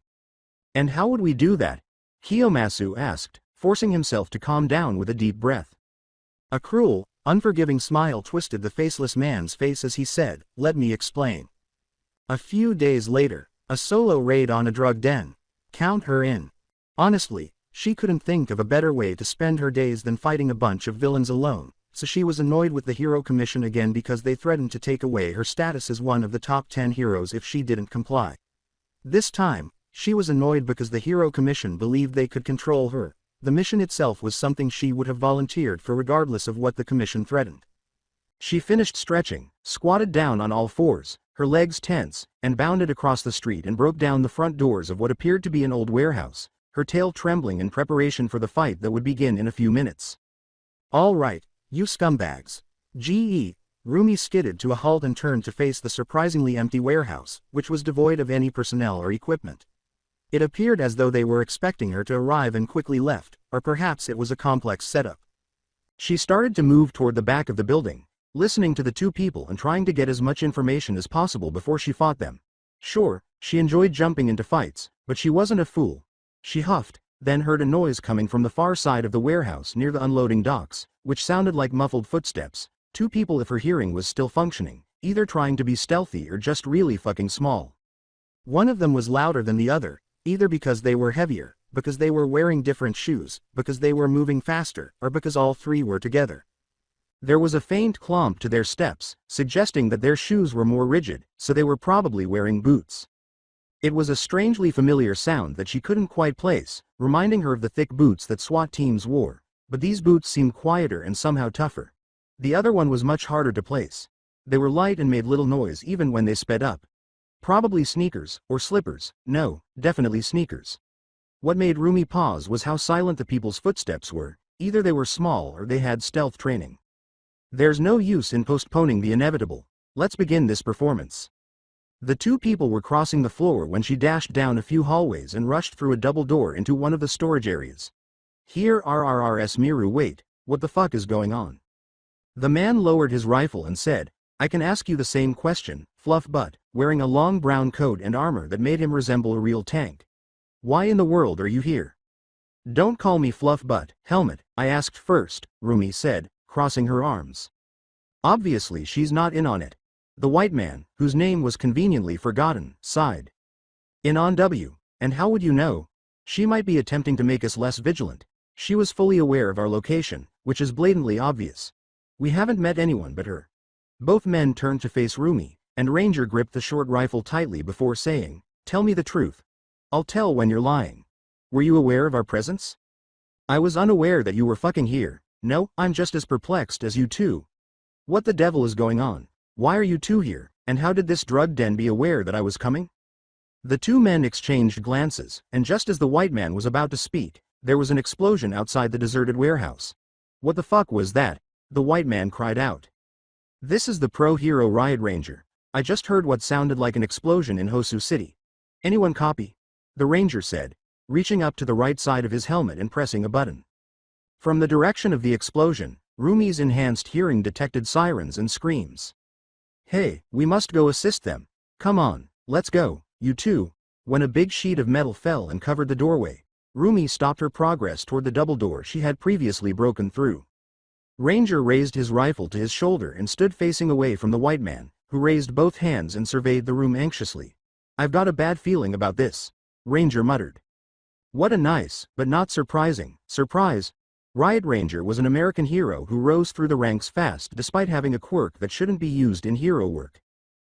And how would we do that? Kiyomasu asked, forcing himself to calm down with a deep breath. A cruel, unforgiving smile twisted the faceless man's face as he said, "Let me explain." A few days later, a solo raid on a drug den. Count her in. Honestly, she couldn't think of a better way to spend her days than fighting a bunch of villains alone, so she was annoyed with the Hero Commission again because they threatened to take away her status as one of the top 10 heroes if she didn't comply. This time, she was annoyed because the Hero Commission believed they could control her. The mission itself was something she would have volunteered for regardless of what the commission threatened. She finished stretching, squatted down on all fours, her legs tense, and bounded across the street and broke down the front doors of what appeared to be an old warehouse, her tail trembling in preparation for the fight that would begin in a few minutes. "All right, you scumbags." G.E. Rumi skidded to a halt and turned to face the surprisingly empty warehouse, which was devoid of any personnel or equipment. It appeared as though they were expecting her to arrive and quickly left, or perhaps it was a complex setup. She started to move toward the back of the building, listening to the 2 people and trying to get as much information as possible before she fought them. Sure, she enjoyed jumping into fights, but she wasn't a fool. She huffed, then heard a noise coming from the far side of the warehouse near the unloading docks, which sounded like muffled footsteps. 2 people if her hearing was still functioning, either trying to be stealthy or just really fucking small. One of them was louder than the other, either because they were heavier, because they were wearing different shoes, because they were moving faster, or because all 3 were together. There was a faint clomp to their steps, suggesting that their shoes were more rigid, so they were probably wearing boots. It was a strangely familiar sound that she couldn't quite place, reminding her of the thick boots that SWAT teams wore, but these boots seemed quieter and somehow tougher. The other one was much harder to place. They were light and made little noise even when they sped up. Probably sneakers, or slippers. No, definitely sneakers. What made Rumi pause was how silent the people's footsteps were, either they were small or they had stealth training. There's no use in postponing the inevitable. Let's begin this performance. The 2 people were crossing the floor when she dashed down a few hallways and rushed through a double door into one of the storage areas. "Here RRRS Miru, wait, what the fuck is going on?" The man lowered his rifle and said, "I can ask you the same question, Fluff Butt," wearing a long brown coat and armor that made him resemble a real tank. "Why in the world are you here?" "Don't call me Fluff Butt, Helmet, I asked first," Rumi said, crossing her arms. Obviously she's not in on it. The white man, whose name was conveniently forgotten, sighed. "In on W, and how would you know? She might be attempting to make us less vigilant. She was fully aware of our location, which is blatantly obvious. We haven't met anyone but her." Both men turned to face Rumi, and Ranger gripped the short rifle tightly before saying, "Tell me the truth. I'll tell when you're lying. Were you aware of our presence?" "I was unaware that you were fucking here. No, I'm just as perplexed as you 2. What the devil is going on? Why are you 2 here, and how did this drug den be aware that I was coming?" The 2 men exchanged glances, and just as the white man was about to speak, there was an explosion outside the deserted warehouse. "What the fuck was that?" the white man cried out. "This is the pro-hero riot ranger. I just heard what sounded like an explosion in Hosu City. Anyone copy?" the ranger said, reaching up to the right side of his helmet and pressing a button. From the direction of the explosion, Rumi's enhanced hearing detected sirens and screams. "Hey, we must go assist them. Come on, let's go, you 2. When a big sheet of metal fell and covered the doorway, Rumi stopped her progress toward the double door she had previously broken through. Ranger raised his rifle to his shoulder and stood facing away from the white man, who raised both hands and surveyed the room anxiously. "I've got a bad feeling about this," Ranger muttered. "What a nice, but not surprising, surprise." Riot Ranger was an American hero who rose through the ranks fast despite having a quirk that shouldn't be used in hero work.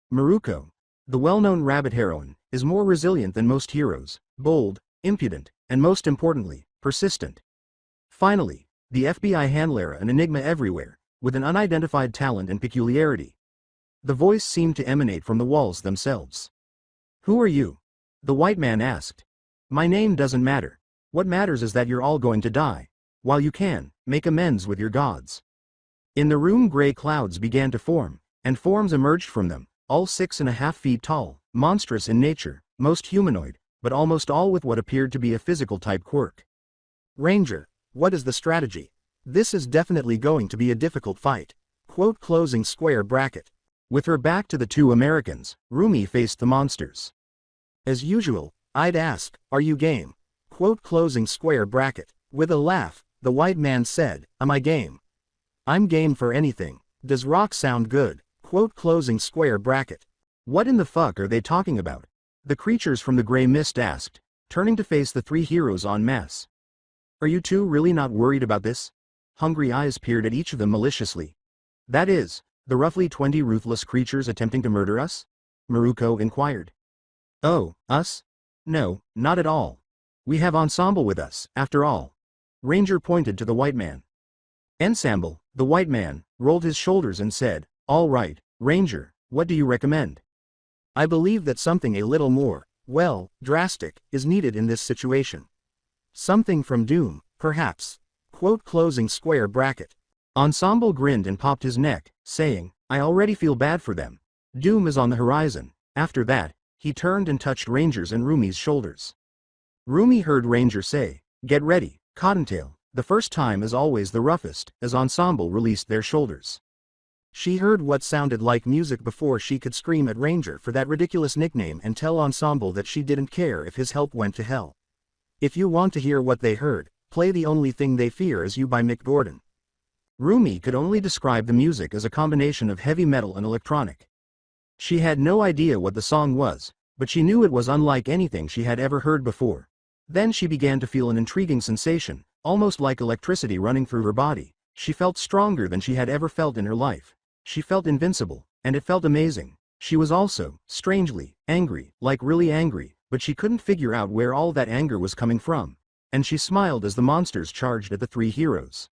Maruko, the well-known rabbit heroine, is more resilient than most heroes, bold, impudent, and most importantly, persistent. Finally, the FBI handler, an enigma everywhere, with an unidentified talent and peculiarity. The voice seemed to emanate from the walls themselves. "Who are you?" the white man asked. "My name doesn't matter. What matters is that you're all going to die. While you can, make amends with your gods." In the room gray clouds began to form, and forms emerged from them, all 6.5 feet tall, monstrous in nature, most humanoid, but almost all with what appeared to be a physical-type quirk. Ranger, what is the strategy? This is definitely going to be a difficult fight. Quote closing square bracket. With her back to the two Americans, Rumi faced the monsters. As usual, I'd ask, are you game? Quote closing square bracket. With a laugh, the white man said, am I game? I'm game for anything. Does rock sound good? Quote closing square bracket. What in the fuck are they talking about? The creatures from the gray mist asked, turning to face the three heroes en masse. Are you two really not worried about this? Hungry eyes peered at each of them maliciously. That is, the roughly 20 ruthless creatures attempting to murder us? Maruko inquired. Oh, us? No, not at all. We have Ensemble with us, after all. Ranger pointed to the white man. Ensemble, the white man, rolled his shoulders and said, all right, Ranger, what do you recommend? I believe that something a little more, well, drastic, is needed in this situation. Something from Doom, perhaps. Quote closing square bracket. Ensemble grinned and popped his neck, saying, I already feel bad for them. Doom is on the horizon. After that, he turned and touched Ranger's and Rumi's shoulders. Rumi heard Ranger say, get ready, Cottontail. The first time is always the roughest, as Ensemble released their shoulders. She heard what sounded like music before she could scream at Ranger for that ridiculous nickname and tell Ensemble that she didn't care if his help went to hell. If you want to hear what they heard, play The Only Thing They Fear Is You by Mick Gordon. Rumi could only describe the music as a combination of heavy metal and electronic. She had no idea what the song was, but she knew it was unlike anything she had ever heard before. Then she began to feel an intriguing sensation, almost like electricity running through her body. She felt stronger than she had ever felt in her life. She felt invincible, and it felt amazing. She was also, strangely, angry, like really angry, but she couldn't figure out where all that anger was coming from. And she smiled as the monsters charged at the three heroes.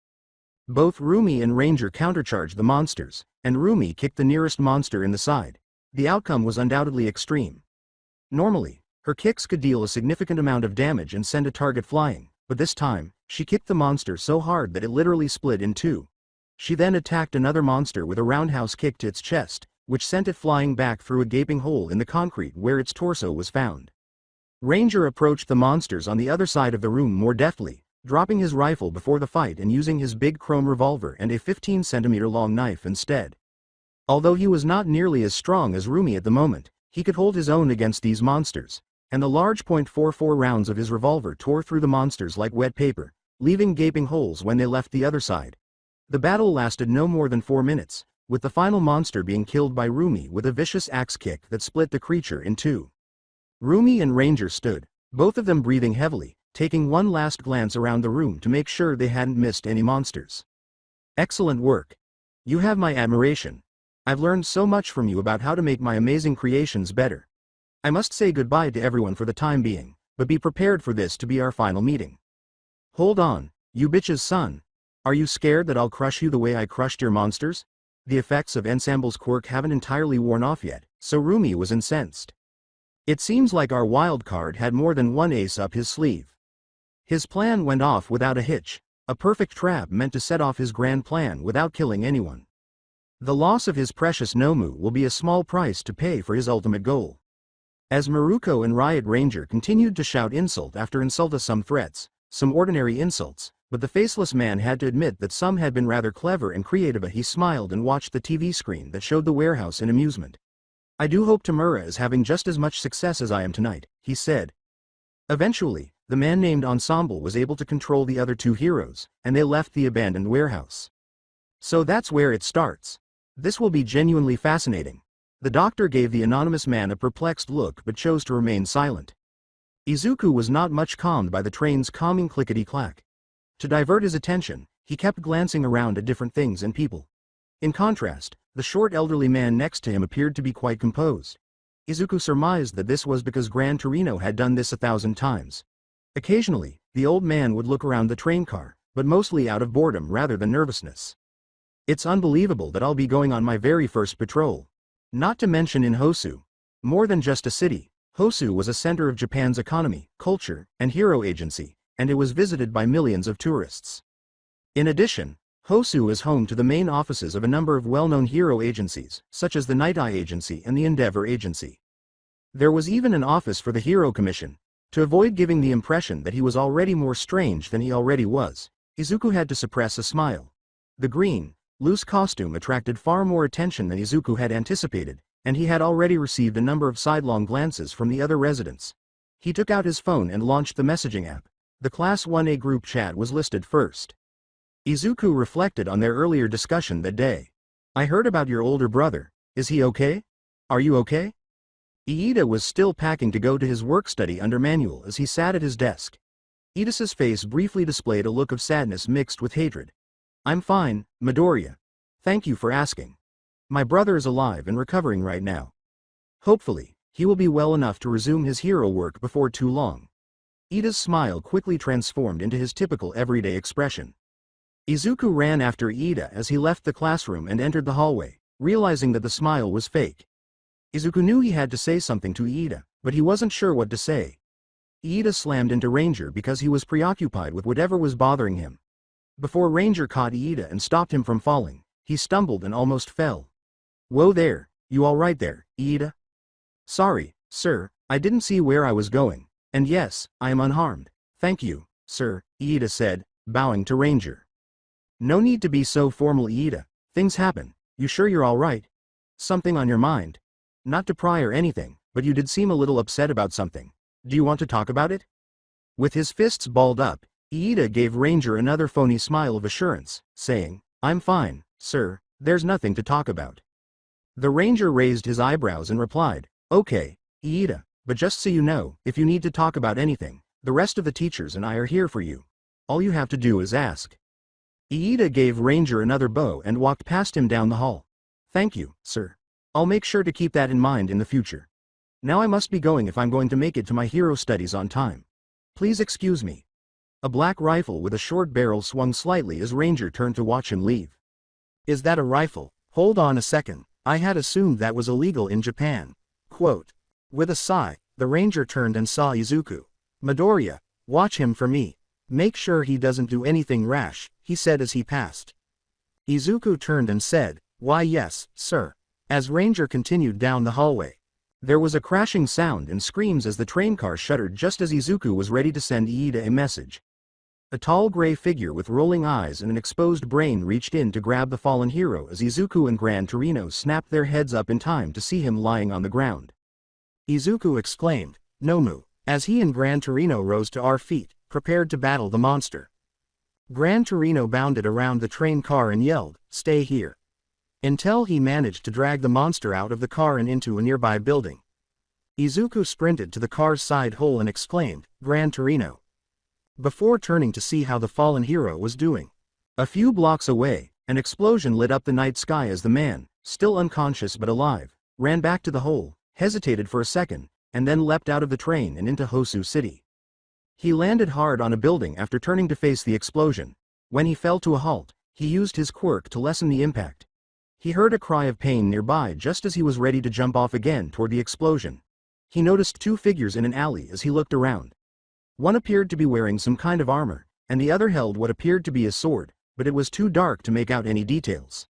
Both Rumi and Ranger countercharged the monsters, and Rumi kicked the nearest monster in the side. The outcome was undoubtedly extreme. Normally, her kicks could deal a significant amount of damage and send a target flying, but this time, she kicked the monster so hard that it literally split in two. She then attacked another monster with a roundhouse kick to its chest, which sent it flying back through a gaping hole in the concrete where its torso was found. Ranger approached the monsters on the other side of the room more deftly, dropping his rifle before the fight and using his big chrome revolver and a 15-centimeter long knife instead. Although he was not nearly as strong as Rumi at the moment, he could hold his own against these monsters, and the large .44 rounds of his revolver tore through the monsters like wet paper, leaving gaping holes when they left the other side. The battle lasted no more than 4 minutes, with the final monster being killed by Rumi with a vicious axe kick that split the creature in two. Rumi and Ranger stood, both of them breathing heavily, taking one last glance around the room to make sure they hadn't missed any monsters. Excellent work. You have my admiration. I've learned so much from you about how to make my amazing creations better. I must say goodbye to everyone for the time being, but be prepared for this to be our final meeting. Hold on, you bitch's son. Are you scared that I'll crush you the way I crushed your monsters? The effects of Ensemble's quirk haven't entirely worn off yet, so Rumi was incensed. It seems like our wild card had more than one ace up his sleeve. His plan went off without a hitch, a perfect trap meant to set off his grand plan without killing anyone. The loss of his precious Nomu will be a small price to pay for his ultimate goal. As Maruko and Riot Ranger continued to shout insult after insult, some threats, some ordinary insults, but the faceless man had to admit that some had been rather clever and creative. He smiled and watched the TV screen that showed the warehouse in amusement. I do hope Tamura is having just as much success as I am tonight, he said. Eventually, the man named Ensemble was able to control the other two heroes, and they left the abandoned warehouse. So that's where it starts. This will be genuinely fascinating. The doctor gave the anonymous man a perplexed look but chose to remain silent. Izuku was not much calmed by the train's calming clickety-clack. To divert his attention, he kept glancing around at different things and people. In contrast, the short elderly man next to him appeared to be quite composed. Izuku surmised that this was because Gran Torino had done this 1,000 times. Occasionally, the old man would look around the train car, but mostly out of boredom rather than nervousness. It's unbelievable that I'll be going on my very first patrol. Not to mention in Hosu. More than just a city, Hosu was a center of Japan's economy, culture, and hero agency, and it was visited by millions of tourists. In addition, Hosu is home to the main offices of a number of well-known hero agencies, such as the Night Eye Agency and the Endeavor Agency. There was even an office for the Hero Commission, To avoid giving the impression that he was already more strange than he already was, Izuku had to suppress a smile. The green, loose costume attracted far more attention than Izuku had anticipated, and he had already received a number of sidelong glances from the other residents. He took out his phone and launched the messaging app. The Class 1A group chat was listed first. Izuku reflected on their earlier discussion that day. I heard about your older brother. Is he okay? Are you okay? Iida was still packing to go to his work study under manual as he sat at his desk. Iida's face briefly displayed a look of sadness mixed with hatred. I'm fine, Midoriya. Thank you for asking. My brother is alive and recovering right now. Hopefully, he will be well enough to resume his hero work before too long. Iida's smile quickly transformed into his typical everyday expression. Izuku ran after Iida as he left the classroom and entered the hallway, realizing that the smile was fake. Izuku knew he had to say something to Iida, but he wasn't sure what to say. Iida slammed into Ranger because he was preoccupied with whatever was bothering him. Before Ranger caught Iida and stopped him from falling, he stumbled and almost fell. Whoa there, you alright there, Iida? Sorry, sir, I didn't see where I was going, and yes, I am unharmed. Thank you, sir, Iida said, bowing to Ranger. No need to be so formal, Iida. Things happen. You sure you're alright? Something on your mind? Not to pry or anything, but you did seem a little upset about something. Do you want to talk about it? With his fists balled up, Iida gave Ranger another phony smile of assurance, saying, I'm fine, sir, there's nothing to talk about. The Ranger raised his eyebrows and replied, Okay, Iida, but just so you know, if you need to talk about anything, the rest of the teachers and I are here for you. All you have to do is ask. Iida gave Ranger another bow and walked past him down the hall. Thank you, sir. I'll make sure to keep that in mind in the future. Now I must be going if I'm going to make it to my hero studies on time. Please excuse me. A black rifle with a short barrel swung slightly as Ranger turned to watch him leave. Is that a rifle? Hold on a second. I had assumed that was illegal in Japan. Quote. With a sigh, the Ranger turned and saw Izuku. Midoriya, watch him for me. Make sure he doesn't do anything rash, he said as he passed. Izuku turned and said, Why yes, sir. As Ranger continued down the hallway. There was a crashing sound and screams as the train car shuddered just as Izuku was ready to send Iida a message. A tall gray figure with rolling eyes and an exposed brain reached in to grab the fallen hero as Izuku and Gran Torino snapped their heads up in time to see him lying on the ground. Izuku exclaimed, Nomu, as he and Gran Torino rose to our feet, prepared to battle the monster. Gran Torino bounded around the train car and yelled, Stay here. Until he managed to drag the monster out of the car and into a nearby building. Izuku sprinted to the car's side hole and exclaimed, Gran Torino. Before turning to see how the fallen hero was doing. A few blocks away, an explosion lit up the night sky as the man, still unconscious but alive, ran back to the hole, hesitated for a second, and then leapt out of the train and into Hosu City. He landed hard on a building after turning to face the explosion. When he fell to a halt, he used his quirk to lessen the impact. He heard a cry of pain nearby just as he was ready to jump off again toward the explosion. He noticed two figures in an alley as he looked around. One appeared to be wearing some kind of armor, and the other held what appeared to be a sword, but it was too dark to make out any details.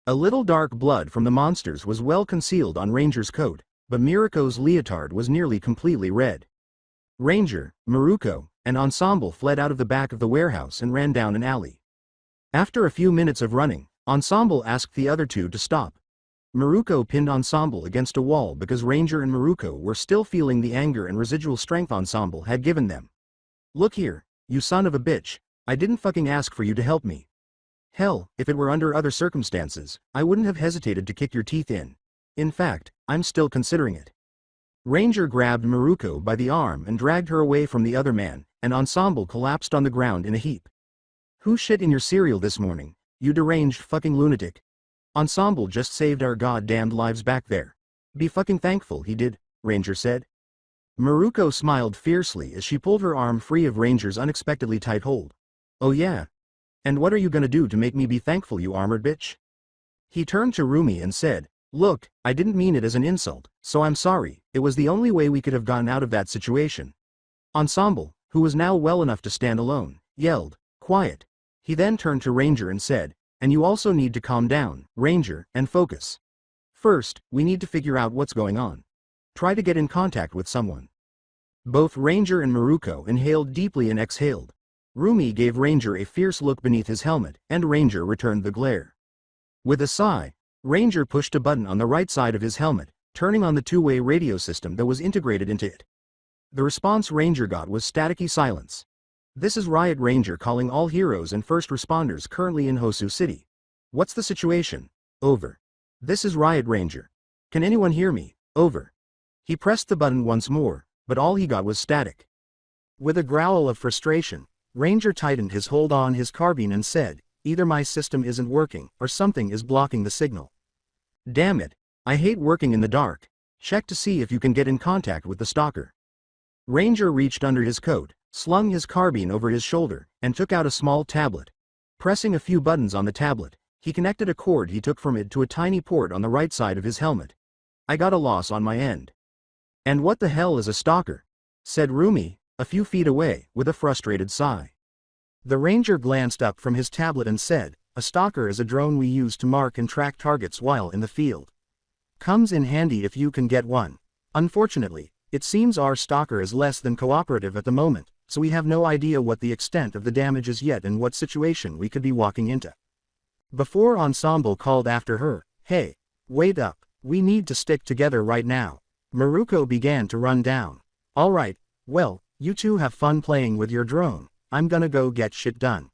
A little dark blood from the monsters was well concealed on Ranger's coat, but Miruko's leotard was nearly completely red. Ranger, Miruko, and Ensemble fled out of the back of the warehouse and ran down an alley. After a few minutes of running, Ensemble asked the other two to stop. Miruko pinned Ensemble against a wall because Ranger and Miruko were still feeling the anger and residual strength Ensemble had given them. Look here, you son of a bitch, I didn't fucking ask for you to help me. Hell, if it were under other circumstances, I wouldn't have hesitated to kick your teeth in. In fact, I'm still considering it. Ranger grabbed Miruko by the arm and dragged her away from the other man, and Ensemble collapsed on the ground in a heap. Who shit in your cereal this morning, you deranged fucking lunatic? Ensemble just saved our goddamned lives back there. Be fucking thankful he did, Ranger said. Miruko smiled fiercely as she pulled her arm free of Ranger's unexpectedly tight hold. Oh yeah? And what are you gonna do to make me be thankful, you armored bitch? He turned to Rumi and said, Look, I didn't mean it as an insult, so I'm sorry, it was the only way we could have gotten out of that situation. Ensemble, who was now well enough to stand alone, yelled, Quiet. He then turned to Ranger and said, And you also need to calm down, Ranger, and focus. First, we need to figure out what's going on. Try to get in contact with someone. Both Ranger and Maruko inhaled deeply and exhaled. Rumi gave Ranger a fierce look beneath his helmet, and Ranger returned the glare. With a sigh, Ranger pushed a button on the right side of his helmet, turning on the two-way radio system that was integrated into it. The response Ranger got was staticky silence. This is Riot Ranger calling all heroes and first responders currently in Hosu City. What's the situation? Over. This is Riot Ranger. Can anyone hear me? Over. He pressed the button once more, but all he got was static. With a growl of frustration, Ranger tightened his hold on his carbine and said, "Either my system isn't working, or something is blocking the signal. Damn it, I hate working in the dark. Check to see if you can get in contact with the stalker." Ranger reached under his coat, slung his carbine over his shoulder, and took out a small tablet. Pressing a few buttons on the tablet, he connected a cord he took from it to a tiny port on the right side of his helmet. "I got a loss on my end." "And what the hell is a stalker?" said Rumi, a few feet away, with a frustrated sigh. The Ranger glanced up from his tablet and said, "A stalker is a drone we use to mark and track targets while in the field. Comes in handy if you can get one. Unfortunately, it seems our stalker is less than cooperative at the moment, so we have no idea what the extent of the damage is yet and what situation we could be walking into." Before Ensemble called after her, "Hey, wait up, we need to stick together right now," Maruko began to run down. "Alright, well, you two have fun playing with your drone, I'm gonna go get shit done.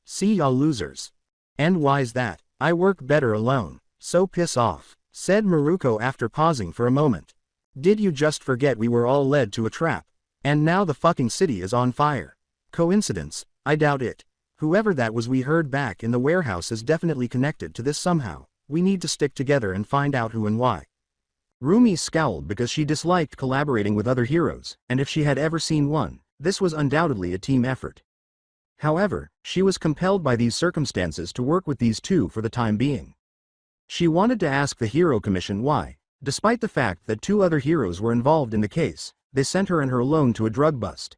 See y'all losers." "And why's that? I work better alone, so piss off," said Maruko after pausing for a moment. "Did you just forget we were all led to a trap? And now the fucking city is on fire. Coincidence? I doubt it. Whoever that was we heard back in the warehouse is definitely connected to this somehow. We need to stick together and find out who and why." Rumi scowled because she disliked collaborating with other heroes, and if she had ever seen one, this was undoubtedly a team effort. However, she was compelled by these circumstances to work with these two for the time being. She wanted to ask the Hero Commission why, despite the fact that two other heroes were involved in the case, they sent her and her alone to a drug bust.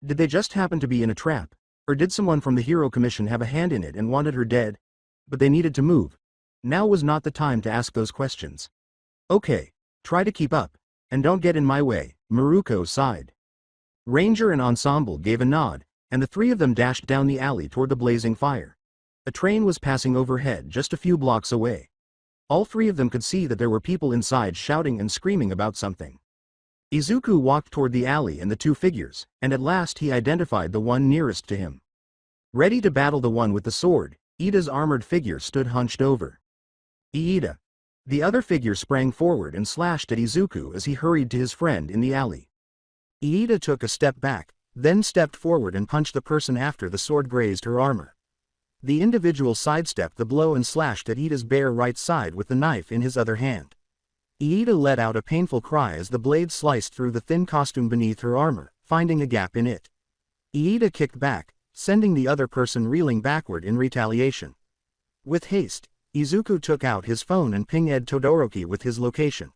Did they just happen to be in a trap? Or did someone from the Hero Commission have a hand in it and wanted her dead? But they needed to move. Now was not the time to ask those questions. "Okay, try to keep up, and don't get in my way," Maruko sighed. Ranger and Ensemble gave a nod, and the three of them dashed down the alley toward the blazing fire. A train was passing overhead just a few blocks away. All three of them could see that there were people inside shouting and screaming about something. Izuku walked toward the alley and the two figures, and at last he identified the one nearest to him. Ready to battle the one with the sword, Iida's armored figure stood hunched over. "Iida." The other figure sprang forward and slashed at Izuku as he hurried to his friend in the alley. Iida took a step back, then stepped forward and punched the person after the sword grazed her armor. The individual sidestepped the blow and slashed at Iida's bare right side with the knife in his other hand. Iida let out a painful cry as the blade sliced through the thin costume beneath her armor, finding a gap in it. Iida kicked back, sending the other person reeling backward in retaliation. With haste, Izuku took out his phone and pinged Todoroki with his location.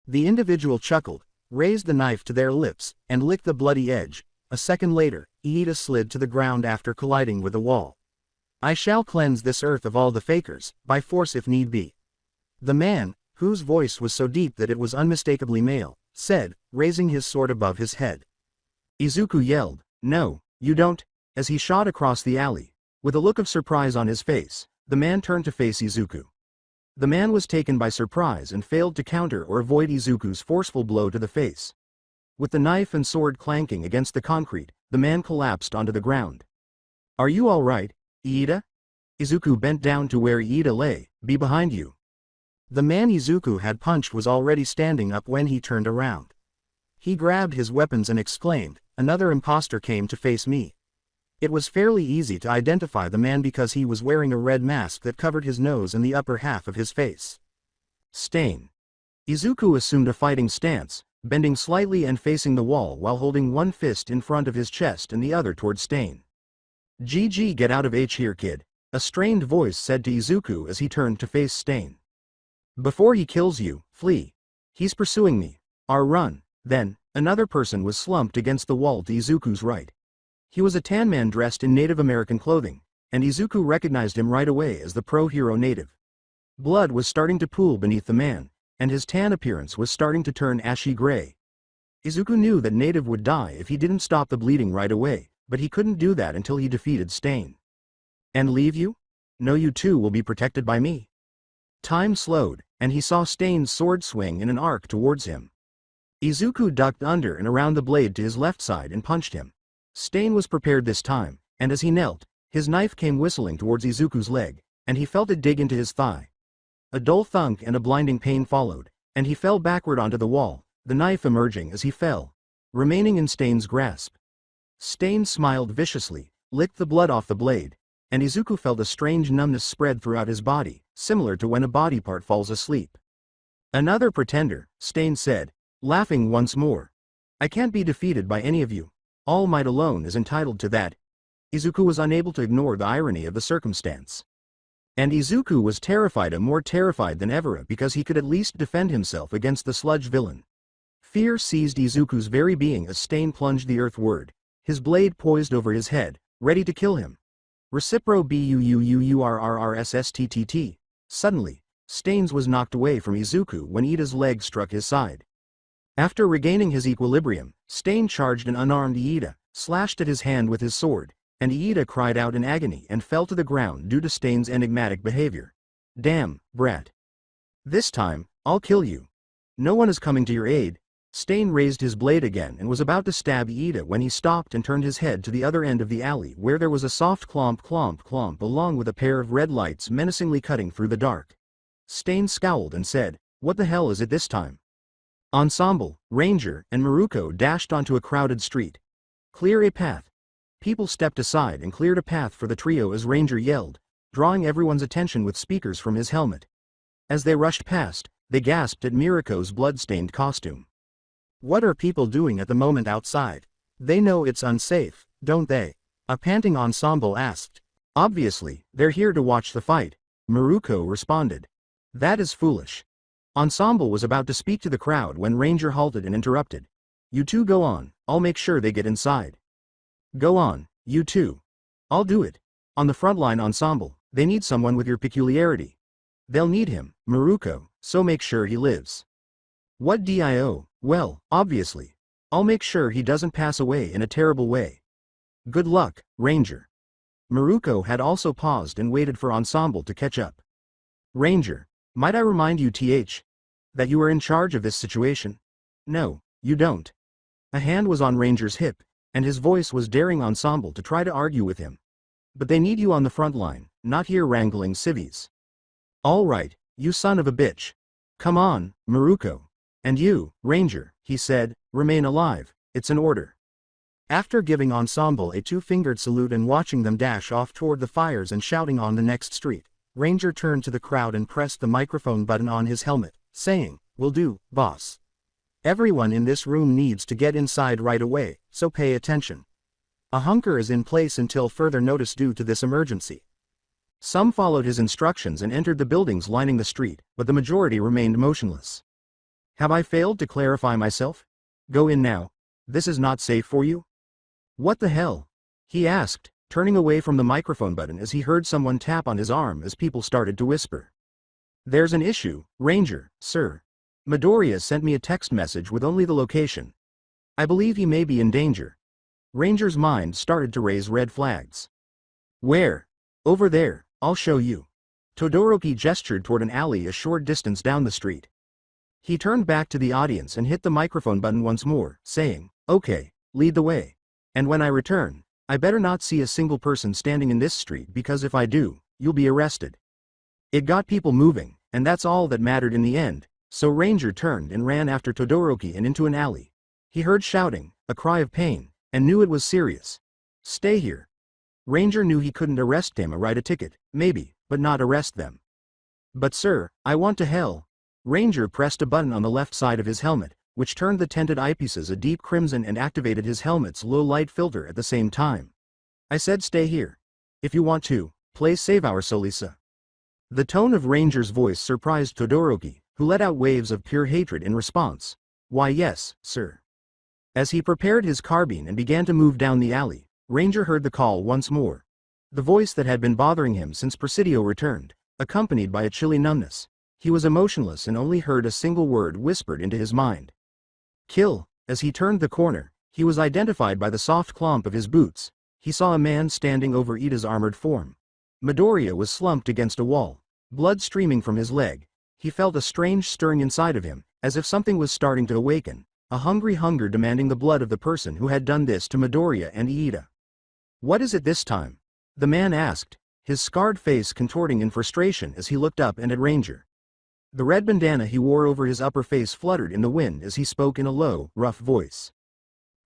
The individual chuckled, raised the knife to their lips, and licked the bloody edge. A second later, Iida slid to the ground after colliding with a wall. "I shall cleanse this earth of all the fakers, by force if need be." The man, whose voice was so deep that it was unmistakably male, said, raising his sword above his head. Izuku yelled, "No, you don't," as he shot across the alley. With a look of surprise on his face, the man turned to face Izuku. The man was taken by surprise and failed to counter or avoid Izuku's forceful blow to the face. With the knife and sword clanking against the concrete, the man collapsed onto the ground. "Are you all right, Iida?" Izuku bent down to where Iida lay. "Be behind you." The man Izuku had punched was already standing up when he turned around. He grabbed his weapons and exclaimed, "Another imposter came to face me." It was fairly easy to identify the man because he was wearing a red mask that covered his nose and the upper half of his face. Stain. Izuku assumed a fighting stance, bending slightly and facing the wall while holding one fist in front of his chest and the other toward Stain. "GG, get out of H here, kid," a strained voice said to Izuku as he turned to face Stain. "Before he kills you, flee. He's pursuing me. Or run." Then, another person was slumped against the wall to Izuku's right. He was a tan man dressed in Native American clothing, and Izuku recognized him right away as the pro-hero native. Blood was starting to pool beneath the man, and his tan appearance was starting to turn ashy gray. Izuku knew that Native would die if he didn't stop the bleeding right away, but he couldn't do that until he defeated Stain. And leave you? No, you too will be protected by me. Time slowed, and he saw Stain's sword swing in an arc towards him. Izuku ducked under and around the blade to his left side and punched him. Stain was prepared this time, and as he knelt, his knife came whistling towards Izuku's leg, and he felt it dig into his thigh. A dull thunk and a blinding pain followed, and he fell backward onto the wall, the knife emerging as he fell, remaining in Stain's grasp. Stain smiled viciously, licked the blood off the blade, and Izuku felt a strange numbness spread throughout his body, similar to when a body part falls asleep. Another pretender, Stain said, laughing once more. I can't be defeated by any of you. All Might alone is entitled to that. Izuku was unable to ignore the irony of the circumstance. And Izuku was terrified, more terrified than ever, because he could at least defend himself against the sludge villain. Fear seized Izuku's very being as Stain plunged the earthward, his blade poised over his head, ready to kill him. Recipro buurrrsstt. Suddenly, Stains was knocked away from Izuku when Iida's leg struck his side. After regaining his equilibrium, Stain charged an unarmed Iida, slashed at his hand with his sword, and Iida cried out in agony and fell to the ground due to Stain's enigmatic behavior. Damn, brat. This time, I'll kill you. No one is coming to your aid. Stain raised his blade again and was about to stab Iida when he stopped and turned his head to the other end of the alley where there was a soft clomp clomp clomp along with a pair of red lights menacingly cutting through the dark. Stain scowled and said, "What the hell is it this time?" Ensemble, Ranger, and Maruko dashed onto a crowded street. Clear a path. People stepped aside and cleared a path for the trio as Ranger yelled, drawing everyone's attention with speakers from his helmet. As they rushed past, they gasped at Miruko's blood-stained costume. What are people doing at the moment outside? They know it's unsafe, don't they? A panting ensemble asked. Obviously, they're here to watch the fight, Maruko responded. That is foolish. Ensemble was about to speak to the crowd when Ranger halted and interrupted. You two go on, I'll make sure they get inside. Go on, you two. I'll do it. On the front line, Ensemble, they need someone with your peculiarity. They'll need him, Maruko, so make sure he lives. What dio? Well, obviously. I'll make sure he doesn't pass away in a terrible way. Good luck, Ranger. Maruko had also paused and waited for Ensemble to catch up. Ranger, might I remind you that you are in charge of this situation? No, you don't. A hand was on Ranger's hip, and his voice was daring Ensemble to try to argue with him. But they need you on the front line, not here wrangling civvies. All right, you son of a bitch. Come on, Maruko. And you, Ranger, he said, remain alive, it's an order. After giving Ensemble a two-fingered salute and watching them dash off toward the fires and shouting on the next street, Ranger turned to the crowd and pressed the microphone button on his helmet, saying, "Will do, boss. Everyone in this room needs to get inside right away, so pay attention. A hunker is in place until further notice due to this emergency." Some followed his instructions and entered the buildings lining the street, but the majority remained motionless. Have I failed to clarify myself? Go in now. This is not safe for you? What the hell? He asked, turning away from the microphone button as he heard someone tap on his arm as people started to whisper. There's an issue, Ranger, sir. Midoriya sent me a text message with only the location. I believe he may be in danger. Ranger's mind started to raise red flags. Where? Over there, I'll show you. Todoroki gestured toward an alley a short distance down the street. He turned back to the audience and hit the microphone button once more, saying, Okay, lead the way. And when I return, I better not see a single person standing in this street because if I do, you'll be arrested. It got people moving, and that's all that mattered in the end, so Ranger turned and ran after Todoroki and into an alley. He heard shouting, a cry of pain, and knew it was serious. Stay here. Ranger knew he couldn't arrest them or write a ticket, maybe, but not arrest them. But sir, I want to hell. Ranger pressed a button on the left side of his helmet, which turned the tinted eyepieces a deep crimson and activated his helmet's low light filter at the same time. I said stay here. If you want to, play save our Solisa. The tone of Ranger's voice surprised Todoroki, who let out waves of pure hatred in response. Why yes, sir. As he prepared his carbine and began to move down the alley, Ranger heard the call once more. The voice that had been bothering him since Presidio returned, accompanied by a chilly numbness. He was emotionless and only heard a single word whispered into his mind. Kill, As he turned the corner, he was identified by the soft clomp of his boots. He saw a man standing over Ida's armored form. Midoriya was slumped against a wall, blood streaming from his leg. He felt a strange stirring inside of him, as if something was starting to awaken, a hungry hunger demanding the blood of the person who had done this to Midoriya and Ida. "What is it this time?" the man asked, his scarred face contorting in frustration as he looked up and at Ranger. The red bandana he wore over his upper face fluttered in the wind as he spoke in a low, rough voice.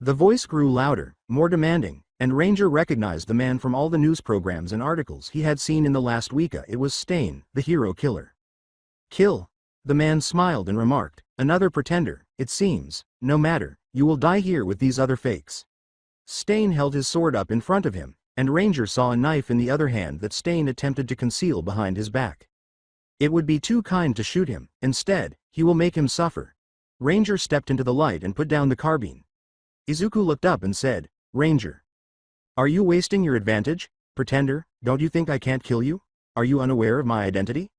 The voice grew louder, more demanding, and Ranger recognized the man from all the news programs and articles he had seen in the last week. It was Stain, the hero killer. "Kill," the man smiled and remarked, "another pretender, it seems. No matter, you will die here with these other fakes." Stain held his sword up in front of him, and Ranger saw a knife in the other hand that Stain attempted to conceal behind his back. It would be too kind to shoot him. Instead, he will make him suffer. Ranger stepped into the light and put down the carbine. Izuku looked up and said, "Ranger, are you wasting your advantage? Pretender, don't you think I can't kill you? Are you unaware of my identity?"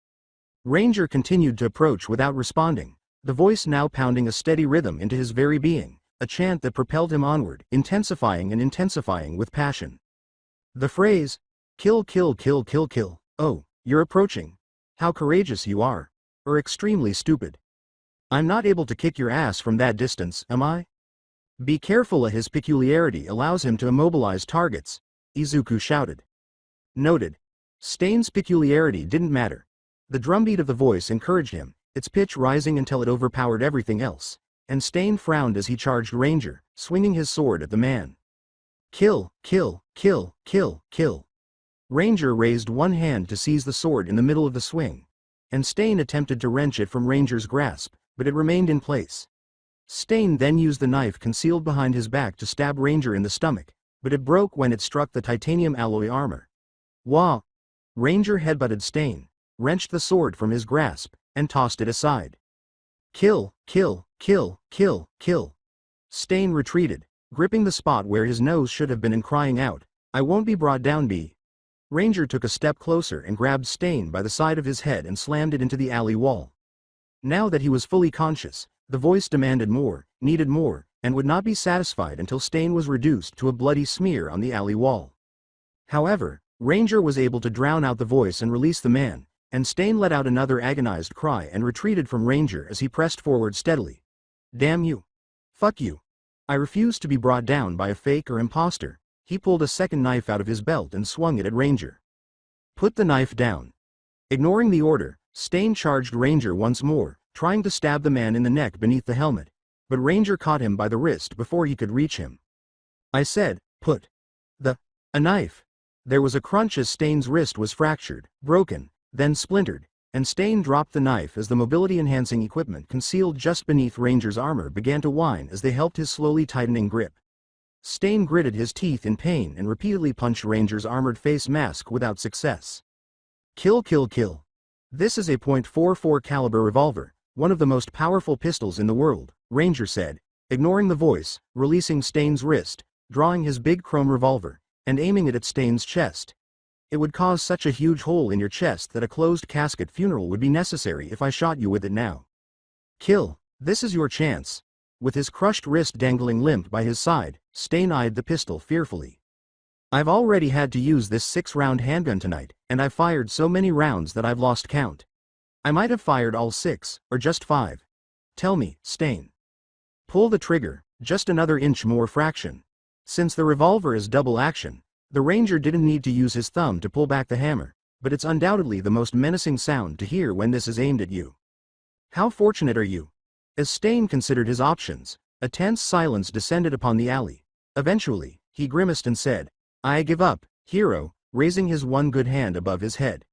Ranger continued to approach without responding, the voice now pounding a steady rhythm into his very being, a chant that propelled him onward, intensifying and intensifying with passion. The phrase, "Kill, kill, kill, kill, kill, oh, you're approaching. How courageous you are. Or extremely stupid. I'm not able to kick your ass from that distance, am I?" "Be careful, his peculiarity allows him to immobilize targets," Izuku shouted. Noted. Stain's peculiarity didn't matter. The drumbeat of the voice encouraged him, its pitch rising until it overpowered everything else, and Stain frowned as he charged Ranger, swinging his sword at the man. "Kill, kill, kill, kill, kill." Ranger raised one hand to seize the sword in the middle of the swing, and Stain attempted to wrench it from Ranger's grasp, but it remained in place. Stain then used the knife concealed behind his back to stab Ranger in the stomach, but it broke when it struck the titanium alloy armor. Wah! Ranger headbutted Stain, wrenched the sword from his grasp, and tossed it aside. "Kill, kill, kill, kill, kill." Stain retreated, gripping the spot where his nose should have been and crying out, "I won't be brought down, B." Ranger took a step closer and grabbed Stain by the side of his head and slammed it into the alley wall. Now that he was fully conscious, the voice demanded more, needed more, and would not be satisfied until Stain was reduced to a bloody smear on the alley wall. However, Ranger was able to drown out the voice and release the man, and Stain let out another agonized cry and retreated from Ranger as he pressed forward steadily. "Damn you. Fuck you. I refuse to be brought down by a fake or imposter." He pulled a second knife out of his belt and swung it at Ranger. "Put the knife down." Ignoring the order, Stain charged Ranger once more, trying to stab the man in the neck beneath the helmet, but Ranger caught him by the wrist before he could reach him. "I said, put a knife." There was a crunch as Stain's wrist was fractured, broken, then splintered, and Stain dropped the knife as the mobility-enhancing equipment concealed just beneath Ranger's armor began to whine as they helped his slowly tightening grip. Stain gritted his teeth in pain and repeatedly punched Ranger's armored face mask without success. "Kill, kill, kill. This is a .44 caliber revolver, one of the most powerful pistols in the world," Ranger said, ignoring the voice, releasing Stain's wrist, drawing his big chrome revolver, and aiming it at Stain's chest. "It would cause such a huge hole in your chest that a closed casket funeral would be necessary if I shot you with it now. Kill, this is your chance." With his crushed wrist dangling limp by his side, Stain eyed the pistol fearfully. "I've already had to use this 6-round handgun tonight, and I've fired so many rounds that I've lost count. I might have fired all 6, or just 5. Tell me, Stain. Pull the trigger, just another inch more fraction." Since the revolver is double action, the Ranger didn't need to use his thumb to pull back the hammer, but it's undoubtedly the most menacing sound to hear when this is aimed at you. "How fortunate are you?" As Stain considered his options, a tense silence descended upon the alley. Eventually, he grimaced and said, "I give up, hero," raising his one good hand above his head.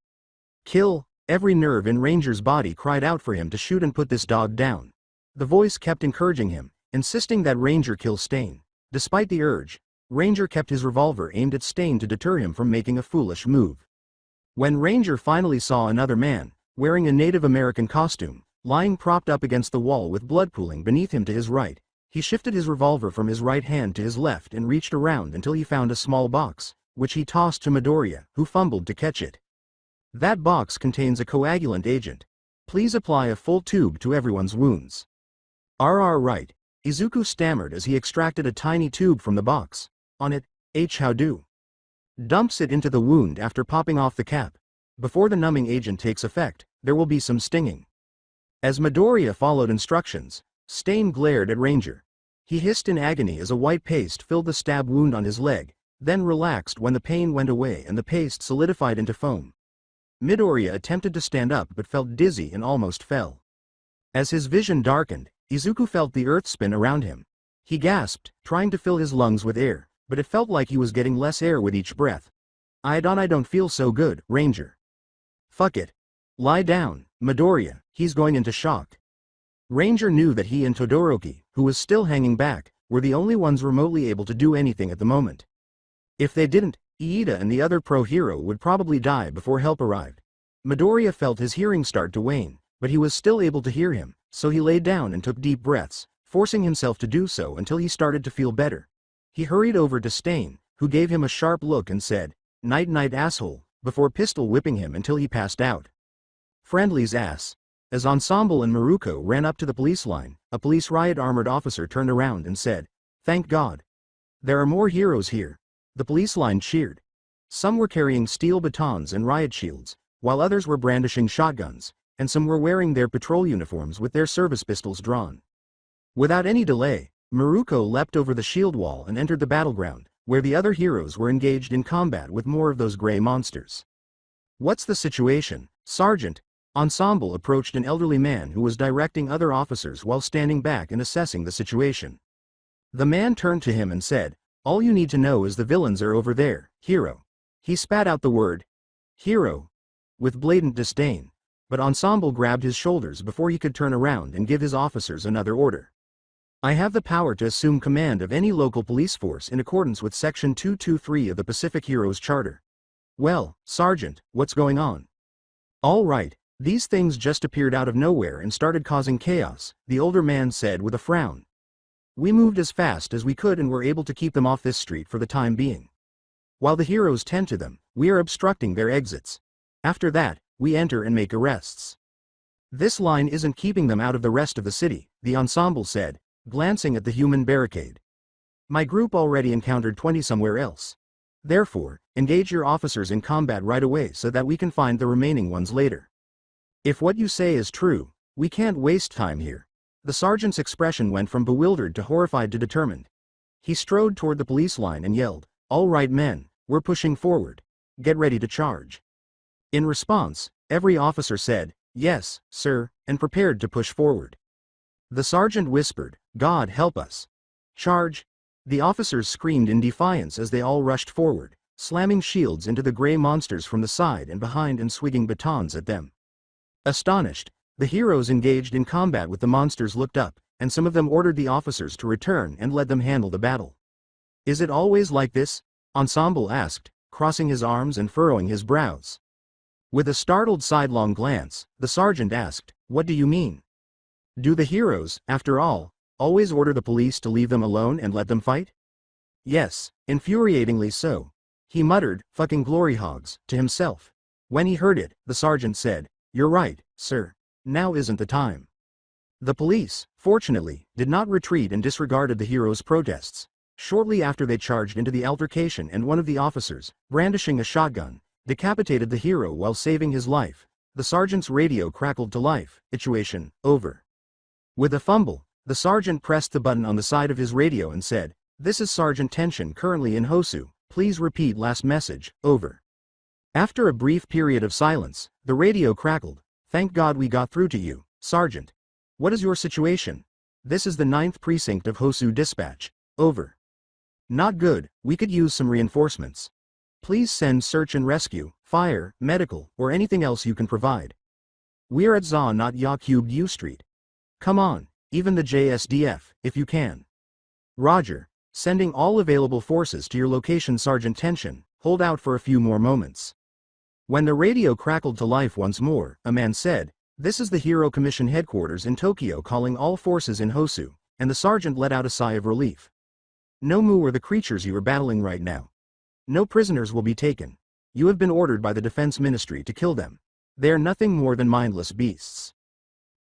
"Kill." Every nerve in Ranger's body cried out for him to shoot and put this dog down. The voice kept encouraging him, insisting that Ranger kill Stain. Despite the urge, Ranger kept his revolver aimed at Stain to deter him from making a foolish move. When Ranger finally saw another man, wearing a Native American costume, lying propped up against the wall with blood pooling beneath him to his right, he shifted his revolver from his right hand to his left and reached around until he found a small box, which he tossed to Midoriya, who fumbled to catch it. "That box contains a coagulant agent. Please apply a full tube to everyone's wounds." "RR right." Izuku stammered as he extracted a tiny tube from the box. On it, how do? Dumps it into the wound after popping off the cap. Before the numbing agent takes effect, there will be some stinging. As Midoriya followed instructions, Stain glared at Ranger. He hissed in agony as a white paste filled the stab wound on his leg, then relaxed when the pain went away and the paste solidified into foam. Midoriya attempted to stand up but felt dizzy and almost fell. As his vision darkened, Izuku felt the earth spin around him. He gasped, trying to fill his lungs with air, but it felt like he was getting less air with each breath. I don't feel so good, Ranger. Fuck it. Lie down, Midoriya, he's going into shock. Ranger knew that he and Todoroki, who was still hanging back, were the only ones remotely able to do anything at the moment. If they didn't, Iida and the other pro-hero would probably die before help arrived. Midoriya felt his hearing start to wane, but he was still able to hear him, so he laid down and took deep breaths, forcing himself to do so until he started to feel better. He hurried over to Stain, who gave him a sharp look and said, "Night-night asshole," before pistol whipping him until he passed out. Friendly's ass. As Ensemble and Maruko ran up to the police line, a police riot armored officer turned around and said, "Thank God. There are more heroes here." The police line cheered. Some were carrying steel batons and riot shields, while others were brandishing shotguns, and some were wearing their patrol uniforms with their service pistols drawn. Without any delay, Maruko leapt over the shield wall and entered the battleground, where the other heroes were engaged in combat with more of those gray monsters. "What's the situation, Sergeant?" Ensemble approached an elderly man who was directing other officers while standing back and assessing the situation. The man turned to him and said, "All you need to know is the villains are over there, hero." He spat out the word, "hero," with blatant disdain, but Ensemble grabbed his shoulders before he could turn around and give his officers another order. "I have the power to assume command of any local police force in accordance with Section 223 of the Pacific Heroes Charter." "Well, Sergeant, what's going on?" "All right, these things just appeared out of nowhere and started causing chaos," the older man said with a frown. "We moved as fast as we could and were able to keep them off this street for the time being. While the heroes tend to them, we are obstructing their exits. After that, we enter and make arrests. This line isn't keeping them out of the rest of the city," the Ensemble said, glancing at the human barricade. "My group already encountered 20 somewhere else. Therefore, engage your officers in combat right away so that we can find the remaining ones later. If what you say is true, we can't waste time here." The sergeant's expression went from bewildered to horrified to determined. He strode toward the police line and yelled, "All right men, we're pushing forward. Get ready to charge." In response, every officer said, "Yes, sir," and prepared to push forward. The sergeant whispered, "God help us. Charge." The officers screamed in defiance as they all rushed forward, slamming shields into the gray monsters from the side and behind and swinging batons at them. Astonished, the heroes engaged in combat with the monsters looked up, and some of them ordered the officers to return and let them handle the battle. "Is it always like this?" Ensemble asked, crossing his arms and furrowing his brows. With a startled sidelong glance, the sergeant asked, "What do you mean? Do the heroes, after all, always order the police to leave them alone and let them fight?" "Yes, infuriatingly so." He muttered, "Fucking glory hogs," to himself. When he heard it, the sergeant said, "You're right, sir. Now isn't the time." The police, fortunately, did not retreat and disregarded the heroes' protests. Shortly after they charged into the altercation and one of the officers, brandishing a shotgun, decapitated the hero while saving his life. The sergeant's radio crackled to life. "Situation over." With a fumble, the sergeant pressed the button on the side of his radio and said, "This is Sergeant Tension currently in Hosu. Please repeat last message, over." After a brief period of silence, the radio crackled. "Thank God we got through to you, Sergeant. What is your situation? This is the 9th Precinct of Hosu Dispatch, over." "Not good, we could use some reinforcements. Please send search and rescue, fire, medical, or anything else you can provide. We're at ZA not Ya cubed U Street. Come on, even the JSDF, if you can." "Roger, sending all available forces to your location Sergeant Tension, hold out for a few more moments." When the radio crackled to life once more, a man said, "This is the Hero Commission headquarters in Tokyo calling all forces in Hosu," and the sergeant let out a sigh of relief. "No Mu are the creatures you are battling right now. No prisoners will be taken. You have been ordered by the Defense Ministry to kill them. They are nothing more than mindless beasts.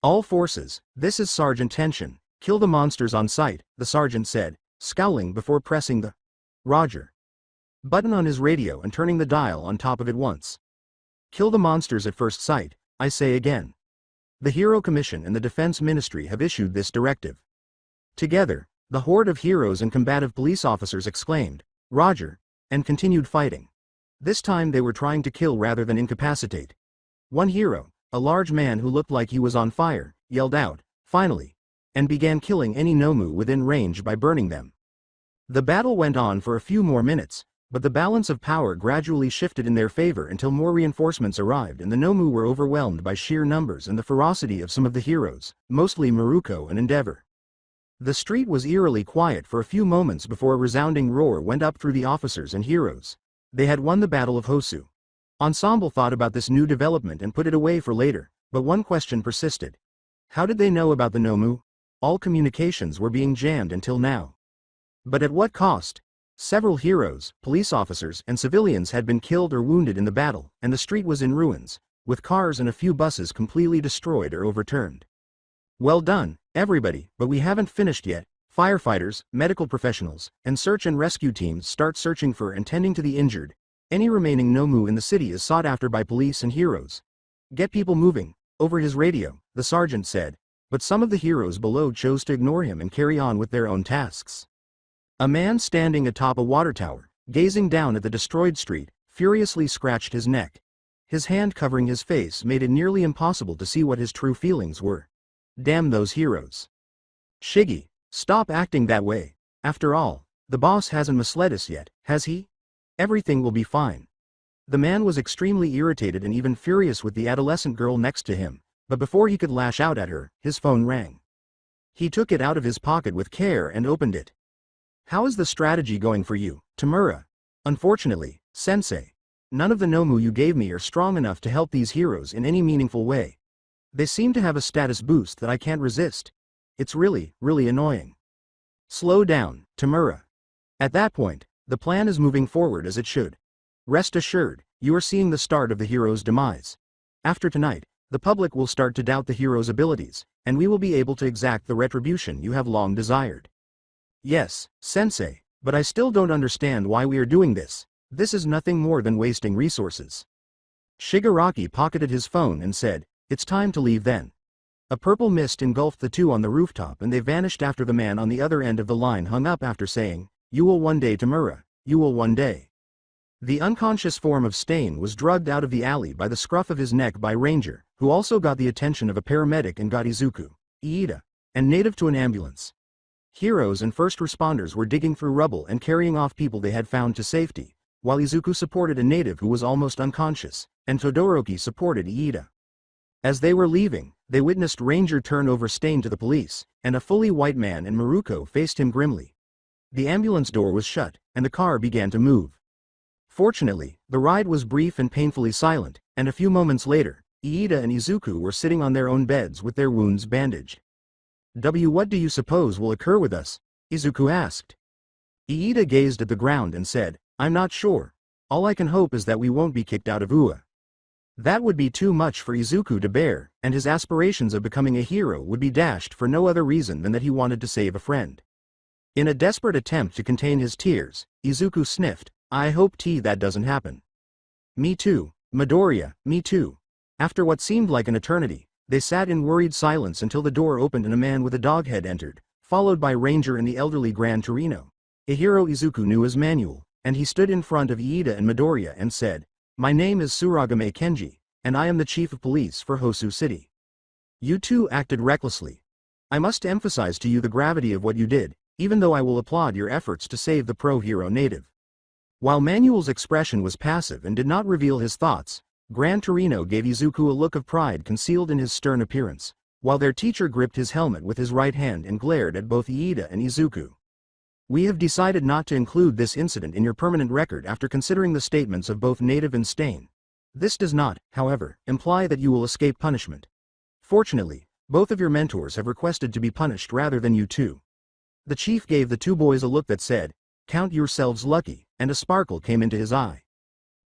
All forces, this is Sergeant Tension. Kill the monsters on sight, the sergeant said, scowling before pressing the Roger button on his radio and turning the dial on top of it once. Kill the monsters at first sight, I say again. The Hero Commission and the Defense Ministry have issued this directive. Together, the horde of heroes and combative police officers exclaimed, Roger, and continued fighting. This time they were trying to kill rather than incapacitate. One hero, a large man who looked like he was on fire, yelled out, finally, and began killing any Nomu within range by burning them. The battle went on for a few more minutes, but the balance of power gradually shifted in their favor until more reinforcements arrived and the Nomu were overwhelmed by sheer numbers and the ferocity of some of the heroes, mostly Maruko and Endeavor. The street was eerily quiet for a few moments before a resounding roar went up through the officers and heroes. They had won the Battle of Hosu. Ensemble thought about this new development and put it away for later, but one question persisted. How did they know about the Nomu? All communications were being jammed until now. But at what cost? Several heroes, police officers, and civilians had been killed or wounded in the battle, and the street was in ruins, with cars and a few buses completely destroyed or overturned. Well done, everybody, but we haven't finished yet. Firefighters, medical professionals, and search and rescue teams start searching for and tending to the injured. Any remaining Nomu in the city is sought after by police and heroes. Get people moving, over his radio, the sergeant said, but some of the heroes below chose to ignore him and carry on with their own tasks. A man standing atop a water tower, gazing down at the destroyed street, furiously scratched his neck. His hand covering his face made it nearly impossible to see what his true feelings were. Damn those heroes. Shiggy, stop acting that way. After all, the boss hasn't misled us yet, has he? Everything will be fine. The man was extremely irritated and even furious with the adolescent girl next to him, but before he could lash out at her, his phone rang. He took it out of his pocket with care and opened it. How is the strategy going for you, Tamura? Unfortunately, Sensei, none of the Nomu you gave me are strong enough to help these heroes in any meaningful way. They seem to have a status boost that I can't resist. It's really annoying. Slow down, Tamura. At that point, the plan is moving forward as it should. Rest assured, you are seeing the start of the hero's demise. After tonight, the public will start to doubt the hero's abilities, and we will be able to exact the retribution you have long desired. Yes, Sensei, but I still don't understand why we are doing this. This is nothing more than wasting resources. Shigaraki pocketed his phone and said, it's time to leave then. A purple mist engulfed the two on the rooftop and they vanished after the man on the other end of the line hung up after saying, you will one day Tamura, you will one day. The unconscious form of Stain was drugged out of the alley by the scruff of his neck by Ranger, who also got the attention of a paramedic and got Izuku, Iida, and native to an ambulance. Heroes and first responders were digging through rubble and carrying off people they had found to safety, while Izuku supported a native who was almost unconscious, and Todoroki supported Iida. As they were leaving, they witnessed Ranger turn over Stain to the police, and a fully white man and Maruko faced him grimly. The ambulance door was shut, and the car began to move. Fortunately, the ride was brief and painfully silent, and a few moments later, Iida and Izuku were sitting on their own beds with their wounds bandaged. What do you suppose will occur with us? Izuku asked. Iida gazed at the ground and said, I'm not sure. All I can hope is that we won't be kicked out of Ua. That would be too much for Izuku to bear, and his aspirations of becoming a hero would be dashed for no other reason than that he wanted to save a friend. In a desperate attempt to contain his tears, Izuku sniffed, I hope that doesn't happen. Me too, Midoriya, me too. After what seemed like an eternity, they sat in worried silence until the door opened and a man with a dog head entered, followed by Ranger and the elderly Gran Torino, a hero Izuku knew as Manuel, and he stood in front of Iida and Midoriya and said, My name is Suragame Kenji, and I am the chief of police for Hosu City. You two acted recklessly. I must emphasize to you the gravity of what you did, even though I will applaud your efforts to save the pro-hero native. While Manuel's expression was passive and did not reveal his thoughts, Gran Torino gave Izuku a look of pride concealed in his stern appearance, while their teacher gripped his helmet with his right hand and glared at both Iida and Izuku. We have decided not to include this incident in your permanent record after considering the statements of both Native and Stain. This does not, however, imply that you will escape punishment. Fortunately, both of your mentors have requested to be punished rather than you two. The chief gave the two boys a look that said, Count yourselves lucky, and a sparkle came into his eye.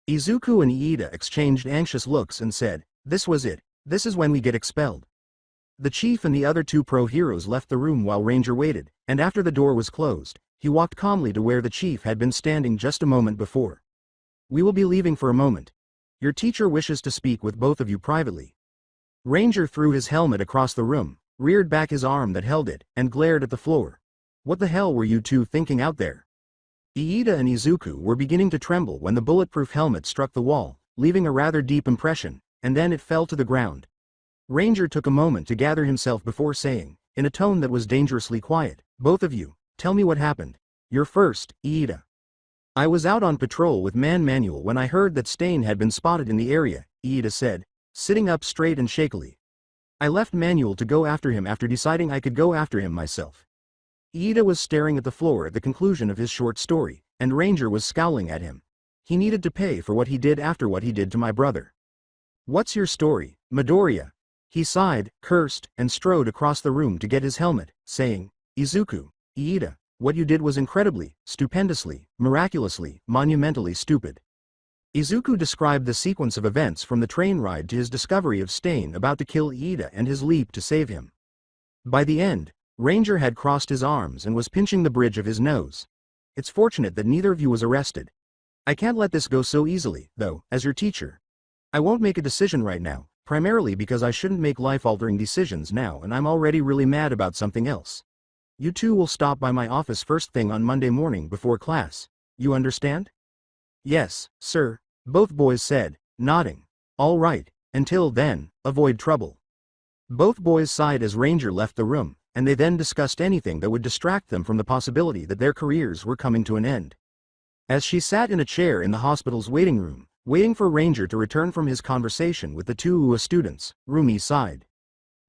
Izuku and Iida exchanged anxious looks and said, This was it, this is when we get expelled. The chief and the other two pro heroes left the room while Ranger waited, and after the door was closed, he walked calmly to where the chief had been standing just a moment before. "We will be leaving for a moment. Your teacher wishes to speak with both of you privately." Ranger threw his helmet across the room, reared back his arm that held it, and glared at the floor. "What the hell were you two thinking out there?" Iida and Izuku were beginning to tremble when the bulletproof helmet struck the wall, leaving a rather deep impression, and then it fell to the ground. Ranger took a moment to gather himself before saying, in a tone that was dangerously quiet, "Both of you, tell me what happened. You're first, Iida." "I was out on patrol with Manuel when I heard that Stain had been spotted in the area," Iida said, sitting up straight and shakily. "I left Manuel to go after him after deciding I could go after him myself." Iida was staring at the floor at the conclusion of his short story, and Ranger was scowling at him. "He needed to pay for what he did after what he did to my brother." "What's your story, Midoriya?" He sighed, cursed, and strode across the room to get his helmet, saying, "Izuku, Iida, what you did was incredibly, stupendously, miraculously, monumentally stupid." Izuku described the sequence of events from the train ride to his discovery of Stain about to kill Iida and his leap to save him. By the end, Ranger had crossed his arms and was pinching the bridge of his nose. "It's fortunate that neither of you was arrested. I can't let this go so easily, though, as your teacher. I won't make a decision right now, primarily because I shouldn't make life-altering decisions now and I'm already really mad about something else. You two will stop by my office first thing on Monday morning before class. You understand?" "Yes, sir," both boys said, nodding. "All right, until then, avoid trouble." Both boys sighed as Ranger left the room, and they then discussed anything that would distract them from the possibility that their careers were coming to an end. As she sat in a chair in the hospital's waiting room, waiting for Ranger to return from his conversation with the two UA students, Rumi sighed.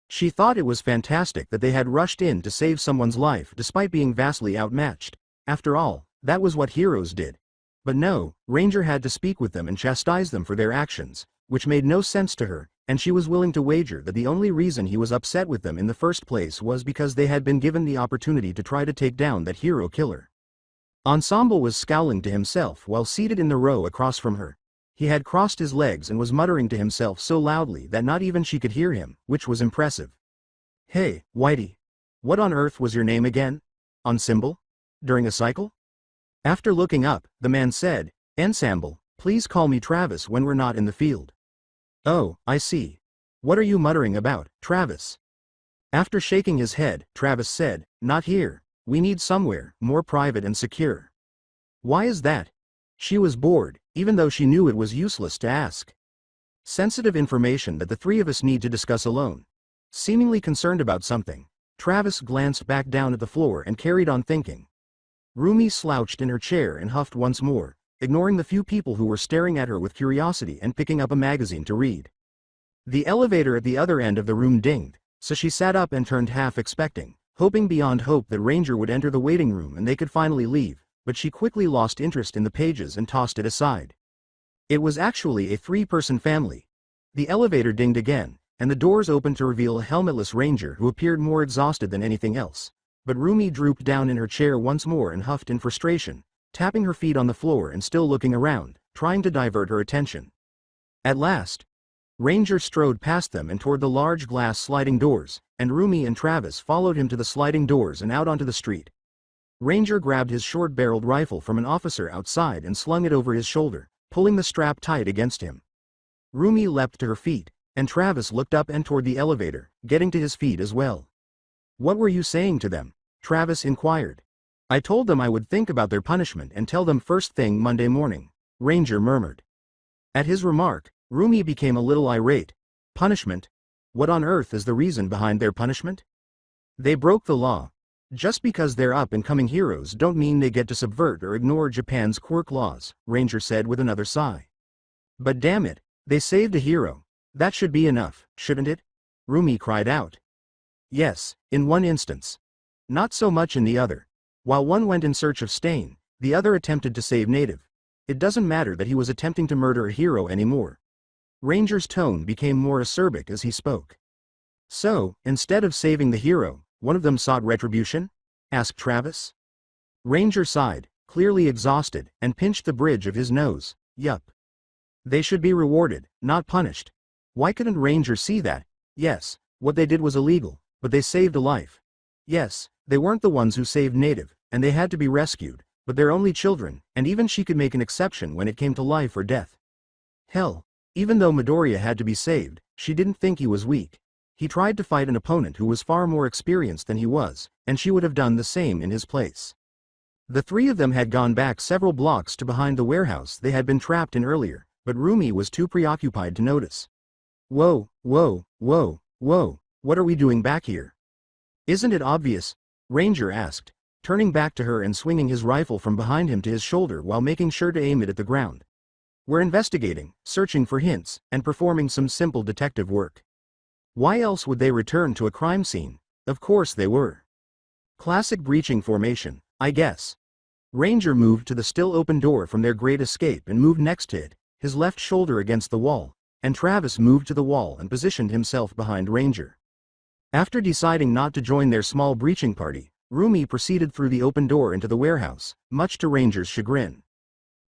She thought it was fantastic that they had rushed in to save someone's life despite being vastly outmatched. After all, that was what heroes did. But no, Ranger had to speak with them and chastise them for their actions, which made no sense to her, and she was willing to wager that the only reason he was upset with them in the first place was because they had been given the opportunity to try to take down that hero killer. Ensemble was scowling to himself while seated in the row across from her. He had crossed his legs and was muttering to himself so loudly that not even she could hear him, which was impressive. "Hey, Whitey. What on earth was your name again? Ensemble? During a cycle?" After looking up, the man said, "Ensemble, please call me Travis when we're not in the field." "Oh, I see. What are you muttering about, Travis?" After shaking his head, Travis said, "Not here. We need somewhere more private and secure." "Why is that?" She was bored, even though she knew it was useless to ask. "Sensitive information that the three of us need to discuss alone." Seemingly concerned about something, Travis glanced back down at the floor and carried on thinking. Rumi slouched in her chair and huffed once more, ignoring the few people who were staring at her with curiosity and picking up a magazine to read. The elevator at the other end of the room dinged, so she sat up and turned half expecting, hoping beyond hope that Ranger would enter the waiting room and they could finally leave, but she quickly lost interest in the pages and tossed it aside. It was actually a three-person family. The elevator dinged again, and the doors opened to reveal a helmetless Ranger who appeared more exhausted than anything else. But Rumi drooped down in her chair once more and huffed in frustration, tapping her feet on the floor and still looking around, trying to divert her attention. At last, Ranger strode past them and toward the large glass sliding doors, and Rumi and Travis followed him to the sliding doors and out onto the street. Ranger grabbed his short-barreled rifle from an officer outside and slung it over his shoulder, pulling the strap tight against him. Rumi leapt to her feet, and Travis looked up and toward the elevator, getting to his feet as well. "What were you saying to them?" Travis inquired. "I told them I would think about their punishment and tell them first thing Monday morning," Ranger murmured. At his remark, Rumi became a little irate. "Punishment? What on earth is the reason behind their punishment? They broke the law. Just because they're up-and-coming heroes don't mean they get to subvert or ignore Japan's quirk laws," Ranger said with another sigh. "But damn it, they saved a hero. That should be enough, shouldn't it?" Rumi cried out. "Yes, in one instance. Not so much in the other. While one went in search of Stain, the other attempted to save Native. It doesn't matter that he was attempting to murder a hero anymore." Ranger's tone became more acerbic as he spoke. "So, instead of saving the hero, one of them sought retribution?" asked Travis. Ranger sighed, clearly exhausted, and pinched the bridge of his nose. "Yup. They should be rewarded, not punished. Why couldn't Ranger see that? Yes, What they did was illegal, but they saved a life. Yes, they weren't the ones who saved Native, and they had to be rescued, but they're only children, and even she could make an exception when it came to life or death. Hell, even though Midoriya had to be saved, she didn't think he was weak. He tried to fight an opponent who was far more experienced than he was, and she would have done the same in his place. The three of them had gone back several blocks to behind the warehouse they had been trapped in earlier, but Rumi was too preoccupied to notice. Whoa, whoa, whoa, whoa, what are we doing back here? Isn't it obvious? Ranger asked, turning back to her and swinging his rifle from behind him to his shoulder while making sure to aim it at the ground. We're investigating, searching for hints, and performing some simple detective work. Why else would they return to a crime scene? Of course they were. Classic breaching formation, I guess. Ranger moved to the still open door from their great escape and moved next to it, his left shoulder against the wall, and Travis moved to the wall and positioned himself behind Ranger. After deciding not to join their small breaching party, Rumi proceeded through the open door into the warehouse, much to Ranger's chagrin.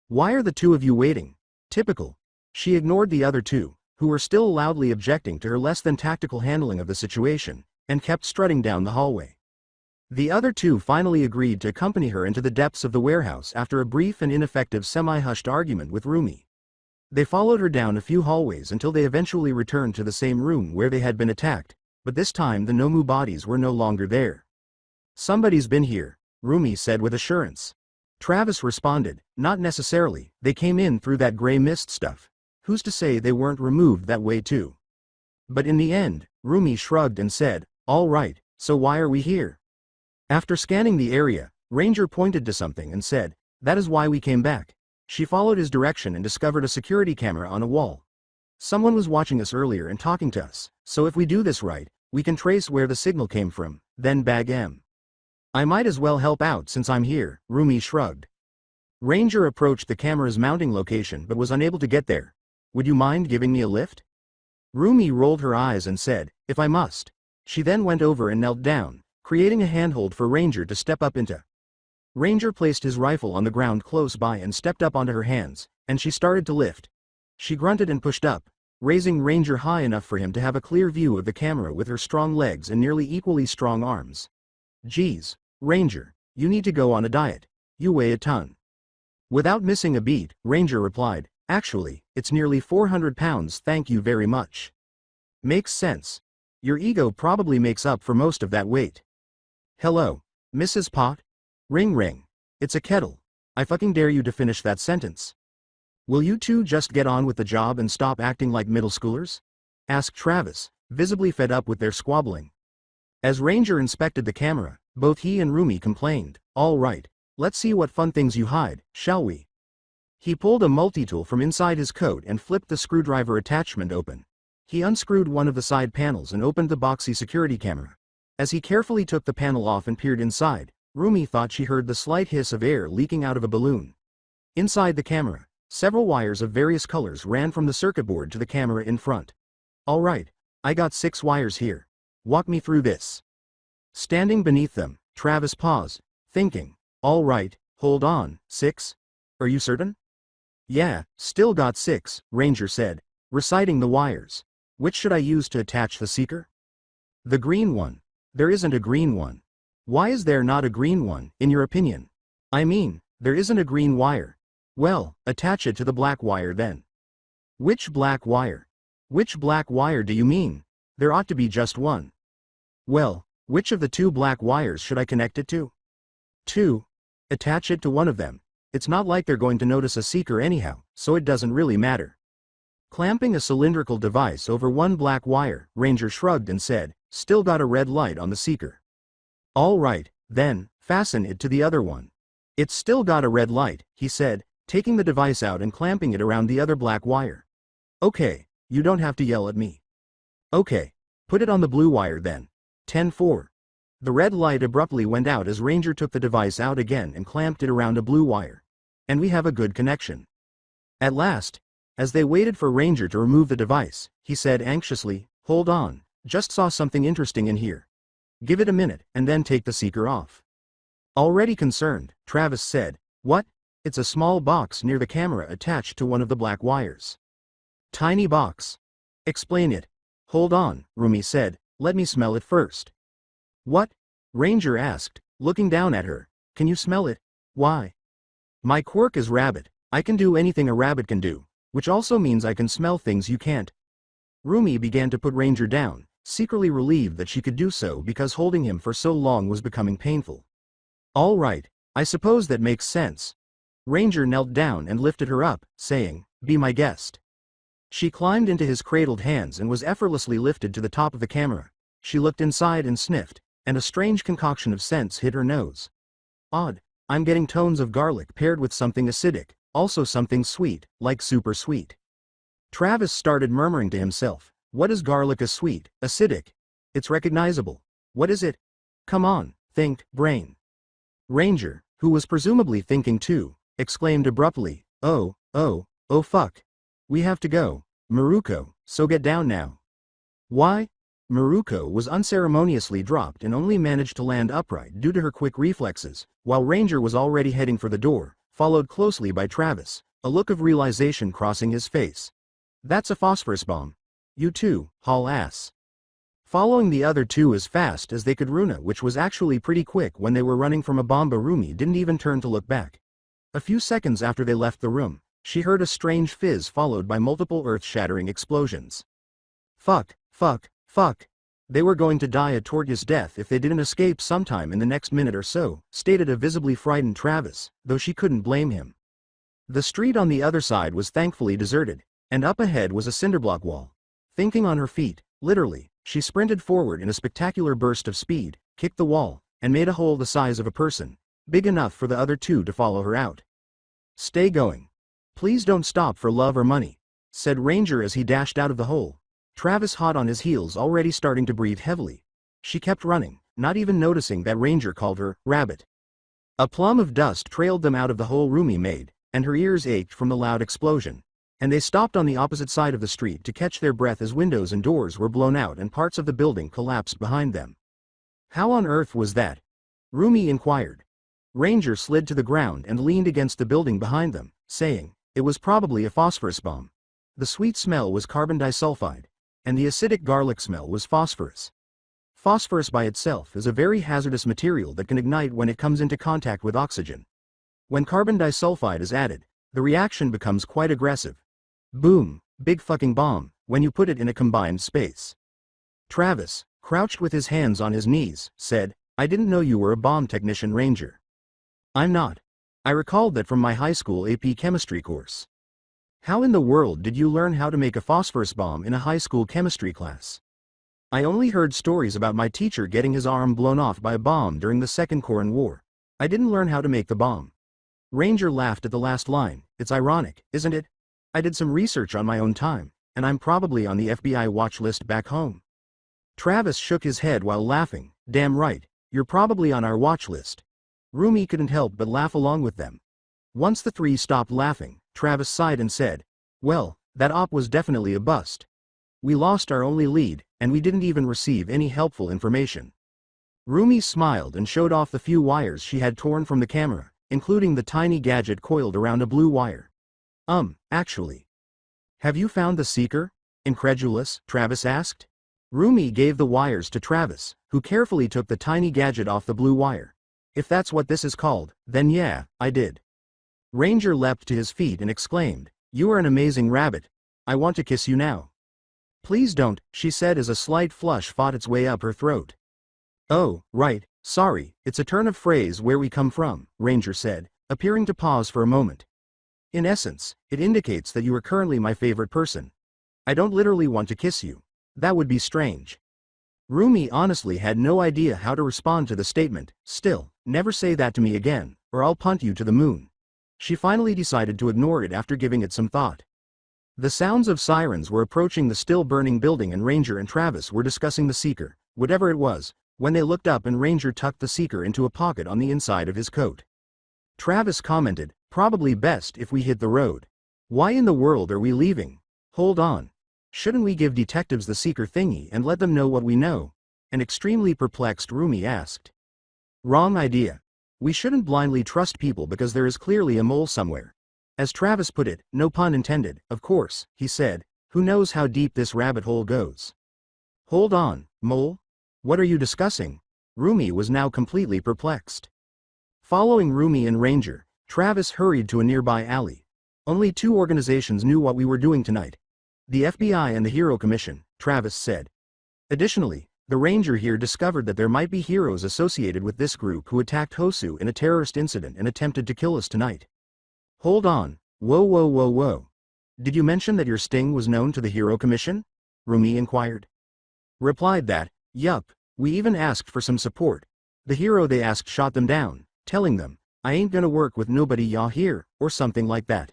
Why are the two of you waiting? Typical. She ignored the other two, who were still loudly objecting to her less than tactical handling of the situation, and kept strutting down the hallway. The other two finally agreed to accompany her into the depths of the warehouse after a brief and ineffective semi-hushed argument with Rumi. They followed her down a few hallways until they eventually returned to the same room where they had been attacked, but this time the Nomu bodies were no longer there. Somebody's been here, Rumi said with assurance. Travis responded, not necessarily, they came in through that gray mist stuff. Who's to say they weren't removed that way too? But in the end, Rumi shrugged and said, all right, so why are we here? After scanning the area, Ranger pointed to something and said, that is why we came back. She followed his direction and discovered a security camera on a wall. Someone was watching us earlier and talking to us, so if we do this right, we can trace where the signal came from, then bag M. I might as well help out since I'm here, Rumi shrugged. Ranger approached the camera's mounting location but was unable to get there. Would you mind giving me a lift? Rumi rolled her eyes and said, if I must. She then went over and knelt down, creating a handhold for Ranger to step up into. Ranger placed his rifle on the ground close by and stepped up onto her hands, and she started to lift. She grunted and pushed up, raising Ranger high enough for him to have a clear view of the camera with her strong legs and nearly equally strong arms. Geez, Ranger, you need to go on a diet. You weigh a ton. Without missing a beat, Ranger replied, actually, it's nearly 400 pounds, thank you very much. Makes sense. Your ego probably makes up for most of that weight. Hello, Mrs. Pot? Ring ring. It's a kettle. I fucking dare you to finish that sentence. Will you two just get on with the job and stop acting like middle schoolers? Asked Travis, visibly fed up with their squabbling. As Ranger inspected the camera, both he and Rumi complained, all right, let's see what fun things you hide, shall we? He pulled a multi-tool from inside his coat and flipped the screwdriver attachment open. He unscrewed one of the side panels and opened the boxy security camera. As he carefully took the panel off and peered inside, Rumi thought she heard the slight hiss of air leaking out of a balloon. Inside the camera, several wires of various colors ran from the circuit board to the camera in front. All right, I got 6 wires here. Walk me through this. Standing beneath them, Travis paused, thinking, all right, hold on, 6? Are you certain? Yeah, still got 6, Ranger said, reciting the wires. Which should I use to attach the seeker? The green one. There isn't a green one. Why is there not a green one, in your opinion? I mean, there isn't a green wire. Well, attach it to the black wire then. Which black wire? Which black wire do you mean? There ought to be just one. Well, which of the 2 black wires should I connect it to? 2. Attach it to one of them. It's not like they're going to notice a seeker anyhow, so it doesn't really matter. Clamping a cylindrical device over one black wire, Ranger shrugged and said, still got a red light on the seeker. All right, then, fasten it to the other one. It's still got a red light, he said, taking the device out and clamping it around the other black wire. Okay, you don't have to yell at me. Okay, put it on the blue wire then. 10-4. The red light abruptly went out as Ranger took the device out again and clamped it around a blue wire. And we have a good connection. At last, as they waited for Ranger to remove the device, he said anxiously, hold on, just saw something interesting in here. Give it a minute, and then take the seeker off. Already concerned, Travis said, what? It's a small box near the camera attached to one of the black wires. Tiny box. Explain it. Hold on, Rumi said, Let me smell it first. What? Ranger asked, looking down at her. Can you smell it? Why? My quirk is rabbit. I can do anything a rabbit can do, which also means I can smell things you can't. Rumi began to put Ranger down, secretly relieved that she could do so because holding him for so long was becoming painful. All right, I suppose that makes sense. Ranger knelt down and lifted her up, saying, "Be my guest." She climbed into his cradled hands and was effortlessly lifted to the top of the camera. She looked inside and sniffed, and a strange concoction of scents hit her nose. Odd, I'm getting tones of garlic paired with something acidic, also something sweet, like super sweet. Travis started murmuring to himself, what is garlic a sweet, acidic? It's recognizable. What is it? Come on, think, brain. Ranger, who was presumably thinking too, exclaimed abruptly, oh fuck. We have to go, Maruko, so get down now. Why? Maruko was unceremoniously dropped and only managed to land upright due to her quick reflexes, while Ranger was already heading for the door, followed closely by Travis, a look of realization crossing his face. That's a phosphorus bomb. You too, haul ass. Following the other two as fast as they could, Runa, which was actually pretty quick when they were running from a bomb. Rumi didn't even turn to look back. A few seconds after they left the room, she heard a strange fizz followed by multiple earth-shattering explosions. Fuck. They were going to die a tortuous death if they didn't escape sometime in the next minute or so, stated a visibly frightened Travis, though she couldn't blame him. The street on the other side was thankfully deserted, and up ahead was a cinderblock wall. Thinking on her feet, literally, she sprinted forward in a spectacular burst of speed, kicked the wall, and made a hole the size of a person, big enough for the other two to follow her out. Stay going. Please don't stop for love or money, said Ranger as he dashed out of the hole. Travis, hot on his heels, already starting to breathe heavily. She kept running, not even noticing that Ranger called her rabbit. A plume of dust trailed them out of the hole Rumi made, and her ears ached from the loud explosion. And they stopped on the opposite side of the street to catch their breath as windows and doors were blown out and parts of the building collapsed behind them. How on earth was that? Rumi inquired. Ranger slid to the ground and leaned against the building behind them, saying, it was probably a phosphorus bomb. The sweet smell was carbon disulfide, and the acidic garlic smell was phosphorus. Phosphorus by itself is a very hazardous material that can ignite when it comes into contact with oxygen. When carbon disulfide is added, the reaction becomes quite aggressive. Boom, big fucking bomb, when you put it in a combined space. Travis, crouched with his hands on his knees, said, I didn't know you were a bomb technician, Ranger. I'm not. I recalled that from my high school AP chemistry course. How in the world did you learn how to make a phosphorus bomb in a high school chemistry class? I only heard stories about my teacher getting his arm blown off by a bomb during the Second Korean War. I didn't learn how to make the bomb. Ranger laughed at the last line. It's ironic, isn't it? I did some research on my own time, and I'm probably on the FBI watch list back home. Travis shook his head while laughing. Damn right, you're probably on our watch list. Rumi couldn't help but laugh along with them. Once the three stopped laughing, Travis sighed and said, well, that op was definitely a bust. We lost our only lead, and we didn't even receive any helpful information. Rumi smiled and showed off the few wires she had torn from the camera, including the tiny gadget coiled around a blue wire. Actually. Have you found the seeker? Incredulous, Travis asked. Rumi gave the wires to Travis, who carefully took the tiny gadget off the blue wire. If that's what this is called, then yeah, I did. Ranger leapt to his feet and exclaimed, you are an amazing rabbit. I want to kiss you now. Please don't, she said as a slight flush fought its way up her throat. Oh, right, sorry, it's a turn of phrase where we come from, Ranger said, appearing to pause for a moment. In essence, it indicates that you are currently my favorite person. I don't literally want to kiss you. That would be strange. Rumi honestly had no idea how to respond to the statement. Still, never say that to me again, or I'll punt you to the moon. She finally decided to ignore it after giving it some thought. The sounds of sirens were approaching the still-burning building, and Ranger and Travis were discussing the seeker, whatever it was, when they looked up and Ranger tucked the seeker into a pocket on the inside of his coat. Travis commented, probably best if we hit the road. Why in the world are we leaving? Hold on. Shouldn't we give detectives the seeker thingy and let them know what we know? An extremely perplexed Rumi asked. Wrong idea. We shouldn't blindly trust people because there is clearly a mole somewhere. As Travis put it, no pun intended, of course, he said, who knows how deep this rabbit hole goes. Hold on, Mole? What are you discussing? Rumi was now completely perplexed. Following Rumi and Ranger, Travis hurried to a nearby alley. Only 2 organizations knew what we were doing tonight. The FBI and the Hero Commission, Travis said. Additionally, the Ranger here discovered that there might be heroes associated with this group who attacked Hosu in a terrorist incident and attempted to kill us tonight. Hold on, whoa. Did you mention that your sting was known to the Hero Commission? Rumi inquired. Replied that, yup, we even asked for some support. The hero they asked shot them down, telling them, I ain't gonna work with nobody y'all here, or something like that.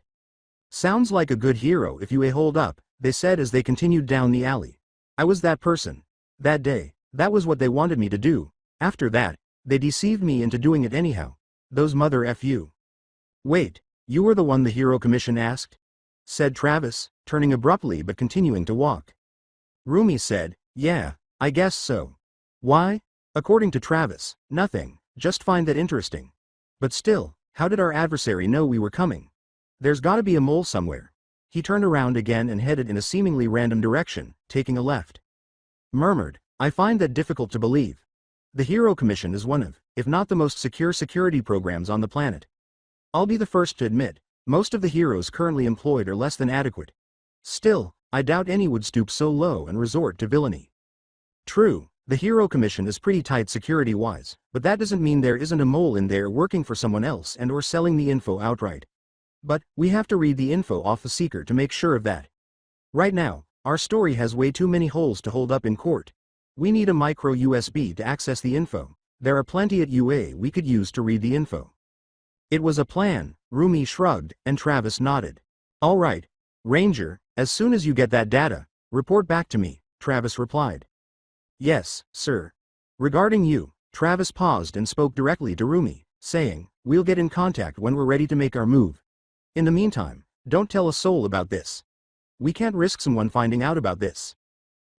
Sounds like a good hero if you a hold up, they said as they continued down the alley. I was that person. That day, that was what they wanted me to do. After that, they deceived me into doing it anyhow. Those mother fu. Wait, you were the one the Hero Commission asked? Said Travis, turning abruptly but continuing to walk. Rumi said, yeah, I guess so. Why? According to Travis, nothing, just find that interesting. But still, how did our adversary know we were coming? There's gotta be a mole somewhere. He turned around again and headed in a seemingly random direction, taking a left. Murmured, I find that difficult to believe. The Hero Commission is one of, if not the most secure security programs on the planet. I'll be the first to admit, most of the heroes currently employed are less than adequate. Still, I doubt any would stoop so low and resort to villainy. True, the Hero Commission is pretty tight security-wise, but that doesn't mean there isn't a mole in there working for someone else and or selling the info outright. But, we have to read the info off the seeker to make sure of that. Right now, our story has way too many holes to hold up in court. We need a micro USB to access the info. There are plenty at UA we could use to read the info. It was a plan, Rumi shrugged, and Travis nodded. All right, Ranger, as soon as you get that data, report back to me, Travis replied. Yes, sir. Regarding you, Travis paused and spoke directly to Rumi, saying, we'll get in contact when we're ready to make our move. In the meantime, don't tell a soul about this. We can't risk someone finding out about this.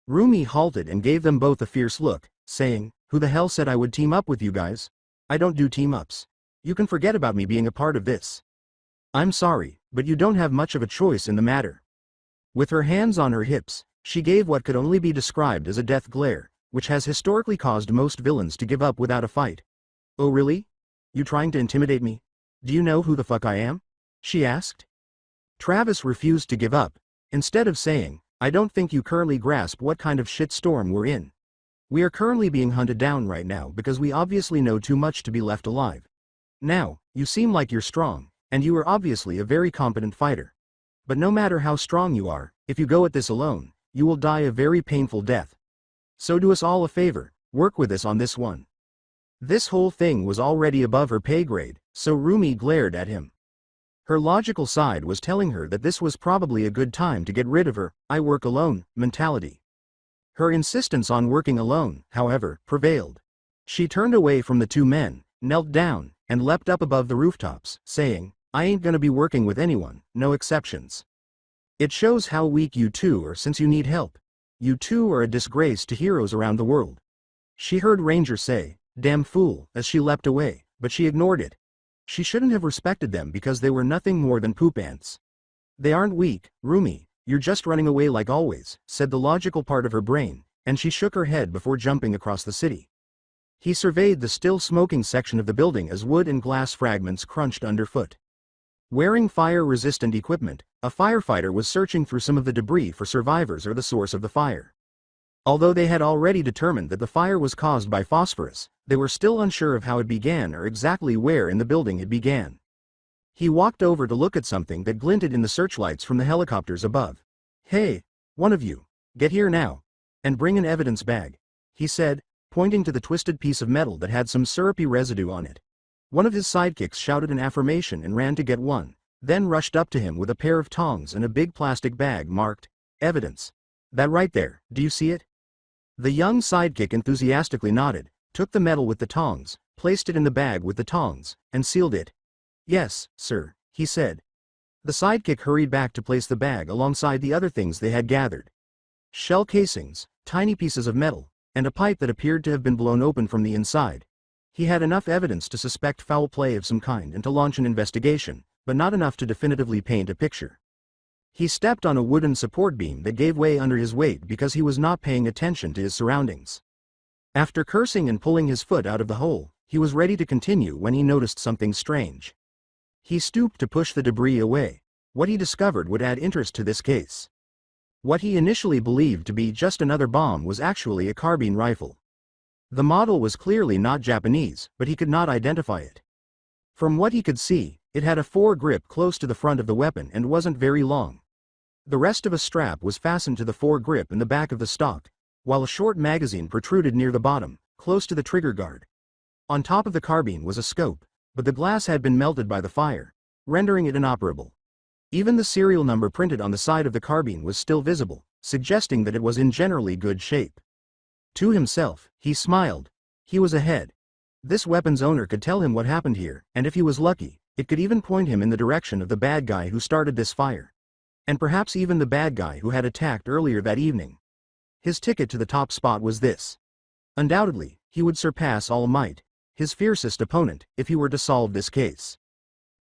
Rumi halted and gave them both a fierce look, saying, who the hell said I would team up with you guys? I don't do team-ups. You can forget about me being a part of this. I'm sorry, but you don't have much of a choice in the matter. With her hands on her hips, she gave what could only be described as a death glare, which has historically caused most villains to give up without a fight. Oh really? You trying to intimidate me? Do you know who the fuck I am? She asked. Travis refused to give up, instead of saying, I don't think you currently grasp what kind of shitstorm we're in. We are currently being hunted down right now because we obviously know too much to be left alive. Now, you seem like you're strong, and you are obviously a very competent fighter. But no matter how strong you are, if you go at this alone, you will die a very painful death. So do us all a favor, work with us on this one. This whole thing was already above her pay grade, so Rumi glared at him. Her logical side was telling her that this was probably a good time to get rid of her I work alone mentality. Her insistence on working alone, however, prevailed. She turned away from the 2 men, knelt down, and leapt up above the rooftops, saying, I ain't gonna be working with anyone, no exceptions. It shows how weak you 2 are since you need help. You 2 are a disgrace to heroes around the world. She heard Ranger say, damn fool, as she leapt away, but she ignored it. She shouldn't have respected them because they were nothing more than poop ants. They aren't weak, Rumi, you're just running away like always, said the logical part of her brain, and she shook her head before jumping across the city. He surveyed the still smoking section of the building as wood and glass fragments crunched underfoot. Wearing fire-resistant equipment, a firefighter was searching through some of the debris for survivors or the source of the fire. Although they had already determined that the fire was caused by phosphorus, they were still unsure of how it began or exactly where in the building it began. He walked over to look at something that glinted in the searchlights from the helicopters above. Hey, one of you, get here now, and bring an evidence bag, he said, pointing to the twisted piece of metal that had some syrupy residue on it. One of his sidekicks shouted an affirmation and ran to get one, then rushed up to him with a pair of tongs and a big plastic bag marked, evidence. That right there, do you see it? The young sidekick enthusiastically nodded, took the metal with the tongs, placed it in the bag with the tongs, and sealed it. Yes, sir, he said. The sidekick hurried back to place the bag alongside the other things they had gathered. Shell casings, tiny pieces of metal, and a pipe that appeared to have been blown open from the inside. He had enough evidence to suspect foul play of some kind and to launch an investigation, but not enough to definitively paint a picture. He stepped on a wooden support beam that gave way under his weight because he was not paying attention to his surroundings. After cursing and pulling his foot out of the hole, he was ready to continue when he noticed something strange. He stooped to push the debris away. What he discovered would add interest to this case. What he initially believed to be just another bomb was actually a carbine rifle. The model was clearly not Japanese, but he could not identify it. From what he could see, it had a foregrip close to the front of the weapon and wasn't very long. The rest of a strap was fastened to the foregrip in the back of the stock, while a short magazine protruded near the bottom, close to the trigger guard. On top of the carbine was a scope, but the glass had been melted by the fire, rendering it inoperable. Even the serial number printed on the side of the carbine was still visible, suggesting that it was in generally good shape. To himself, he smiled. He was ahead. This weapon's owner could tell him what happened here, and if he was lucky, it could even point him in the direction of the bad guy who started this fire. And perhaps even the bad guy who had attacked earlier that evening. His ticket to the top spot was this. Undoubtedly, he would surpass All Might, his fiercest opponent, if he were to solve this case.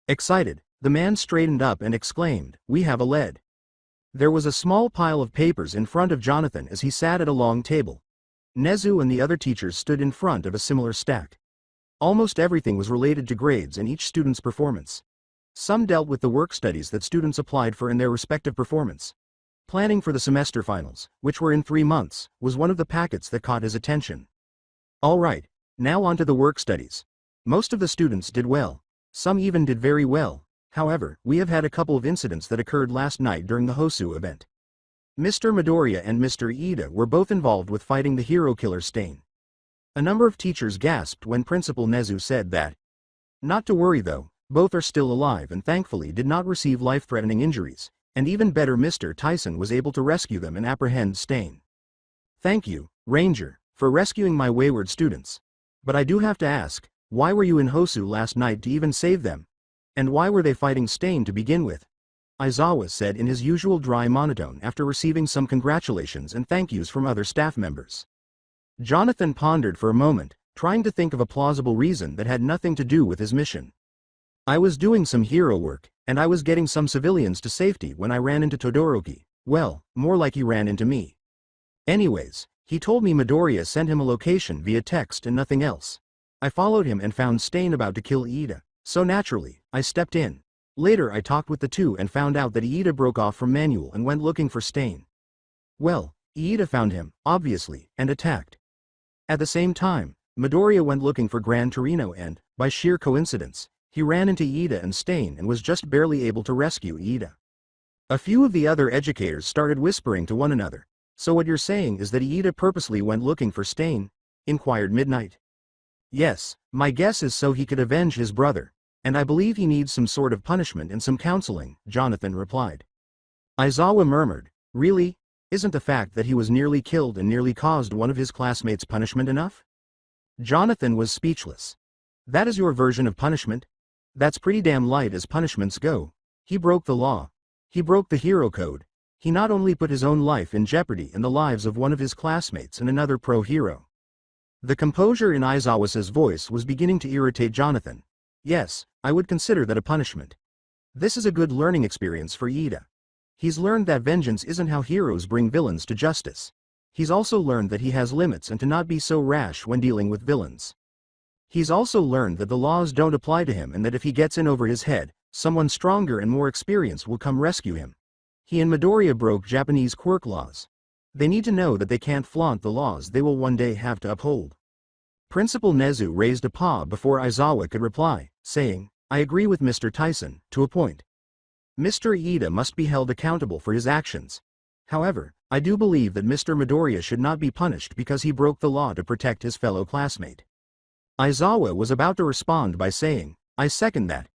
Excited, the man straightened up and exclaimed, "We have a lead." There was a small pile of papers in front of Jonathan as he sat at a long table. Nezu and the other teachers stood in front of a similar stack. Almost everything was related to grades and each student's performance. Some dealt with the work studies that students applied for in their respective performance. Planning for the semester finals, which were in 3 months, was one of the packets that caught his attention. All right, now on to the work studies. Most of the students did well. Some even did very well. However, we have had a couple of incidents that occurred last night during the Hosu event. Mr. Midoriya and Mr. Iida were both involved with fighting the hero killer Stain. A number of teachers gasped when Principal Nezu said that. Not to worry though, both are still alive and thankfully did not receive life-threatening injuries, and even better Mr. Tyson was able to rescue them and apprehend Stain. Thank you, Ranger, for rescuing my wayward students. But I do have to ask, why were you in Hosu last night to even save them? And why were they fighting Stain to begin with? Aizawa said in his usual dry monotone after receiving some congratulations and thank yous from other staff members. Jonathan pondered for a moment, trying to think of a plausible reason that had nothing to do with his mission. I was doing some hero work, and I was getting some civilians to safety when I ran into Todoroki. Well, more like he ran into me. Anyways, he told me Midoriya sent him a location via text and nothing else. I followed him and found Stain about to kill Iida, so naturally, I stepped in. Later I talked with the two and found out that Iida broke off from Manual and went looking for Stain. Well, Iida found him, obviously, and attacked. At the same time, Midoriya went looking for Gran Torino and, by sheer coincidence, he ran into Iida and Stain and was just barely able to rescue Iida. A few of the other educators started whispering to one another. So what you're saying is that Iida purposely went looking for Stain? Inquired Midnight. Yes, my guess is so he could avenge his brother, and I believe he needs some sort of punishment and some counseling, Jonathan replied. Aizawa murmured, really? Isn't the fact that he was nearly killed and nearly caused one of his classmates punishment enough? Jonathan was speechless. That is your version of punishment? That's pretty damn light as punishments go. He broke the law. He broke the hero code. He not only put his own life in jeopardy and the lives of one of his classmates and another pro-hero. The composure in Aizawa's voice was beginning to irritate Jonathan. Yes, I would consider that a punishment. This is a good learning experience for Iida. He's learned that vengeance isn't how heroes bring villains to justice. He's also learned that he has limits and to not be so rash when dealing with villains. He's also learned that the laws don't apply to him and that if he gets in over his head, someone stronger and more experienced will come rescue him. He and Midoriya broke Japanese quirk laws. They need to know that they can't flaunt the laws they will one day have to uphold. Principal Nezu raised a paw before Aizawa could reply, saying, I agree with Mr. Tyson, to a point. Mr. Iida must be held accountable for his actions. However, I do believe that Mr. Midoriya should not be punished because he broke the law to protect his fellow classmate. Aizawa was about to respond by saying, I second that.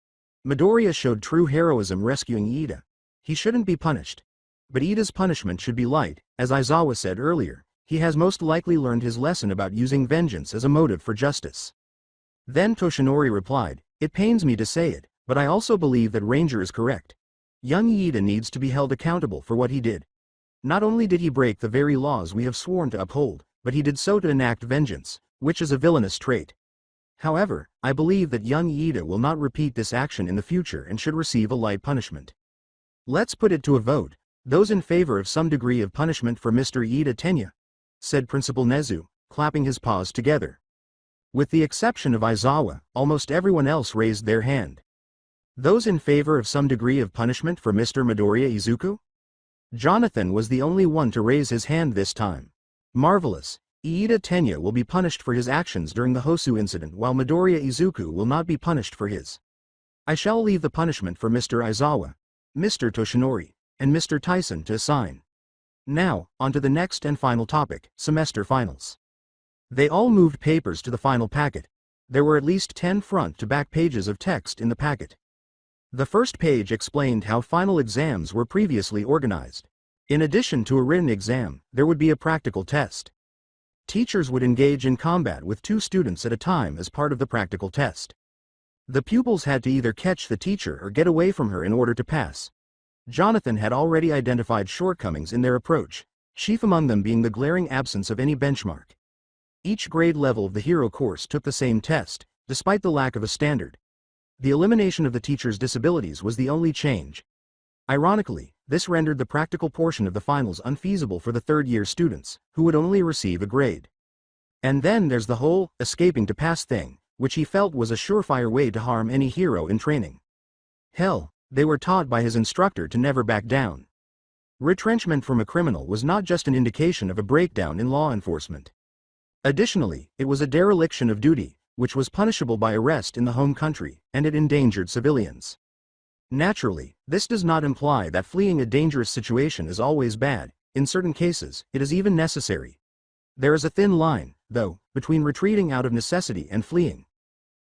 Midoriya showed true heroism rescuing Iida. He shouldn't be punished. But Iida's punishment should be light, as Aizawa said earlier. He has most likely learned his lesson about using vengeance as a motive for justice. Then Toshinori replied, it pains me to say it, but I also believe that Ranger is correct. Young Iida needs to be held accountable for what he did. Not only did he break the very laws we have sworn to uphold, but he did so to enact vengeance, which is a villainous trait. However, I believe that young Iida will not repeat this action in the future and should receive a light punishment. Let's put it to a vote. Those in favor of some degree of punishment for Mr. Iida Tenya, said Principal Nezu, clapping his paws together. With the exception of Aizawa, almost everyone else raised their hand. Those in favor of some degree of punishment for Mr. Midoriya Izuku? Jonathan was the only one to raise his hand this time. Marvelous. Iida Tenya will be punished for his actions during the Hosu incident while Midoriya Izuku will not be punished for his. I shall leave the punishment for Mr. Aizawa, Mr. Toshinori, and Mr. Tyson to assign. Now, on to the next and final topic, semester finals. They all moved papers to the final packet. There were at least 10 front-to-back pages of text in the packet. The first page explained how final exams were previously organized. In addition to a written exam, there would be a practical test. Teachers would engage in combat with 2 students at a time as part of the practical test. The pupils had to either catch the teacher or get away from her in order to pass. Jonathan had already identified shortcomings in their approach, chief among them being the glaring absence of any benchmark. Each grade level of the hero course took the same test, despite the lack of a standard. The elimination of the teacher's disabilities was the only change. Ironically, this rendered the practical portion of the finals unfeasible for the third-year students, who would only receive a grade. And then there's the whole escaping to pass thing, which he felt was a surefire way to harm any hero in training. Hell, they were taught by his instructor to never back down. Retrenchment from a criminal was not just an indication of a breakdown in law enforcement. Additionally, it was a dereliction of duty, which was punishable by arrest in the home country, and it endangered civilians. Naturally, this does not imply that fleeing a dangerous situation is always bad. In certain cases, it is even necessary. There is a thin line, though, between retreating out of necessity and fleeing.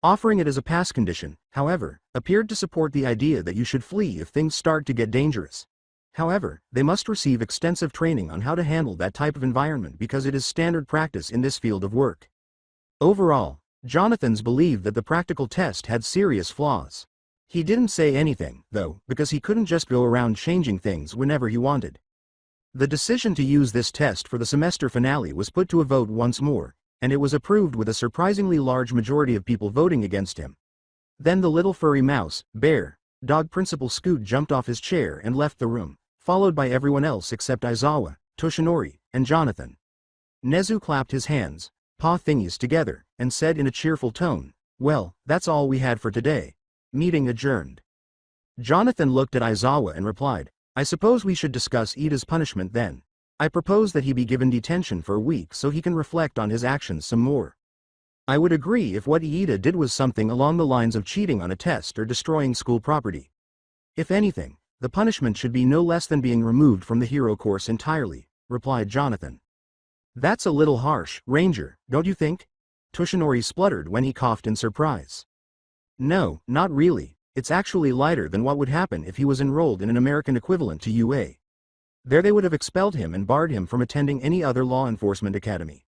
Offering it as a pass condition, however, appeared to support the idea that you should flee if things start to get dangerous. However, they must receive extensive training on how to handle that type of environment because it is standard practice in this field of work. Overall, Jonathan's believed that the practical test had serious flaws. He didn't say anything, though, because he couldn't just go around changing things whenever he wanted. The decision to use this test for the semester finale was put to a vote once more, and it was approved with a surprisingly large majority of people voting against him. Then the little furry mouse, bear, dog Principal Scoot jumped off his chair and left the room, followed by everyone else except Aizawa, Toshinori, and Jonathan. Nezu clapped his hands, paw thingies together, and said in a cheerful tone, "Well, that's all we had for today. Meeting adjourned." Jonathan looked at Aizawa and replied, "I suppose we should discuss Iida's punishment then. I propose that he be given detention for a week so he can reflect on his actions some more. I would agree if what Iida did was something along the lines of cheating on a test or destroying school property. If anything, the punishment should be no less than being removed from the hero course entirely," replied Jonathan. "That's a little harsh, Ranger, don't you think?" Toshinori spluttered when he coughed in surprise. "No, not really. It's actually lighter than what would happen if he was enrolled in an American equivalent to UA. There they would have expelled him and barred him from attending any other law enforcement academy.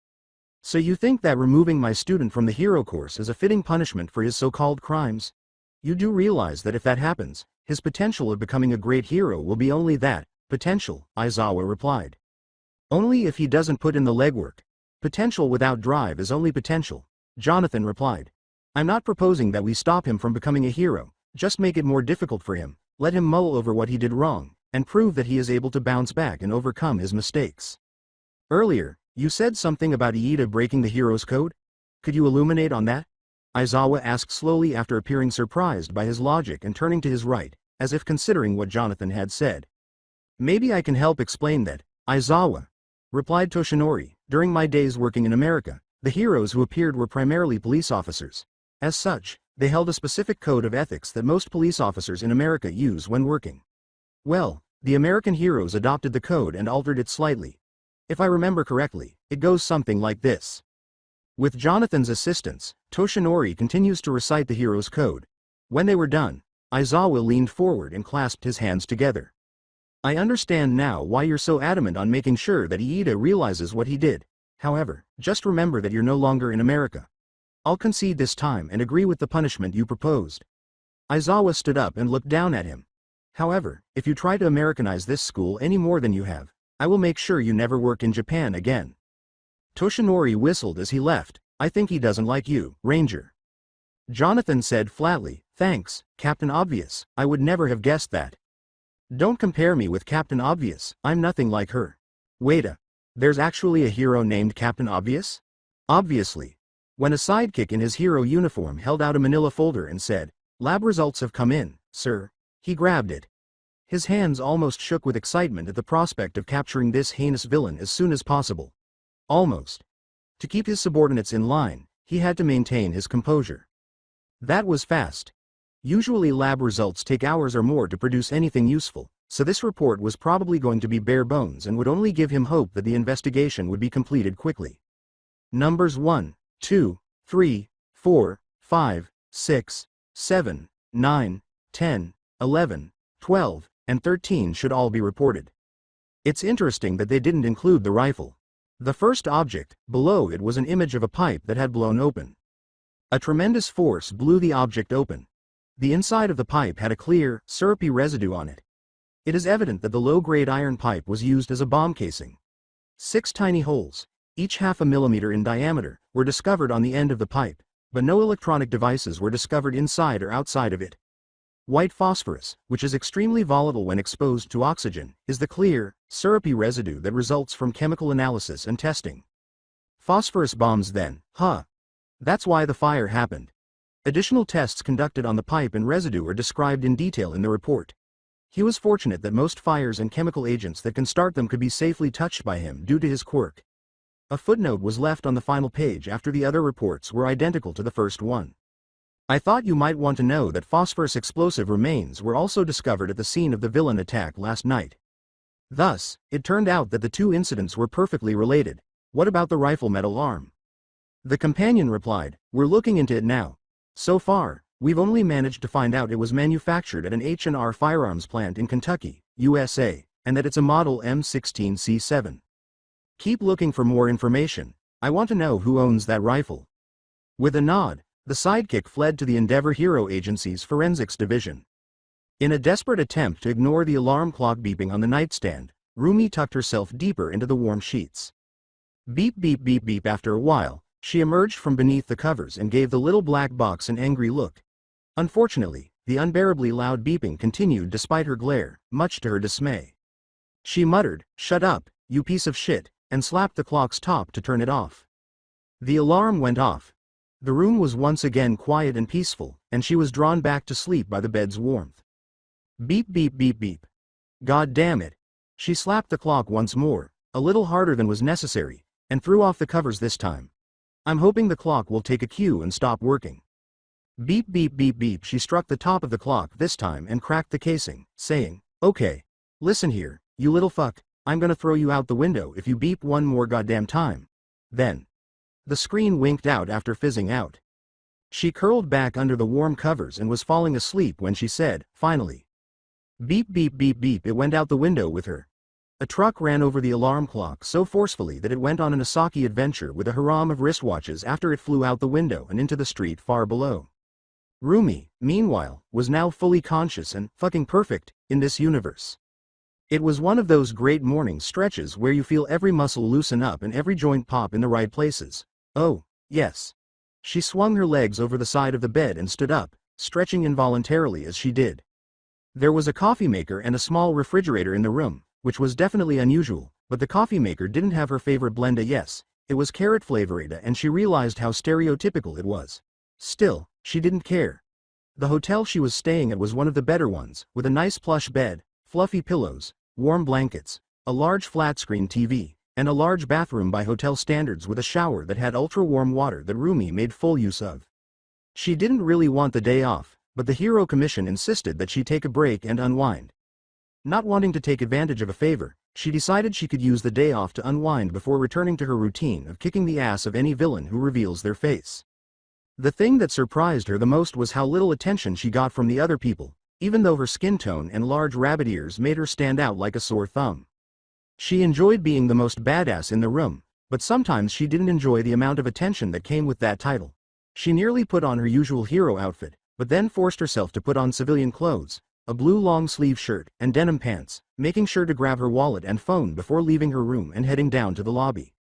So you think that removing my student from the hero course is a fitting punishment for his so-called crimes? You do realize that if that happens, his potential of becoming a great hero will be only that, potential," Aizawa replied. "Only if he doesn't put in the legwork. Potential without drive is only potential," Jonathan replied. "I'm not proposing that we stop him from becoming a hero, just make it more difficult for him, let him mull over what he did wrong, and prove that he is able to bounce back and overcome his mistakes. Earlier, you said something about Iida breaking the hero's code? Could you illuminate on that?" Aizawa asked slowly after appearing surprised by his logic and turning to his right, as if considering what Jonathan had said. "Maybe I can help explain that, Aizawa," replied Toshinori. "During my days working in America, the heroes who appeared were primarily police officers. As such, they held a specific code of ethics that most police officers in America use when working. Well, the American heroes adopted the code and altered it slightly. If I remember correctly, it goes something like this." With Jonathan's assistance, Toshinori continues to recite the hero's code. When they were done, Aizawa leaned forward and clasped his hands together. "I understand now why you're so adamant on making sure that Iida realizes what he did. However, just remember that you're no longer in America. I'll concede this time and agree with the punishment you proposed." Aizawa stood up and looked down at him. "However, if you try to Americanize this school any more than you have, I will make sure you never work in Japan again." Toshinori whistled as he left. "I think he doesn't like you, Ranger." Jonathan said flatly, "Thanks, Captain Obvious, I would never have guessed that." Don't compare me with Captain Obvious, I'm nothing like her. Wait there's actually a hero named Captain Obvious? Obviously. When a sidekick in his hero uniform held out a manila folder and said, "Lab results have come in, sir," he grabbed it. His hands almost shook with excitement at the prospect of capturing this heinous villain as soon as possible. Almost. To keep his subordinates in line, he had to maintain his composure. That was fast. Usually lab results take hours or more to produce anything useful, so this report was probably going to be bare bones and would only give him hope that the investigation would be completed quickly. Numbers 1, 2, 3, 4, 5, 6, 7, 9, 10, 11, 12, and 13 should all be reported. It's interesting that they didn't include the rifle. The first object, below it, was an image of a pipe that had blown open. A tremendous force blew the object open. The inside of the pipe had a clear, syrupy residue on it. It is evident that the low-grade iron pipe was used as a bomb casing. 6 tiny holes, each half a millimeter in diameter, were discovered on the end of the pipe, but no electronic devices were discovered inside or outside of it. White phosphorus, which is extremely volatile when exposed to oxygen, is the clear, syrupy residue that results from chemical analysis and testing. Phosphorus bombs then, huh? That's why the fire happened. Additional tests conducted on the pipe and residue are described in detail in the report. He was fortunate that most fires and chemical agents that can start them could be safely touched by him due to his quirk. A footnote was left on the final page after the other reports were identical to the first one. I thought you might want to know that phosphorus explosive remains were also discovered at the scene of the villain attack last night. Thus, it turned out that the two incidents were perfectly related. What about the rifle metal arm? The companion replied, "We're looking into it now. So far, we've only managed to find out it was manufactured at an H&R firearms plant in Kentucky, USA, and that it's a model M16C7. Keep looking for more information. I want to know who owns that rifle." With a nod, the sidekick fled to the Endeavor Hero Agency's forensics division. In a desperate attempt to ignore the alarm clock beeping on the nightstand, Rumi tucked herself deeper into the warm sheets. Beep beep beep beep. After a while, she emerged from beneath the covers and gave the little black box an angry look. Unfortunately, the unbearably loud beeping continued despite her glare, much to her dismay. She muttered, "Shut up, you piece of shit," and slapped the clock's top to turn it off. The alarm went off. The room was once again quiet and peaceful, and she was drawn back to sleep by the bed's warmth. Beep beep beep beep. God damn it. She slapped the clock once more, a little harder than was necessary, and threw off the covers this time. I'm hoping the clock will take a cue and stop working. Beep beep beep beep. She struck the top of the clock this time and cracked the casing, saying, "Okay. Listen here, you little fuck, I'm gonna throw you out the window if you beep one more goddamn time." Then. The screen winked out after fizzing out. She curled back under the warm covers and was falling asleep when she said, finally, "Beep beep beep beep." It went out the window with her. A truck ran over the alarm clock so forcefully that it went on an Asaki adventure with a harem of wristwatches after it flew out the window and into the street far below. Rumi, meanwhile, was now fully conscious and fucking perfect in this universe. It was one of those great morning stretches where you feel every muscle loosen up and every joint pop in the right places. Oh, yes. She swung her legs over the side of the bed and stood up, stretching involuntarily as she did. There was a coffee maker and a small refrigerator in the room, which was definitely unusual, but the coffee maker didn't have her favorite blend. Yes, it was carrot flavored and she realized how stereotypical it was. Still, she didn't care. The hotel she was staying at was one of the better ones, with a nice plush bed, fluffy pillows, warm blankets, a large flat-screen TV, and a large bathroom by hotel standards with a shower that had ultra-warm water that Rumi made full use of. She didn't really want the day off, but the Hero Commission insisted that she take a break and unwind. Not wanting to take advantage of a favor, she decided she could use the day off to unwind before returning to her routine of kicking the ass of any villain who reveals their face. The thing that surprised her the most was how little attention she got from the other people, even though her skin tone and large rabbit ears made her stand out like a sore thumb. She enjoyed being the most badass in the room, but sometimes she didn't enjoy the amount of attention that came with that title. She nearly put on her usual hero outfit, but then forced herself to put on civilian clothes, a blue long-sleeve shirt, and denim pants, making sure to grab her wallet and phone before leaving her room and heading down to the lobby.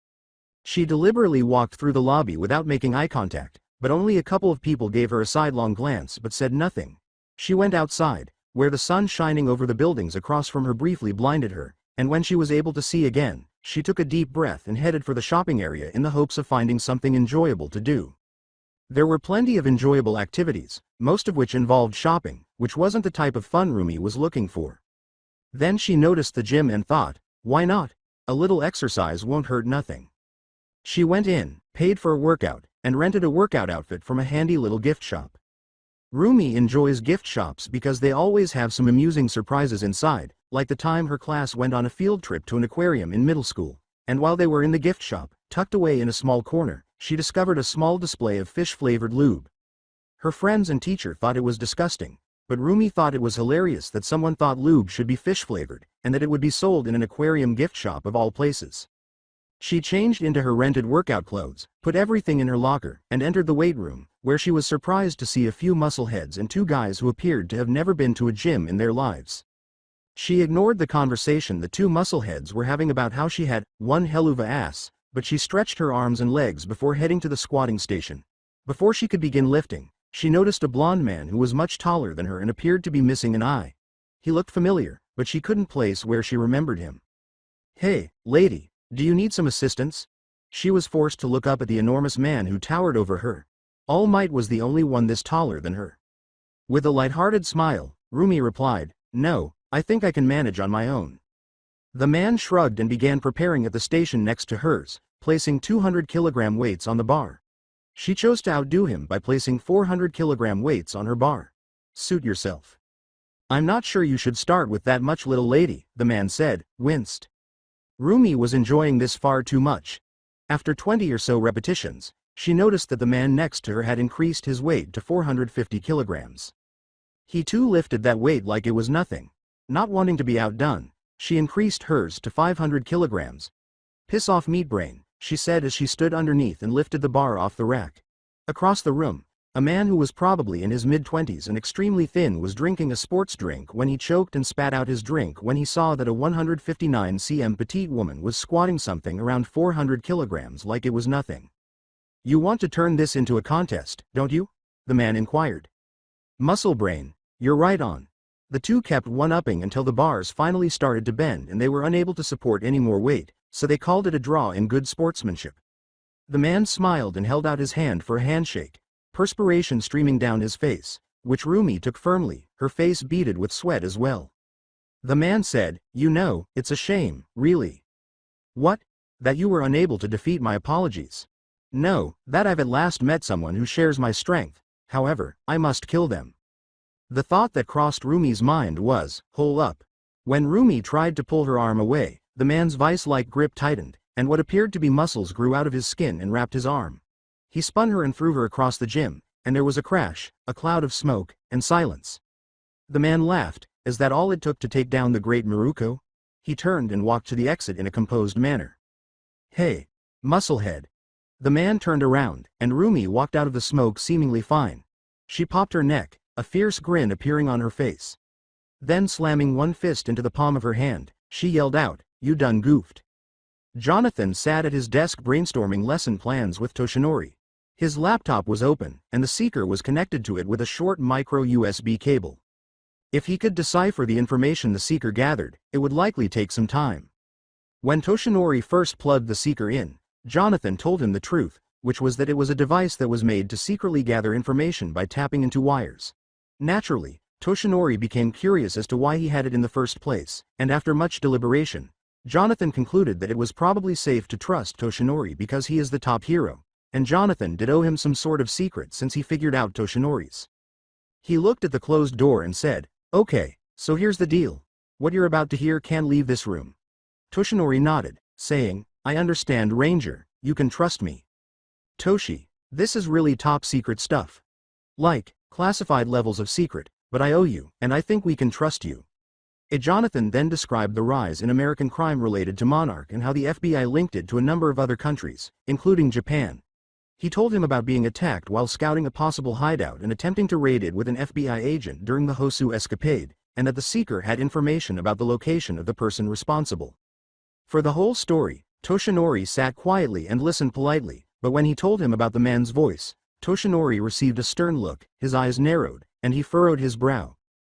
She deliberately walked through the lobby without making eye contact, but only a couple of people gave her a sidelong glance but said nothing. She went outside, where the sun shining over the buildings across from her briefly blinded her, and when she was able to see again, she took a deep breath and headed for the shopping area in the hopes of finding something enjoyable to do. There were plenty of enjoyable activities, most of which involved shopping, which wasn't the type of fun Rumi was looking for. Then she noticed the gym and thought, why not? A little exercise won't hurt nothing. She went in, paid for a workout, and rented a workout outfit from a handy little gift shop. Rumi enjoys gift shops because they always have some amusing surprises inside, like the time her class went on a field trip to an aquarium in middle school, and while they were in the gift shop, tucked away in a small corner, she discovered a small display of fish-flavored lube. Her friends and teacher thought it was disgusting, but Rumi thought it was hilarious that someone thought lube should be fish-flavored, and that it would be sold in an aquarium gift shop of all places. She changed into her rented workout clothes, put everything in her locker, and entered the weight room, where she was surprised to see a few muscleheads and two guys who appeared to have never been to a gym in their lives. She ignored the conversation the two muscleheads were having about how she had one helluva ass, but she stretched her arms and legs before heading to the squatting station. Before she could begin lifting, she noticed a blond man who was much taller than her and appeared to be missing an eye. He looked familiar, but she couldn't place where she remembered him. Hey, lady, do you need some assistance? She was forced to look up at the enormous man who towered over her. All Might was the only one this taller than her. With a light-hearted smile, Rumi replied, no, I think I can manage on my own. The man shrugged and began preparing at the station next to hers, placing 200-kilogram weights on the bar. She chose to outdo him by placing 400-kilogram weights on her bar. Suit yourself. I'm not sure you should start with that much, little lady, the man said, winced. Rumi was enjoying this far too much. After 20 or so repetitions, she noticed that the man next to her had increased his weight to 450 kilograms. He too lifted that weight like it was nothing. Not wanting to be outdone, she increased hers to 500 kilograms. Piss off, meat brain, she said as she stood underneath and lifted the bar off the rack. Across the room, a man who was probably in his mid-20s and extremely thin was drinking a sports drink when he choked and spat out his drink when he saw that a 159 cm petite woman was squatting something around 400 kilograms like it was nothing. You want to turn this into a contest, don't you? The man inquired. Muscle brain, you're right on. The two kept one-upping until the bars finally started to bend and they were unable to support any more weight, so they called it a draw in good sportsmanship. The man smiled and held out his hand for a handshake, perspiration streaming down his face, which Rumi took firmly, her face beaded with sweat as well. The man said, you know, it's a shame, really. What? That you were unable to defeat my apologies. No, that I've at last met someone who shares my strength, however, I must kill them. The thought that crossed Rumi's mind was, hole up. When Rumi tried to pull her arm away, the man's vice-like grip tightened, and what appeared to be muscles grew out of his skin and wrapped his arm. He spun her and threw her across the gym, and there was a crash, a cloud of smoke, and silence. The man laughed. Is that all it took to take down the great Maruko? He turned and walked to the exit in a composed manner. Hey, musclehead. The man turned around, and Rumi walked out of the smoke seemingly fine. She popped her neck, a fierce grin appearing on her face. Then slamming one fist into the palm of her hand, she yelled out, you done goofed. Jonathan sat at his desk brainstorming lesson plans with Toshinori. His laptop was open, and the seeker was connected to it with a short micro USB cable. If he could decipher the information the seeker gathered, it would likely take some time. When Toshinori first plugged the seeker in, Jonathan told him the truth, which was that it was a device that was made to secretly gather information by tapping into wires. Naturally, Toshinori became curious as to why he had it in the first place, and after much deliberation, Jonathan concluded that it was probably safe to trust Toshinori because he is the top hero, and Jonathan did owe him some sort of secret since he figured out Toshinori's. He looked at the closed door and said, okay, so here's the deal. What you're about to hear can't leave this room. Toshinori nodded, saying, I understand, Ranger, you can trust me. Toshi, this is really top secret stuff. Like, classified levels of secret, but I owe you, and I think we can trust you. Jonathan then described the rise in American crime related to Monarch and how the FBI linked it to a number of other countries, including Japan. He told him about being attacked while scouting a possible hideout and attempting to raid it with an FBI agent during the Hosu escapade, and that the seeker had information about the location of the person responsible. For the whole story, Toshinori sat quietly and listened politely, but when he told him about the man's voice, Toshinori received a stern look, his eyes narrowed, and he furrowed his brow.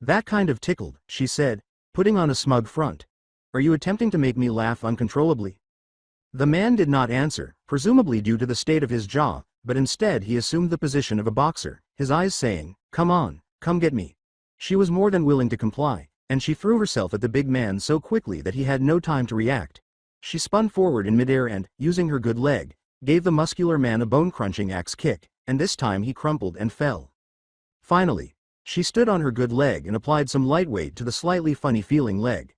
That kind of tickled, she said, putting on a smug front. Are you attempting to make me laugh uncontrollably? The man did not answer, presumably due to the state of his jaw, but instead he assumed the position of a boxer, his eyes saying, "Come on, come get me." She was more than willing to comply, and she threw herself at the big man so quickly that he had no time to react. She spun forward in midair and, using her good leg, gave the muscular man a bone-crunching axe kick, and this time he crumpled and fell. Finally, she stood on her good leg and applied some light weight to the slightly funny-feeling leg.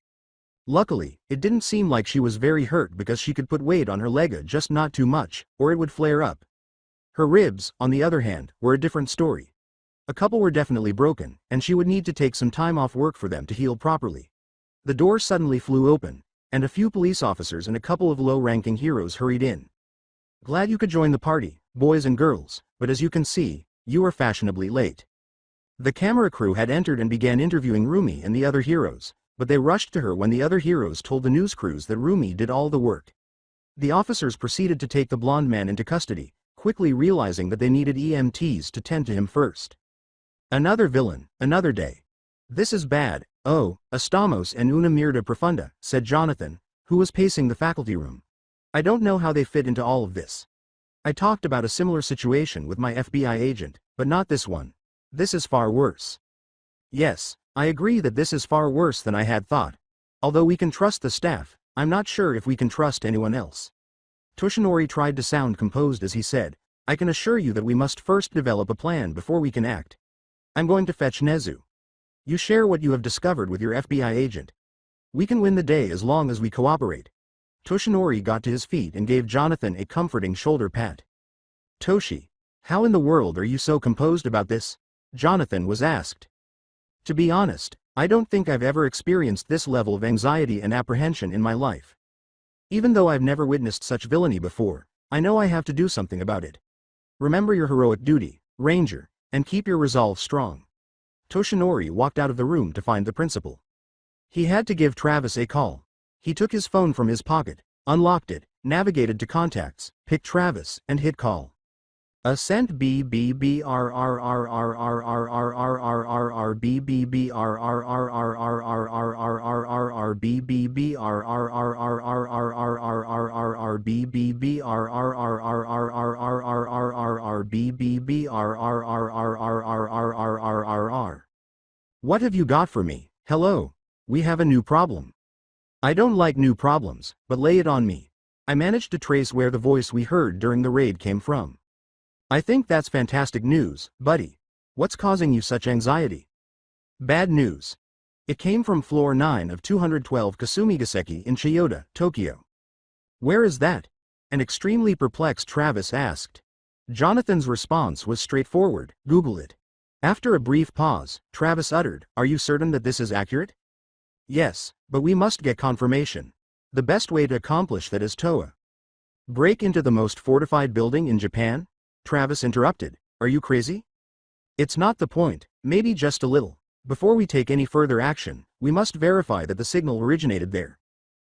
Luckily, it didn't seem like she was very hurt because she could put weight on her leg, just not too much, or it would flare up. Her ribs, on the other hand, were a different story. A couple were definitely broken, and she would need to take some time off work for them to heal properly. The door suddenly flew open, and a few police officers and a couple of low-ranking heroes hurried in. "Glad you could join the party, boys and girls, but as you can see, you are fashionably late." The camera crew had entered and began interviewing Rumi and the other heroes, but they rushed to her when the other heroes told the news crews that Rumi did all the work. The officers proceeded to take the blonde man into custody, quickly realizing that they needed EMTs to tend to him first. "Another villain, another day. This is bad. Oh, estamos en una mierda profunda," said Jonathan, who was pacing the faculty room. "I don't know how they fit into all of this. I talked about a similar situation with my FBI agent, but not this one. This is far worse." "Yes, I agree that this is far worse than I had thought. Although we can trust the staff, I'm not sure if we can trust anyone else." Toshinori tried to sound composed as he said, "I can assure you that we must first develop a plan before we can act. I'm going to fetch Nezu. You share what you have discovered with your FBI agent. We can win the day as long as we cooperate." Toshinori got to his feet and gave Jonathan a comforting shoulder pat. "Toshi, how in the world are you so composed about this?" Jonathan was asked. "To be honest, I don't think I've ever experienced this level of anxiety and apprehension in my life. Even though I've never witnessed such villainy before, I know I have to do something about it. Remember your heroic duty, Ranger, and keep your resolve strong." Toshinori walked out of the room to find the principal. He had to give Travis a call. He took his phone from his pocket, unlocked it, navigated to contacts, picked Travis, and hit call. Ascent What have you got for me? Hello. We have a new problem. I don't like new problems, but lay it on me. I managed to trace where the voice we heard during the raid came from. I think that's fantastic news, buddy. What's causing you such anxiety? Bad news. It came from floor 9 of 212 Kasumigaseki in Chiyoda, Tokyo. Where is that? An extremely perplexed Travis asked. Jonathan's response was straightforward, Google it. After a brief pause, Travis uttered, "Are you certain that this is accurate?" "Yes, but we must get confirmation. The best way to accomplish that is Toa." "Break into the most fortified building in Japan?" Travis interrupted. "Are you crazy?" "It's not the point, maybe just a little. Before we take any further action, we must verify that the signal originated there.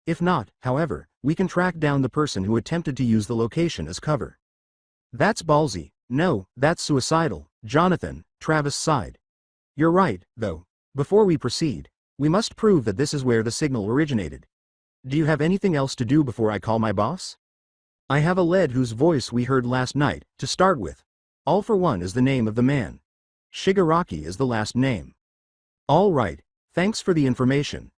If not, however, we can track down the person who attempted to use the location as cover." "That's ballsy. No, that's suicidal, Jonathan," Travis sighed. "You're right, though. Before we proceed, we must prove that this is where the signal originated. Do you have anything else to do before I call my boss?" "I have a lead whose voice we heard last night, to start with. All for One is the name of the man. Shigaraki is the last name." "All right, thanks for the information.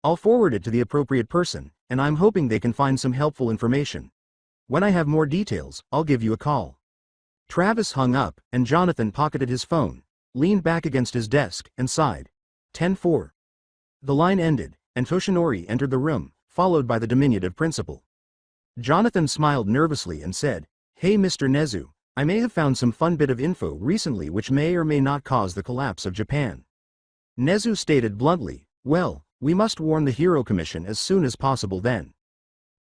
I'll forward it to the appropriate person, and I'm hoping they can find some helpful information. When I have more details, I'll give you a call." Travis hung up, and Jonathan pocketed his phone, leaned back against his desk, and sighed. 10-4. The line ended, and Toshinori entered the room, followed by the diminutive principal. Jonathan smiled nervously and said, "Hey Mr. Nezu, I may have found some fun bit of info recently which may or may not cause the collapse of Japan." Nezu stated bluntly, "Well, we must warn the Hero Commission as soon as possible then.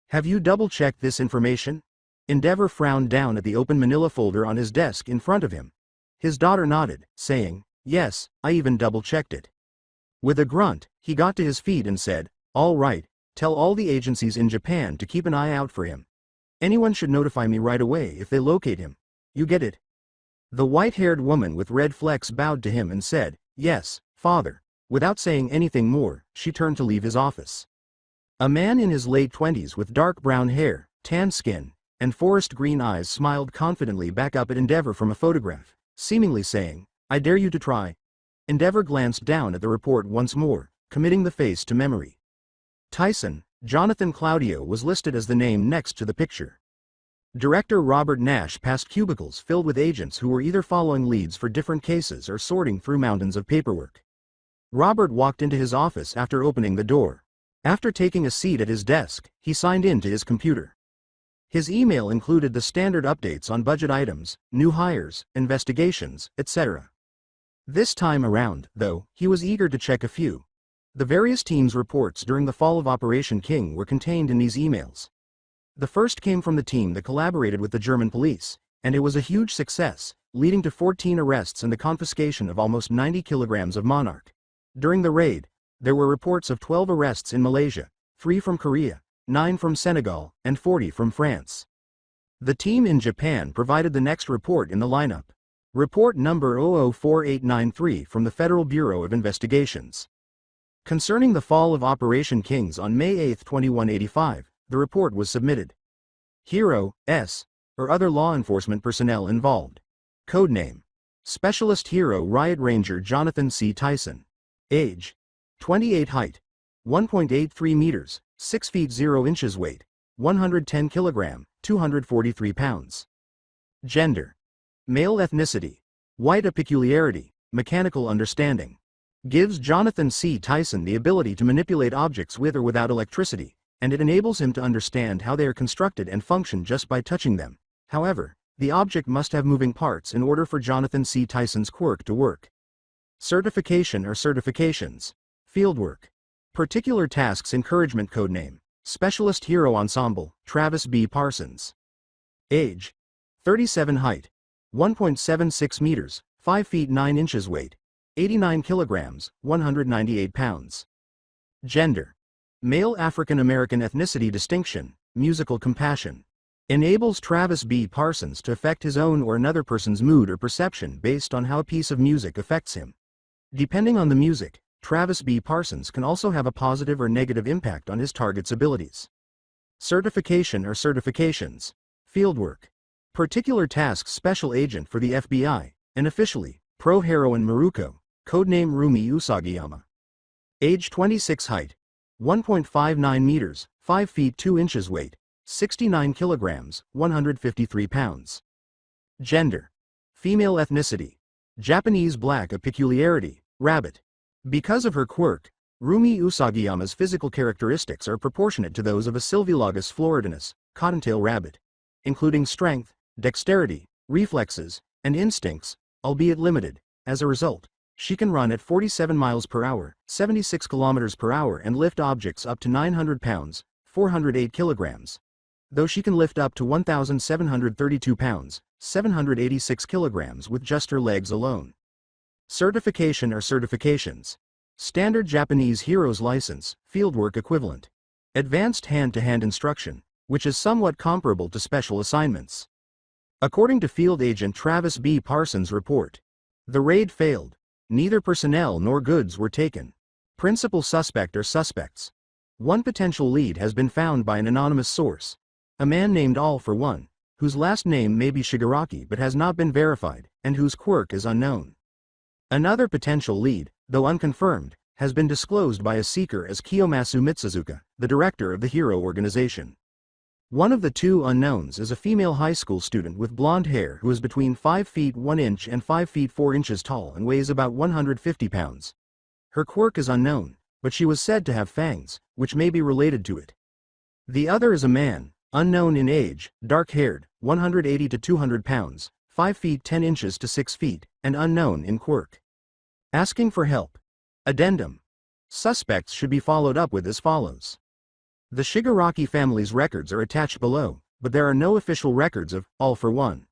Have you double-checked this information?" Endeavor frowned down at the open manila folder on his desk in front of him. His daughter nodded, saying, "Yes, I even double-checked it." With a grunt, he got to his feet and said, "All right. Tell all the agencies in Japan to keep an eye out for him. Anyone should notify me right away if they locate him. You get it?" The white-haired woman with red flecks bowed to him and said, "Yes, father." Without saying anything more, she turned to leave his office. A man in his late 20s with dark brown hair, tan skin, and forest green eyes smiled confidently back up at Endeavor from a photograph, seemingly saying, "I dare you to try." Endeavor glanced down at the report once more, committing the face to memory. Tyson, Jonathan Claudio was listed as the name next to the picture. Director Robert Nash passed cubicles filled with agents who were either following leads for different cases or sorting through mountains of paperwork. Robert walked into his office after opening the door. After taking a seat at his desk, he signed in to his computer. His email included the standard updates on budget items, new hires, investigations, etc. This time around, though, he was eager to check a few. The various teams' reports during the fall of Operation King were contained in these emails. The first came from the team that collaborated with the German police, and it was a huge success, leading to 14 arrests and the confiscation of almost 90 kilograms of monarch. During the raid, there were reports of 12 arrests in Malaysia, 3 from Korea, 9 from Senegal, and 40 from France. The team in Japan provided the next report in the lineup. Report number 004893 from the Federal Bureau of Investigations. Concerning the fall of Operation Kings on May 8, 2185, the report was submitted. Hero, S, or other law enforcement personnel involved. Codename: Specialist Hero Riot Ranger Jonathan C. Tyson. Age: 28. Height: 1.83 meters, 6 feet 0 inches. Weight: 110 kilogram, 243 pounds. Gender: male. Ethnicity: white. A peculiarity: mechanical understanding. Gives Jonathan C. Tyson the ability to manipulate objects with or without electricity, and it enables him to understand how they are constructed and function just by touching them. However, the object must have moving parts in order for Jonathan C. Tyson's quirk to work. Certification or certifications. Fieldwork. Particular tasks. Encouragement. Codename: Specialist Hero Ensemble, Travis B. Parsons. Age: 37. Height: 1.76 meters, 5 feet 9 inches. Weight: 89 kilograms, 198 pounds. Gender: male. African American. Ethnicity. Distinction: musical compassion. Enables Travis B. Parsons to affect his own or another person's mood or perception based on how a piece of music affects him. Depending on the music, Travis B. Parsons can also have a positive or negative impact on his target's abilities. Certification or certifications. Fieldwork. Particular tasks. Special agent for the FBI, and officially, Pro Heroine Maruko, codename Rumi Usagiyama. Age: 26. Height: 1.59 meters, 5 feet 2 inches. Weight: 69 kilograms, 153 pounds. Gender: female. Ethnicity: Japanese. Black. A peculiarity: rabbit. Because of her quirk, Rumi Usagiyama's physical characteristics are proportionate to those of a Sylvilagus floridinus, cottontail rabbit, including strength, dexterity, reflexes, and instincts, albeit limited. As a result, she can run at 47 miles per hour, 76 kilometers per hour, and lift objects up to 900 pounds, 408 kilograms. Though she can lift up to 1,732 pounds, 786 kilograms with just her legs alone. Certification or certifications. Standard Japanese Hero's License, Fieldwork equivalent. Advanced hand-to-hand instruction, which is somewhat comparable to special assignments. According to Field Agent Travis B. Parsons' report, the raid failed. Neither personnel nor goods were taken. Principal suspect or suspects. One potential lead has been found by an anonymous source. A man named All for One, whose last name may be Shigaraki but has not been verified, and whose quirk is unknown. Another potential lead, though unconfirmed, has been disclosed by a seeker as Kiyomasu Mitsuzuka, the director of the Hero organization. One of the two unknowns is a female high school student with blonde hair who is between 5 feet 1 inch and 5 feet 4 inches tall and weighs about 150 pounds. Her quirk is unknown, but she was said to have fangs, which may be related to it. The other is a man, unknown in age, dark-haired, 180 to 200 pounds, 5 feet 10 inches to 6 feet, and unknown in quirk. Asking for help. Addendum. Suspects should be followed up with as follows. The Shigaraki family's records are attached below, but there are no official records of All for One.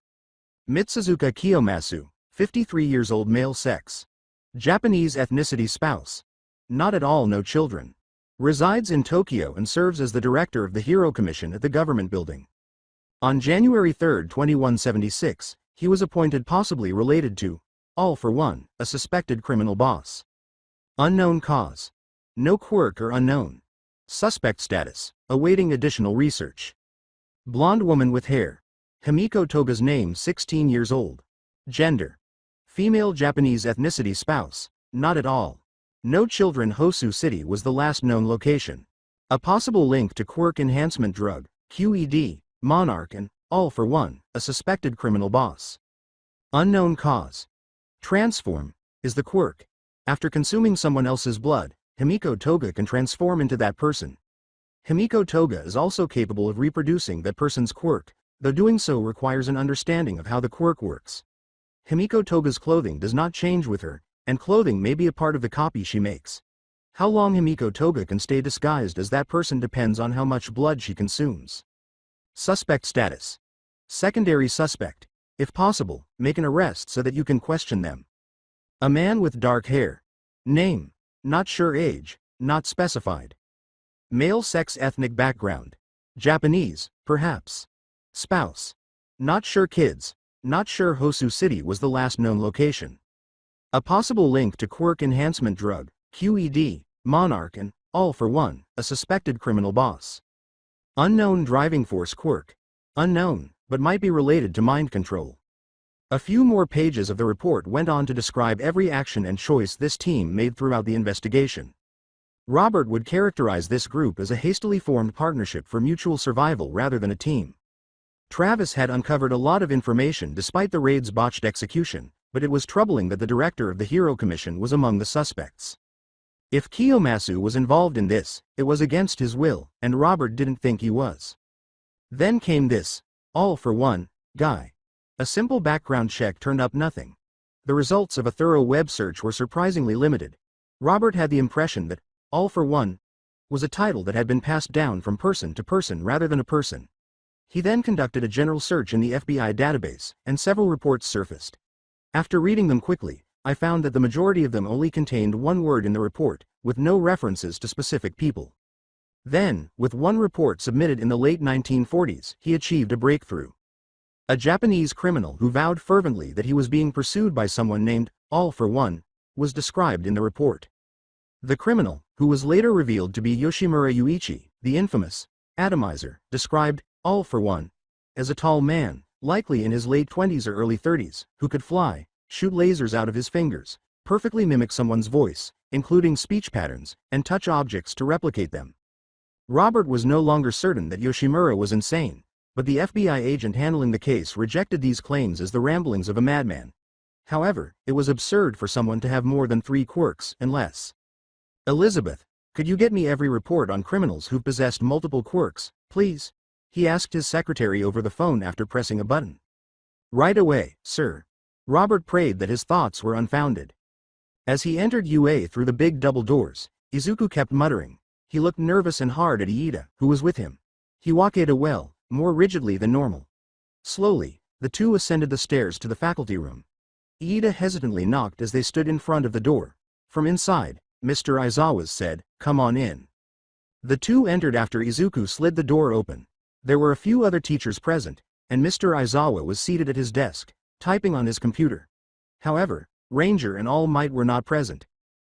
Mitsuzuka Kiyomasu, 53 years old, male, sex. Japanese ethnicity, spouse. Not at all, no children. Resides in Tokyo and serves as the director of the Hero Commission at the government building. On January 3, 2176, he was appointed possibly related to All for One, a suspected criminal boss. Unknown cause. No quirk or unknown. Suspect status. Awaiting additional research. Blonde woman with hair. Himiko Toga's name 16 years old. Gender. Female Japanese ethnicity spouse. Not at all. No children. Hosu City was the last known location. A possible link to quirk enhancement drug, QED, Monarch and, all for one, a suspected criminal boss. Unknown cause. Transform, is the quirk. After consuming someone else's blood, Himiko Toga can transform into that person. Himiko Toga is also capable of reproducing that person's quirk, though doing so requires an understanding of how the quirk works. Himiko Toga's clothing does not change with her, and clothing may be a part of the copy she makes. How long Himiko Toga can stay disguised as that person depends on how much blood she consumes. Suspect status. Secondary suspect. If possible, make an arrest so that you can question them. A man with dark hair. Name. Not sure. Age. Not specified. Male sex. Ethnic background. Japanese, perhaps. Spouse. Not sure. Kids. Not sure. Hosu City was the last known location. A possible link to quirk enhancement drug, QED, Monarch and, all for one, a suspected criminal boss. Unknown driving force quirk. Unknown, but might be related to mind control. A few more pages of the report went on to describe every action and choice this team made throughout the investigation. Robert would characterize this group as a hastily formed partnership for mutual survival rather than a team. Travis had uncovered a lot of information despite the raid's botched execution, but it was troubling that the director of the Hero Commission was among the suspects. If Kiyomasu was involved in this, it was against his will, and Robert didn't think he was. Then came this, all for one, guy. A simple background check turned up nothing. The results of a thorough web search were surprisingly limited. Robert had the impression that, all for one, was a title that had been passed down from person to person rather than a person. He then conducted a general search in the FBI database, and several reports surfaced. After reading them quickly, I found that the majority of them only contained one word in the report, with no references to specific people. Then, with one report submitted in the late 1940s, he achieved a breakthrough. A Japanese criminal who vowed fervently that he was being pursued by someone named, all for one, was described in the report. The criminal, who was later revealed to be Yoshimura Yuichi, the infamous atomizer, described, all for one, as a tall man, likely in his late 20s or early 30s, who could fly, shoot lasers out of his fingers, perfectly mimic someone's voice, including speech patterns, and touch objects to replicate them. Robert was no longer certain that Yoshimura was insane, but the FBI agent handling the case rejected these claims as the ramblings of a madman. However, it was absurd for someone to have more than 3 quirks, unless. Elizabeth, could you get me every report on criminals who've possessed multiple quirks, please? He asked his secretary over the phone after pressing a button. Right away, sir. Robert prayed that his thoughts were unfounded. As he entered UA through the big double doors, Izuku kept muttering. He looked nervous and hard at Iida, who was with him. He walked well, more rigidly than normal. Slowly, the two ascended the stairs to the faculty room. Iida hesitantly knocked as they stood in front of the door. From inside, Mr. Aizawa said, "Come on in." The two entered after Izuku slid the door open. There were a few other teachers present, and Mr. Aizawa was seated at his desk, typing on his computer. However, Ranger and All Might were not present.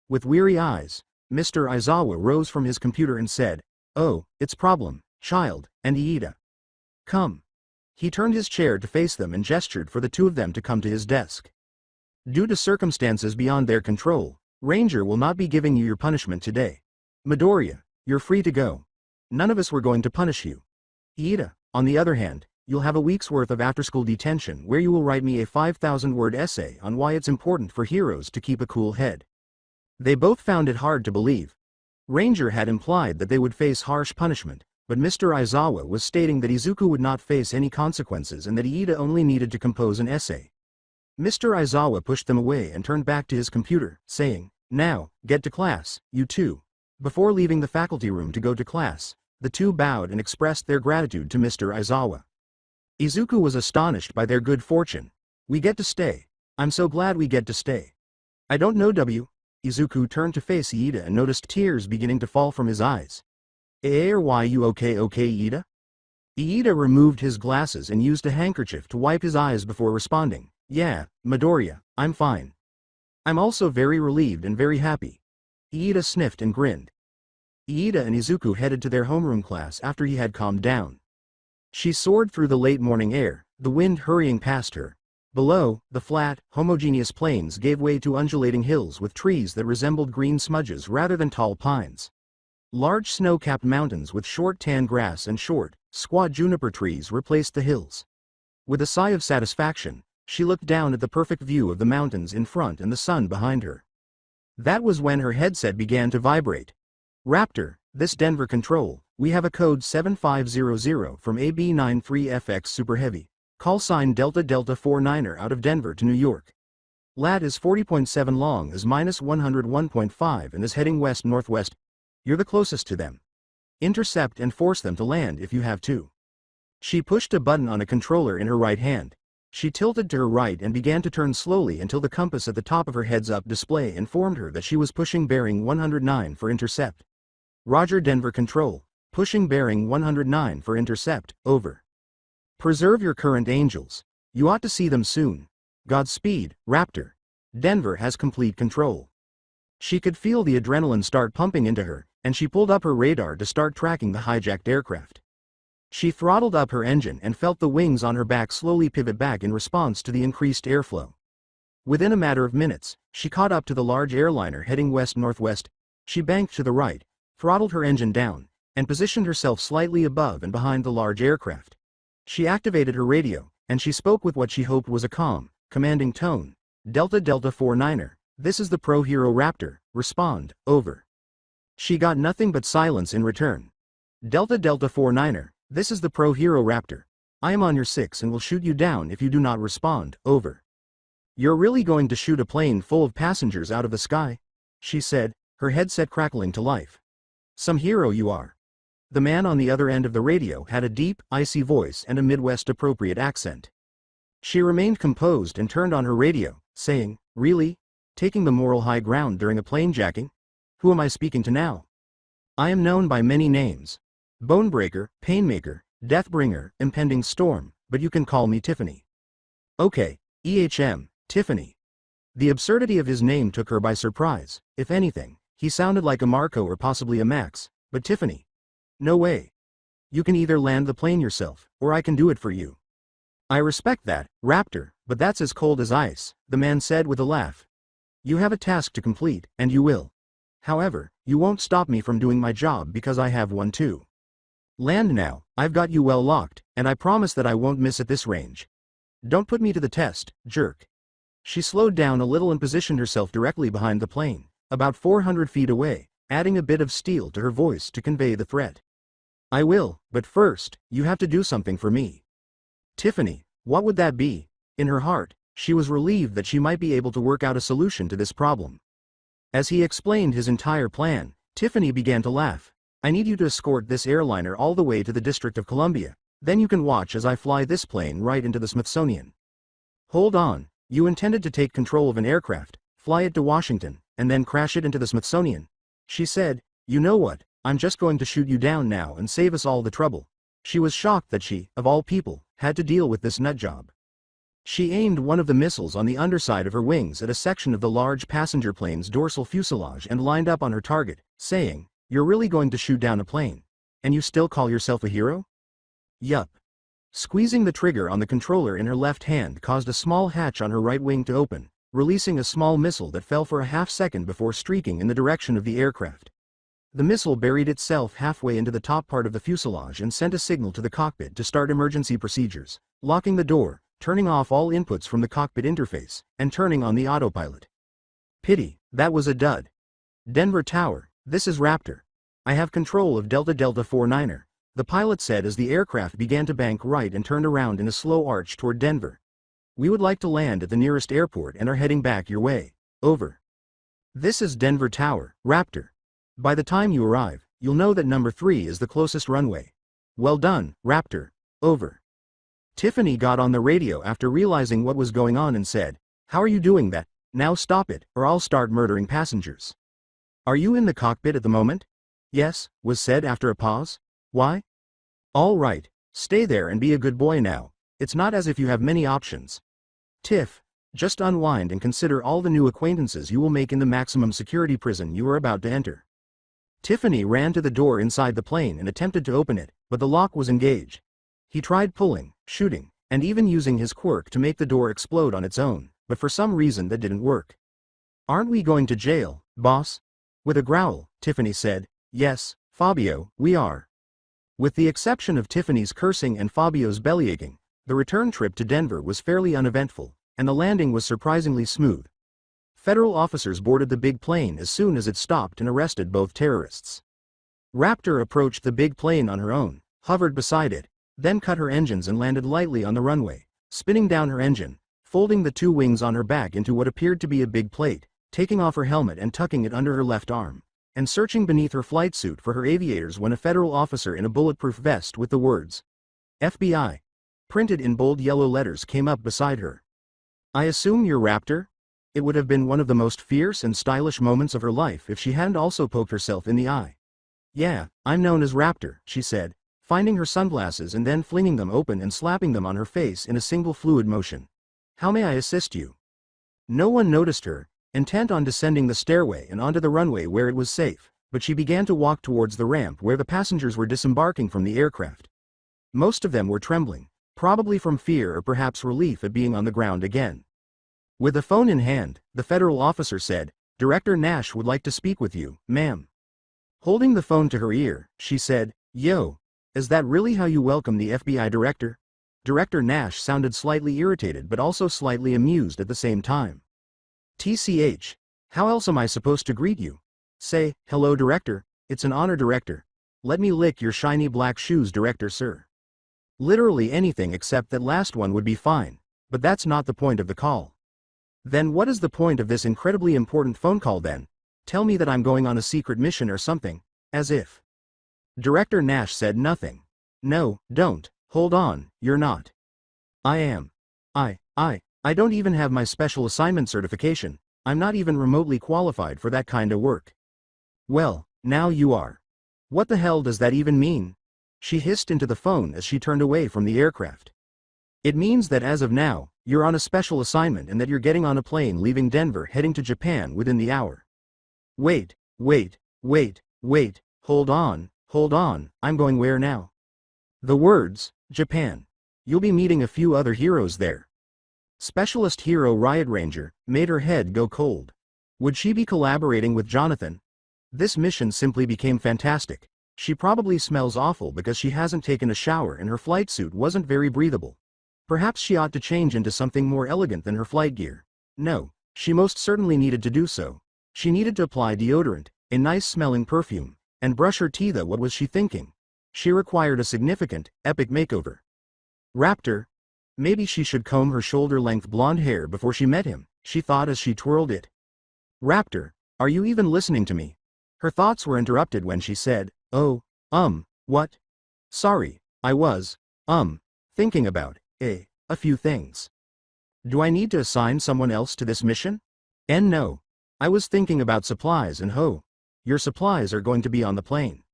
With weary eyes, Mr. Aizawa rose from his computer and said, "Oh, it's problem, child, and Iida. Come." He turned his chair to face them and gestured for the two of them to come to his desk. Due to circumstances beyond their control, Ranger will not be giving you your punishment today. Midoriya, you're free to go. None of us were going to punish you. Iida, on the other hand, you'll have a week's worth of after-school detention where you will write me a 5,000-word essay on why it's important for heroes to keep a cool head. They both found it hard to believe. Ranger had implied that they would face harsh punishment, but Mr. Aizawa was stating that Izuku would not face any consequences and that Iida only needed to compose an essay. Mr. Aizawa pushed them away and turned back to his computer, saying, "Now, get to class, you two." Before leaving the faculty room to go to class, the two bowed and expressed their gratitude to Mr. Aizawa. Izuku was astonished by their good fortune. "We get to stay. I'm so glad we get to stay." "I don't know W." Izuku turned to face Iida and noticed tears beginning to fall from his eyes. Why you okay Iida?" Iida removed his glasses and used a handkerchief to wipe his eyes before responding, "Yeah, Midoriya, I'm fine. I'm also very relieved and very happy. Iida sniffed and grinned. Iida and Izuku headed to their homeroom class after he had calmed down. She soared through the late morning air, the wind hurrying past her. Below, the flat, homogeneous plains gave way to undulating hills with trees that resembled green smudges rather than tall pines. Large snow-capped mountains with short tan grass and short, squat juniper trees replaced the hills. With a sigh of satisfaction, she looked down at the perfect view of the mountains in front and the sun behind her. That was when her headset began to vibrate. Raptor, this Denver control, we have a code 7500 from AB93FX Super Heavy. Call sign Delta Delta 49er out of Denver to New York. Lat is 40.7 long is minus 101.5 and is heading west-northwest. You're the closest to them. Intercept and force them to land if you have to. She pushed a button on a controller in her right hand. She tilted to her right and began to turn slowly until the compass at the top of her heads-up display informed her that she was pushing bearing 109 for intercept. Roger, Denver Control. Pushing bearing 109 for intercept, over. Preserve your current angels. You ought to see them soon. Godspeed, Raptor. Denver has complete control. She could feel the adrenaline start pumping into her, and she pulled up her radar to start tracking the hijacked aircraft. She throttled up her engine and felt the wings on her back slowly pivot back in response to the increased airflow. Within a matter of minutes, she caught up to the large airliner heading west-northwest. She banked to the right, throttled her engine down, and positioned herself slightly above and behind the large aircraft. She activated her radio, and she spoke with what she hoped was a calm, commanding tone. Delta Delta 49er, this is the Pro Hero Raptor, respond, over. She got nothing but silence in return. Delta Delta 49er, this is the Pro Hero Raptor. I am on your 6 and will shoot you down if you do not respond, over. You're really going to shoot a plane full of passengers out of the sky? She said, her headset crackling to life. Some hero you are. The man on the other end of the radio had a deep, icy voice and a Midwest-appropriate accent. She remained composed and turned on her radio, saying, really? Taking the moral high ground during a plane jacking? Who am I speaking to now? I am known by many names. Bonebreaker, Painmaker, Deathbringer, Impending Storm, but you can call me Tiffany. Okay, Tiffany. The absurdity of his name took her by surprise. If anything, he sounded like a Marco or possibly a Max, but Tiffany. No way. You can either land the plane yourself, or I can do it for you. I respect that, Raptor, but that's as cold as ice, the man said with a laugh. You have a task to complete, and you will. However, you won't stop me from doing my job because I have one too. Land now, I've got you well locked, and I promise that I won't miss at this range. Don't put me to the test, jerk. She slowed down a little and positioned herself directly behind the plane, about 400 feet away, adding a bit of steel to her voice to convey the threat. I will, but first, you have to do something for me. Tiffany, what would that be? In her heart, she was relieved that she might be able to work out a solution to this problem. As he explained his entire plan, Tiffany began to laugh. I need you to escort this airliner all the way to the District of Columbia, then you can watch as I fly this plane right into the Smithsonian. Hold on, you intended to take control of an aircraft, fly it to Washington, and then crash it into the Smithsonian? She said, you know what, I'm just going to shoot you down now and save us all the trouble. She was shocked that she, of all people, had to deal with this nutjob. She aimed one of the missiles on the underside of her wings at a section of the large passenger plane's dorsal fuselage and lined up on her target, saying, you're really going to shoot down a plane? And you still call yourself a hero? Yup. Squeezing the trigger on the controller in her left hand caused a small hatch on her right wing to open, releasing a small missile that fell for a half-second before streaking in the direction of the aircraft. The missile buried itself halfway into the top part of the fuselage and sent a signal to the cockpit to start emergency procedures, locking the door, turning off all inputs from the cockpit interface, and turning on the autopilot. Pity, that was a dud. Denver Tower, this is Raptor. I have control of Delta Delta 49er, the pilot said as the aircraft began to bank right and turned around in a slow arch toward Denver. We would like to land at the nearest airport and are heading back your way, over. This is Denver Tower, Raptor. By the time you arrive, you'll know that number 3 is the closest runway. Well done, Raptor, over. Tiffany got on the radio after realizing what was going on and said, how are you doing that? Now stop it, or I'll start murdering passengers. Are you in the cockpit at the moment? Yes, was said after a pause. Why? All right, stay there and be a good boy now. It's not as if you have many options. Tiff, Just unwind and consider all the new acquaintances you will make in the maximum security prison you are about to enter. Tiffany ran to the door inside the plane and attempted to open it, but the lock was engaged. He tried pulling, shooting, and even using his quirk to make the door explode on its own, but for some reason that didn't work. "Aren't we going to jail, boss?" With a growl, Tiffany said, "Yes, Fabio, we are." With the exception of Tiffany's cursing and Fabio's bellyaching, the return trip to Denver was fairly uneventful, and the landing was surprisingly smooth. Federal officers boarded the big plane as soon as it stopped and arrested both terrorists. Raptor approached the big plane on her own, hovered beside it, then cut her engines and landed lightly on the runway, spinning down her engine, folding the two wings on her back into what appeared to be a big plate, taking off her helmet and tucking it under her left arm, and searching beneath her flight suit for her aviators when a federal officer in a bulletproof vest with the words FBI printed in bold yellow letters came up beside her. "I assume you're Raptor?" It would have been one of the most fierce and stylish moments of her life if she hadn't also poked herself in the eye. "Yeah, I'm known as Raptor," she said, finding her sunglasses and then flinging them open and slapping them on her face in a single fluid motion. "How may I assist you?" No one noticed her, intent on descending the stairway and onto the runway where it was safe, but she began to walk towards the ramp where the passengers were disembarking from the aircraft. Most of them were trembling, probably from fear or perhaps relief at being on the ground again. With the phone in hand, the federal officer said, "Director Nash would like to speak with you, ma'am." Holding the phone to her ear, she said, "Yo, is that really how you welcome the FBI director?" Director Nash sounded slightly irritated but also slightly amused at the same time. "TCH, how else am I supposed to greet you? Say, hello director, it's an honor director. Let me lick your shiny black shoes director sir." Literally anything except that last one would be fine, but that's not the point of the call. Then what is the point of this incredibly important phone call then? Tell me that I'm going on a secret mission or something, as if. Director Nash said nothing. "No, don't, hold on, you're not." "I am. I don't even have my special assignment certification, I'm not even remotely qualified for that kind of work." "Well, now you are. What the hell does that even mean?" She hissed into the phone as she turned away from the aircraft. "It means that as of now, you're on a special assignment and that you're getting on a plane leaving Denver heading to Japan within the hour." Wait, hold on, I'm going where now?" The words, Japan. You'll be meeting a few other heroes there. Specialist Hero Riot Ranger, made her head go cold. Would she be collaborating with Jonathan? This mission simply became fantastic. She probably smells awful because she hasn't taken a shower and her flight suit wasn't very breathable. Perhaps she ought to change into something more elegant than her flight gear. No, she most certainly needed to do so. She needed to apply deodorant, a nice-smelling perfume, and brush her teeth. What was she thinking? She required a significant, epic makeover. Raptor. Maybe she should comb her shoulder-length blonde hair before she met him, she thought as she twirled it. "Raptor, are you even listening to me?" Her thoughts were interrupted when she said, "Oh, what? Sorry, I was, thinking about, a few things. Do I need to assign someone else to this mission?" No. I was thinking about supplies and your supplies are going to be on the plane."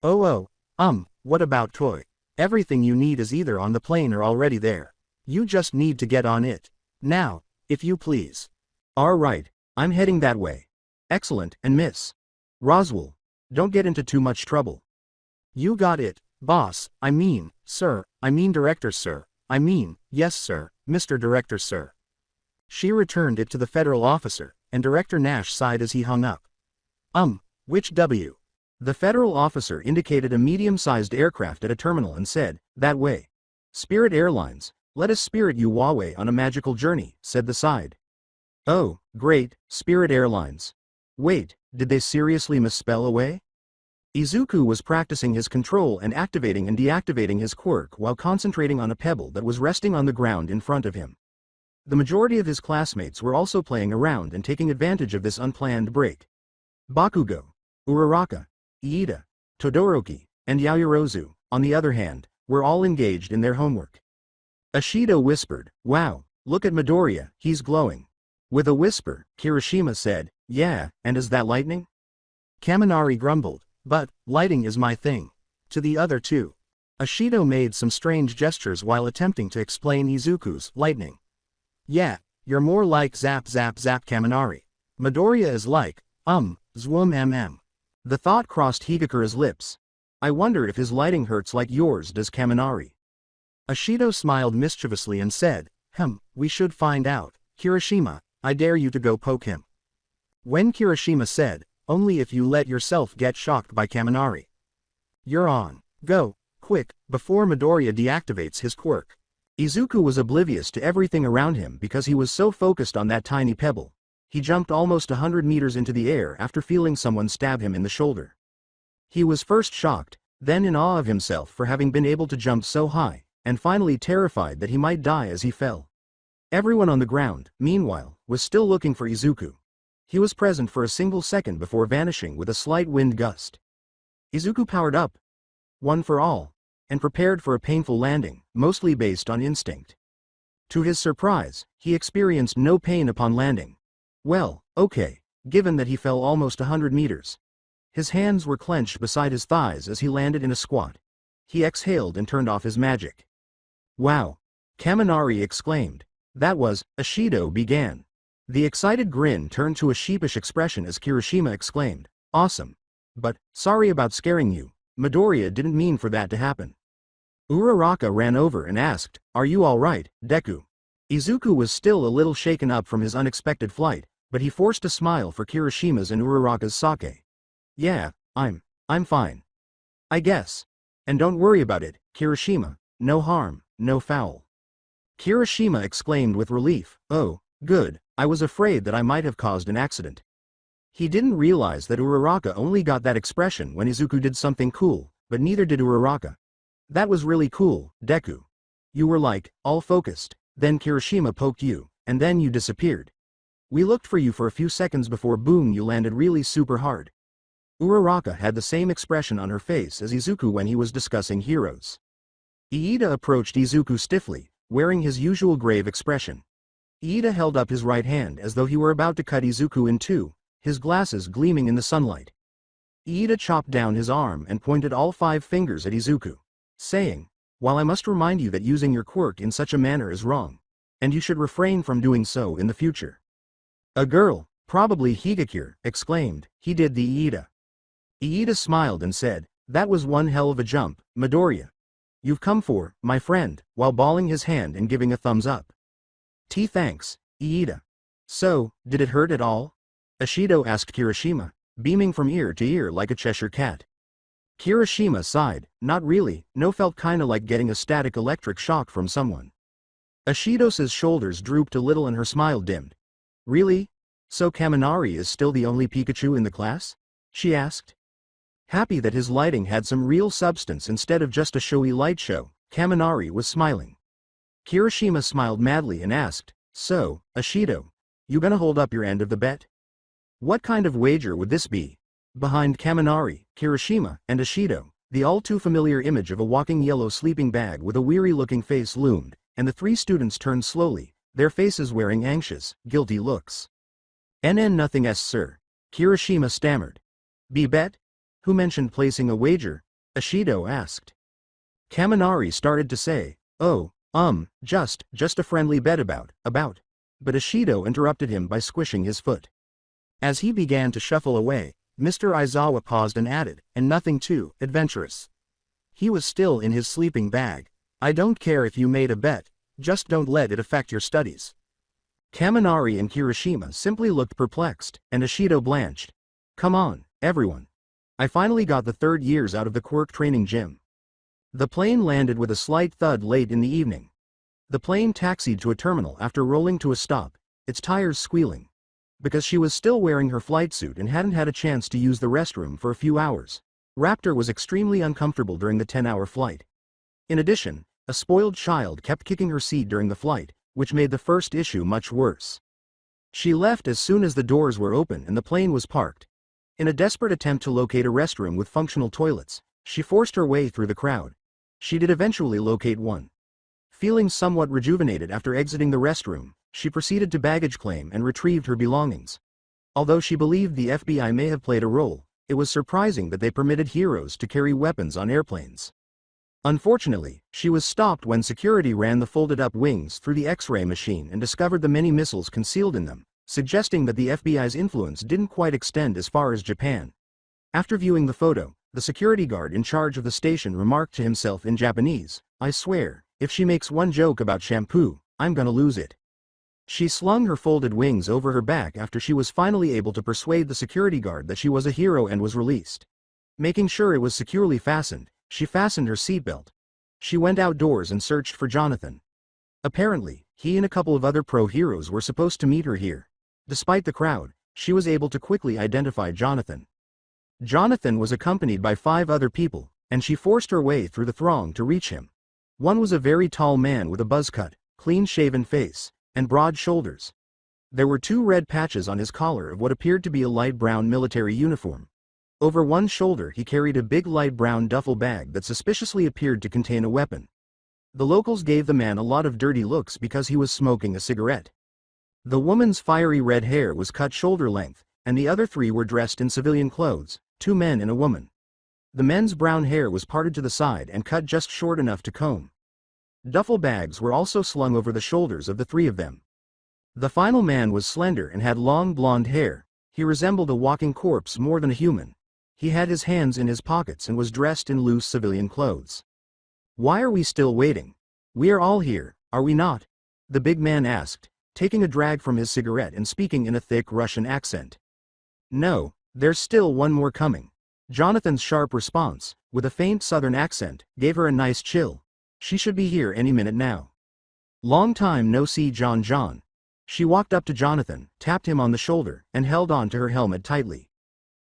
What about toy? Everything you need is either on the plane or already there. You just need to get on it. Now, if you please." "All right, I'm heading that way." "Excellent, and Miss Roswell, don't get into too much trouble." "You got it, boss, sir, director sir, yes sir, Mr. Director sir." She returned it to the federal officer, and Director Nash sighed as he hung up. Which W?" The federal officer indicated a medium-sized aircraft at a terminal and said, "That way. Spirit Airlines, let us spirit you Huawei on a magical journey," said the side. "Oh, great, Spirit Airlines. Wait, did they seriously misspell away?" Izuku was practicing his control and activating and deactivating his quirk while concentrating on a pebble that was resting on the ground in front of him. The majority of his classmates were also playing around and taking advantage of this unplanned break. Bakugo, Uraraka, Iida, Todoroki, and Yaoyorozu, on the other hand, were all engaged in their homework. Ashido whispered, "Wow, look at Midoriya, he's glowing." With a whisper, Kirishima said, "Yeah, and is that lightning?" Kaminari grumbled, "But, lighting is my thing." To the other two. Ashido made some strange gestures while attempting to explain Izuku's lightning. "Yeah, You're more like zap zap zap Kaminari. Midoriya is like, zwum mm. The thought crossed Higakura's lips. I wonder if his lighting hurts like yours does Kaminari. Ashido smiled mischievously and said, we should find out. Kirishima, I dare you to go poke him. When Kirishima said, only if you let yourself get shocked by Kaminari. You're on. Go, quick, before Midoriya deactivates his quirk. Izuku was oblivious to everything around him because he was so focused on that tiny pebble. He jumped almost 100 meters into the air after feeling someone stab him in the shoulder. He was first shocked, then in awe of himself for having been able to jump so high, and finally terrified that he might die as he fell. Everyone on the ground, meanwhile, was still looking for Izuku. He was present for a single second before vanishing with a slight wind gust. Izuku powered up, one for all, and prepared for a painful landing, mostly based on instinct. To his surprise, he experienced no pain upon landing. Well, okay, given that he fell almost 100 meters. His hands were clenched beside his thighs as he landed in a squat. He exhaled and turned off his magic. Wow! Kaminari exclaimed. That was, Ashido began. The excited grin turned to a sheepish expression as Kirishima exclaimed, awesome. But, sorry about scaring you, Midoriya didn't mean for that to happen. Uraraka ran over and asked, are you alright, Deku? Izuku was still a little shaken up from his unexpected flight, but he forced a smile for Kirishima's and Uraraka's sake. Yeah, I'm fine. I guess. And don't worry about it, Kirishima, no harm, no foul. Kirishima exclaimed with relief, oh, good, I was afraid that I might have caused an accident. He didn't realize that Uraraka only got that expression when Izuku did something cool, but neither did Uraraka. That was really cool, Deku. You were like, all focused, then Kirishima poked you, and then you disappeared. We looked for you for a few seconds before boom you landed really super hard. Uraraka had the same expression on her face as Izuku when he was discussing heroes. Iida approached Izuku stiffly, wearing his usual grave expression. Iida held up his right hand as though he were about to cut Izuku in two, his glasses gleaming in the sunlight. Iida chopped down his arm and pointed all 5 fingers at Izuku, saying, while I must remind you that using your quirk in such a manner is wrong, and you should refrain from doing so in the future. A girl, probably Higakure, exclaimed, he did the Iida. Iida smiled and said, that was one hell of a jump, Midoriya. You've come for, my friend, while balling his hand and giving a thumbs up. Thanks, Iida. So, did it hurt at all? Ashido asked Kirishima, beaming from ear to ear like a Cheshire cat. Kirishima sighed, not really, no, felt kinda like getting a static electric shock from someone. Ashido's shoulders drooped a little and her smile dimmed. Really? So Kaminari is still the only Pikachu in the class? She asked. Happy that his lighting had some real substance instead of just a showy light show, Kaminari was smiling. Kirishima smiled madly and asked, so, Ashido, you gonna hold up your end of the bet? What kind of wager would this be? Behind Kaminari, Kirishima, and Ashido, the all-too-familiar image of a walking yellow sleeping bag with a weary-looking face loomed, and the 3 students turned slowly, their faces wearing anxious, guilty looks. Nothing s sir. Kirishima stammered. Be bet? Who mentioned placing a wager? Ashido asked. Kaminari started to say, oh, just a friendly bet about. But Ashido interrupted him by squishing his foot. As he began to shuffle away, Mr. Aizawa paused and added, and nothing too adventurous. He was still in his sleeping bag. I don't care if you made a bet, just don't let it affect your studies. Kaminari and Kirishima simply looked perplexed, and Ashido blanched. Come on, everyone. I finally got the 3rd years out of the quirk training gym. The plane landed with a slight thud late in the evening. The plane taxied to a terminal after rolling to a stop, its tires squealing. Because she was still wearing her flight suit and hadn't had a chance to use the restroom for a few hours, Raptor was extremely uncomfortable during the 10-hour flight. In addition, a spoiled child kept kicking her seat during the flight, which made the first issue much worse. She left as soon as the doors were open and the plane was parked. In a desperate attempt to locate a restroom with functional toilets, she forced her way through the crowd. She did eventually locate one. Feeling somewhat rejuvenated after exiting the restroom, she proceeded to baggage claim and retrieved her belongings. Although she believed the FBI may have played a role, it was surprising that they permitted heroes to carry weapons on airplanes. Unfortunately, she was stopped when security ran the folded-up wings through the X-ray machine and discovered the many missiles concealed in them, suggesting that the FBI's influence didn't quite extend as far as Japan. After viewing the photo, the security guard in charge of the station remarked to himself in Japanese, "I swear, if she makes one joke about shampoo, I'm gonna lose it." She slung her folded wings over her back after she was finally able to persuade the security guard that she was a hero and was released. Making sure it was securely fastened, she fastened her seatbelt. She went outdoors and searched for Jonathan. Apparently, he and a couple of other pro-heroes were supposed to meet her here. Despite the crowd, she was able to quickly identify Jonathan. Jonathan was accompanied by 5 other people, and she forced her way through the throng to reach him. One was a very tall man with a buzz-cut, clean-shaven face, and broad shoulders. There were 2 red patches on his collar of what appeared to be a light brown military uniform. Over one shoulder he carried a big light brown duffel bag that suspiciously appeared to contain a weapon. The locals gave the man a lot of dirty looks because he was smoking a cigarette. The woman's fiery red hair was cut shoulder length, and the other 3 were dressed in civilian clothes, 2 men and a woman. The men's brown hair was parted to the side and cut just short enough to comb. Duffel bags were also slung over the shoulders of the 3 of them. The final man was slender and had long blonde hair. He resembled a walking corpse more than a human. He had his hands in his pockets and was dressed in loose civilian clothes. "Why are we still waiting? We are all here, are we not?" the big man asked, taking a drag from his cigarette and speaking in a thick Russian accent. "No, there's still one more coming." Jonathan's sharp response, with a faint southern accent, gave her a nice chill. She should be here any minute now. "Long time no see, John." She walked up to Jonathan, tapped him on the shoulder, and held on to her helmet tightly.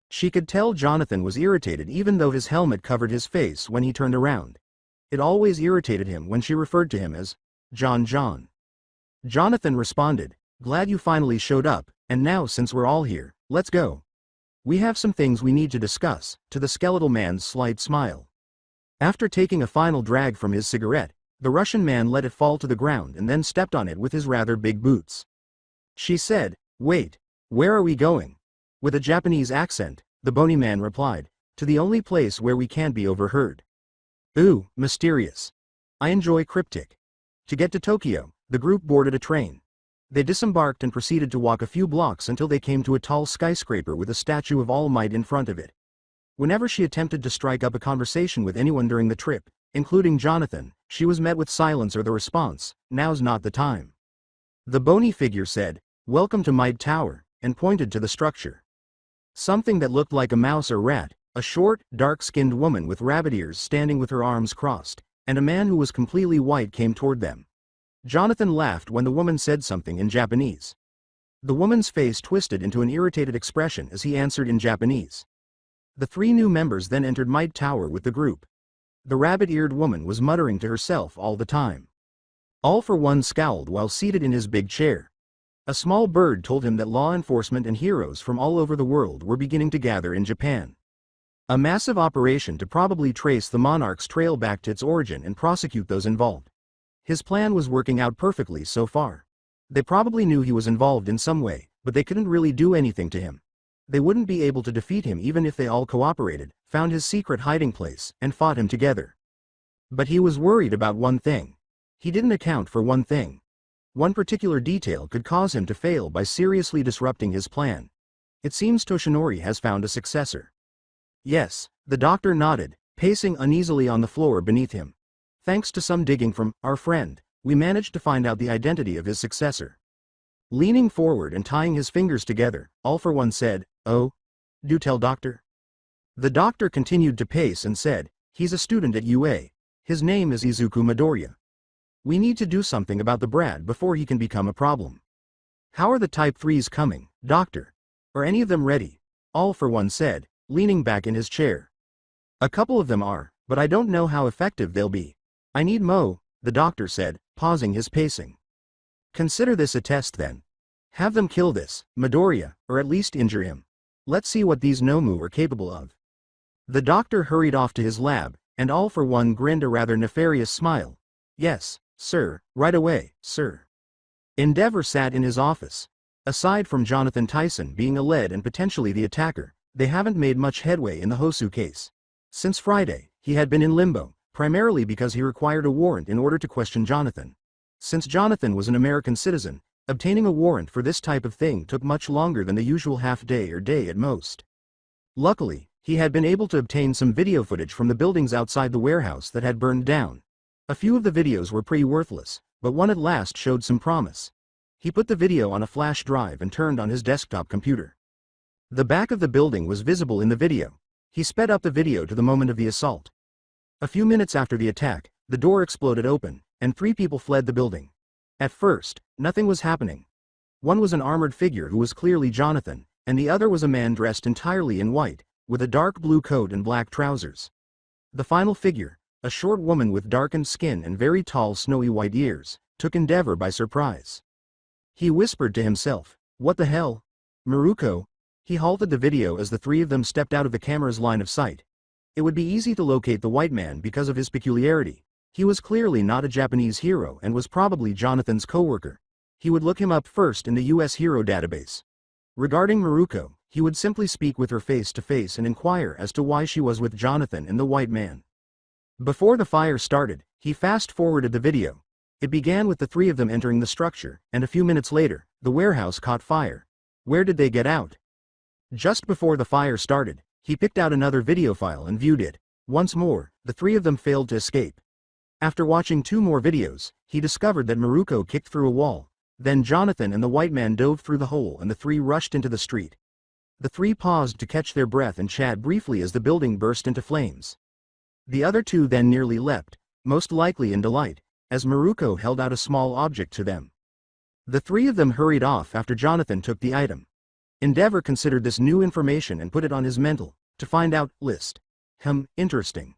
She could tell Jonathan was irritated even though his helmet covered his face when he turned around. It always irritated him when she referred to him as John. Jonathan responded, "Glad you finally showed up, and now since we're all here, let's go. We have some things we need to discuss," to the skeletal man's slight smile. After taking a final drag from his cigarette, the Russian man let it fall to the ground and then stepped on it with his rather big boots. She said, "Wait, where are we going?" With a Japanese accent, the bony man replied, "To the only place where we can't be overheard." "Ooh, mysterious. I enjoy cryptic." To get to Tokyo, the group boarded a train. They disembarked and proceeded to walk a few blocks until they came to a tall skyscraper with a statue of All Might in front of it. Whenever she attempted to strike up a conversation with anyone during the trip, including Jonathan, she was met with silence or the response, "Now's not the time." The bony figure said, "Welcome to Might Tower," and pointed to the structure. Something that looked like a mouse or rat, a short, dark-skinned woman with rabbit ears standing with her arms crossed, and a man who was completely white came toward them. Jonathan laughed when the woman said something in Japanese. The woman's face twisted into an irritated expression as he answered in Japanese. The 3 new members then entered Might Tower with the group. The rabbit-eared woman was muttering to herself all the time. All for One scowled while seated in his big chair. A small bird told him that law enforcement and heroes from all over the world were beginning to gather in Japan. A massive operation to probably trace the monarch's trail back to its origin and prosecute those involved. His plan was working out perfectly so far. They probably knew he was involved in some way, but they couldn't really do anything to him. They wouldn't be able to defeat him even if they all cooperated, found his secret hiding place, and fought him together. But he was worried about one thing. He didn't account for one thing. One particular detail could cause him to fail by seriously disrupting his plan. It seems Toshinori has found a successor. Yes, the doctor nodded, pacing uneasily on the floor beneath him. Thanks to some digging from our friend, we managed to find out the identity of his successor. Leaning forward and tying his fingers together, All for One said, "Oh? Do tell, doctor." The doctor continued to pace and said, "He's a student at UA. His name is Izuku Midoriya. We need to do something about the Brad before he can become a problem." "How are the Type 3s coming, doctor? Are any of them ready?" All for One said, leaning back in his chair. "A couple of them are, but I don't know how effective they'll be. I need Mo," the doctor said, pausing his pacing. "Consider this a test then. Have them kill this Midoriya, or at least injure him. Let's see what these Nomu are capable of." The doctor hurried off to his lab, and All for One grinned a rather nefarious smile. "Yes, sir, right away, sir." Endeavor sat in his office. Aside from Jonathan Tyson being a lead and potentially the attacker, they haven't made much headway in the Hosu case. Since Friday, he had been in limbo, primarily because he required a warrant in order to question Jonathan. Since Jonathan was an American citizen, obtaining a warrant for this type of thing took much longer than the usual half-day or day at most. Luckily, he had been able to obtain some video footage from the buildings outside the warehouse that had burned down. A few of the videos were pretty worthless, but one at last showed some promise. He put the video on a flash drive and turned on his desktop computer. The back of the building was visible in the video. He sped up the video to the moment of the assault. A few minutes after the attack, the door exploded open, and 3 people fled the building. At first, nothing was happening. One was an armored figure who was clearly Jonathan, and the other was a man dressed entirely in white, with a dark blue coat and black trousers. The final figure, a short woman with darkened skin and very tall snowy white ears, took Endeavor by surprise. He whispered to himself, "What the hell? Maruko?" He halted the video as the 3 of them stepped out of the camera's line of sight. It would be easy to locate the white man because of his peculiarity. He was clearly not a Japanese hero and was probably Jonathan's co-worker. He would look him up first in the US hero database. Regarding Maruko, he would simply speak with her face to face and inquire as to why she was with Jonathan and the white man. Before the fire started, he fast-forwarded the video. It began with the 3 of them entering the structure, and a few minutes later, the warehouse caught fire. Where did they get out? Just before the fire started, he picked out another video file and viewed it. Once more, the 3 of them failed to escape. After watching 2 more videos, he discovered that Maruko kicked through a wall. Then Jonathan and the white man dove through the hole and the 3 rushed into the street. The 3 paused to catch their breath and chat briefly as the building burst into flames. The other 2 then nearly leapt, most likely in delight, as Maruko held out a small object to them. The 3 of them hurried off after Jonathan took the item. Endeavor considered this new information and put it on his mental, to find out, list. Interesting.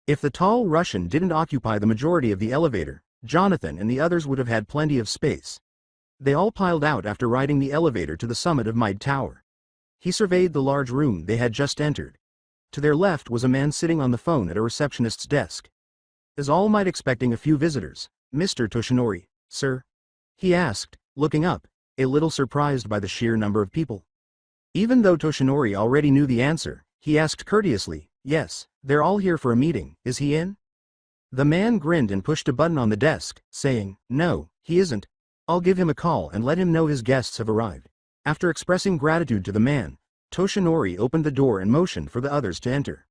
If the tall Russian didn't occupy the majority of the elevator, Jonathan and the others would have had plenty of space. They all piled out after riding the elevator to the summit of Might Tower. He surveyed the large room they had just entered. To their left was a man sitting on the phone at a receptionist's desk. As All Might expecting a few visitors, "Mr. Toshinori, sir?" he asked, looking up, a little surprised by the sheer number of people. Even though Toshinori already knew the answer, he asked courteously, "Yes, they're all here for a meeting, is he in?" The man grinned and pushed a button on the desk, saying, "No, he isn't. I'll give him a call and let him know his guests have arrived." After expressing gratitude to the man, Toshinori opened the door and motioned for the others to enter.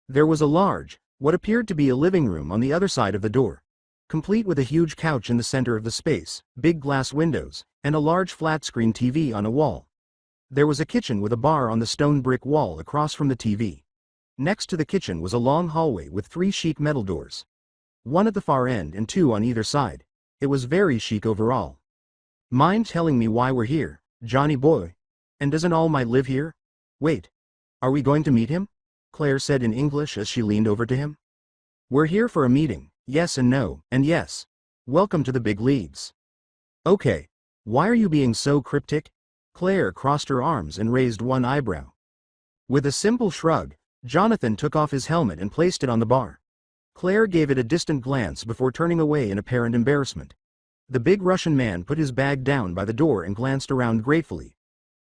There was a large, what appeared to be a living room on the other side of the door, complete with a huge couch in the center of the space, big glass windows, and a large flat-screen TV on a wall. There was a kitchen with a bar on the stone brick wall across from the TV. Next to the kitchen was a long hallway with 3 chic metal doors. One at the far end and 2 on either side. It was very chic overall. "Mind telling me why we're here, Johnny boy? And doesn't All Might live here? Wait. Are we going to meet him?" Claire said in English as she leaned over to him. "We're here for a meeting, yes and no, and yes. Welcome to the big leagues." "Okay. Why are you being so cryptic?" Claire crossed her arms and raised one eyebrow. With a simple shrug, Jonathan took off his helmet and placed it on the bar. Claire gave it a distant glance before turning away in apparent embarrassment. The big Russian man put his bag down by the door and glanced around gratefully.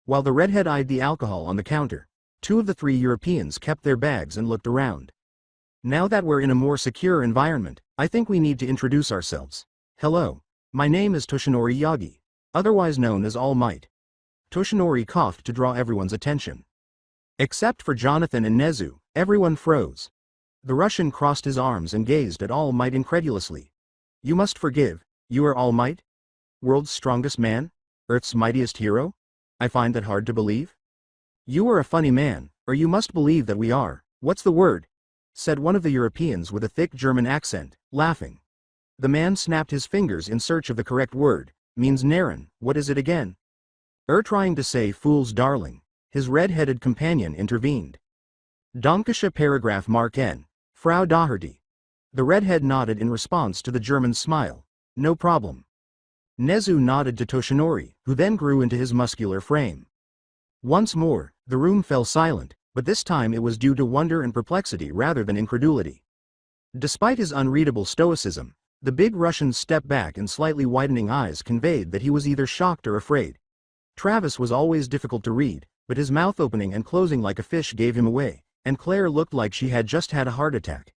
While the redhead eyed the alcohol on the counter, 2 of the 3 Europeans kept their bags and looked around. "Now that we're in a more secure environment, I think we need to introduce ourselves. Hello, my name is Toshinori Yagi, otherwise known as All Might." Toshinori coughed to draw everyone's attention. Except for Jonathan and Nezu, everyone froze. The Russian crossed his arms and gazed at All Might incredulously. "You must forgive, you are All Might? World's strongest man? Earth's mightiest hero? I find that hard to believe." "You are a funny man, or you must believe that we are. What's the word?" said one of the Europeans with a thick German accent, laughing. The man snapped his fingers in search of the correct word. "Means Naren, what is it again?" Trying to say fool's darling. His red-headed companion intervened. "Donkische paragraph Mark N. Frau Doherty." The redhead nodded in response to the German's smile. "No problem." Nezu nodded to Toshinori, who then grew into his muscular frame. Once more, the room fell silent, but this time it was due to wonder and perplexity rather than incredulity. Despite his unreadable stoicism, the big Russian's step back and slightly widening eyes conveyed that he was either shocked or afraid. Travis was always difficult to read, but his mouth opening and closing like a fish gave him away, and Claire looked like she had just had a heart attack.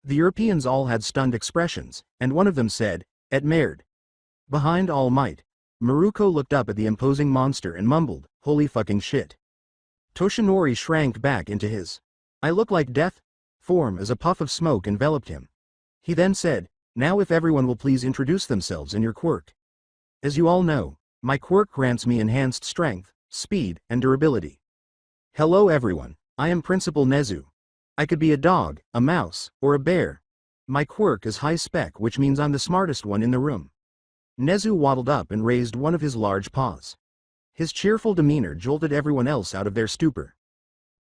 The Europeans all had stunned expressions, and one of them said, "Et merde." Behind All Might, Maruko looked up at the imposing monster and mumbled, "Holy fucking shit." Toshinori shrank back into his "I look like death" form as a puff of smoke enveloped him. He then said, "Now if everyone will please introduce themselves and your quirk. As you all know, my quirk grants me enhanced strength, speed, and durability. Hello everyone, I am Principal Nezu. I could be a dog, a mouse, or a bear. My quirk is high spec, which means I'm the smartest one in the room." Nezu waddled up and raised one of his large paws. His cheerful demeanor jolted everyone else out of their stupor.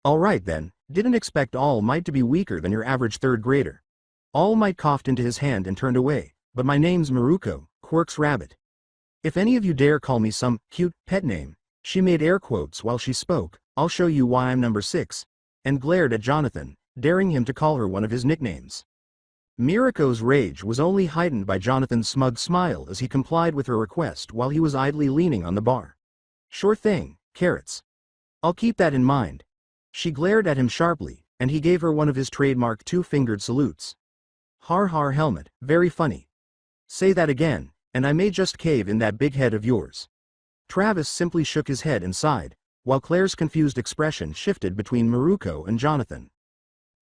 "Alright then, didn't expect All Might to be weaker than your average third grader." All Might coughed into his hand and turned away, "But my name's Maruko, Quirk's rabbit. If any of you dare call me some cute pet name," she made air quotes while she spoke, "I'll show you why I'm number 6, and glared at Jonathan, daring him to call her one of his nicknames. Miriko's rage was only heightened by Jonathan's smug smile as he complied with her request while he was idly leaning on the bar. "Sure thing, carrots. I'll keep that in mind." She glared at him sharply, and he gave her one of his trademark two-fingered salutes. "Har har helmet, very funny. Say that again, and I may just cave in that big head of yours." Travis simply shook his head and sighed, while Claire's confused expression shifted between Maruko and Jonathan.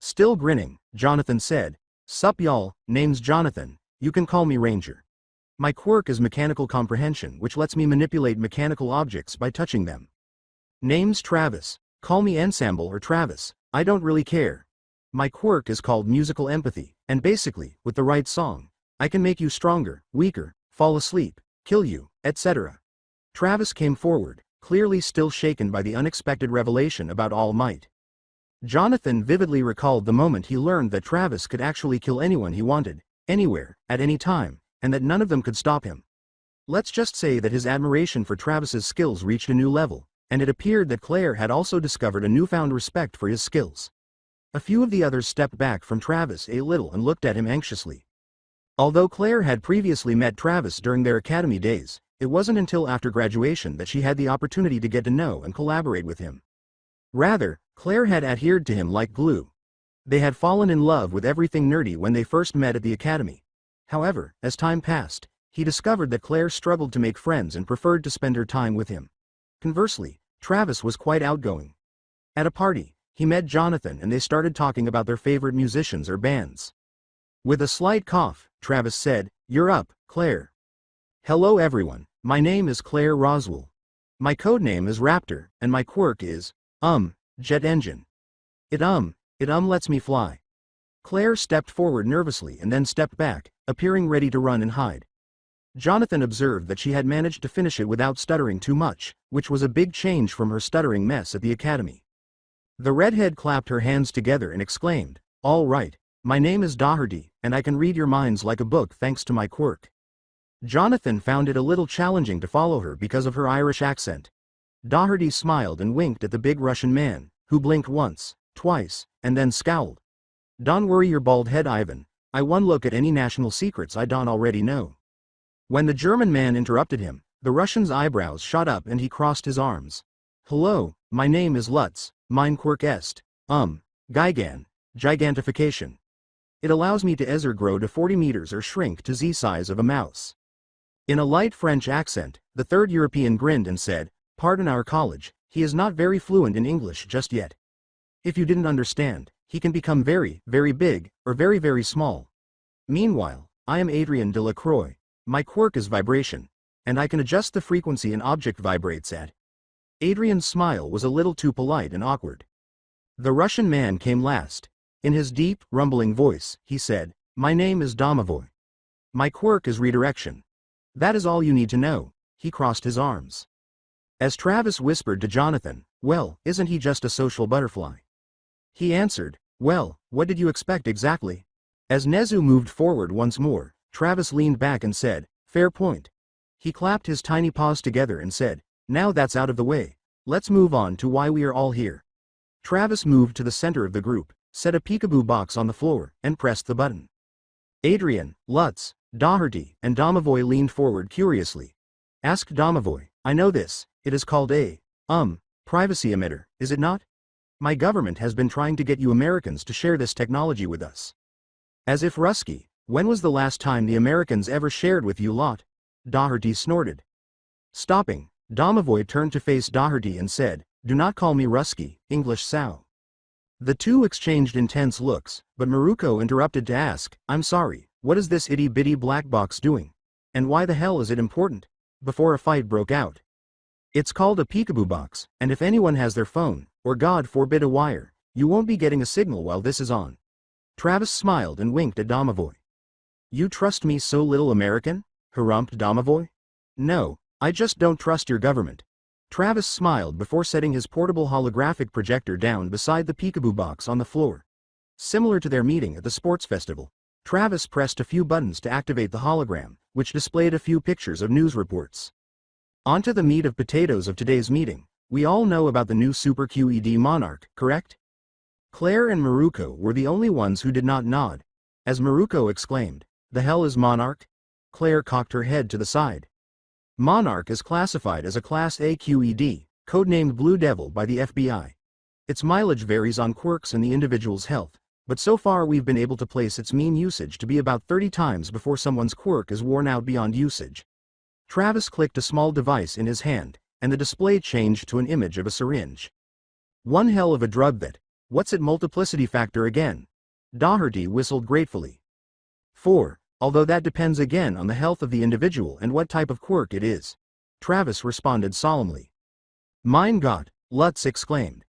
Still grinning, Jonathan said, "Sup y'all, name's Jonathan, you can call me Ranger. My quirk is mechanical comprehension, which lets me manipulate mechanical objects by touching them. Name's Travis, call me Ensemble or Travis, I don't really care. My quirk is called musical empathy, and basically, with the right song, I can make you stronger, weaker, fall asleep, kill you, etc." Travis came forward, clearly still shaken by the unexpected revelation about All Might. Jonathan vividly recalled the moment he learned that Travis could actually kill anyone he wanted, anywhere, at any time, and that none of them could stop him. Let's just say that his admiration for Travis's skills reached a new level, and it appeared that Claire had also discovered a newfound respect for his skills. A few of the others stepped back from Travis a little and looked at him anxiously. Although Claire had previously met Travis during their academy days, it wasn't until after graduation that she had the opportunity to get to know and collaborate with him. Rather, Claire had adhered to him like glue. They had fallen in love with everything nerdy when they first met at the academy. However, as time passed, he discovered that Claire struggled to make friends and preferred to spend her time with him. Conversely, Travis was quite outgoing. At a party, he met Jonathan and they started talking about their favorite musicians or bands. With a slight cough, Travis said, "You're up, Claire." "Hello everyone, my name is Claire Roswell. My codename is Raptor, and my quirk is, jet engine. It lets me fly." Claire stepped forward nervously and then stepped back, appearing ready to run and hide. Jonathan observed that she had managed to finish it without stuttering too much, which was a big change from her stuttering mess at the academy. The redhead clapped her hands together and exclaimed, "All right, my name is Doherty, and I can read your minds like a book thanks to my quirk." Jonathan found it a little challenging to follow her because of her Irish accent. Doherty smiled and winked at the big Russian man, who blinked once, twice, and then scowled. "Don't worry your bald head, Ivan, I won't look at any national secrets I don't already know." When the German man interrupted him, the Russian's eyebrows shot up and he crossed his arms. "Hello, my name is Lutz, mein quirk est, gigantification. It allows me to grow to 40 meters or shrink to Z size of a mouse." In a light French accent, the third European grinned and said, "Pardon our college, he is not very fluent in English just yet. If you didn't understand, he can become very, very big, or very, very small. Meanwhile, I am Adrien Delacroix. My quirk is vibration, and I can adjust the frequency an object vibrates at." Adrian's smile was a little too polite and awkward. The Russian man came last. In his deep, rumbling voice, he said, "My name is Domovoy. My quirk is redirection. That is all you need to know." He crossed his arms. As Travis whispered to Jonathan, "Well, isn't he just a social butterfly?" He answered, "Well, what did you expect exactly?" As Nezu moved forward once more, Travis leaned back and said, "Fair point." He clapped his tiny paws together and said, "Now that's out of the way, let's move on to why we are all here." Travis moved to the center of the group, set a peekaboo box on the floor, and pressed the button. Adrian, Lutz, Doherty, and Domovoy leaned forward curiously. Asked Domovoy, "I know this, it is called a, privacy emitter, is it not? My government has been trying to get you Americans to share this technology with us." As if Rusky, when was the last time the Americans ever shared with you lot? Doherty snorted. Stopping, Domovoy turned to face Doherty and said, "Do not call me Rusky, English sow." The two exchanged intense looks, but Maruko interrupted to ask, "I'm sorry, what is this itty-bitty black box doing? And why the hell is it important?" Before a fight broke out. "It's called a peekaboo box, and if anyone has their phone, or God forbid a wire, you won't be getting a signal while this is on." Travis smiled and winked at Domovoy. "You trust me so little, American?" harumphed Domovoy. "No, I just don't trust your government." Travis smiled before setting his portable holographic projector down beside the peekaboo box on the floor. Similar to their meeting at the sports festival, Travis pressed a few buttons to activate the hologram, which displayed a few pictures of news reports. Onto the meat of potatoes of today's meeting. We all know about the new Super QED Monarch, correct? Claire and Maruko were the only ones who did not nod. As Maruko exclaimed, "The hell is Monarch?" Claire cocked her head to the side. Monarch is classified as a Class A QED, codenamed Blue Devil by the FBI. Its mileage varies on quirks and the individual's health, but so far we've been able to place its mean usage to be about 30 times before someone's quirk is worn out beyond usage. Travis clicked a small device in his hand, and the display changed to an image of a syringe. "One hell of a drug that. What's its multiplicity factor again?" Doherty whistled gratefully. 4. Although that depends again on the health of the individual and what type of quirk it is. Travis responded solemnly. "Mein Gott," Lutz exclaimed.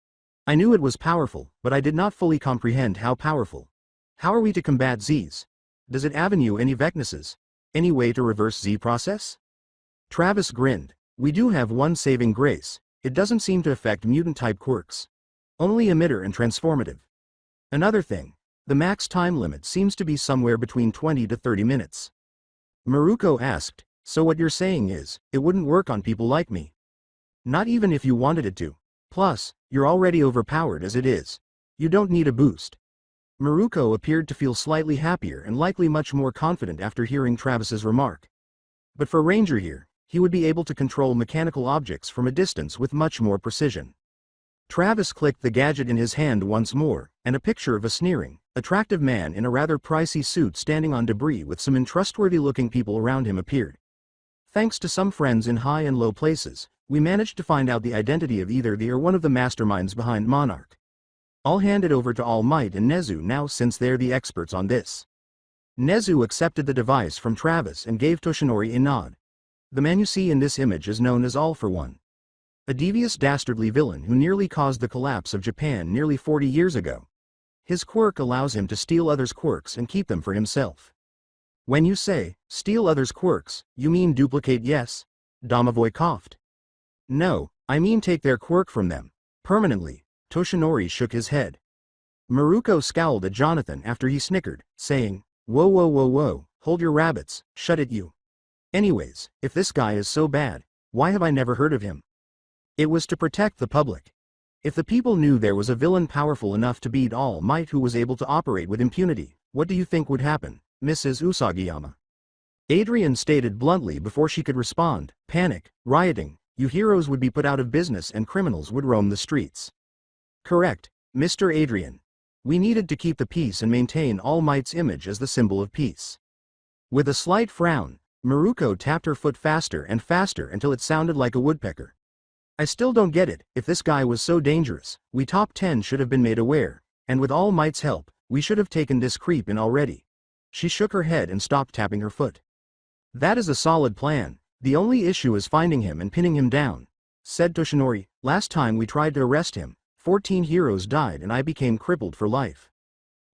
"I knew it was powerful, but I did not fully comprehend how powerful. How are we to combat Z's? Does it avenue any weaknesses? Any way to reverse Z process?" Travis grinned. "We do have one saving grace. It doesn't seem to affect mutant-type quirks. Only emitter and transformative. Another thing. The max time limit seems to be somewhere between 20 to 30 minutes. Maruko asked, "So what you're saying is, it wouldn't work on people like me?" "Not even if you wanted it to. Plus, you're already overpowered as it is. You don't need a boost." Maruko appeared to feel slightly happier and likely much more confident after hearing Travis's remark. But for Ranger here, he would be able to control mechanical objects from a distance with much more precision. Travis clicked the gadget in his hand once more, and a picture of a sneering, attractive man in a rather pricey suit standing on debris with some untrustworthy-looking people around him appeared. Thanks to some friends in high and low places, we managed to find out the identity of either the or one of the masterminds behind Monarch. I'll hand it over to All Might and Nezu now since they're the experts on this. Nezu accepted the device from Travis and gave Toshinori a nod. The man you see in this image is known as All for One. A devious dastardly villain who nearly caused the collapse of Japan nearly 40 years ago. His quirk allows him to steal others' quirks and keep them for himself. When you say, steal others' quirks, you mean duplicate, yes? Domovoy coughed. No, I mean take their quirk from them. Permanently. Toshinori shook his head. Maruko scowled at Jonathan after he snickered, saying, Whoa whoa whoa whoa, hold your rabbits, shut it you. Anyways, if this guy is so bad, why have I never heard of him? It was to protect the public. If the people knew there was a villain powerful enough to beat All Might who was able to operate with impunity, what do you think would happen, Mrs. Usagiyama? Adrian stated bluntly before she could respond, panic, rioting, you heroes would be put out of business and criminals would roam the streets. Correct, Mr. Adrian. We needed to keep the peace and maintain All Might's image as the symbol of peace. With a slight frown, Maruko tapped her foot faster and faster until it sounded like a woodpecker. I still don't get it. If this guy was so dangerous, we top 10 should have been made aware, and with All Might's help, we should have taken this creep in already. She shook her head and stopped tapping her foot. That is a solid plan. The only issue is finding him and pinning him down, said Toshinori. Last time we tried to arrest him, 14 heroes died and I became crippled for life.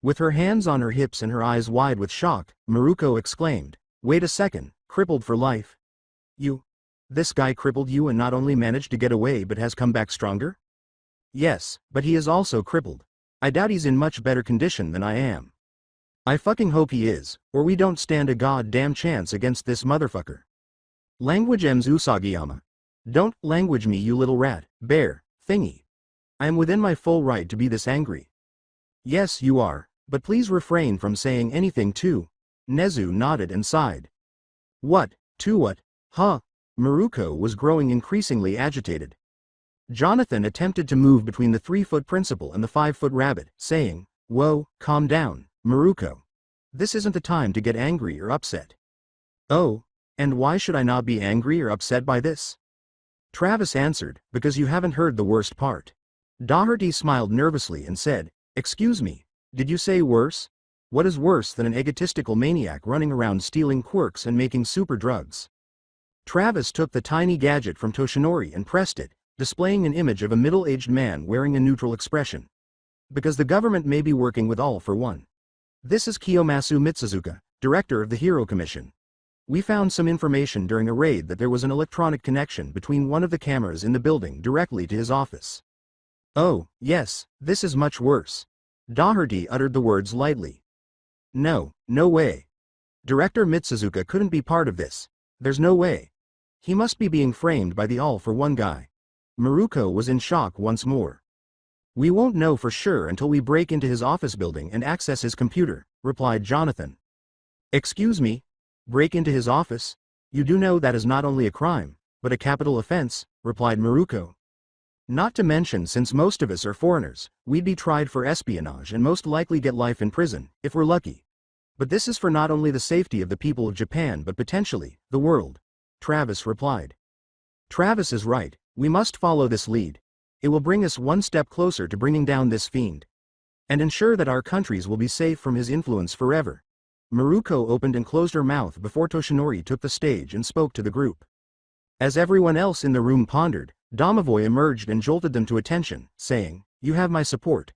With her hands on her hips and her eyes wide with shock, Maruko exclaimed, Wait a second, crippled for life? This guy crippled you and not only managed to get away but has come back stronger? Yes, but he is also crippled. I doubt he's in much better condition than I am. I fucking hope he is, or we don't stand a goddamn chance against this motherfucker. Language M's Usagiyama. Don't language me you little rat, bear, thingy. I am within my full right to be this angry. Yes you are, but please refrain from saying anything too. Nezu nodded and sighed. What, to what, huh? Maruko was growing increasingly agitated. Jonathan attempted to move between the 3-foot principal and the 5-foot rabbit, saying, Whoa, calm down, Maruko. This isn't the time to get angry or upset. Oh, and why should I not be angry or upset by this? Travis answered, because you haven't heard the worst part. Doherty smiled nervously and said, excuse me, did you say worse? What is worse than an egotistical maniac running around stealing quirks and making super drugs? Travis took the tiny gadget from Toshinori and pressed it, displaying an image of a middle-aged man wearing a neutral expression. Because the government may be working with All for One. This is Kiyomasu Mitsuzuka, director of the Hero Commission. We found some information during a raid that there was an electronic connection between one of the cameras in the building directly to his office. Oh, yes, this is much worse. Doherty uttered the words lightly. No, no way. Director Mitsuzuka couldn't be part of this. There's no way. He must be being framed by the All for One guy. Maruko was in shock once more. We won't know for sure until we break into his office building and access his computer, replied Jonathan. Excuse me? Break into his office? You do know that is not only a crime, but a capital offense, replied Maruko. Not to mention, since most of us are foreigners, we'd be tried for espionage and most likely get life in prison, if we're lucky. But this is for not only the safety of the people of Japan but potentially, the world, Travis replied. Travis is right, we must follow this lead. It will bring us one step closer to bringing down this fiend. And ensure that our countries will be safe from his influence forever. Maruko opened and closed her mouth before Toshinori took the stage and spoke to the group. As everyone else in the room pondered, Domovoy emerged and jolted them to attention, saying, you have my support.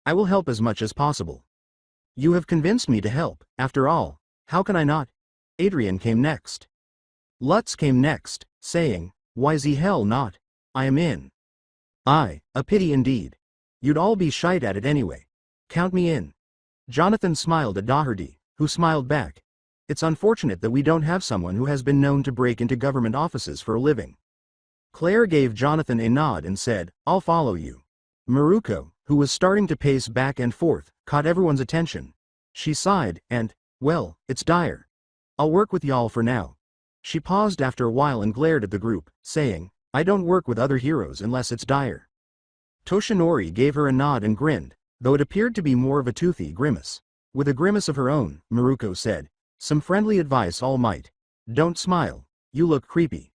I will help as much as possible. You have convinced me to help, after all, how can I not? Adrian came next. Lutz came next, saying, why the hell not? I am in. A pity indeed. You'd all be shite at it anyway. Count me in. Jonathan smiled at Doherty, who smiled back. It's unfortunate that we don't have someone who has been known to break into government offices for a living. Claire gave Jonathan a nod and said, I'll follow you. Maruko, who was starting to pace back and forth, caught everyone's attention. She sighed, and, well, it's dire. I'll work with y'all for now. She paused after a while and glared at the group, saying, I don't work with other heroes unless it's dire. Toshinori gave her a nod and grinned, though it appeared to be more of a toothy grimace. With a grimace of her own, Maruko said, some friendly advice All Might. Don't smile, you look creepy.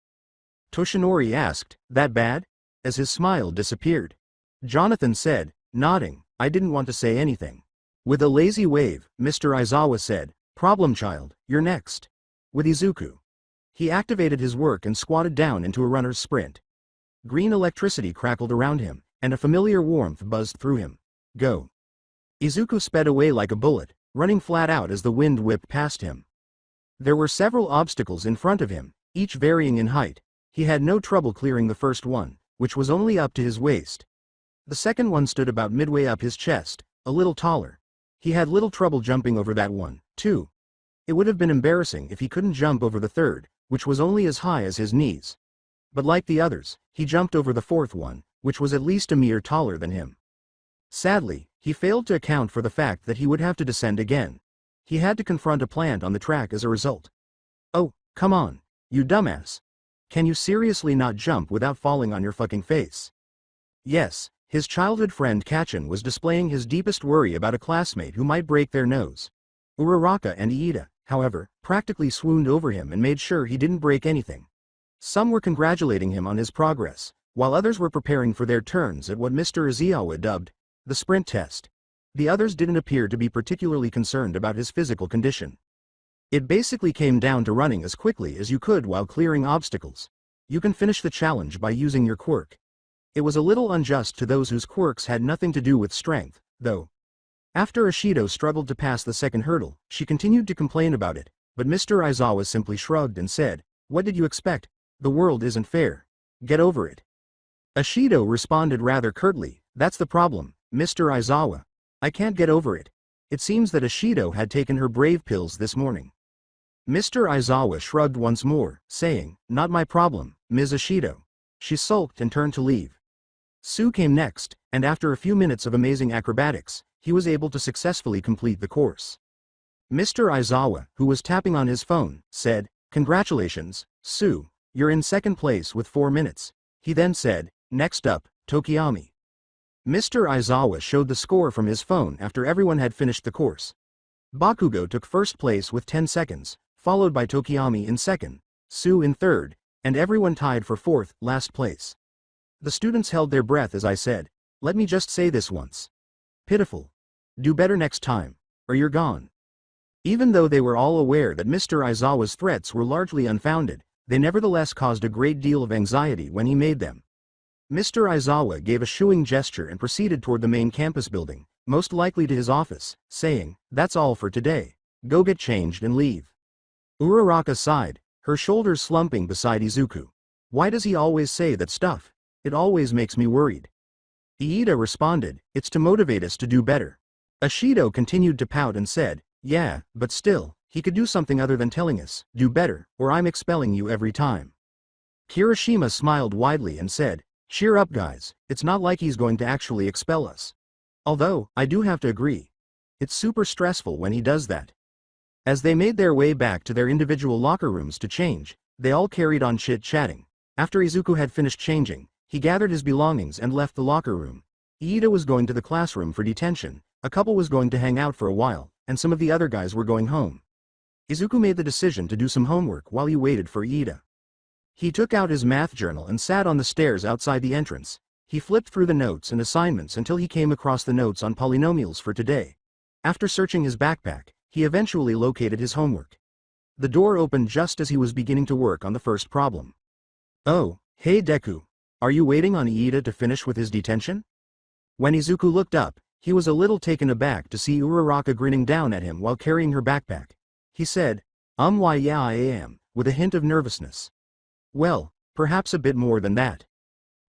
Toshinori asked, that bad? As his smile disappeared. Jonathan said, nodding, I didn't want to say anything. With a lazy wave, Mr. Aizawa said, problem child, you're next. With Izuku. He activated his work and squatted down into a runner's sprint. Green electricity crackled around him, and a familiar warmth buzzed through him. Go. Izuku sped away like a bullet, running flat out as the wind whipped past him. There were several obstacles in front of him, each varying in height. He had no trouble clearing the first one, which was only up to his waist. The second one stood about midway up his chest, a little taller. He had little trouble jumping over that one, too. It would have been embarrassing if he couldn't jump over the third, which was only as high as his knees. But like the others, he jumped over the fourth one, which was at least a meter taller than him. Sadly, he failed to account for the fact that he would have to descend again. He had to confront a plant on the track as a result. Oh, come on, you dumbass. Can you seriously not jump without falling on your fucking face? Yes, his childhood friend Kachin was displaying his deepest worry about a classmate who might break their nose. Uraraka and Iida, however, practically swooned over him and made sure he didn't break anything. Some were congratulating him on his progress, while others were preparing for their turns at what Mr. Izawa dubbed the sprint test. The others didn't appear to be particularly concerned about his physical condition. It basically came down to running as quickly as you could while clearing obstacles. You can finish the challenge by using your quirk. It was a little unjust to those whose quirks had nothing to do with strength, though. After Ashido struggled to pass the second hurdle, she continued to complain about it, but Mr. Aizawa simply shrugged and said, what did you expect? The world isn't fair. Get over it. Ashido responded rather curtly, that's the problem, Mr. Aizawa. I can't get over it. It seems that Ashido had taken her brave pills this morning. Mr. Aizawa shrugged once more, saying, not my problem, Ms. Ashido. She sulked and turned to leave. Sue came next, and after a few minutes of amazing acrobatics, he was able to successfully complete the course. Mr. Aizawa, who was tapping on his phone, said, congratulations, Sue, you're in second place with 4 minutes. He then said, next up, Tokiyami. Mr. Aizawa showed the score from his phone after everyone had finished the course. Bakugo took first place with 10 seconds, followed by Tokiyami in second, Su in third, and everyone tied for fourth, last place. The students held their breath as I said, "Let me just say this once. Pitiful. Do better next time, or you're gone." Even though they were all aware that Mr. Aizawa's threats were largely unfounded, they nevertheless caused a great deal of anxiety when he made them. Mr. Aizawa gave a shooing gesture and proceeded toward the main campus building, most likely to his office, saying, "That's all for today. Go get changed and leave." Uraraka sighed, her shoulders slumping beside Izuku. "Why does he always say that stuff? It always makes me worried." Iida responded, "It's to motivate us to do better." Ashido continued to pout and said, "Yeah, but still, he could do something other than telling us, do better, or I'm expelling you every time." Kirishima smiled widely and said, "Cheer up guys, it's not like he's going to actually expel us. Although, I do have to agree. It's super stressful when he does that." As they made their way back to their individual locker rooms to change, they all carried on chit-chatting. After Izuku had finished changing, he gathered his belongings and left the locker room. Iida was going to the classroom for detention, a couple was going to hang out for a while, and some of the other guys were going home. Izuku made the decision to do some homework while he waited for Iida. He took out his math journal and sat on the stairs outside the entrance. He flipped through the notes and assignments until he came across the notes on polynomials for today. After searching his backpack, he eventually located his homework. The door opened just as he was beginning to work on the first problem. "Oh, hey Deku. Are you waiting on Iida to finish with his detention?" When Izuku looked up, he was a little taken aback to see Uraraka grinning down at him while carrying her backpack. He said, Why yeah I am," with a hint of nervousness. "Well, perhaps a bit more than that."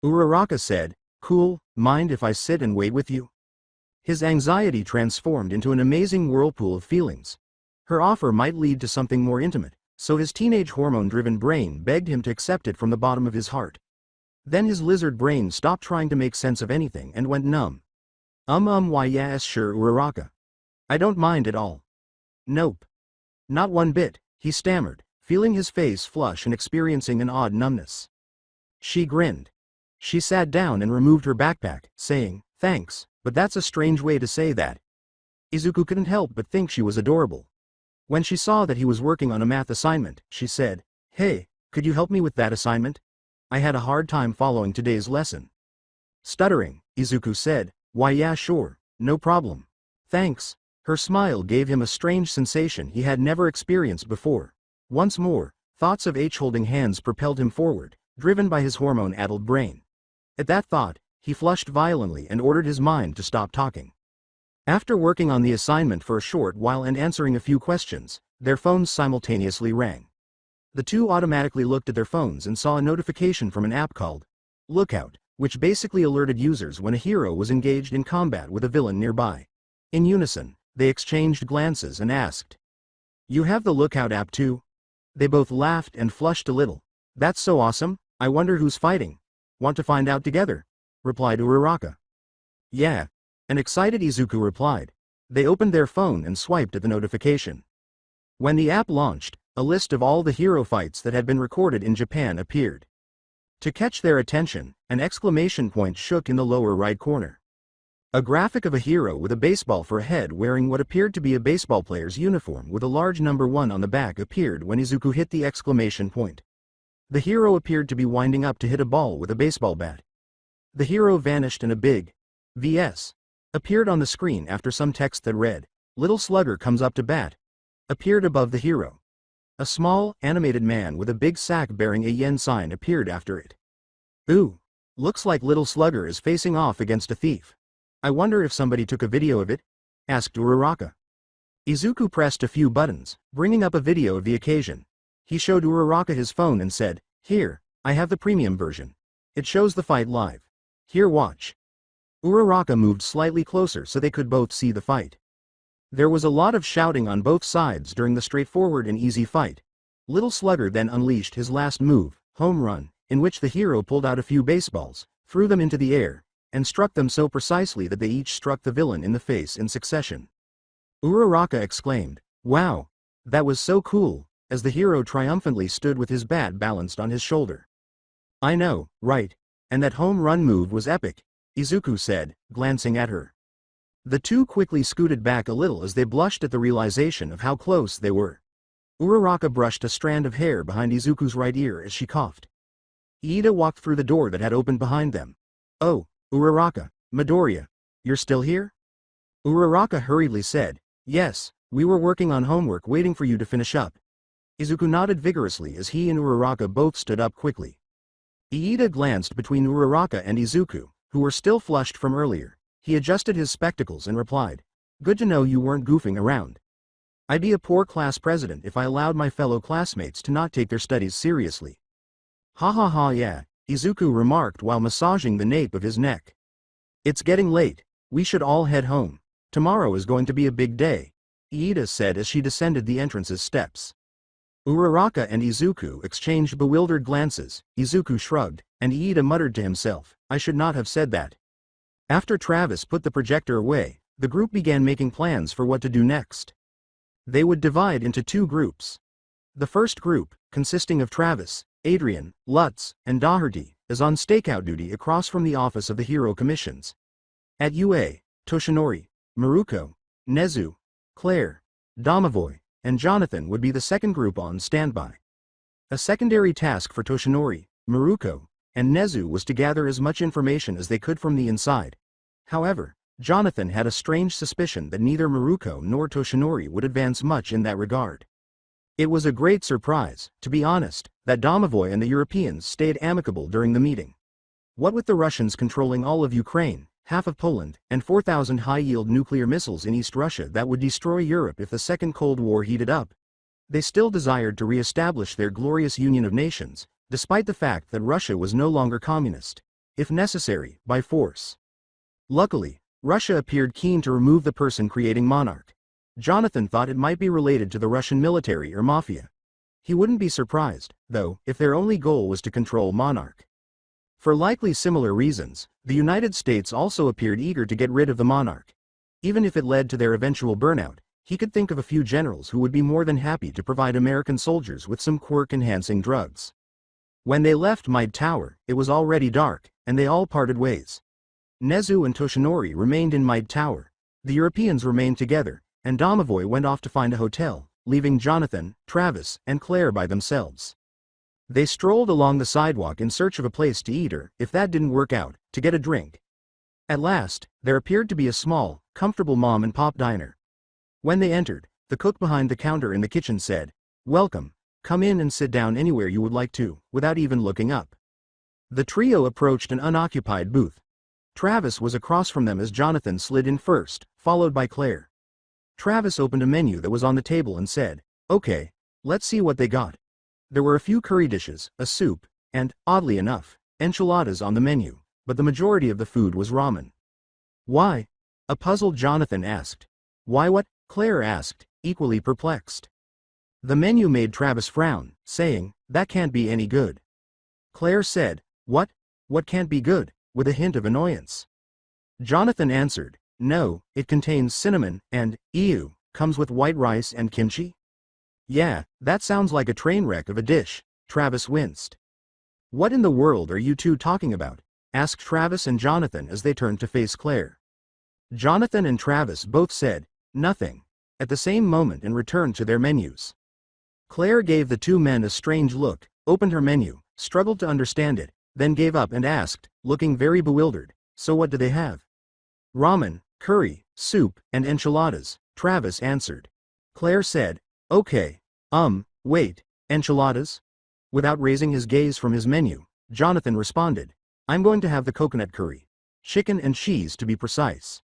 Uraraka said, "Cool, mind if I sit and wait with you?" His anxiety transformed into an amazing whirlpool of feelings. Her offer might lead to something more intimate, so his teenage hormone-driven brain begged him to accept it from the bottom of his heart. Then his lizard brain stopped trying to make sense of anything and went numb. Why yes sure Uraraka. I don't mind at all." "Nope. Not one bit," he stammered, feeling his face flush and experiencing an odd numbness. She grinned. She sat down and removed her backpack, saying, "Thanks, but that's a strange way to say that." Izuku couldn't help but think she was adorable. When she saw that he was working on a math assignment, she said, "Hey, could you help me with that assignment? I had a hard time following today's lesson." Stuttering, Izuku said, "Why yeah sure, no problem. Thanks." Her smile gave him a strange sensation he had never experienced before. Once more, thoughts of H holding hands propelled him forward, driven by his hormone-addled brain. At that thought, he flushed violently and ordered his mind to stop talking. After working on the assignment for a short while and answering a few questions, their phones simultaneously rang. The two automatically looked at their phones and saw a notification from an app called Lookout, which basically alerted users when a hero was engaged in combat with a villain nearby. In unison, they exchanged glances and asked, "You have the Lookout app too?" They both laughed and flushed a little. "That's so awesome, I wonder who's fighting. Want to find out together?" replied Uraraka. "Yeah." An excited Izuku replied. They opened their phone and swiped at the notification. When the app launched, a list of all the hero fights that had been recorded in Japan appeared. To catch their attention, an exclamation point shook in the lower right corner. A graphic of a hero with a baseball for a head wearing what appeared to be a baseball player's uniform with a large number 1 on the back appeared when Izuku hit the exclamation point. The hero appeared to be winding up to hit a ball with a baseball bat. The hero vanished and a big VS appeared on the screen after some text that read, "Little Slugger comes up to bat," appeared above the hero. A small, animated man with a big sack bearing a yen sign appeared after it. "Ooh, looks like Little Slugger is facing off against a thief. I wonder if somebody took a video of it?" asked Uraraka. Izuku pressed a few buttons, bringing up a video of the occasion. He showed Uraraka his phone and said, "Here, I have the premium version. It shows the fight live. Here watch." Uraraka moved slightly closer so they could both see the fight. There was a lot of shouting on both sides during the straightforward and easy fight. Little Slugger then unleashed his last move, Home Run, in which the hero pulled out a few baseballs, threw them into the air, and struck them so precisely that they each struck the villain in the face in succession. Uraraka exclaimed, "Wow! That was so cool," as the hero triumphantly stood with his bat balanced on his shoulder. "I know, right? And that home run move was epic," Izuku said, glancing at her. The two quickly scooted back a little as they blushed at the realization of how close they were. Uraraka brushed a strand of hair behind Izuku's right ear as she coughed. Iida walked through the door that had opened behind them. "Oh, Uraraka, Midoriya, you're still here?" Uraraka hurriedly said, "Yes, we were working on homework waiting for you to finish up." Izuku nodded vigorously as he and Uraraka both stood up quickly. Iida glanced between Uraraka and Izuku, who were still flushed from earlier. He adjusted his spectacles and replied, "Good to know you weren't goofing around. I'd be a poor class president if I allowed my fellow classmates to not take their studies seriously." "Ha ha ha, yeah," Izuku remarked while massaging the nape of his neck. "It's getting late. We should all head home. Tomorrow is going to be a big day," Iida said as she descended the entrance's steps. Uraraka and Izuku exchanged bewildered glances. Izuku shrugged, and Iida muttered to himself, "I should not have said that." After Travis put the projector away, the group began making plans for what to do next. They would divide into two groups. The first group, consisting of Travis, Adrian, Lutz, and Doherty, is on stakeout duty across from the office of the Hero Commissions. At UA, Toshinori, Maruko, Nezu, Claire, Domovoy, and Jonathan would be the second group on standby. A secondary task for Toshinori, Maruko, and Nezu was to gather as much information as they could from the inside. However, Jonathan had a strange suspicion that neither Maruko nor Toshinori would advance much in that regard. It was a great surprise, to be honest, that Domovoy and the Europeans stayed amicable during the meeting. What with the Russians controlling all of Ukraine, half of Poland, and 4,000 high-yield nuclear missiles in East Russia that would destroy Europe if the Second Cold War heated up, they still desired to re-establish their glorious Union of Nations, despite the fact that Russia was no longer communist, if necessary, by force. Luckily, Russia appeared keen to remove the person creating monarch. Jonathan thought it might be related to the Russian military or mafia. He wouldn't be surprised, though, if their only goal was to control monarch. For likely similar reasons, the United States also appeared eager to get rid of the monarch. Even if it led to their eventual burnout, he could think of a few generals who would be more than happy to provide American soldiers with some quirk-enhancing drugs. When they left Mide Tower, it was already dark, and they all parted ways. Nezu and Toshinori remained in Mide Tower, the Europeans remained together, and Domovoy went off to find a hotel, leaving Jonathan, Travis, and Claire by themselves. They strolled along the sidewalk in search of a place to eat or, if that didn't work out, to get a drink. At last, there appeared to be a small, comfortable mom-and-pop diner. When they entered, the cook behind the counter in the kitchen said, "Welcome, come in and sit down anywhere you would like to," without even looking up. The trio approached an unoccupied booth. Travis was across from them as Jonathan slid in first, followed by Claire. Travis opened a menu that was on the table and said, "Okay, let's see what they got." There were a few curry dishes, a soup, and, oddly enough, enchiladas on the menu, but the majority of the food was ramen. "Why?" a puzzled Jonathan asked. "Why what?" Claire asked, equally perplexed. The menu made Travis frown, saying, "That can't be any good." Claire said, "What? What can't be good?" with a hint of annoyance. Jonathan answered, "No, it contains cinnamon, and, ew, comes with white rice and kimchi?" "Yeah, that sounds like a train wreck of a dish," Travis winced. "What in the world are you two talking about?" asked Travis and Jonathan as they turned to face Claire. Jonathan and Travis both said, "Nothing," at the same moment and returned to their menus. Claire gave the two men a strange look, opened her menu, struggled to understand it, then gave up and asked, looking very bewildered, "So what do they have?" "Ramen, curry, soup, and enchiladas," Travis answered. Claire said, "Okay, wait, enchiladas?" Without raising his gaze from his menu, Jonathan responded, "I'm going to have the coconut curry. Chicken and cheese to be precise."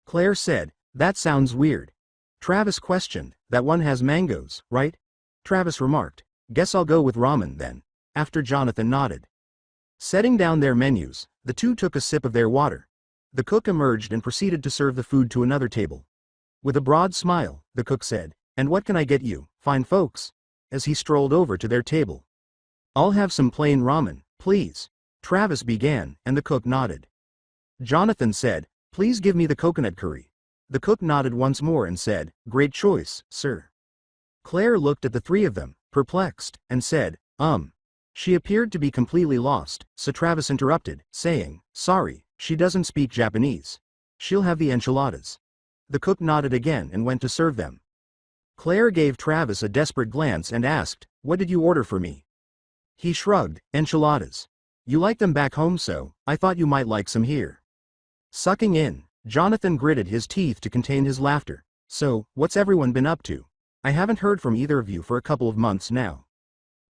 Claire said, "That sounds weird." Travis questioned, "That one has mangoes, right?" Travis remarked, "Guess I'll go with ramen then," after Jonathan nodded. Setting down their menus, the two took a sip of their water. The cook emerged and proceeded to serve the food to another table. With a broad smile, the cook said, "And what can I get you, fine folks?" as he strolled over to their table. "I'll have some plain ramen, please," Travis began, and the cook nodded. Jonathan said, "Please give me the coconut curry." The cook nodded once more and said, "Great choice, sir." Claire looked at the three of them, perplexed, and said, She appeared to be completely lost, so Travis interrupted, saying, "Sorry, she doesn't speak Japanese." She'll have the enchiladas. The cook nodded again and went to serve them. Claire gave Travis a desperate glance and asked, "What did you order for me?" He shrugged, "Enchiladas. You like them back home, so I thought you might like some here." Sucking in, Jonathan gritted his teeth to contain his laughter. "So, what's everyone been up to? I haven't heard from either of you for a couple of months now."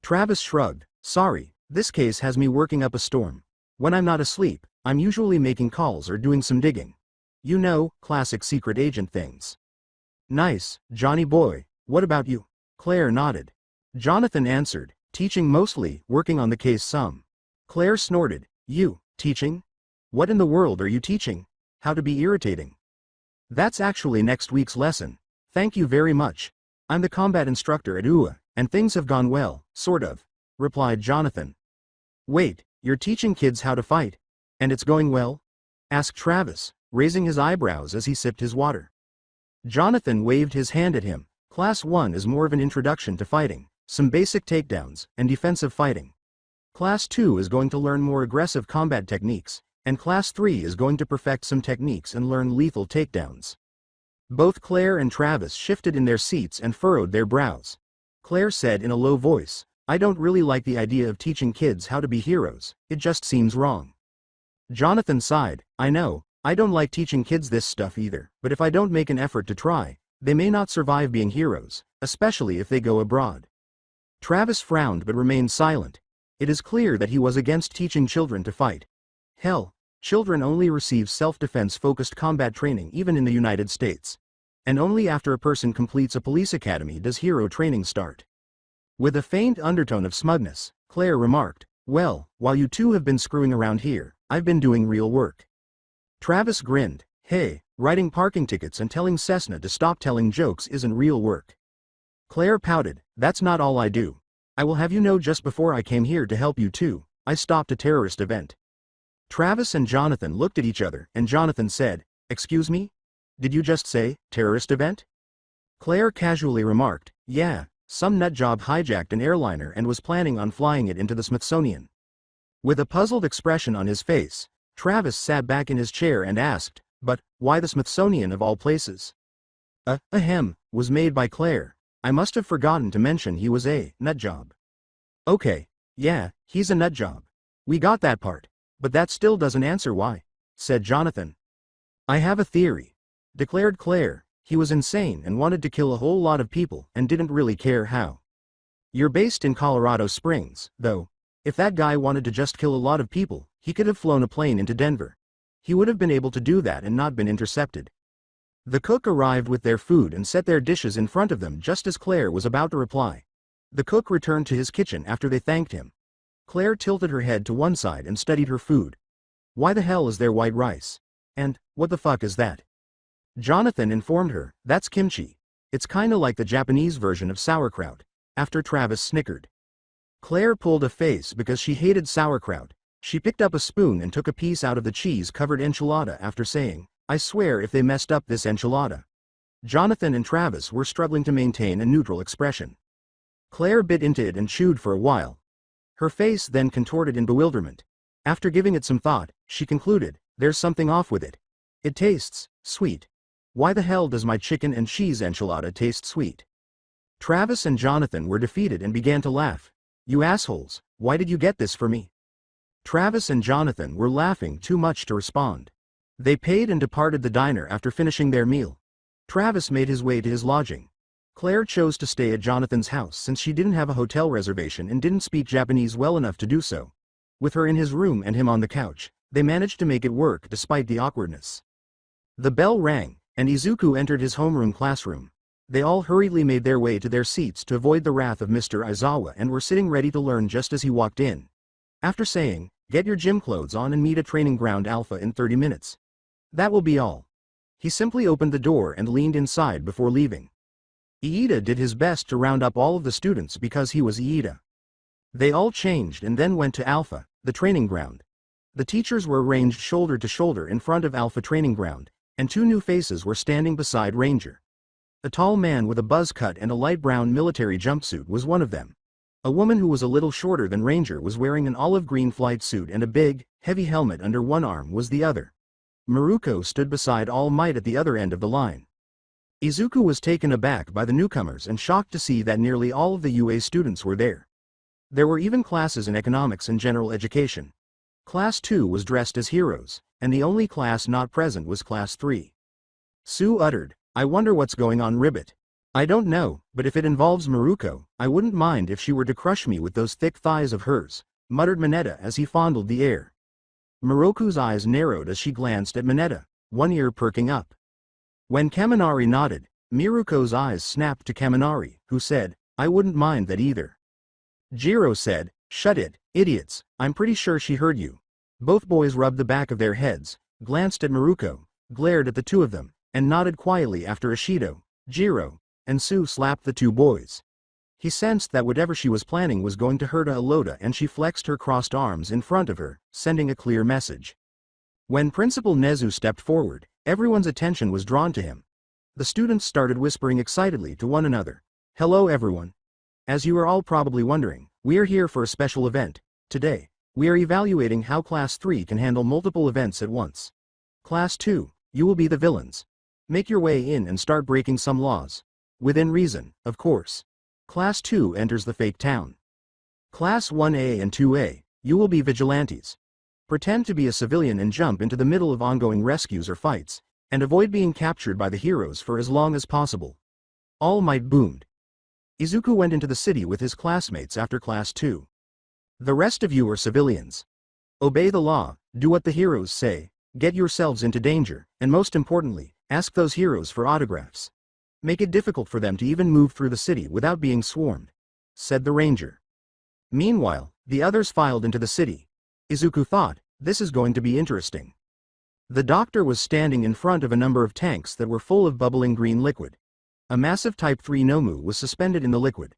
Travis shrugged, "Sorry, this case has me working up a storm. When I'm not asleep, I'm usually making calls or doing some digging. You know, classic secret agent things." "Nice, Johnny boy, what about you?" Claire nodded. Jonathan answered, "Teaching mostly, working on the case some." Claire snorted, "You, teaching? What in the world are you teaching? How to be irritating?" "That's actually next week's lesson. Thank you very much. I'm the combat instructor at UA, and things have gone well, sort of," replied Jonathan. "Wait, you're teaching kids how to fight? And it's going well?" asked Travis, raising his eyebrows as he sipped his water. Jonathan waved his hand at him. "Class 1 is more of an introduction to fighting, some basic takedowns, and defensive fighting. Class 2 is going to learn more aggressive combat techniques, and Class 3 is going to perfect some techniques and learn lethal takedowns." Both Claire and Travis shifted in their seats and furrowed their brows. Claire said in a low voice, "I don't really like the idea of teaching kids how to be heroes, it just seems wrong." Jonathan sighed, "I know, I don't like teaching kids this stuff either, but if I don't make an effort to try, they may not survive being heroes, especially if they go abroad." Travis frowned but remained silent. It is clear that he was against teaching children to fight. Hell, children only receive self-defense focused combat training even in the United States. And only after a person completes a police academy does hero training start. With a faint undertone of smugness, Claire remarked, "Well, while you two have been screwing around here, I've been doing real work." Travis grinned, "Hey, writing parking tickets and telling Cessna to stop telling jokes isn't real work." Claire pouted, "That's not all I do. I will have you know just before I came here to help you too, I stopped a terrorist event." Travis and Jonathan looked at each other and Jonathan said, "Excuse me? Did you just say, terrorist event?" Claire casually remarked, "Yeah, some nutjob hijacked an airliner and was planning on flying it into the Smithsonian." With a puzzled expression on his face, Travis sat back in his chair and asked, "But, why the Smithsonian of all places?" Ahem, was made by Claire. "I must have forgotten to mention he was a nutjob." "Okay, yeah, he's a nutjob. We got that part, but that still doesn't answer why," said Jonathan. "I have a theory," declared Claire. "He was insane and wanted to kill a whole lot of people and didn't really care how. You're based in Colorado Springs, though. If that guy wanted to just kill a lot of people, he could have flown a plane into Denver. He would have been able to do that and not been intercepted." The cook arrived with their food and set their dishes in front of them just as Claire was about to reply. The cook returned to his kitchen after they thanked him. Claire tilted her head to one side and studied her food. "Why the hell is there white rice? And, what the fuck is that?" Jonathan informed her, "That's kimchi. It's kinda like the Japanese version of sauerkraut," after Travis snickered. Claire pulled a face because she hated sauerkraut. She picked up a spoon and took a piece out of the cheese-covered enchilada after saying, "I swear if they messed up this enchilada." Jonathan and Travis were struggling to maintain a neutral expression. Claire bit into it and chewed for a while. Her face then contorted in bewilderment. After giving it some thought, she concluded, "There's something off with it. It tastes sweet. Why the hell does my chicken and cheese enchilada taste sweet?" Travis and Jonathan were defeated and began to laugh. "You assholes, why did you get this for me?" Travis and Jonathan were laughing too much to respond. They paid and departed the diner after finishing their meal. Travis made his way to his lodging. Claire chose to stay at Jonathan's house since she didn't have a hotel reservation and didn't speak Japanese well enough to do so. With her in his room and him on the couch, they managed to make it work despite the awkwardness. The bell rang, and Izuku entered his homeroom classroom. They all hurriedly made their way to their seats to avoid the wrath of Mr. Aizawa and were sitting ready to learn just as he walked in. After saying, "Get your gym clothes on and meet at Training Ground Alpha in 30 minutes. That will be all." He simply opened the door and leaned inside before leaving. Iida did his best to round up all of the students because he was Iida. They all changed and then went to Alpha, the training ground. The teachers were arranged shoulder to shoulder in front of Alpha Training Ground, and two new faces were standing beside Ranger. A tall man with a buzz cut and a light brown military jumpsuit was one of them. A woman who was a little shorter than Ranger was wearing an olive green flight suit and a big, heavy helmet under one arm was the other. Maruko stood beside All Might at the other end of the line. Izuku was taken aback by the newcomers and shocked to see that nearly all of the UA students were there. There were even classes in economics and general education. Class 2 was dressed as heroes, and the only class not present was Class 3. Sue uttered, "I wonder what's going on, Ribbit." "I don't know, but if it involves Maruko, I wouldn't mind if she were to crush me with those thick thighs of hers," muttered Mineta as he fondled the air. Miroku's eyes narrowed as she glanced at Mineta, one ear perking up. When Kaminari nodded, Miruko's eyes snapped to Kaminari, who said, "I wouldn't mind that either." Jiro said, "Shut it, idiots, I'm pretty sure she heard you." Both boys rubbed the back of their heads, glanced at Maruko, glared at the two of them, and nodded quietly after Ishido, Jiro, and Sue slapped the two boys. He sensed that whatever she was planning was going to hurt Alota, and she flexed her crossed arms in front of her, sending a clear message. When Principal Nezu stepped forward, everyone's attention was drawn to him. The students started whispering excitedly to one another. "Hello everyone. As you are all probably wondering, we are here for a special event. Today, we are evaluating how Class 3 can handle multiple events at once. Class 2, you will be the villains. Make your way in and start breaking some laws. Within reason, of course. Class 2 enters the fake town. Class 1A and 2A, you will be vigilantes. Pretend to be a civilian and jump into the middle of ongoing rescues or fights, and avoid being captured by the heroes for as long as possible." All Might boomed. Izuku went into the city with his classmates after Class 2. "The rest of you are civilians. Obey the law, do what the heroes say, get yourselves into danger, and most importantly, ask those heroes for autographs. Make it difficult for them to even move through the city without being swarmed," said the ranger. Meanwhile, the others filed into the city. Izuku thought, this is going to be interesting. The doctor was standing in front of a number of tanks that were full of bubbling green liquid. A massive Type 3 Nomu was suspended in the liquid.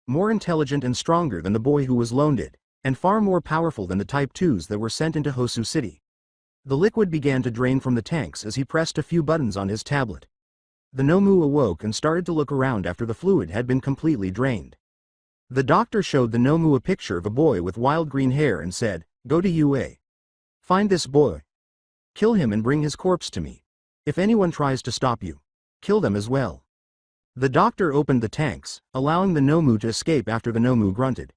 More intelligent and stronger than the boy who was loaned it, and far more powerful than the Type 2s that were sent into Hosu City. The liquid began to drain from the tanks as he pressed a few buttons on his tablet. The Nomu awoke and started to look around after the fluid had been completely drained. The doctor showed the Nomu a picture of a boy with wild green hair and said, "Go to UA. Find this boy. Kill him and bring his corpse to me. If anyone tries to stop you, kill them as well." The doctor opened the tanks, allowing the Nomu to escape after the Nomu grunted.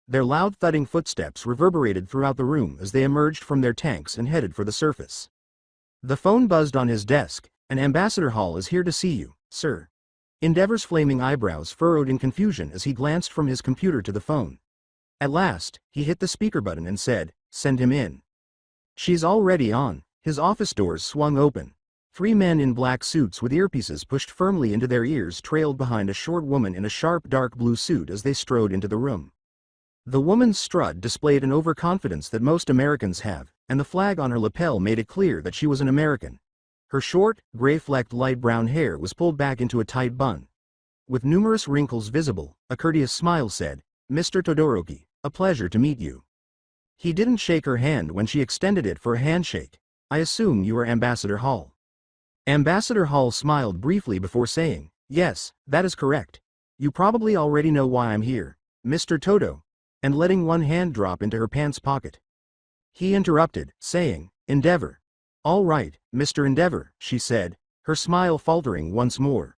Their loud thudding footsteps reverberated throughout the room as they emerged from their tanks and headed for the surface. The phone buzzed on his desk. "An Ambassador Hall is here to see you, sir." Endeavor's flaming eyebrows furrowed in confusion as he glanced from his computer to the phone. At last, he hit the speaker button and said, "Send him in." "She's already on." His office doors swung open. 3 men in black suits with earpieces pushed firmly into their ears trailed behind a short woman in a sharp dark blue suit as they strode into the room. The woman's strut displayed an overconfidence that most Americans have, and the flag on her lapel made it clear that she was an American. Her short, gray-flecked light brown hair was pulled back into a tight bun. With numerous wrinkles visible, a courteous smile said, "Mr. Todoroki, a pleasure to meet you." He didn't shake her hand when she extended it for a handshake. "I assume you are Ambassador Hall." Ambassador Hall smiled briefly before saying, "Yes, that is correct. You probably already know why I'm here, Mr. Toto," and letting one hand drop into her pants pocket. He interrupted, saying, "Endeavor." "All right, Mr. Endeavor," she said, her smile faltering once more.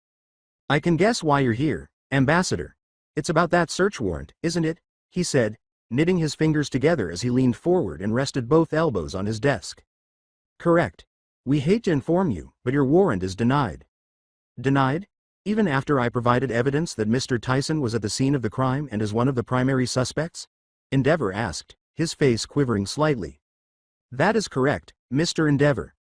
"I can guess why you're here, Ambassador. It's about that search warrant, isn't it?" he said, knitting his fingers together as he leaned forward and rested both elbows on his desk. "Correct. We hate to inform you, but your warrant is denied." "Denied? Even after I provided evidence that Mr. Tyson was at the scene of the crime and is one of the primary suspects?" Endeavor asked, his face quivering slightly. "That is correct, Mr. Endeavor.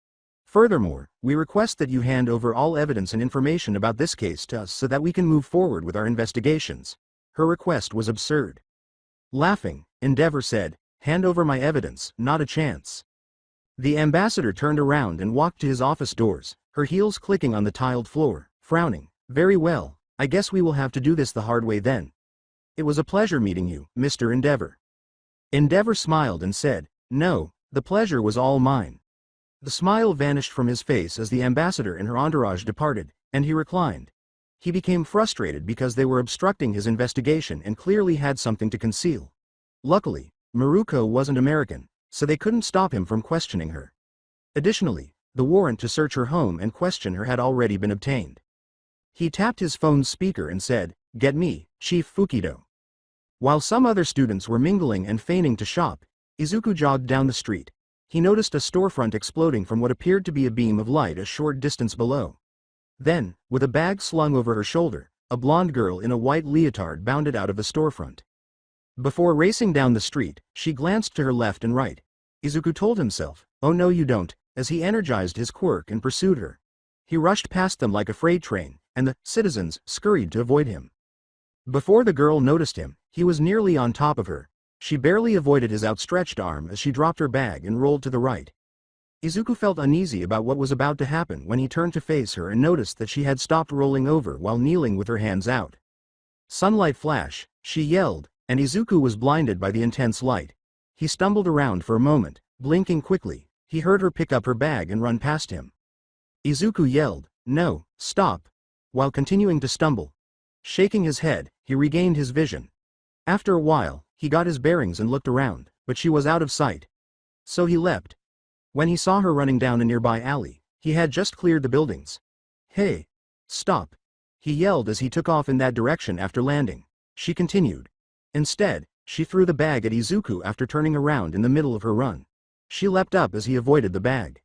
Furthermore, we request that you hand over all evidence and information about this case to us so that we can move forward with our investigations." Her request was absurd. Laughing, Endeavor said, "Hand over my evidence, not a chance." The ambassador turned around and walked to his office doors, her heels clicking on the tiled floor, frowning. "Very well, I guess we will have to do this the hard way then. It was a pleasure meeting you, Mr. Endeavor." Endeavor smiled and said, "No, the pleasure was all mine." The smile vanished from his face as the ambassador and her entourage departed, and he reclined. He became frustrated because they were obstructing his investigation and clearly had something to conceal. Luckily, Maruko wasn't American, so they couldn't stop him from questioning her. Additionally, The warrant to search her home and question her had already been obtained. He tapped his phone's speaker and said, "Get me, Chief Fukido." While some other students were mingling and feigning to shop, Izuku jogged down the street. He noticed a storefront exploding from what appeared to be a beam of light a short distance below. Then, with a bag slung over her shoulder, a blonde girl in a white leotard bounded out of the storefront. Before racing down the street, she glanced to her left and right. Izuku told himself, "Oh no you don't," as he energized his quirk and pursued her. He rushed past them like a freight train, and the citizens scurried to avoid him. Before the girl noticed him, he was nearly on top of her. She barely avoided his outstretched arm as she dropped her bag and rolled to the right. Izuku felt uneasy about what was about to happen when he turned to face her and noticed that she had stopped rolling over while kneeling with her hands out. "Sunlight flash," she yelled, and Izuku was blinded by the intense light. He stumbled around for a moment, blinking quickly. He heard her pick up her bag and run past him. Izuku yelled, "No, stop," while continuing to stumble. Shaking his head, he regained his vision. After a while, he got his bearings and looked around, but she was out of sight. So he leapt. When he saw her running down a nearby alley, he had just cleared the buildings. "Hey! Stop!" he yelled as he took off in that direction after landing. She continued. Instead, she threw the bag at Izuku after turning around in the middle of her run. She leapt up as he avoided the bag.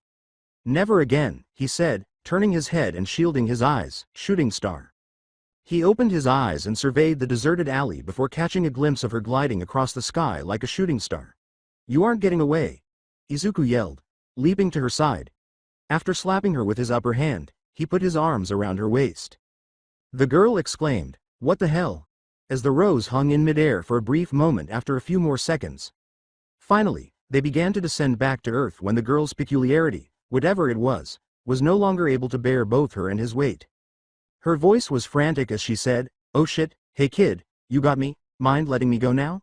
"Never again," he said, turning his head and shielding his eyes, shooting star. He opened his eyes and surveyed the deserted alley before catching a glimpse of her gliding across the sky like a shooting star. "You aren't getting away," Izuku yelled, leaping to her side. After slapping her with his upper hand, he put his arms around her waist. The girl exclaimed, "What the hell?" as the rose hung in midair for a brief moment after a few more seconds. Finally, they began to descend back to earth when the girl's peculiarity, whatever it was no longer able to bear both her and his weight. Her voice was frantic as she said, "Oh shit, hey kid, you got me, mind letting me go now?"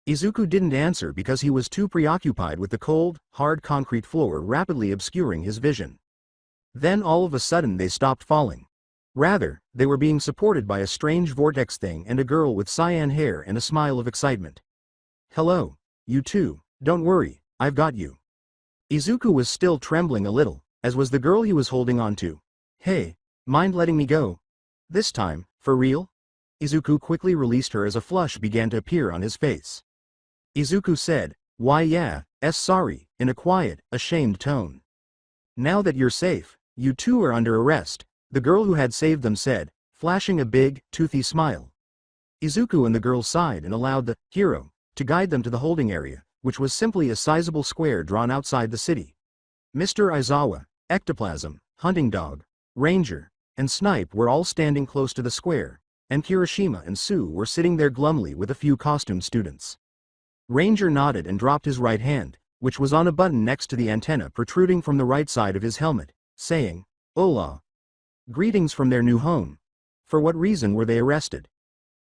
Izuku didn't answer because he was too preoccupied with the cold, hard concrete floor rapidly obscuring his vision. Then all of a sudden they stopped falling. Rather, they were being supported by a strange vortex thing and a girl with cyan hair and a smile of excitement. "Hello, you two, don't worry, I've got you." Izuku was still trembling a little, as was the girl he was holding on to. "Hey, mind letting me go? This time, for real?" Izuku quickly released her as a flush began to appear on his face. Izuku said, "Why yeah, sorry," in a quiet, ashamed tone. "Now that you're safe, you two are under arrest," the girl who had saved them said, flashing a big, toothy smile. Izuku and the girl sighed and allowed the hero to guide them to the holding area, which was simply a sizable square drawn outside the city. Mr. Aizawa, Ectoplasm, Hunting Dog, Ranger, and Snipe were all standing close to the square, and Kirishima and Sue were sitting there glumly with a few costume students. Ranger nodded and dropped his right hand, which was on a button next to the antenna protruding from the right side of his helmet, saying, "Hola. Greetings from their new home. For what reason were they arrested?"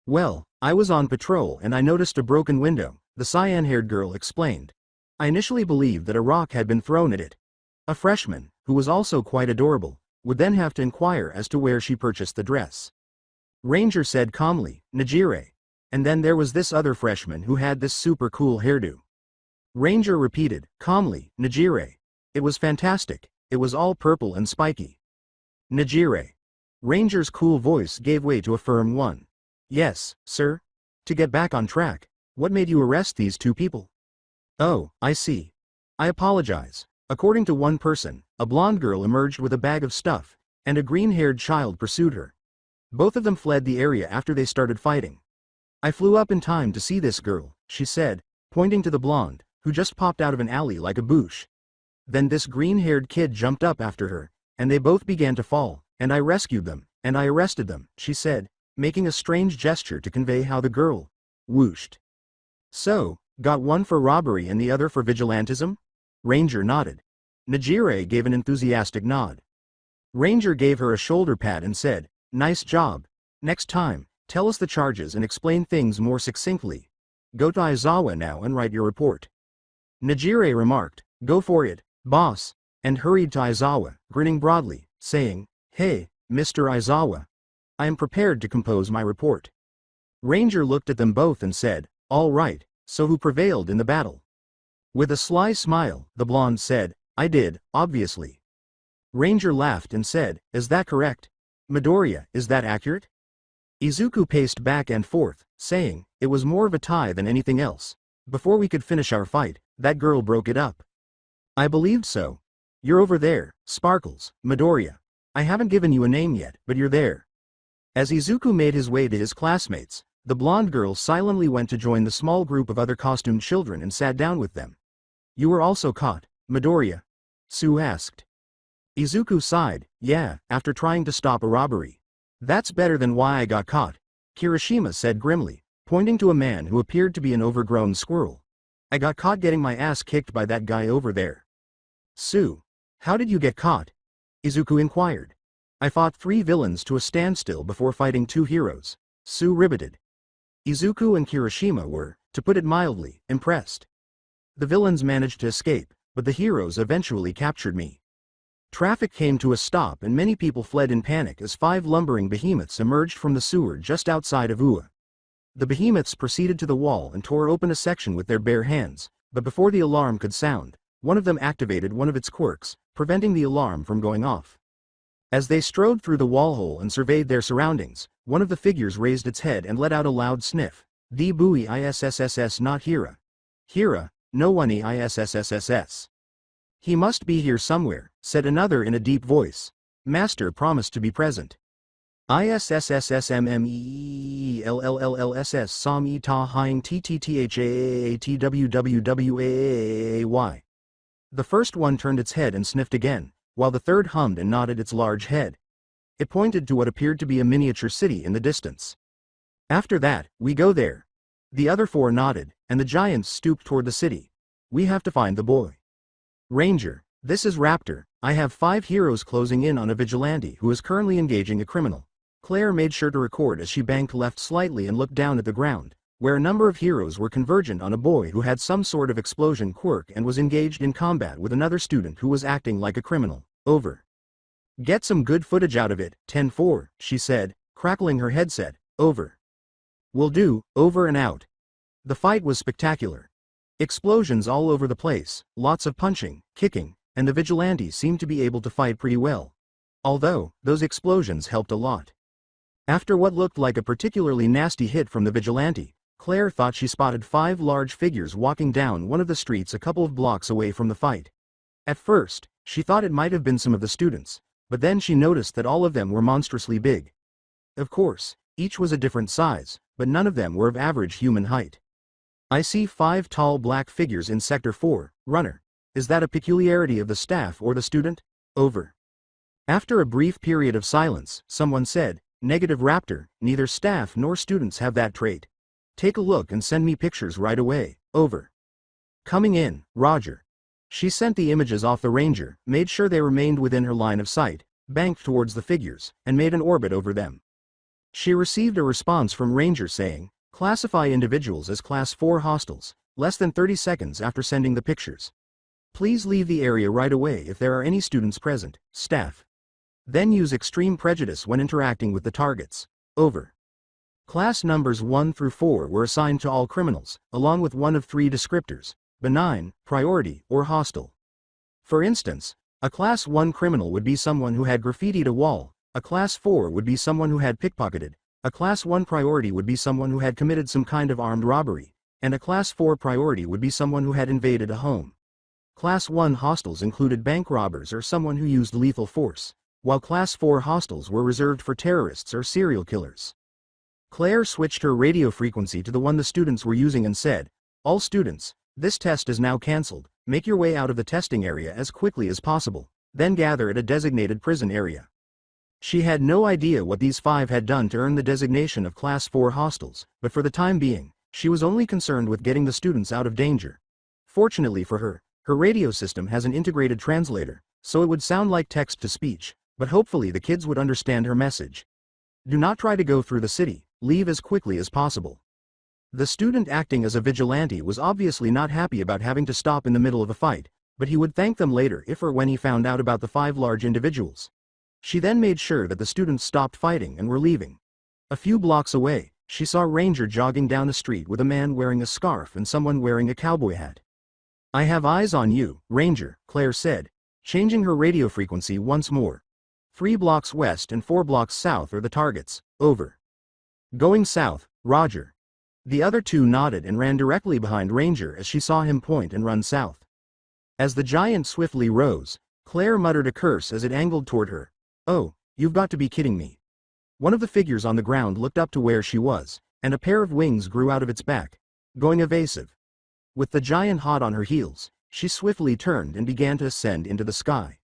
"Well, I was on patrol and I noticed a broken window," the cyan-haired girl explained. "I initially believed that a rock had been thrown at it." A freshman, who was also quite adorable, would then have to inquire as to where she purchased the dress. Ranger said calmly, "Najire." And then there was this other freshman who had this super cool hairdo. Ranger repeated, calmly, "Najire. It was fantastic, it was all purple and spiky." "Najire." Ranger's cool voice gave way to a firm one. "Yes, sir? To get back on track, what made you arrest these two people?" "Oh, I see. I apologize." According to one person, a blonde girl emerged with a bag of stuff, and a green-haired child pursued her. Both of them fled the area after they started fighting. "I flew up in time to see this girl," she said, pointing to the blonde, who just popped out of an alley like a boosh. "Then this green-haired kid jumped up after her, and they both began to fall, and I rescued them, and I arrested them," she said, making a strange gesture to convey how the girl whooshed. "So, got one for robbery and the other for vigilantism?" Ranger nodded. Najire gave an enthusiastic nod. Ranger gave her a shoulder pat and said, "Nice job. Next time, tell us the charges and explain things more succinctly. Go to Aizawa now and write your report." Najire remarked, "Go for it, boss," and hurried to Aizawa, grinning broadly, saying, "Hey, Mr. Aizawa. I am prepared to compose my report." Ranger looked at them both and said, "All right, so who prevailed in the battle?" With a sly smile, the blonde said, "I did, obviously. Ranger laughed and said, "Is that correct? Midoriya, is that accurate?" Izuku paced back and forth, saying, "It was more of a tie than anything else. Before we could finish our fight, that girl broke it up." "I believed so. You're over there, Sparkles, Midoriya. I haven't given you a name yet, but you're there." As Izuku made his way to his classmates, the blonde girl silently went to join the small group of other costumed children and sat down with them. "You were also caught, Midoriya?" Sue asked. Izuku sighed, "Yeah, after trying to stop a robbery." "That's better than why I got caught," Kirishima said grimly, pointing to a man who appeared to be an overgrown squirrel. "I got caught getting my ass kicked by that guy over there." "Sue, how did you get caught?" Izuku inquired. "I fought 3 villains to a standstill before fighting 2 heroes," Sue riveted. Izuku and Kirishima were, to put it mildly, impressed. "The villains managed to escape, but the heroes eventually captured me." Traffic came to a stop and many people fled in panic as 5 lumbering behemoths emerged from the sewer just outside of Ua. The behemoths proceeded to the wall and tore open a section with their bare hands, but before the alarm could sound, one of them activated one of its quirks, preventing the alarm from going off. As they strode through the wall hole and surveyed their surroundings, one of the figures raised its head and let out a loud sniff. "The buoy isss not Hira. Hira, no one isss. He must be here somewhere," said another in a deep voice. "Master promised to be present." ISSSMMEELLLSS SOM E Ta Hying TTTHAAATWWWAAY. The first one turned its head and sniffed again, while the third hummed and nodded its large head. It pointed to what appeared to be a miniature city in the distance. "After that, we go there." The other 4 nodded, and the giants stooped toward the city. "We have to find the boy." "Ranger, this is Raptor. I have 5 heroes closing in on a vigilante who is currently engaging a criminal." Claire made sure to record as she banked left slightly and looked down at the ground, where a number of heroes were convergent on a boy who had some sort of explosion quirk and was engaged in combat with another student who was acting like a criminal. "Over. Get some good footage out of it, 10-4, she said, crackling her headset. "Over. "Will do, over and out." The fight was spectacular. Explosions all over the place, lots of punching, kicking, and the vigilantes seemed to be able to fight pretty well. Although, those explosions helped a lot. After what looked like a particularly nasty hit from the vigilante, Claire thought she spotted 5 large figures walking down one of the streets a couple of blocks away from the fight. At first, she thought it might have been some of the students, but then she noticed that all of them were monstrously big. Of course, each was a different size, but none of them were of average human height. "I see 5 tall black figures in Sector 4, Runner. Is that a peculiarity of the staff or the student?" "Over." After a brief period of silence, someone said, "Negative Raptor, neither staff nor students have that trait. Take a look and send me pictures right away." "Over." "Coming in, Roger." She sent the images off the Ranger, made sure they remained within her line of sight, banked towards the figures, and made an orbit over them. She received a response from Ranger saying, "Classify individuals as Class 4 hostiles," less than 30 seconds after sending the pictures. "Please leave the area right away if there are any students present, staff. Then use extreme prejudice when interacting with the targets." "Over." Class numbers 1 through 4 were assigned to all criminals, along with one of 3 descriptors: benign, priority, or hostile. For instance, a Class 1 criminal would be someone who had graffitied a wall, a Class 4 would be someone who had pickpocketed, a Class 1 priority would be someone who had committed some kind of armed robbery, and a Class 4 priority would be someone who had invaded a home. Class 1 hostiles included bank robbers or someone who used lethal force, while Class 4 hostiles were reserved for terrorists or serial killers. Claire switched her radio frequency to the one the students were using and said, "All students, this test is now cancelled. Make your way out of the testing area as quickly as possible, then gather at a designated prison area." She had no idea what these 5 had done to earn the designation of Class 4 hostiles, but for the time being, she was only concerned with getting the students out of danger. Fortunately for her, her radio system has an integrated translator, so it would sound like text-to-speech, but hopefully the kids would understand her message. "Do not try to go through the city, leave as quickly as possible." The student acting as a vigilante was obviously not happy about having to stop in the middle of a fight, but he would thank them later if or when he found out about the 5 large individuals. She then made sure that the students stopped fighting and were leaving. A few blocks away, she saw Ranger jogging down the street with a man wearing a scarf and someone wearing a cowboy hat. "I have eyes on you, Ranger," Claire said. changing her radio frequency once more. 3 blocks west and 4 blocks south are the targets, over. Going south, roger. The other two nodded and ran directly behind Ranger as she saw him point and run south. As the giant swiftly rose, Claire muttered a curse as it angled toward her. Oh, you've got to be kidding me. One of the figures on the ground looked up to where she was, and a pair of wings grew out of its back, going evasive. With the giant hot on her heels, she swiftly turned and began to ascend into the sky.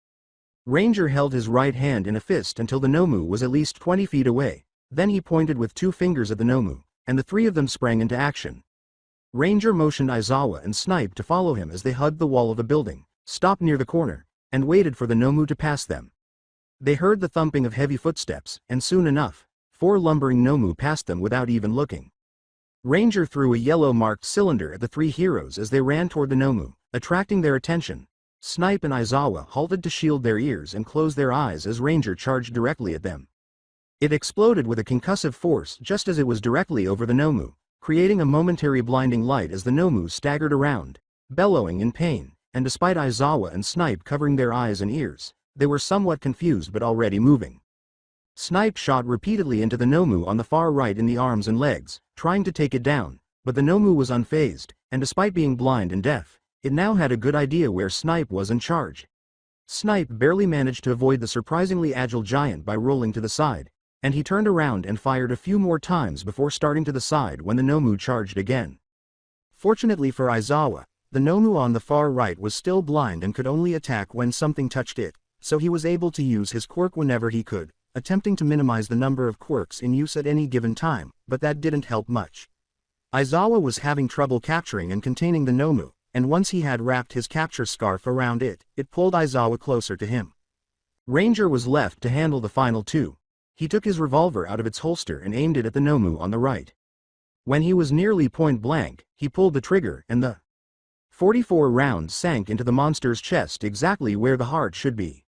Ranger held his right hand in a fist until the Nomu was at least 20 feet away, then he pointed with 2 fingers at the Nomu, and the 3 of them sprang into action. Ranger motioned Aizawa and Snipe to follow him as they hugged the wall of the building, stopped near the corner, and waited for the Nomu to pass them. They heard the thumping of heavy footsteps, and soon enough, 4 lumbering Nomu passed them without even looking. Ranger threw a yellow-marked cylinder at the 3 heroes as they ran toward the Nomu, attracting their attention. Snipe and Aizawa halted to shield their ears and close their eyes as Ranger charged directly at them. It exploded with a concussive force just as it was directly over the Nomu, creating a momentary blinding light as the Nomu staggered around, bellowing in pain, and despite Aizawa and Snipe covering their eyes and ears, they were somewhat confused but already moving. Snipe shot repeatedly into the Nomu on the far right in the arms and legs, trying to take it down, but the Nomu was unfazed, and despite being blind and deaf, it now had a good idea where Snipe was in charge. Snipe barely managed to avoid the surprisingly agile giant by rolling to the side, and he turned around and fired a few more times before starting to the side when the Nomu charged again. Fortunately for Aizawa, the Nomu on the far right was still blind and could only attack when something touched it, so he was able to use his quirk whenever he could, attempting to minimize the number of quirks in use at any given time, but that didn't help much. Aizawa was having trouble capturing and containing the Nomu, and once he had wrapped his capture scarf around it, it pulled Aizawa closer to him. Ranger was left to handle the final 2. He took his revolver out of its holster and aimed it at the Nomu on the right. When he was nearly point blank, he pulled the trigger and the 44 round sank into the monster's chest exactly where the heart should be.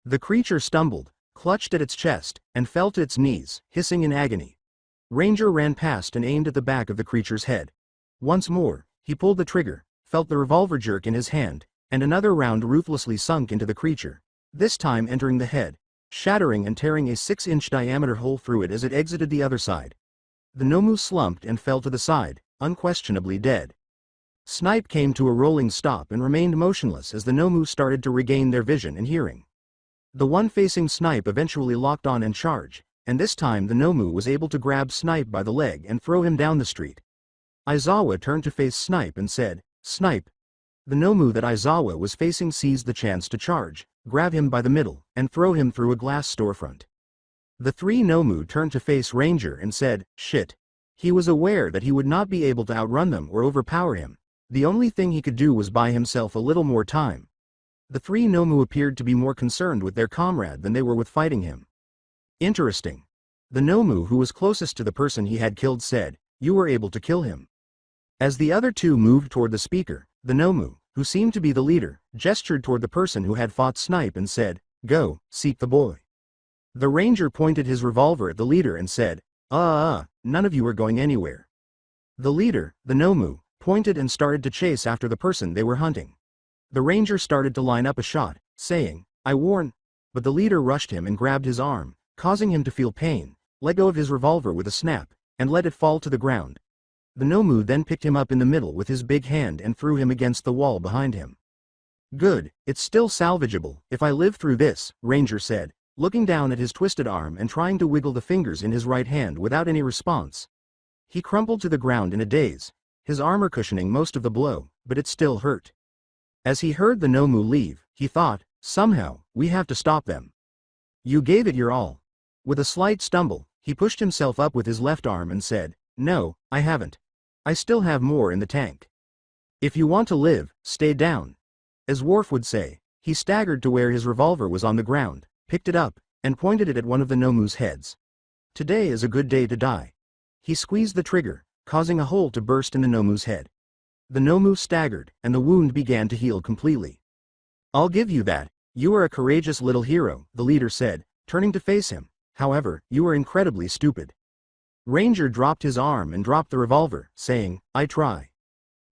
The creature stumbled, clutched at its chest, and fell to its knees, hissing in agony. Ranger ran past and aimed at the back of the creature's head. Once more, he pulled the trigger, felt the revolver jerk in his hand, and another round ruthlessly sunk into the creature, this time entering the head, shattering and tearing a 6-inch diameter hole through it as it exited the other side. The Nomu slumped and fell to the side, unquestionably dead. Snipe came to a rolling stop and remained motionless as the Nomu started to regain their vision and hearing. The one facing Snipe eventually locked on and charged, and this time the Nomu was able to grab Snipe by the leg and throw him down the street. Aizawa turned to face Snipe and said, "Snipe." The Nomu that Aizawa was facing seized the chance to charge, grab him by the middle, and throw him through a glass storefront. The 3 Nomu turned to face Ranger and said, "Shit." He was aware that he would not be able to outrun them or overpower him. The only thing he could do was buy himself a little more time. The 3 Nomu appeared to be more concerned with their comrade than they were with fighting him. Interesting. The Nomu who was closest to the person he had killed said, "You were able to kill him." As the other 2 moved toward the speaker, the Nomu, who seemed to be the leader, gestured toward the person who had fought Snipe and said, "Go, seek the boy." The Ranger pointed his revolver at the leader and said, none of you are going anywhere." The leader, the Nomu, pointed and started to chase after the person they were hunting. The Ranger started to line up a shot, saying, "I warn," but the leader rushed him and grabbed his arm, causing him to feel pain, let go of his revolver with a snap, and let it fall to the ground. The Nomu then picked him up in the middle with his big hand and threw him against the wall behind him. "Good, it's still salvageable, if I live through this," Ranger said, looking down at his twisted arm and trying to wiggle the fingers in his right hand without any response. He crumpled to the ground in a daze, his armor cushioning most of the blow, but it still hurt. As he heard the Nomu leave, he thought, "Somehow, we have to stop them." "You gave it your all." With a slight stumble, he pushed himself up with his left arm and said, "No, I haven't. I still have more in the tank. If you want to live, stay down." As Worf would say, he staggered to where his revolver was on the ground, picked it up, and pointed it at one of the Nomu's heads. "Today is a good day to die." He squeezed the trigger, causing a hole to burst in the Nomu's head. The Nomu staggered, and the wound began to heal completely. "I'll give you that. You are a courageous little hero," the leader said, turning to face him. "However, you are incredibly stupid." Ranger dropped his arm and dropped the revolver, saying, "I try."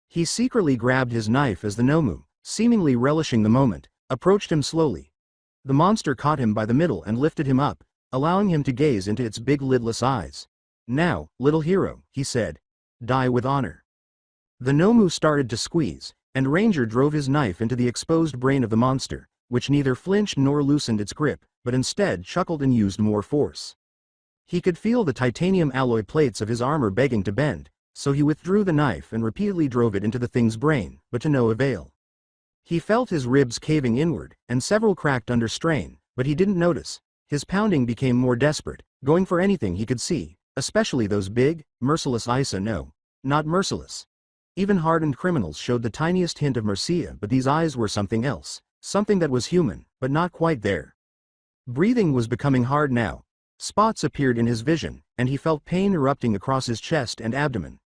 He secretly grabbed his knife as the Nomu, seemingly relishing the moment, approached him slowly. The monster caught him by the middle and lifted him up, allowing him to gaze into its big lidless eyes. "Now, little hero," he said. "Die with honor." The Nomu started to squeeze, and Ranger drove his knife into the exposed brain of the monster, which neither flinched nor loosened its grip, but instead chuckled and used more force. He could feel the titanium alloy plates of his armor begging to bend, so he withdrew the knife and repeatedly drove it into the thing's brain, but to no avail. He felt his ribs caving inward, and several cracked under strain, but he didn't notice. His pounding became more desperate, going for anything he could see, especially those big, merciless eyes. No, not merciless. Even hardened criminals showed the tiniest hint of mercy, but these eyes were something else, something that was human, but not quite there. Breathing was becoming hard now. Spots appeared in his vision, and he felt pain erupting across his chest and abdomen.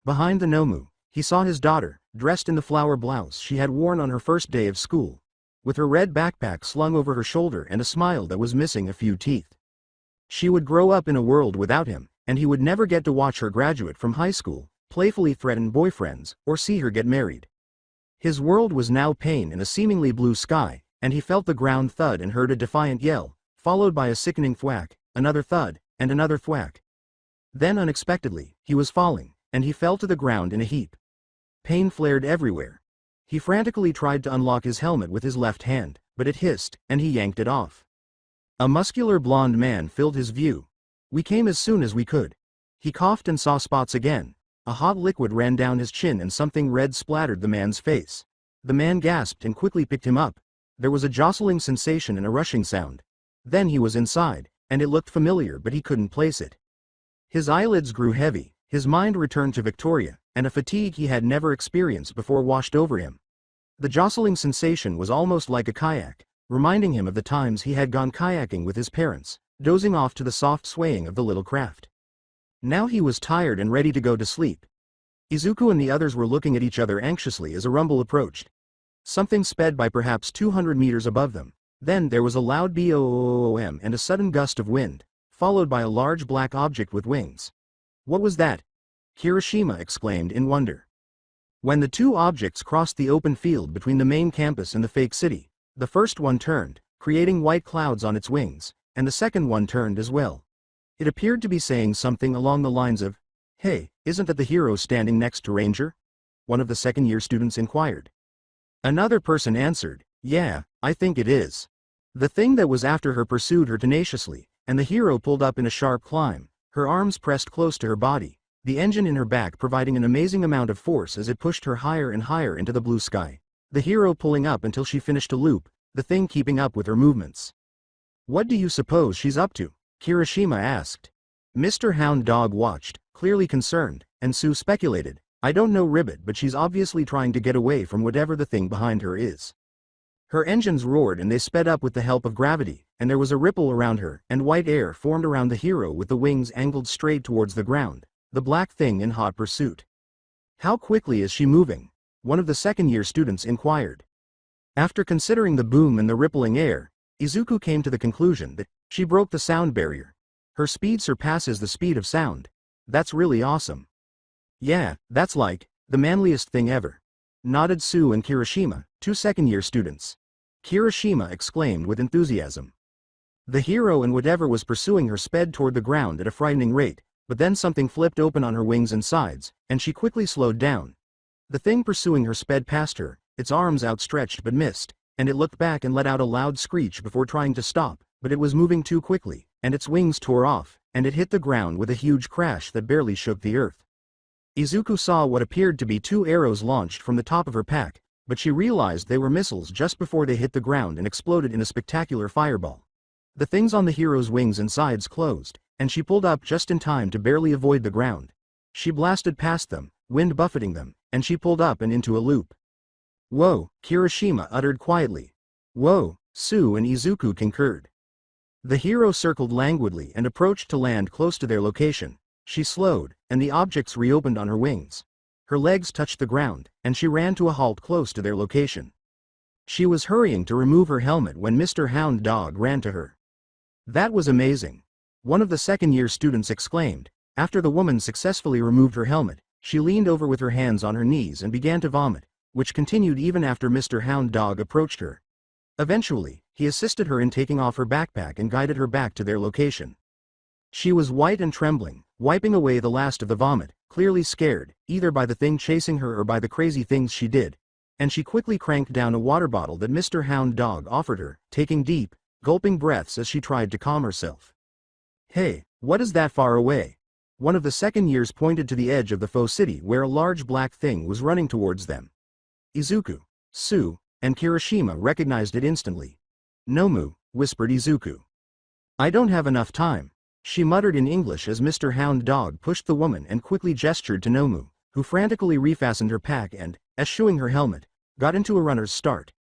Behind the Nomu, he saw his daughter, dressed in the flower blouse she had worn on her first day of school, with her red backpack slung over her shoulder and a smile that was missing a few teeth. She would grow up in a world without him, and he would never get to watch her graduate from high school, playfully threaten boyfriends, or see her get married. His world was now pain in a seemingly blue sky, and he felt the ground thud and heard a defiant yell, followed by a sickening thwack, another thud, and another thwack. Then unexpectedly, he was falling, and he fell to the ground in a heap. Pain flared everywhere. He frantically tried to unlock his helmet with his left hand, but it hissed, and he yanked it off. A muscular blond man filled his view. "We came as soon as we could." He coughed and saw spots again. A hot liquid ran down his chin and something red splattered the man's face. The man gasped and quickly picked him up. There was a jostling sensation and a rushing sound. Then he was inside, and it looked familiar but he couldn't place it. His eyelids grew heavy, his mind returned to Victoria, and a fatigue he had never experienced before washed over him. The jostling sensation was almost like a kayak, reminding him of the times he had gone kayaking with his parents, dozing off to the soft swaying of the little craft. Now he was tired and ready to go to sleep. Izuku and the others were looking at each other anxiously as a rumble approached. Something sped by perhaps 200 meters above them. Then there was a loud boom and a sudden gust of wind, followed by a large black object with wings. "What was that?" Kirishima exclaimed in wonder. When the two objects crossed the open field between the main campus and the fake city, the first one turned, creating white clouds on its wings, and the second one turned as well. It appeared to be saying something along the lines of, "Hey, isn't that the hero standing next to Ranger?" One of the second-year students inquired. Another person answered, "Yeah, I think it is." The thing that was after her pursued her tenaciously, and the hero pulled up in a sharp climb, her arms pressed close to her body, the engine in her back providing an amazing amount of force as it pushed her higher and higher into the blue sky, the hero pulling up until she finished a loop, the thing keeping up with her movements. "What do you suppose she's up to?" Kirishima asked. Mr. Hound Dog watched, clearly concerned, and Sue speculated, "I don't know Ribbit, but she's obviously trying to get away from whatever the thing behind her is." Her engines roared and they sped up with the help of gravity, and there was a ripple around her, and white air formed around the hero with the wings angled straight towards the ground, the black thing in hot pursuit. "How quickly is she moving?" one of the second-year students inquired. After considering the boom and the rippling air, Izuku came to the conclusion that she broke the sound barrier. Her speed surpasses the speed of sound. "That's really awesome." "Yeah, that's like the manliest thing ever," nodded Sue and Kirishima, two second-year students. Kirishima exclaimed with enthusiasm. The hero and whatever was pursuing her sped toward the ground at a frightening rate, but then something flipped open on her wings and sides, and she quickly slowed down. The thing pursuing her sped past her, its arms outstretched but missed, and it looked back and let out a loud screech before trying to stop, but it was moving too quickly, and its wings tore off, and it hit the ground with a huge crash that barely shook the earth. Izuku saw what appeared to be two arrows launched from the top of her pack, but she realized they were missiles just before they hit the ground and exploded in a spectacular fireball. The things on the hero's wings and sides closed, and she pulled up just in time to barely avoid the ground. She blasted past them, wind buffeting them, and she pulled up and into a loop. "Whoa," Kirishima uttered quietly. "Whoa," Sue and Izuku concurred. The hero circled languidly and approached to land close to their location. She slowed, and the objects reopened on her wings. Her legs touched the ground, and she ran to a halt close to their location. She was hurrying to remove her helmet when Mr. Hound Dog ran to her. "That was amazing," one of the second-year students exclaimed. After the woman successfully removed her helmet, she leaned over with her hands on her knees and began to vomit, which continued even after Mr. Hound Dog approached her. Eventually, he assisted her in taking off her backpack and guided her back to their location. She was white and trembling, wiping away the last of the vomit, clearly scared, either by the thing chasing her or by the crazy things she did. And she quickly cranked down a water bottle that Mr. Hound Dog offered her, taking deep, gulping breaths as she tried to calm herself. "Hey, what is that far away?" One of the second years pointed to the edge of the faux city where a large black thing was running towards them. Izuku, Sue, and Kirishima recognized it instantly. "Nomu," whispered Izuku. "I don't have enough time," she muttered in English as Mr. Hound Dog pushed the woman and quickly gestured to Nomu, who frantically refastened her pack and, eschewing her helmet, got into a runner's start.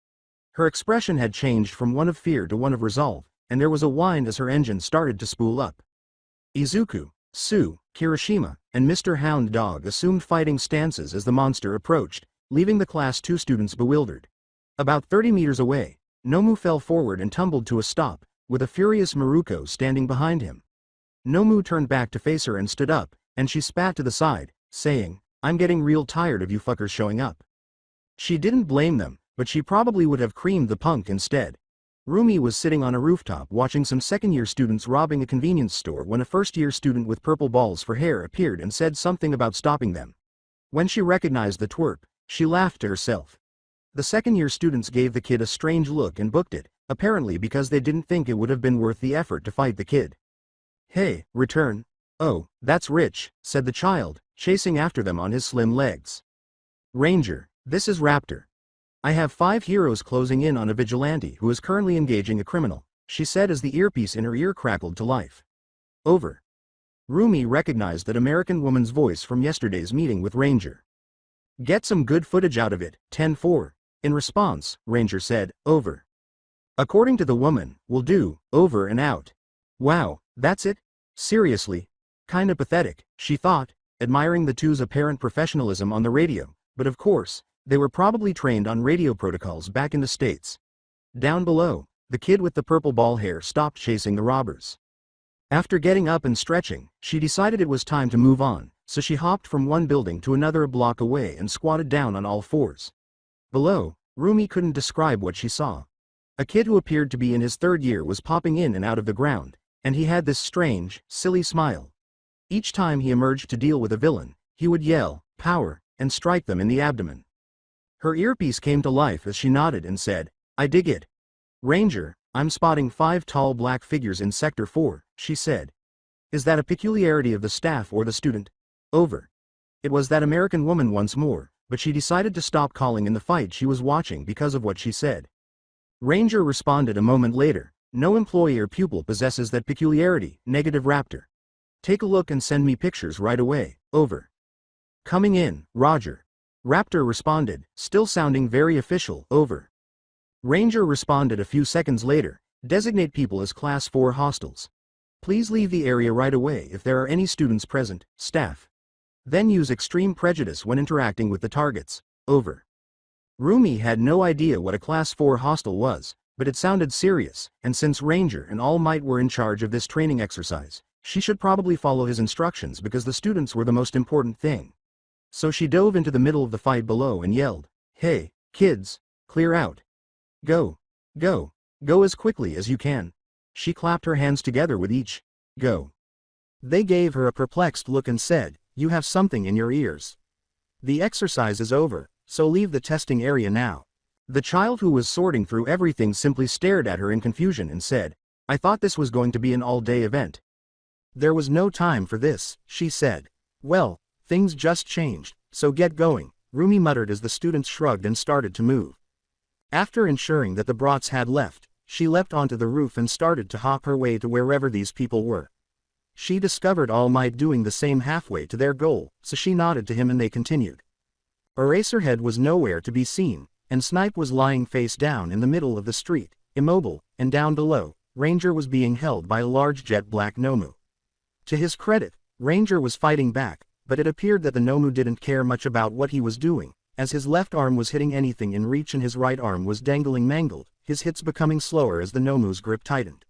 Her expression had changed from one of fear to one of resolve, and there was a whine as her engine started to spool up. Izuku, Sue, Kirishima, and Mr. Hound Dog assumed fighting stances as the monster approached, leaving the Class 2 students bewildered. About 30 meters away, Nomu fell forward and tumbled to a stop, with a furious Maruko standing behind him. Nomu turned back to face her and stood up, and she spat to the side, saying, "I'm getting real tired of you fuckers showing up." She didn't blame them, but she probably would have creamed the punk instead. Rumi was sitting on a rooftop watching some second-year students robbing a convenience store when a first-year student with purple balls for hair appeared and said something about stopping them. When she recognized the twerp, she laughed to herself. The second-year students gave the kid a strange look and booked it, apparently because they didn't think it would have been worth the effort to fight the kid. "Hey, return." "Oh, that's rich," said the child, chasing after them on his slim legs. "Ranger, this is Raptor. I have 5 heroes closing in on a vigilante who is currently engaging a criminal," she said as the earpiece in her ear crackled to life. "Over." Rumi recognized that American woman's voice from yesterday's meeting with Ranger. "Get some good footage out of it, 10-4. In response, Ranger said, "Over." According to the woman, "Will do, over and out." "Wow, that's it? Seriously? Kinda pathetic," she thought, admiring the two's apparent professionalism on the radio, but of course, they were probably trained on radio protocols back in the States. Down below, the kid with the purple ball hair stopped chasing the robbers. After getting up and stretching, she decided it was time to move on, so she hopped from one building to another a block away and squatted down on all fours. Below, Rumi couldn't describe what she saw. A kid who appeared to be in his 3rd year was popping in and out of the ground, and he had this strange, silly smile. Each time he emerged to deal with a villain, he would yell, "Power," and strike them in the abdomen. Her earpiece came to life as she nodded and said, "I dig it. Ranger, I'm spotting 5 tall black figures in Sector 4, she said. "Is that a peculiarity of the staff or the student?" "Over." It was that American woman once more, but she decided to stop calling in the fight she was watching because of what she said. Ranger responded a moment later, "No employee or pupil possesses that peculiarity, negative Raptor. Take a look and send me pictures right away, over." "Coming in, Roger." Raptor responded, still sounding very official, over. Ranger responded a few seconds later, "Designate people as Class 4 hostiles. Please leave the area right away if there are any students present, staff. Then use extreme prejudice when interacting with the targets, over." Rumi had no idea what a Class 4 hostile was, but it sounded serious, and since Ranger and All Might were in charge of this training exercise, she should probably follow his instructions because the students were the most important thing. So she dove into the middle of the fight below and yelled, "Hey, kids, clear out. Go, go, go as quickly as you can." She clapped her hands together with each, "Go." They gave her a perplexed look and said, "You have something in your ears. The exercise is over, so leave the testing area now." The child who was sorting through everything simply stared at her in confusion and said, "I thought this was going to be an all-day event." "There was no time for this," she said. "Well, things just changed, so get going," Rumi muttered as the students shrugged and started to move. After ensuring that the brats had left, she leapt onto the roof and started to hop her way to wherever these people were. She discovered All Might doing the same halfway to their goal, so she nodded to him and they continued. Eraserhead was nowhere to be seen, and Snipe was lying face down in the middle of the street, immobile, and down below, Ranger was being held by a large jet black Nomu. To his credit, Ranger was fighting back, but it appeared that the Nomu didn't care much about what he was doing, as his left arm was hitting anything in reach and his right arm was dangling mangled, his hits becoming slower as the Nomu's grip tightened.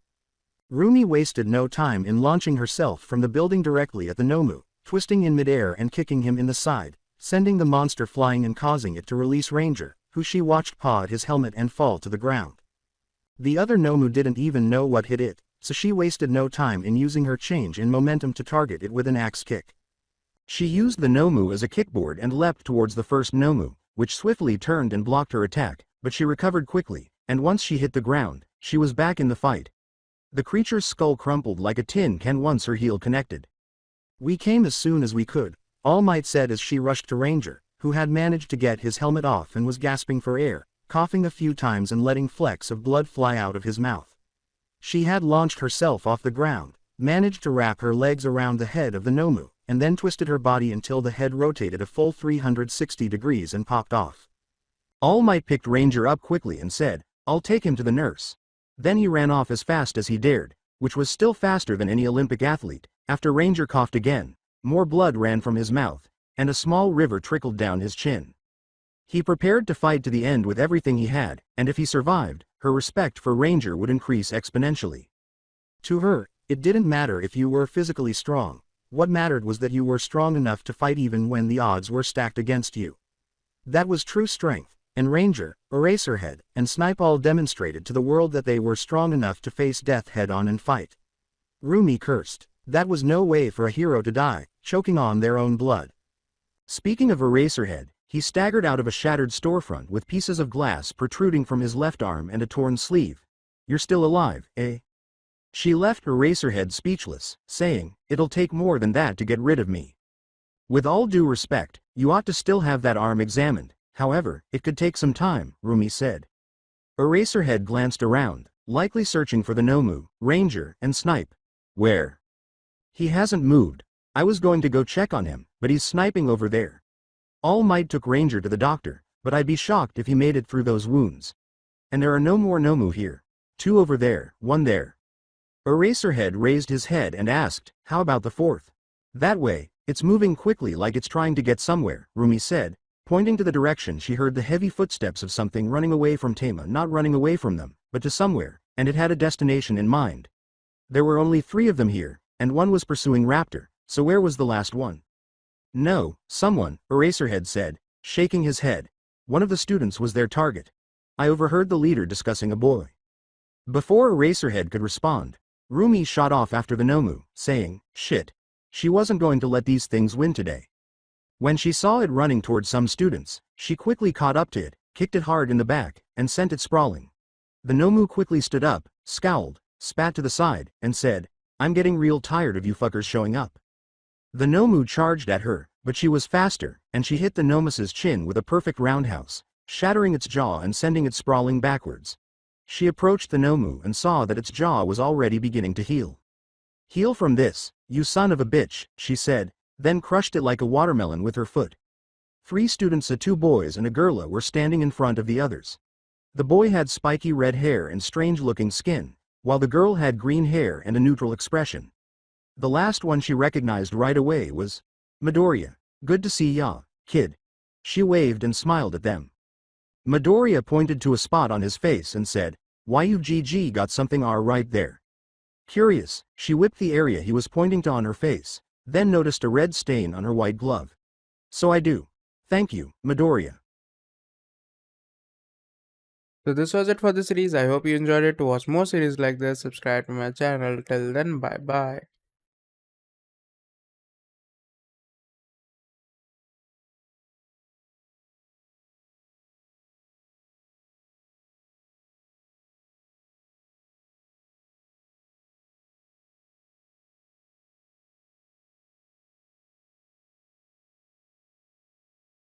Rumi wasted no time in launching herself from the building directly at the Nomu, twisting in midair and kicking him in the side, sending the monster flying and causing it to release Ranger, who she watched paw at his helmet and fall to the ground. The other Nomu didn't even know what hit it, so she wasted no time in using her change in momentum to target it with an axe kick. She used the Nomu as a kickboard and leapt towards the first Nomu, which swiftly turned and blocked her attack, but she recovered quickly, and once she hit the ground, she was back in the fight. The creature's skull crumpled like a tin can once her heel connected. "We came as soon as we could," All Might said as she rushed to Ranger, who had managed to get his helmet off and was gasping for air, coughing a few times and letting flecks of blood fly out of his mouth. She had launched herself off the ground, managed to wrap her legs around the head of the Nomu, and then twisted her body until the head rotated a full 360 degrees and popped off. All Might picked Ranger up quickly and said, "I'll take him to the nurse." Then he ran off as fast as he dared, which was still faster than any Olympic athlete. After Ranger coughed again, more blood ran from his mouth, and a small river trickled down his chin. He prepared to fight to the end with everything he had, and if he survived, her respect for Ranger would increase exponentially. To her, it didn't matter if you were physically strong. What mattered was that you were strong enough to fight even when the odds were stacked against you. That was true strength, and Ranger, Eraserhead, and Snipe all demonstrated to the world that they were strong enough to face death head-on and fight. Rumi cursed. That was no way for a hero to die, choking on their own blood. Speaking of Eraserhead, he staggered out of a shattered storefront with pieces of glass protruding from his left arm and a torn sleeve. "You're still alive, eh?" She left Eraserhead speechless, saying, "It'll take more than that to get rid of me." "With all due respect, you ought to still have that arm examined. However, it could take some time," Rumi said. Eraserhead glanced around, likely searching for the Nomu, Ranger, and Snipe. "Where?" "He hasn't moved. I was going to go check on him, but he's sniping over there." All Might took Ranger to the doctor, but I'd be shocked if he made it through those wounds. "And there are no more Nomu here. 2 over there, 1 there." Eraserhead raised his head and asked, "How about the 4th? "That way, it's moving quickly like it's trying to get somewhere," Rumi said, pointing to the direction she heard the heavy footsteps of something running away from Tama, not running away from them, but to somewhere, and it had a destination in mind. There were only 3 of them here, and one was pursuing Raptor, so where was the last one? "No, someone," Eraserhead said, shaking his head. "One of the students was their target. I overheard the leader discussing a boy." Before Eraserhead could respond, Rumi shot off after the Nomu, saying, "Shit. She wasn't going to let these things win today." When she saw it running towards some students, she quickly caught up to it, kicked it hard in the back, and sent it sprawling. The Nomu quickly stood up, scowled, spat to the side, and said, "I'm getting real tired of you fuckers showing up." The Nomu charged at her, but she was faster, and she hit the Nomus's chin with a perfect roundhouse, shattering its jaw and sending it sprawling backwards. She approached the Nomu and saw that its jaw was already beginning to heal. "Heal from this, you son of a bitch," she said, then crushed it like a watermelon with her foot. 3 students, 2 boys and a girl, were standing in front of the others. The boy had spiky red hair and strange-looking skin, while the girl had green hair and a neutral expression. The last one she recognized right away was Midoriya. "Good to see ya, kid." She waved and smiled at them. Midoriya pointed to a spot on his face and said, "Why you GG got something right there." Curious, she whipped the area he was pointing to on her face, then noticed a red stain on her white glove. "So I do. Thank you, Midoriya." So this was it for the series. I hope you enjoyed it. To watch more series like this, subscribe to my channel. Till then, bye bye.